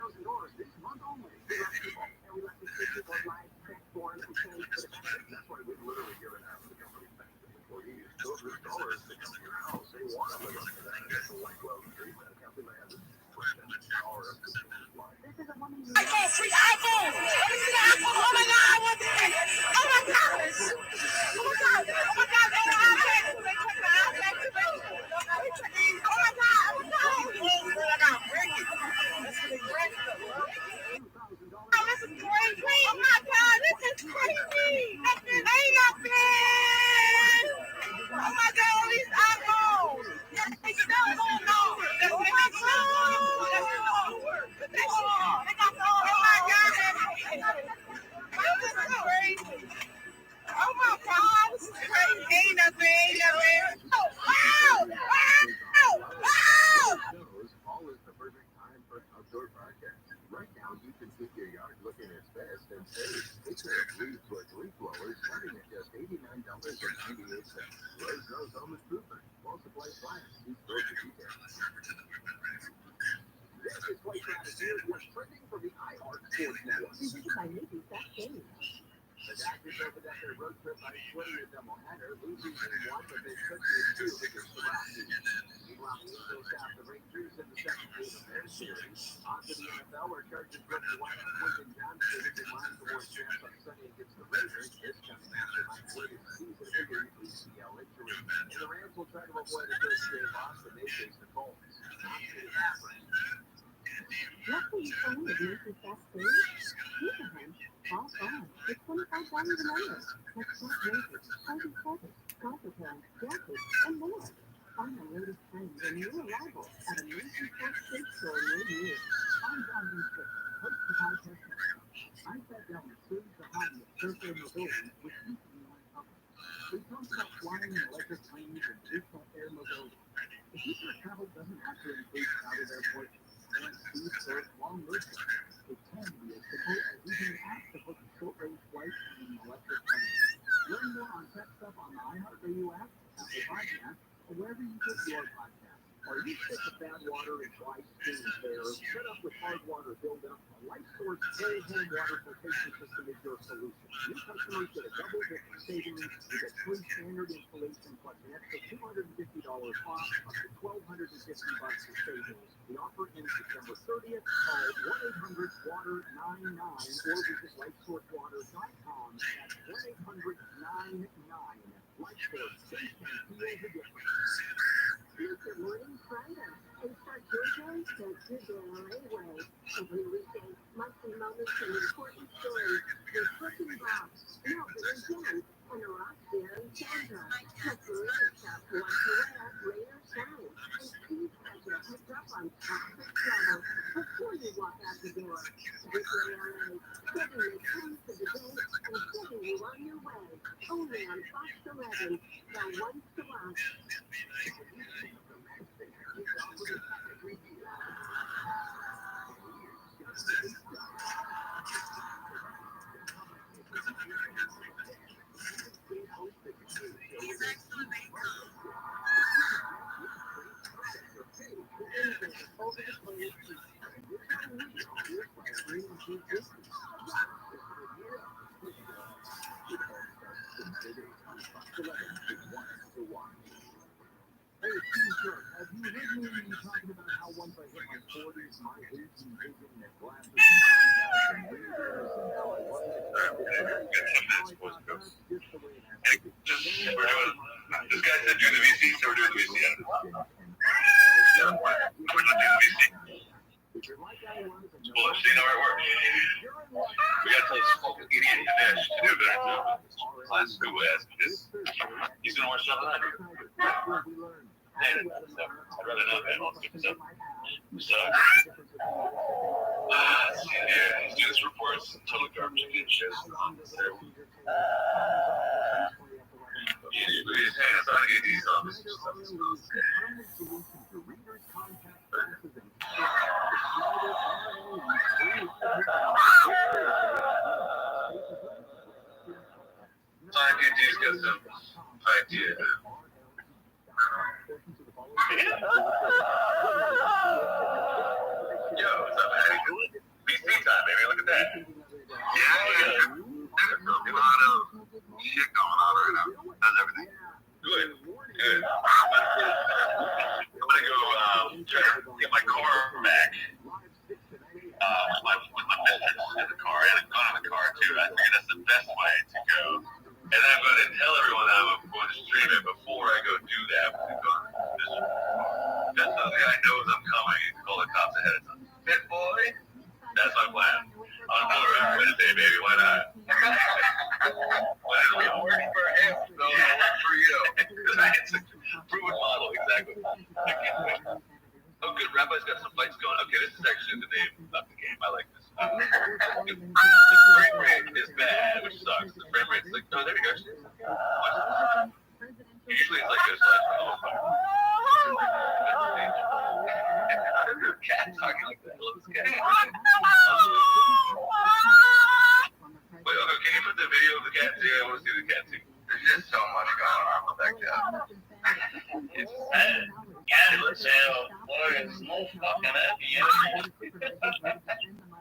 $3,000 this month only. We let people, and we let the people live transform and change for the better. That's why we've literally given out the company employees those dollars to come to your house. They want to live up to that. That's a white glove treatment. A company that has the power of consumer's life. This is a woman who free iPhone! Let me see the iPhone! Oh my God! What's that? Oh my gosh! Oh my God! Oh my God! They have iPad! They took the iPad to me! Oh my God! Oh my God! I got breaking. That's what they break stuff, bro. Oh, this is crazy! Oh my God! This is crazy! Nothing ain't nothing! Oh my God! All these iPhones! They still going on! Oh my God! They got the whole. Oh my God! This is crazy! Oh my God! This is crazy! Ain't nothing! Ain't nothing! Oh! Oh! Oh! Oh! Fall is the perfect time for outdoor projects. Right now, you can keep your yard looking its best and save. Take care of leaves with leaf blowers starting at just $89.98. Rose Rose Home Improvement. While supplies last, see store for details. This is Play Strategy. What's trending from the iHeart Sports Network. The Dodgers opened up their road trip by splitting a doubleheader, losing game one, but they took game two against the Rockies. Meanwhile, the Angels got the Rangers in the second game of their series. On to the NFL, where Chargers rookie wide Quentin Johnson is in line towards champs on Sunday against the Raiders. This comes after Mike's latest season-ending ACL injury. And the Rams will try to avoid a first-game loss when they face the Colts. Not to the average. What will you find at Macy's Fast Food? Look at him. All fun. It's $25 an hour. That's not razors, party feathers, golfer pants, jackets, and more. Find the latest trends and new arrivals at a Macy's Fast Food store near you. I'm John Winston, host of Podcast Network. I sat down with Susan Sahani of Surfair Mobility, which recently went public. We talked about flying in electric planes and rooftop air mobility. The future of travel doesn't have to include crowded airports and speed or long road trips. It can be as simple as using an app to book a short-range flight in an electric plane. Learn more on tech stuff on the iHeartRadio app, Apple Podcasts, or wherever you get your podcasts. Are you sick of bad water and dry skin and hair? Set up with hard water buildup. A LifeSource whole home water filtration system is your solution. New customers get a double dip of savings with a free standard installation plus an extra $250 off up to $1,250 for savings. The offer ends December 30th. Call 1-800-WATER-99 or visit LifeSourceWater.com. That's 1-800-99. LifeSource. Taste and feel the difference. Look at Morning Friday and start your day the ViralRabbi way. Every weekday, monthly moments and important stories with cooking blogs, Melvin and Jen, and Roxy and Sandra. Plus Maria Shop, What's Rain or Shine, and Steve has your heads up on traffic trouble before you walk out the door. With ViralRabbi, getting you through to the day and getting you on your way. Only on Fox 11, the ones to watch. Have you heard me talking about how once I hit my 40s, my age and vision and glasses and contacts and readers and how I wasn't This guy said you're the VC, so we're doing the VC. Yeah, we're not doing VC. Well, see how it works. We got this idiot Dinesh to do a better job. Class who asked this. He's gonna watch something like that. I'd rather not have all this stuff. So, yeah, he's doing his reports, total garbage and shit. Yeah, but he's saying it's not getting these offices. IPG's got some idea. Yo, what's up, man? exactly. I can't wait. Oh, good. Rabbi's got some fights going. Okay, this is actually the name of the game. I like this. The frame rate is bad, which sucks. The frame rate's like, oh, there you go. Usually it's like a slash for the whole fire. I heard your cat talking like that. I love this cat. Wait, okay, can you put the video of the cat too? I want to see the cat too. There's just so much going on with that cat. It's sad. Cat looks out. Boy, it's no fucking happy energy.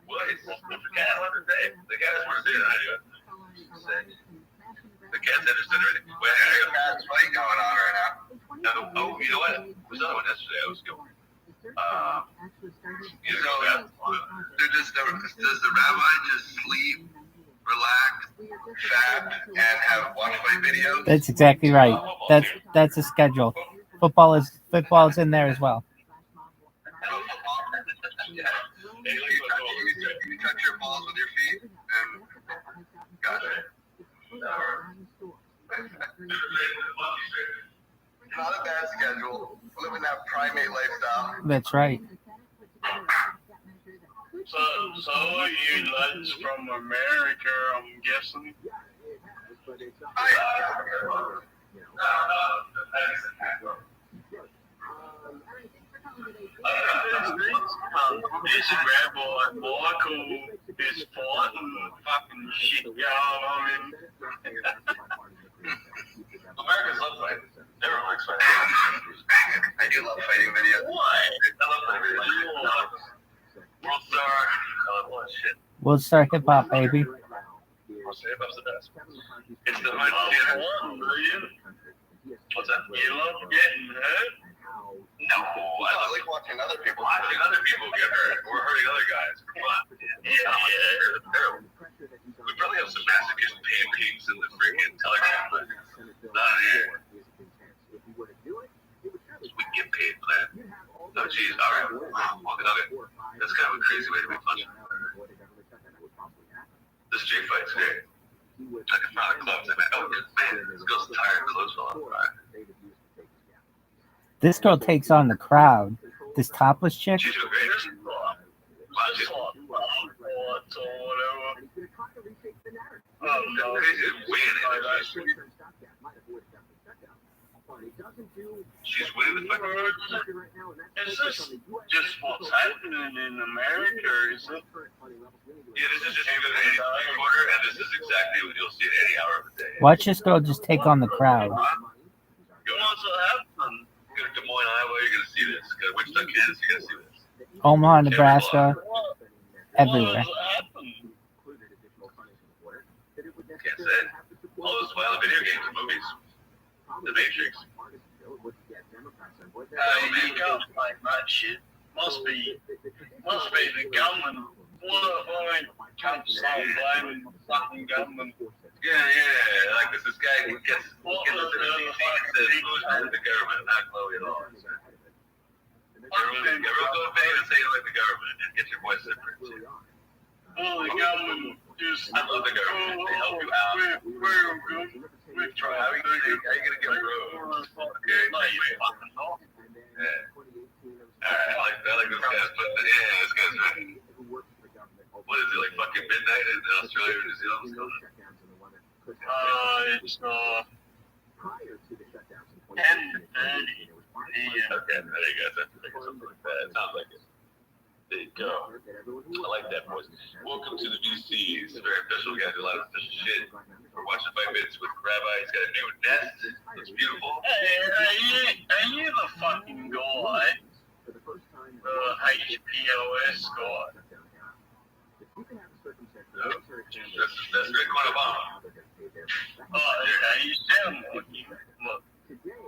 What? It's the cat wants to say. The cat is more serious than I do. The cat's interested already. Well, there's a cat's fight going on right now. No, oh, you know what? There was another one yesterday. I was going. You know, does the rabbi just sleep, relax, fat, and have watch my videos? That's exactly right. That's a schedule. Football is in there as well. You touch your balls with your feet, and gotcha. Not a bad schedule. Living that primate lifestyle. That's right. So you lads from America, I'm guessing. This Rabbi Michael is fighting fucking shit going on in Americans love fighting. Everyone likes fighting. I do love fighting videos. What? I love fighting videos. World Star. I love all that shit. World Star Hip Hop, baby. World Star Hip Hop's the best. It's the What's that? You love getting hurt? No, I like watching other people get hurt. We're hurting other guys for fun. Yeah. We probably have some masochist pancakes in the freaking Telegram, but not here. We can get paid for that. Oh, geez. All right. Okay. That's kind of a crazy way to be punched. The street fight's great. I can find the clubs. Oh, man, this girl's tired. Clothes fell off. All right. This girl takes on the crowd. This topless chick. She's great. She's winning the fight. Is this just what's happening in America, is it? Yeah, this is just even any quarter, and this is exactly what you'll see at any hour of the day. Watch this girl just take on the crowd. What's happening? Go to Des Moines, Iowa, you're going to see this. Go to Wichita, Kansas, you're going to see this. Omaha, Nebraska, everywhere. Can't say. All those violent video games and movies. The Matrix. You can't fight that shit. Must be the government. What if I can't start blaming the fucking government? Yeah. Like this guy who gets into the DC and says, who's not the government, not Chloe at all. Everyone go to bed and say you like the government and get your voice separate. Well, the government just... I love the government. They help you out. We're good. We're trying. How are you going to get roads? Okay. Yeah. Alright, I like this guy's putting the... Yeah, this guy's right. What is it, like fucking midnight in Australia or New Zealand? It's 10:30. Okay, there you go. That's something like that. It sounds like it. There you go. I like that voice. Welcome to the VC. It's very official. We got to do a lot of official shit. We're watching 5 Minutes with Rabbi. He's got a new nest. It's beautiful. Hey, are you the fucking guy? The HPOS guy? That's Greg Obama. Oh, you sound like you. Look.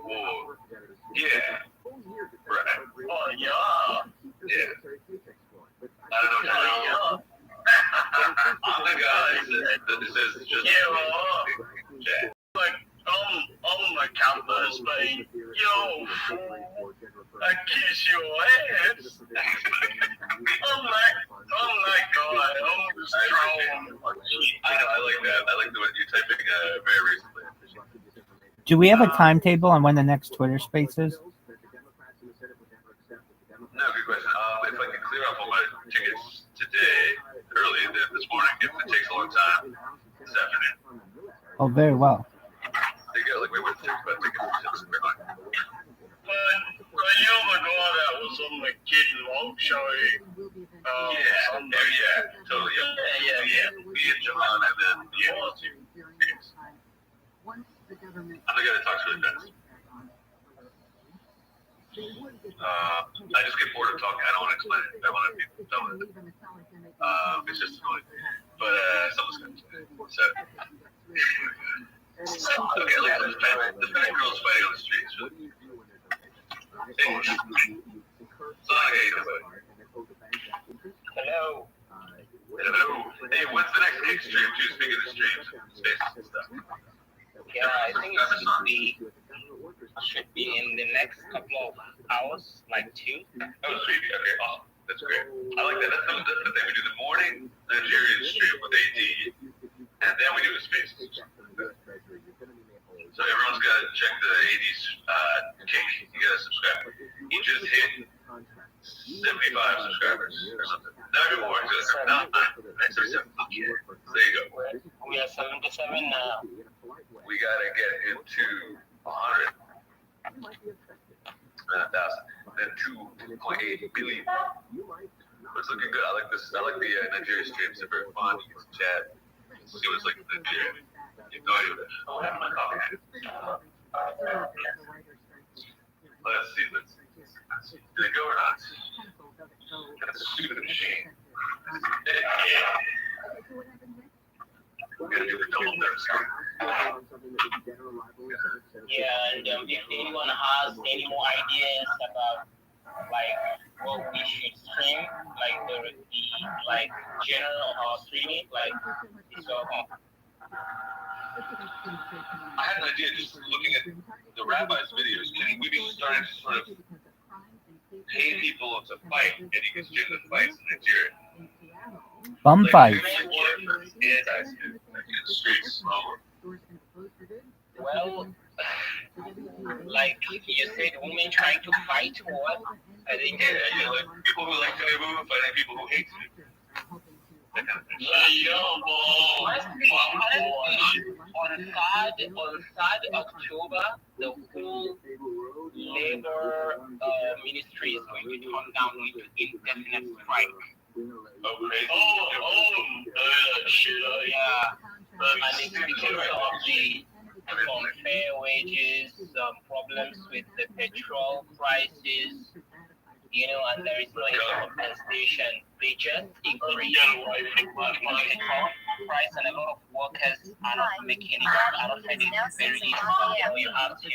Whoa. Yeah. Right. Oh, yeah. Yeah. I don't know. I'm the guy that says just. Yeah. Like, I'm the campus, but yo, fool, I kiss your ass. I'm that guy. I'm just trolling. I like that. I like the way you're typing very recently. Do we have a timetable on when the next Twitter space is? No, good question. If I could clear up all my tickets today, early this morning, if it takes a long time, this afternoon. Oh, very well. They get like, wait, what tickets? But you're the guy that was on the Kid and Log show. Yeah, totally. Yeah. Me and Jamal and then tickets. I'm the guy that talks really fast. I just get bored of talking. I don't want to explain it. I want to be done with it. It's just annoying. But someone's going to say it. So, okay, look at this fat. The fat girl's fighting on the streets. English. So, okay, Hello. Hey, what's the next gig stream too? Speaking of streams and spaces and stuff. Yeah, I think it should be in the next couple of hours, like 2. Oh, sweet. Okay, awesome. That's great. I like that. That's the thing. We do the morning Nigerian stream with AD, and then we do the spaces. So everyone's got to check the AD's cake. You got to subscribe. He just hit 75 subscribers or something. Not anymore. Next 37. Yeah. There you go. We are 77 now. We got to get him to 100. 1,000. Then 2.8 billion. It's looking good. I like this. I like the Nigeria streams. They're very fun. You can chat. See what's like in Nigeria. You have no idea what that is. I have my coffee. Let's see. Did it go or not? That's a stupid machine. We gotta do the double dose. Yeah, and if anyone has any more ideas about like what we should stream, like the general streaming, like it's welcome. I had an idea just looking at the Rabbi's videos. Can we be starting to sort of pay people to fight, and you can stream the fights in Nigeria? Bum fight. Well, like you said, women trying to fight or what? I think like people who like Tinubu fighting people who hate Tinubu. On 3rd October, the whole labor ministry is going to turn down into indefinite strike. Yeah. And it's because of the unfair wages, problems with the petrol prices, and there is no compensation. They just increase the petrol price, and a lot of workers are not making it. I don't find it very easy. You have to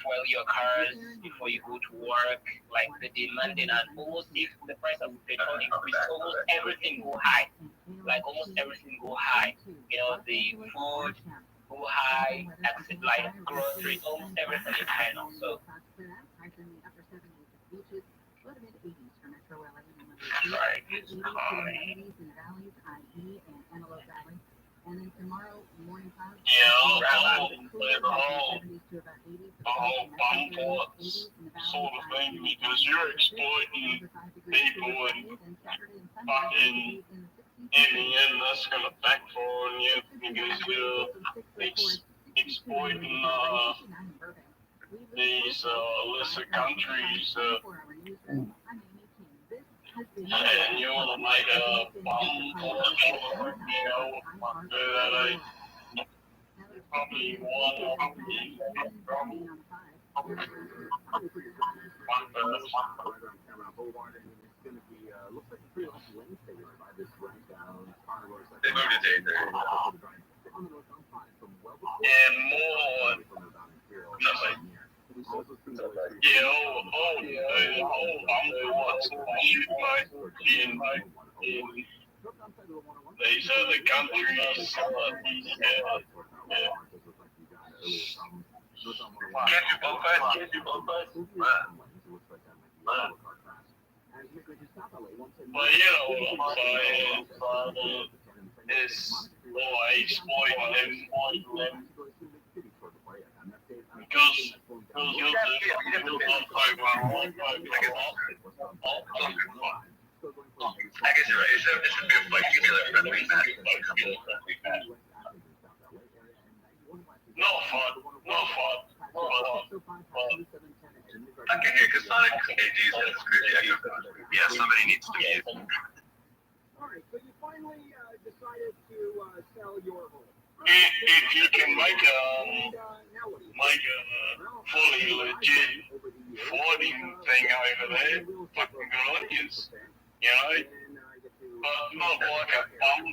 fuel your cars before you go to work. Like the demanding, and almost if the price of petrol increase, almost everything go high. Like almost everything go high. The food go high, like groceries, almost everything is high now. So. Sorry, it's calling. The whole bum ports sort of thing, because you're exploiting people and fucking in the end that's gonna backfire on you because you're exploiting these illicit countries and you want to make a bum port, that probably one of the They moved it to 8:30. And more. These other countries, Can't do both sides? But what I'm saying, it's exploiting them, because I guess you're right. It should be a fight. You feel like friendly match. No fun. I can hear Kasonic AG says it's crazy. Yeah, somebody needs to be. All right, so you finally decided to sell your home. If you can make a fully legit floating thing over there, fucking good on you. You know? But not like a bum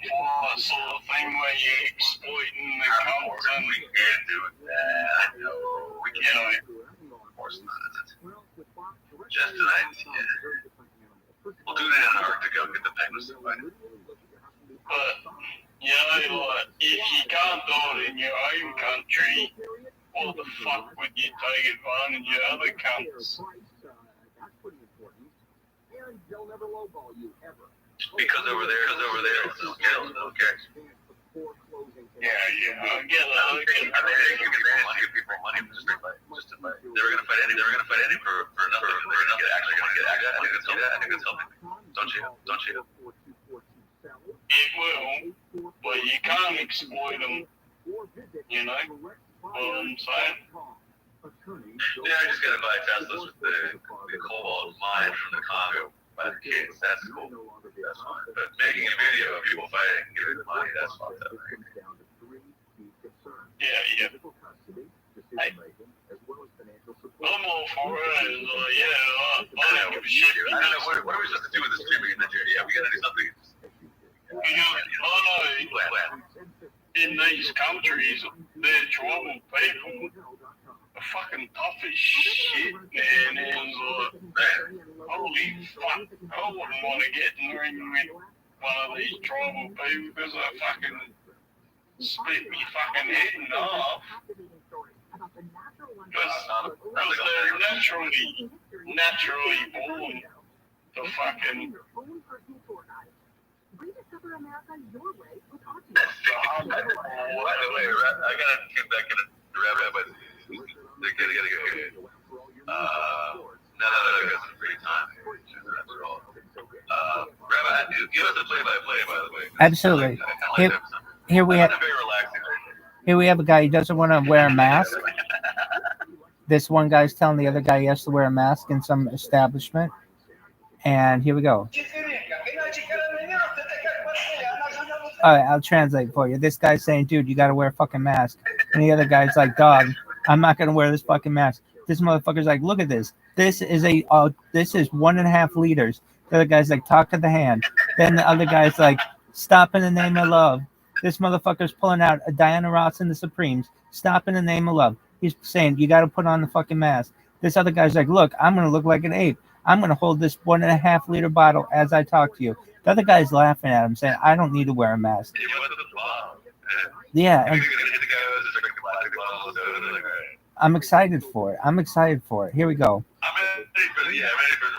sort of thing where you're exploiting the content. We can't do that. No, we can't. Of course not. Just an idea. We'll do that in Antarctica. Get the penguins to fight it. But, you know, like, if you can't do it in your own country, what the fuck would you take advantage of other countries? And they'll never lowball you, ever. Because over there, it's no scale, no care. Yeah, I get it. I mean, they can manage to give people money just to fight. They were gonna fight any for nothing. They're gonna get access. I think that's helping. Don't you? It will, but you can't exploit them. You know what I'm saying? Yeah, I just gotta buy Teslas with the cobalt mine from the Congo by the kids. That's cool. That's fine. But making a video of people fighting and giving them money, that's fucked up. Yeah. I'm all for it. I don't give a shit. I don't know. What are we supposed to do with the streaming in Nigeria? Yeah, we gotta do something. In these countries, they're tribal people are fucking tough as shit, man. And holy fuck, I wouldn't want to get in the ring with one of these tribal people because I fucking split me fucking head in half. Because they're naturally born to fucking. Rediscover America your way with ROTHSCHILD. By the way, I gotta get back into Rabbi. They're getting good. Now that I got some free time, after all. Rabbi, give us a play-by-play, by the way. Absolutely. Here we have a guy who doesn't want to wear a mask. This one guy's telling the other guy he has to wear a mask in some establishment. And here we go. All right, I'll translate for you. This guy's saying, dude, you got to wear a fucking mask. And the other guy's like, dog, I'm not going to wear this fucking mask. This motherfucker's like, look at this. This is 1.5 liters. The other guy's like, talk to the hand. Then the other guy's like, stop in the name of love. This motherfucker's pulling out a Diana Ross and the Supremes. Stop in the name of love. He's saying, you got to put on the fucking mask. This other guy's like, look, I'm going to look like an ape. I'm going to hold this 1.5 liter bottle as I talk to you. The other guy's laughing at him, saying, I don't need to wear a mask. Yeah. And I'm excited for it. Here we go.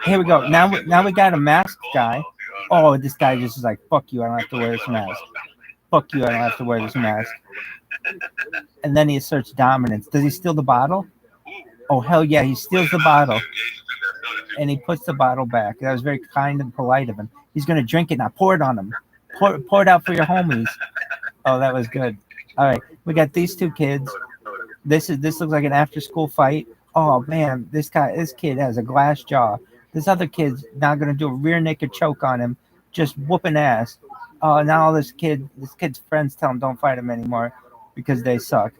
Here we go. Now we got a masked guy. Oh, this guy just is like, fuck you, I don't have to wear this mask. Fuck you, I don't have to wear this mask. And then he asserts dominance. Does he steal the bottle? Oh, hell yeah, he steals the bottle. And he puts the bottle back. That was very kind and polite of him. He's going to drink it now. Pour it on him. Pour it out for your homies. Oh, that was good. All right. We got these two kids. This looks like an after-school fight. Oh, man. This kid has a glass jaw. This other kid's now going to do a rear naked choke on him. Just whooping ass. Now this kid's friends tell him don't fight him anymore because they suck.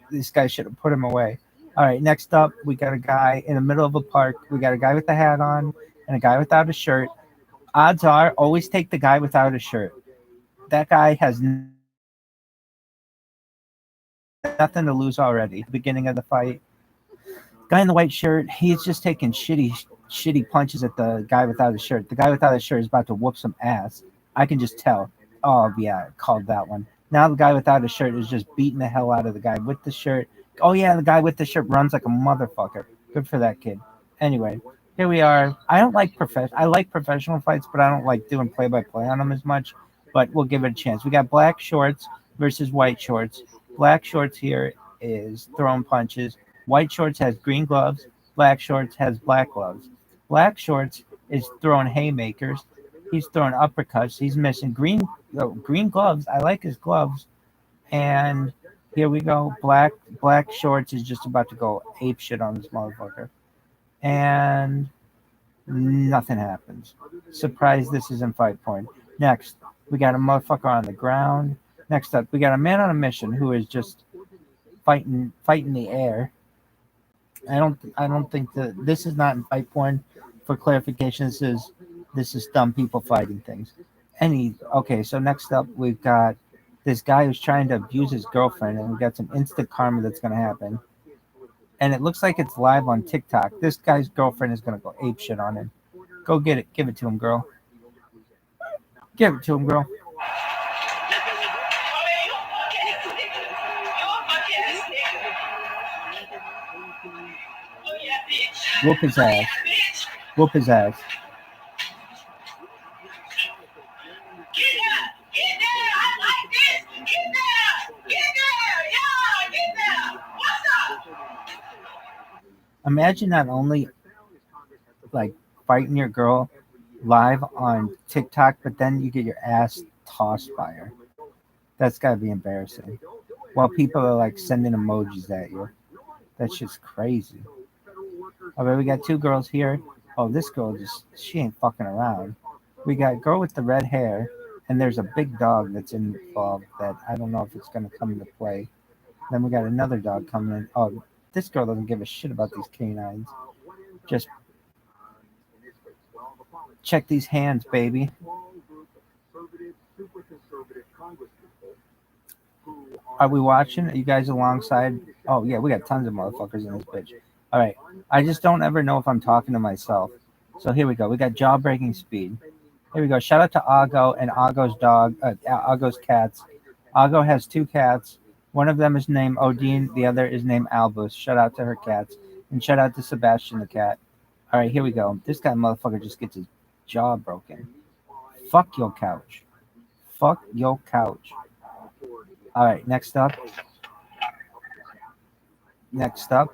This guy should have put him away. All right, next up, we got a guy in the middle of a park. We got a guy with a hat on and a guy without a shirt. Odds are, always take the guy without a shirt. That guy has nothing to lose already. The beginning of the fight. Guy in the white shirt, he's just taking shitty punches at the guy without a shirt. The guy without a shirt is about to whoop some ass. I can just tell. Oh, yeah, I called that one. Now the guy without a shirt is just beating the hell out of the guy with the shirt. Oh, yeah, the guy with the shirt runs like a motherfucker. Good for that kid. Anyway, here we are. I like professional fights, but I don't like doing play-by-play on them as much. But we'll give it a chance. We got black shorts versus white shorts. Black shorts here is throwing punches. White shorts has green gloves. Black shorts has black gloves. Black shorts is throwing haymakers. He's throwing uppercuts. He's missing green gloves. I like his gloves. And here we go. Black shorts is just about to go ape shit on this motherfucker. And nothing happens. Surprise, this isn't fight point. Next, we got a motherfucker on the ground. Next up, we got a man on a mission who is just fighting the air. I don't think that this is not in fight porn. For clarification, this is dumb people fighting things. Okay, so next up we've got this guy who's trying to abuse his girlfriend, and we got some instant karma that's gonna happen. And it looks like it's live on TikTok. This guy's girlfriend is gonna go ape shit on him. Go get it. Give it to him, girl. Give it to him, girl. Whoop his ass. Whoop his ass. Imagine not only like fighting your girl live on TikTok, but then you get your ass tossed by her. That's gotta be embarrassing. While people are like sending emojis at you. That's just crazy. Okay, we got two girls here. Oh, this girl she ain't fucking around. We got a girl with the red hair, and there's a big dog that's involved that I don't know if it's gonna come into play. Then we got another dog coming in. Oh, this girl doesn't give a shit about these canines. Just check these hands, baby. Are we watching? Are you guys alongside? Oh, yeah, we got tons of motherfuckers in this bitch. All right. I just don't ever know if I'm talking to myself. So here we go. We got jaw-breaking speed. Here we go. Shout out to Aggo and Aggo's cats. Aggo has two cats. One of them is named Odin. The other is named Albus. Shout out to her cats. And shout out to Sebastian the cat. All right, here we go. This guy motherfucker just gets his jaw broken. Fuck your couch. Fuck your couch. All right, next up,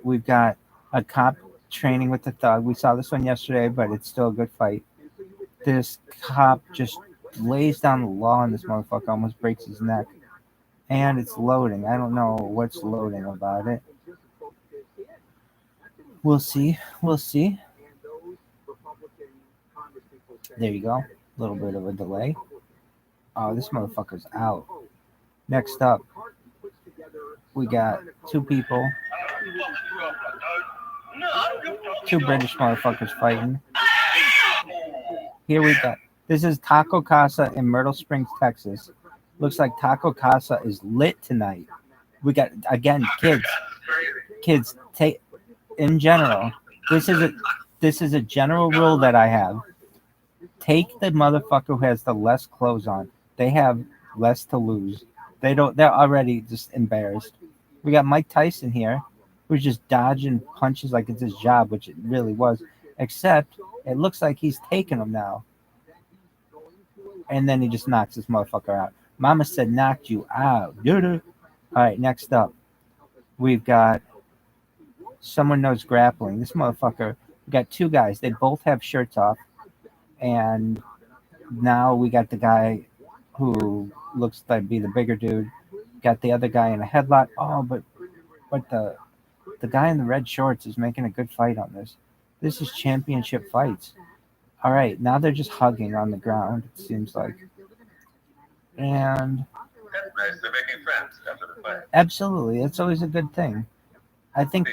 we've got a cop training with the thug. We saw this one yesterday, but it's still a good fight. This cop just lays down the law on this motherfucker, almost breaks his neck. And it's loading. I don't know what's loading about it. We'll see. There you go. A little bit of a delay. Oh, this motherfucker's out. Next up, we got two people. Two British motherfuckers fighting. Here we go. This is Taco Casa in Myrtle Springs, Texas. Looks like Taco Casa is lit tonight. We got, again, kids take in general. This is a general rule that I have. Take the motherfucker who has the less clothes on. They have less to lose. They're already just embarrassed. We got Mike Tyson here, who's just dodging punches like it's his job, which it really was. Except it looks like he's taking them now. And then he just knocks this motherfucker out. Mama said knocked you out. Doo-doo. All right, next up, we've got someone knows grappling. This motherfucker, we got two guys. They both have shirts off. And now we got the guy who looks like be the bigger dude. Got the other guy in a headlock. Oh, but the guy in the red shorts is making a good fight on this. This is championship fights. All right, now they're just hugging on the ground, it seems like. And that's nice. They're making friends after the fight. Absolutely, that's always a good thing. I think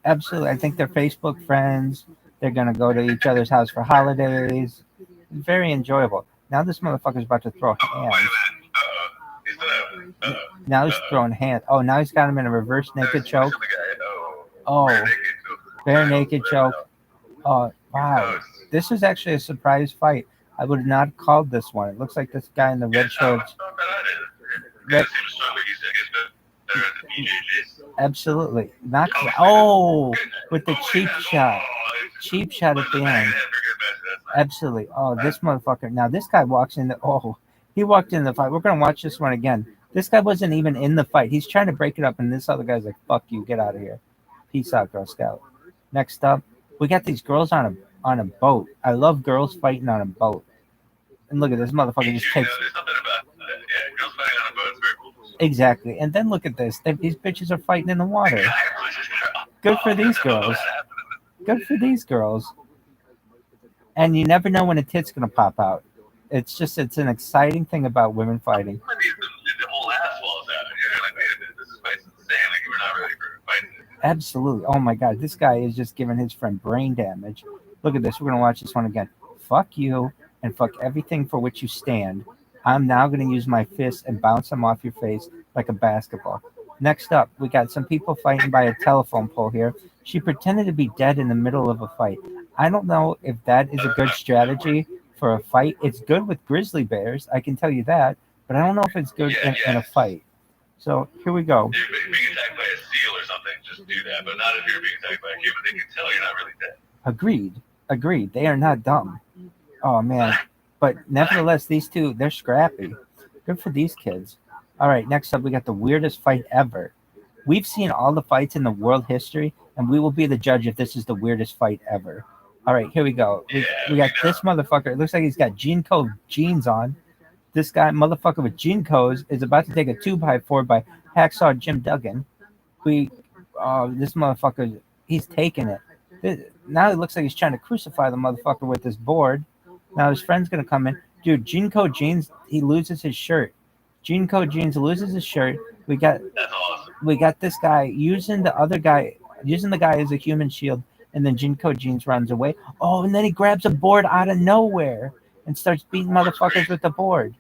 absolutely. I think they're Facebook friends. They're gonna go to each other's house for holidays. Very enjoyable. Now this motherfucker's about to throw hands. Now he's throwing hands. Oh, now he's got him in a reverse naked choke. Oh, bare naked choke. Oh, wow. This is actually a surprise fight. I would have not called this one. It looks like this guy in the red shorts. Absolutely. Not. Oh, with the cheap shot. Cheap shot at the end. Absolutely. Oh, this motherfucker. Now this guy walks in. He walked in the fight. We're gonna watch this one again. This guy wasn't even in the fight. He's trying to break it up, and this other guy's like, "Fuck you, get out of here." Peace out, Girl Scout. Next up, we got these girls on a boat. I love girls fighting on a boat. And look at this motherfucker just takes. There's something about girls fighting on a boat is very cool. Exactly. And then look at this. These bitches are fighting in the water. Good for these girls. Good for these girls. And you never know when a tit's gonna pop out. It's an exciting thing about women fighting. The whole ass falls out. You're like, wait a minute, this is insane. Like, we're not ready for fighting. Absolutely. Oh my god, this guy is just giving his friend brain damage. Look at this. We're gonna watch this one again. Fuck you and fuck everything for which you stand. I'm now gonna use my fist and bounce them off your face like a basketball. Next up, we got some people fighting by a telephone pole here. She pretended to be dead in the middle of a fight. I don't know if that is a good strategy for a fight. It's good with grizzly bears, I can tell you that, but I don't know if it's good in a fight. So here we go. If you're being attacked by a seal or something, just do that, but not if you're being attacked by a human. They can tell you're not really dead. Agreed. They are not dumb. Oh man. But nevertheless, these two, they're scrappy. Good for these kids. All right, next up, we got the weirdest fight ever. We've seen all the fights in the world history, and we will be the judge if this is the weirdest fight ever. All right, here we go. We got this motherfucker. It looks like he's got Gene Code jeans on. This guy, motherfucker with Gene Codes, is about to take a 2x4 by Hacksaw Jim Duggan. This motherfucker, he's taking it. Now it looks like he's trying to crucify the motherfucker with this board. Now his friend's going to come in. Dude, Gene Code jeans, he loses his shirt. Gene Code jeans loses his shirt. We got this guy using the guy as a human shield, and then Gene Code jeans runs away. Oh, and then he grabs a board out of nowhere and starts beating motherfuckers with the board.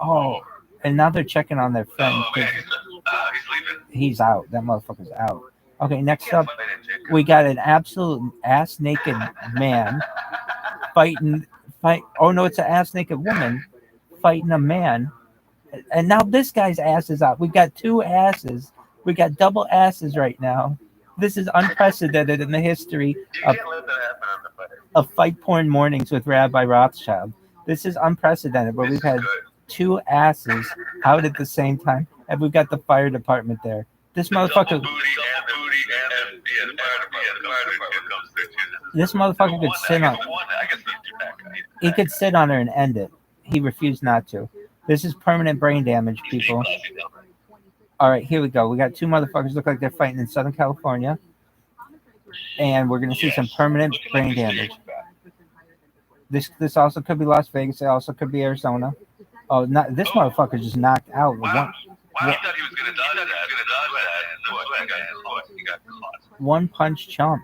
Oh, and now they're checking on their friend. He's out. That motherfucker's out. Okay, next up, we got an absolute ass naked man fighting. Oh no, it's an ass naked woman fighting a man. And now this guy's ass is out. We got two asses. We got double asses right now. This is unprecedented in the history of fight porn mornings with Rabbi Rothschild. This is unprecedented, where we've had two asses out at the same time, and we've got the fire department there. This motherfucker. This motherfucker could sit on. He could sit on her and end it. He refused not to. This is permanent brain damage, people. All right, here we go. We got two motherfuckers look like they're fighting in Southern California, and we're gonna see some permanent brain damage. This also could be Las Vegas. It also could be Arizona. Oh, not this motherfucker just knocked out. One punch chump.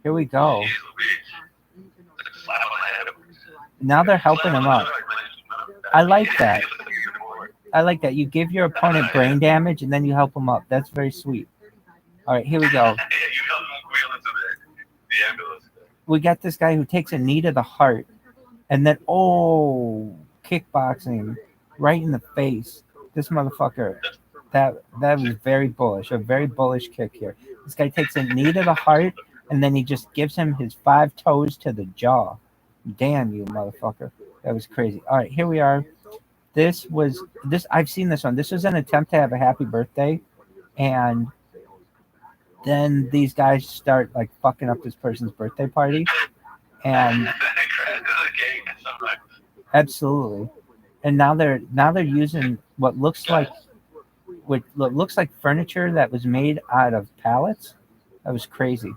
Here we go. Now they're helping him up. I like that. You give your opponent brain damage and then you help him up. That's very sweet. All right, here we go. We got this guy who takes a knee to the heart and then, kickboxing right in the face. This motherfucker, that was very bullish, a very bullish kick here. This guy takes a knee to the heart and then he just gives him his 5 toes to the jaw. Damn you, motherfucker. That was crazy. All right, here we are. I've seen this one. This was an attempt to have a happy birthday, and then these guys start like fucking up this person's birthday party, and absolutely. And now they're using what looks like furniture that was made out of pallets. That was crazy.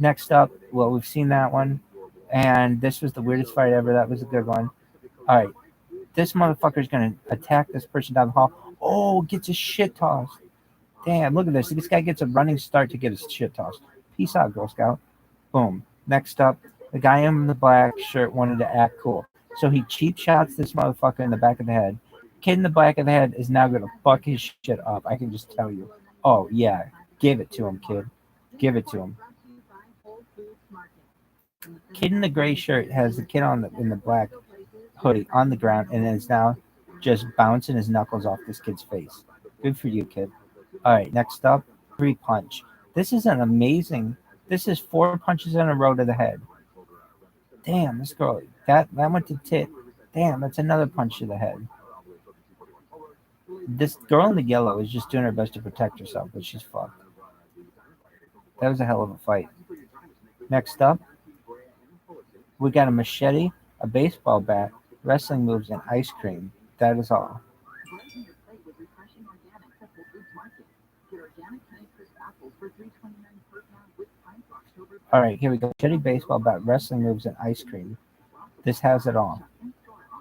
Next up, well, we've seen that one, and this was the weirdest fight ever. That was a good one. All right. This motherfucker's going to attack this person down the hall. Oh, gets his shit tossed. Damn, look at this. This guy gets a running start to get his shit tossed. Peace out, Girl Scout. Boom. Next up, the guy in the black shirt wanted to act cool. So he cheap shots this motherfucker in the back of the head. Kid in the back of the head is now going to fuck his shit up. I can just tell you. Oh, yeah. Give it to him, kid. Give it to him. Kid in the gray shirt has the kid in the black hoodie on the ground and is now just bouncing his knuckles off this kid's face. Good for you, kid. All right, next up, 3 punch. This is an amazing. This is 4 punches in a row to the head. Damn, this girl. That went to tit. Damn, that's another punch to the head. This girl in the yellow is just doing her best to protect herself, but she's fucked. That was a hell of a fight. Next up, we got a machete, a baseball bat, wrestling moves, and ice cream. That is all. All right, here we go. Machete, baseball bat, wrestling moves, and ice cream. This has it all.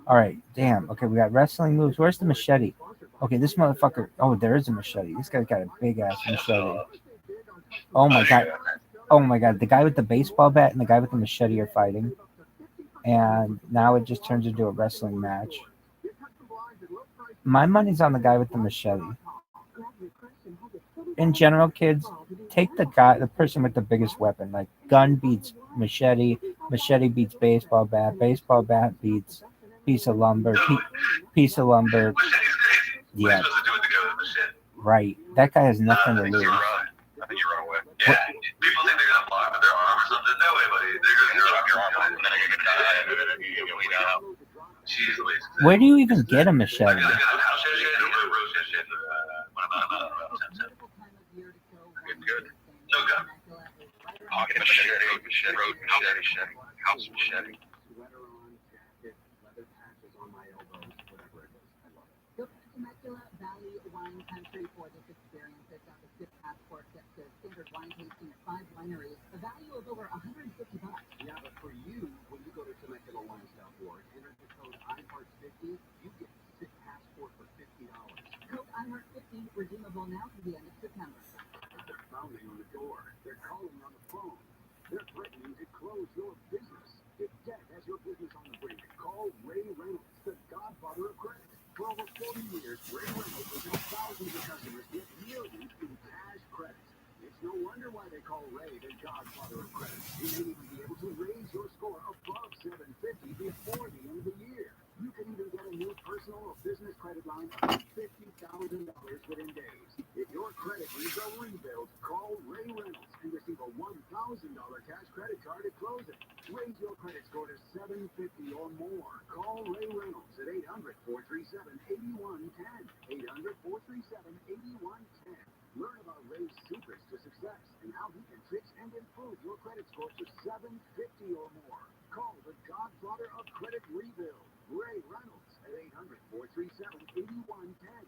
All right, damn. Okay, we got wrestling moves. Where's the machete? Okay, this motherfucker. Oh, there is a machete. This guy's got a big ass machete. Oh my god. Oh my god. The guy with the baseball bat and the guy with the machete are fighting. And now it just turns into a wrestling match. My money's on the guy with the machete. In general, kids, take the person with the biggest weapon. Like, gun beats machete, machete beats baseball bat beats piece of lumber, piece of lumber. Yeah. Right. That guy has nothing to lose. I think you're wrong with. Yeah. People think they're gonna fly with their arm or something. No way, buddy. They're gonna drop your arm off and then they're gonna die and then you're gonna bleed out. Jeez Louise. Where do you even get a machete? Good. No gun. Pocket machete, road machete, house machete. Temecula Valley Wine Country for this experience. They've got the SIP passport gets a standard wine tasting at 5 wineries. A value of over $150. Yeah, but for you, when you go to TemeculaWines.org, enter the code IHEART50, you get the SIP passport for $50. Code IHEART50 redeemable now through the end of September. They're pounding on the door. They're calling on the phone. They're threatening to close your business. If debt has your business on the brink, call Ray Reynolds, the godfather of credit. For over 40 years, Ray Reynolds has helped thousands of customers get millions in cash credit. It's no wonder why they call Ray the godfather of credit. He may even be able to raise your score above 750 before the end of the year. You can even get a new personal or business credit line of $50,000 within days. If your credit needs a rebuild, call Ray Reynolds and receive a $1,000 cash credit card at closing. Raise your credit score to 750 or more. Call Ray Reynolds at 800-437-8110. 800-437-8110. Learn about Ray's secrets to success and how he can fix and improve your credit score to 750 or more. Call the godfather of credit rebuild, Ray Reynolds, at 800-437-8110.